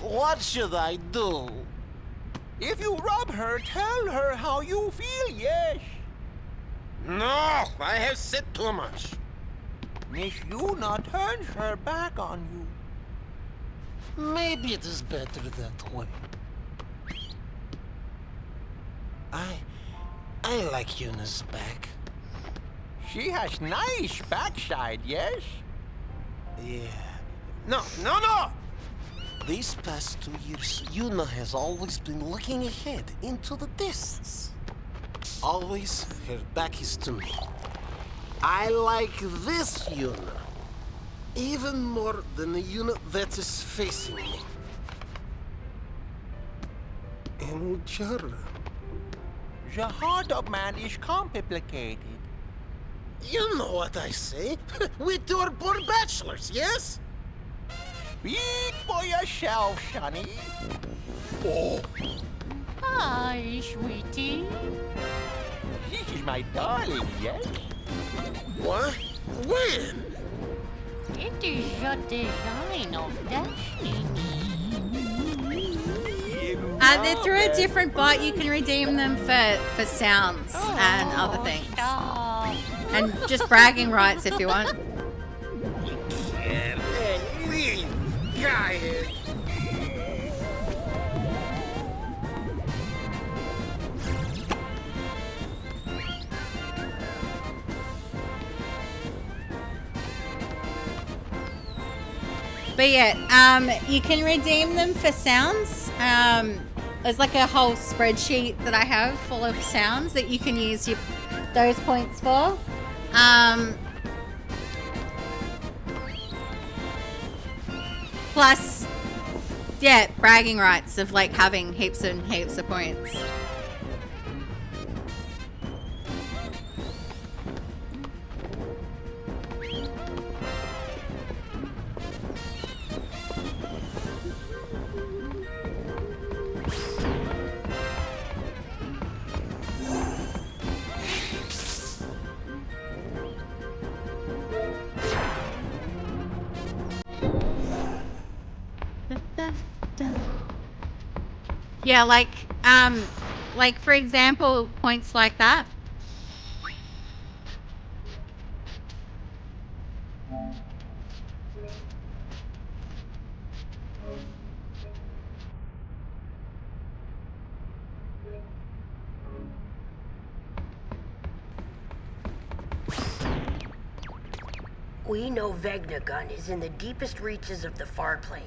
Speaker 10: What should I do? If you rub her, tell her how you feel, yes? No, I have said too much. Miss Yuna turns her back on you. Maybe it is better that way. I like Yuna's back. She has nice backside, yes? Yeah. No! These past 2 years, Yuna has always been looking ahead into the distance. Always, her back is to me. I like this Yuna even more than the Yuna that is facing me. And Jara. The heart of man is complicated. You know what I say. We two are born bachelors, yes? Speak for yourself, Sonny. Oh.
Speaker 7: Hi, sweetie.
Speaker 10: This is my darling, yes? What? When?
Speaker 7: It is your design of destiny.
Speaker 1: They're through a different bot. You can redeem them for sounds and other things.
Speaker 7: Stop.
Speaker 1: And just bragging rights if you want. But yeah, you can redeem them for sounds. There's like a whole spreadsheet that I have full of sounds that you can use those points for. Plus, yeah, bragging rights of like having heaps and heaps of points. Yeah, like for example, points like that.
Speaker 18: We know Vegnagun is in the deepest reaches of the far plane.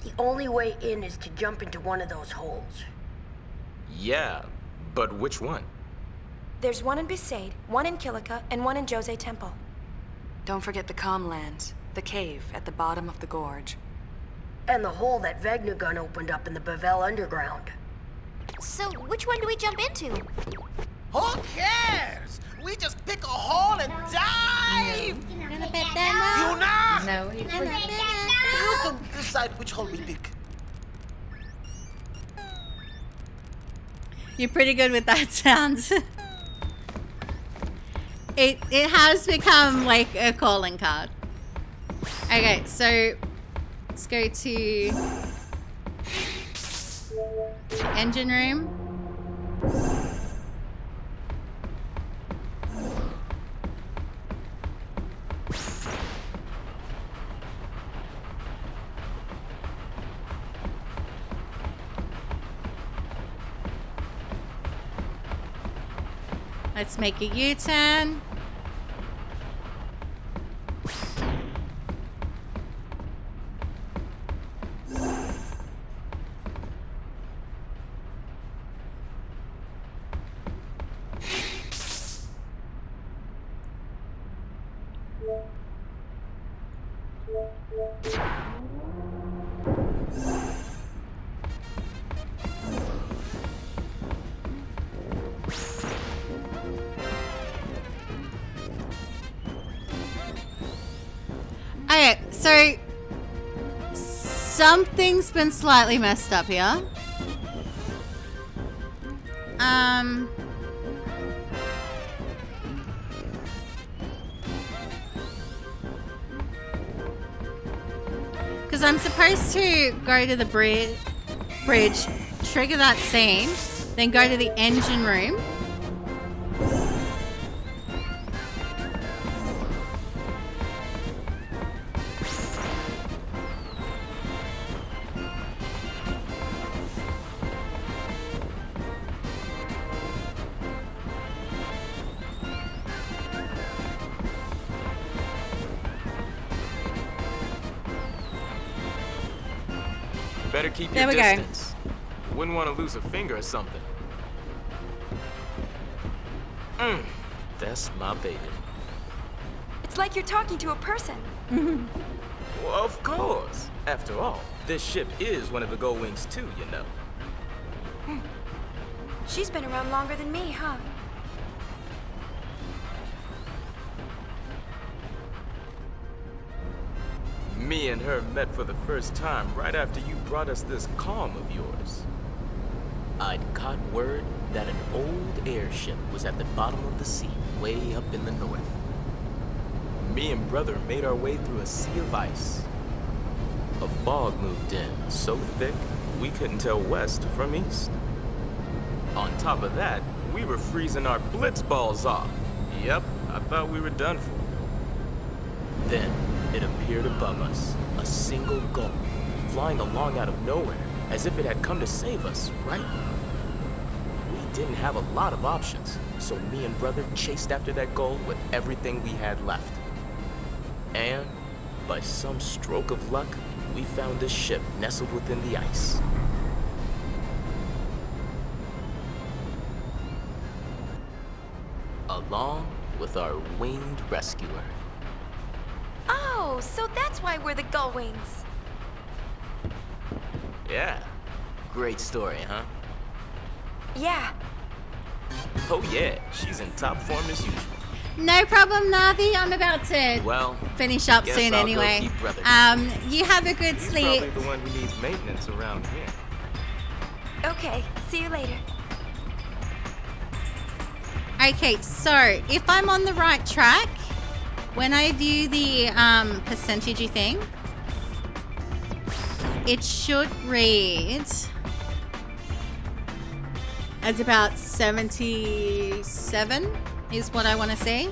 Speaker 18: The only way in is to jump into one of those holes.
Speaker 14: Yeah, but which one?
Speaker 5: There's one in Besaid, one in Kilika, and one in Jose Temple.
Speaker 6: Don't forget the Comlands, the cave at the bottom of the gorge.
Speaker 18: And the hole that Vegnagun opened up in the Bavel underground.
Speaker 21: So, which one do we jump into?
Speaker 10: Who cares? We just pick a hole and dive! You not?
Speaker 1: No,
Speaker 10: you can decide which hole we pick.
Speaker 1: You're pretty good with that sounds. It has become like a calling card. Okay, so let's go to engine room. Let's make a U-turn. Okay, so something's been slightly messed up here. Because I'm supposed to go to the bridge, trigger that scene, then go to the engine room.
Speaker 14: Better keep
Speaker 1: There
Speaker 14: your
Speaker 1: we go.
Speaker 14: distance. Wouldn't want to lose a finger or something. That's my baby.
Speaker 5: It's like you're talking to a person.
Speaker 14: Well, of course. After all, this ship is one of the Gold Wings too, you know.
Speaker 5: She's been around longer than me, huh?
Speaker 14: Me and her met for the first time right after you brought us this calm of yours. I'd caught word that an old airship was at the bottom of the sea, way up in the north. Me and brother made our way through a sea of ice. A fog moved in, so thick we couldn't tell west from east. On top of that, we were freezing our blitz balls off. Yep, I thought we were done for. Then, it appeared above us, a single gull, flying along out of nowhere, as if it had come to save us, right? We didn't have a lot of options, so me and brother chased after that gull with everything we had left. And, by some stroke of luck, we found a ship nestled within the ice. Along with our winged rescuer.
Speaker 5: Oh, so that's why we're the gull wings.
Speaker 14: Yeah. Great story, huh?
Speaker 5: Yeah.
Speaker 14: Oh yeah, she's in top form as usual.
Speaker 1: No problem, Navi. I'm about to finish up
Speaker 14: guess
Speaker 1: soon
Speaker 14: I'll go
Speaker 1: anyway.
Speaker 14: keep brother
Speaker 1: You have a good
Speaker 14: He's
Speaker 1: sleep.
Speaker 14: probably the one who needs maintenance around here.
Speaker 5: Okay, see you later.
Speaker 1: Okay, so if I'm on the right track, when I view the percentage-y thing, it should read as about 77 is what I want to see.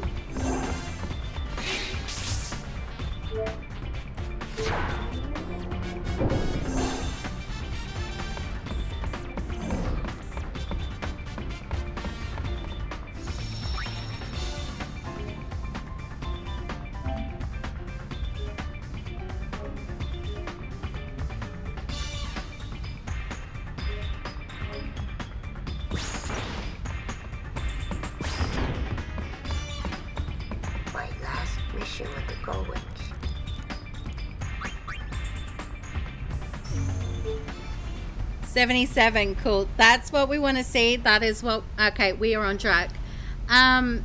Speaker 18: My last mission with the Gull Wings.
Speaker 1: $77, cool. That's what we want to see. That is what. Okay, we are on track. Yeah.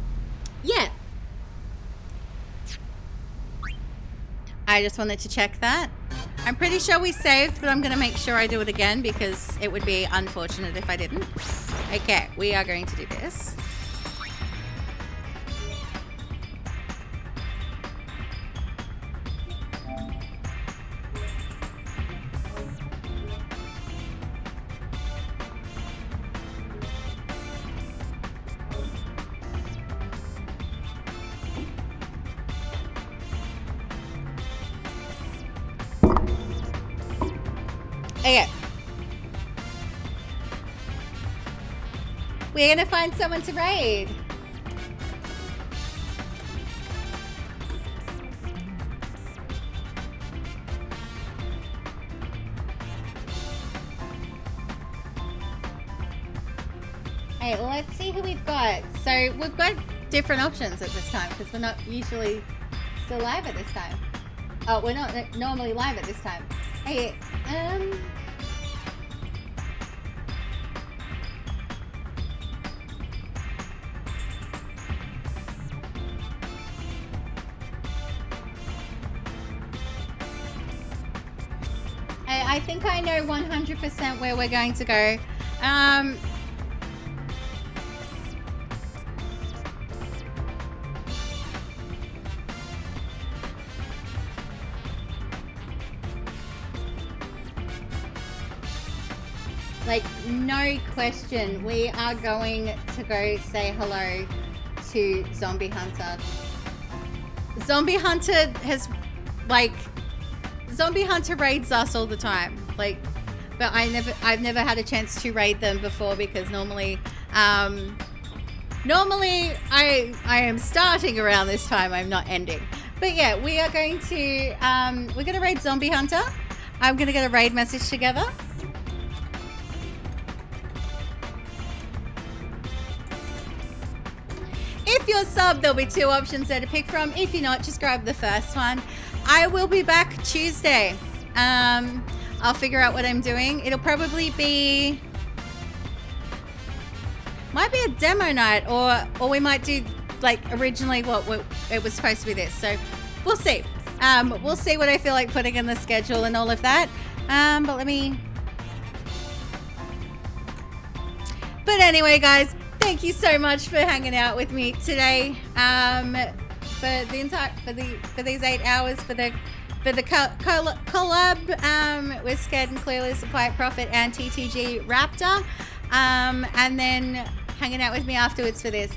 Speaker 1: I just wanted to check that. I'm pretty sure we saved, but I'm going to make sure I do it again because it would be unfortunate if I didn't. Okay, we are going to do this. Okay. We're gonna find someone to raid. Hey, let's see who we've got. So we've got different options at this time because we're not usually still live at this time. Oh, we're not normally live at this time. Hey, I think I know 100% where we're going to go. Like, no question, we are going to go say hello to Zombie Hunter. Zombie Hunter has, like, Zombie Hunter raids us all the time. Like, but I've never had a chance to raid them before because normally I am starting around this time, I'm not ending. But yeah, we are going to, we're going to raid Zombie Hunter. I'm going to get a raid message together. If you're sub, there'll be two options there to pick from. If you're not, just grab the first one. I will be back Tuesday. I'll figure out what I'm doing. It'll probably be... might be a demo night, or we might do, like, originally what it was supposed to be this. So, we'll see. We'll see what I feel like putting in the schedule and all of that. But anyway, guys, thank you so much for hanging out with me today. For these 8 hours for the collab with Scared and Clueless, The Quiet Prophet, and TTG Raptor, and then hanging out with me afterwards for this.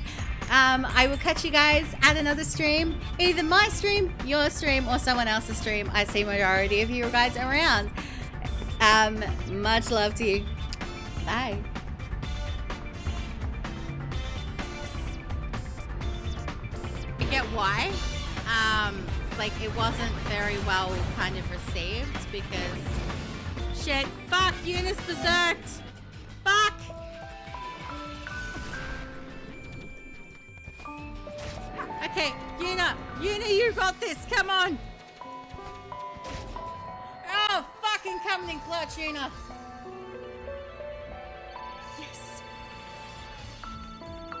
Speaker 1: I will catch you guys at another stream, either my stream, your stream, or someone else's stream. I see majority of you guys around. Much love to you. Bye. I get why. Like, it wasn't very well kind of received because shit. Fuck, Eunice berserked. Fuck. Okay, Una, you got this. Come on. Oh, fucking coming in clutch, Una.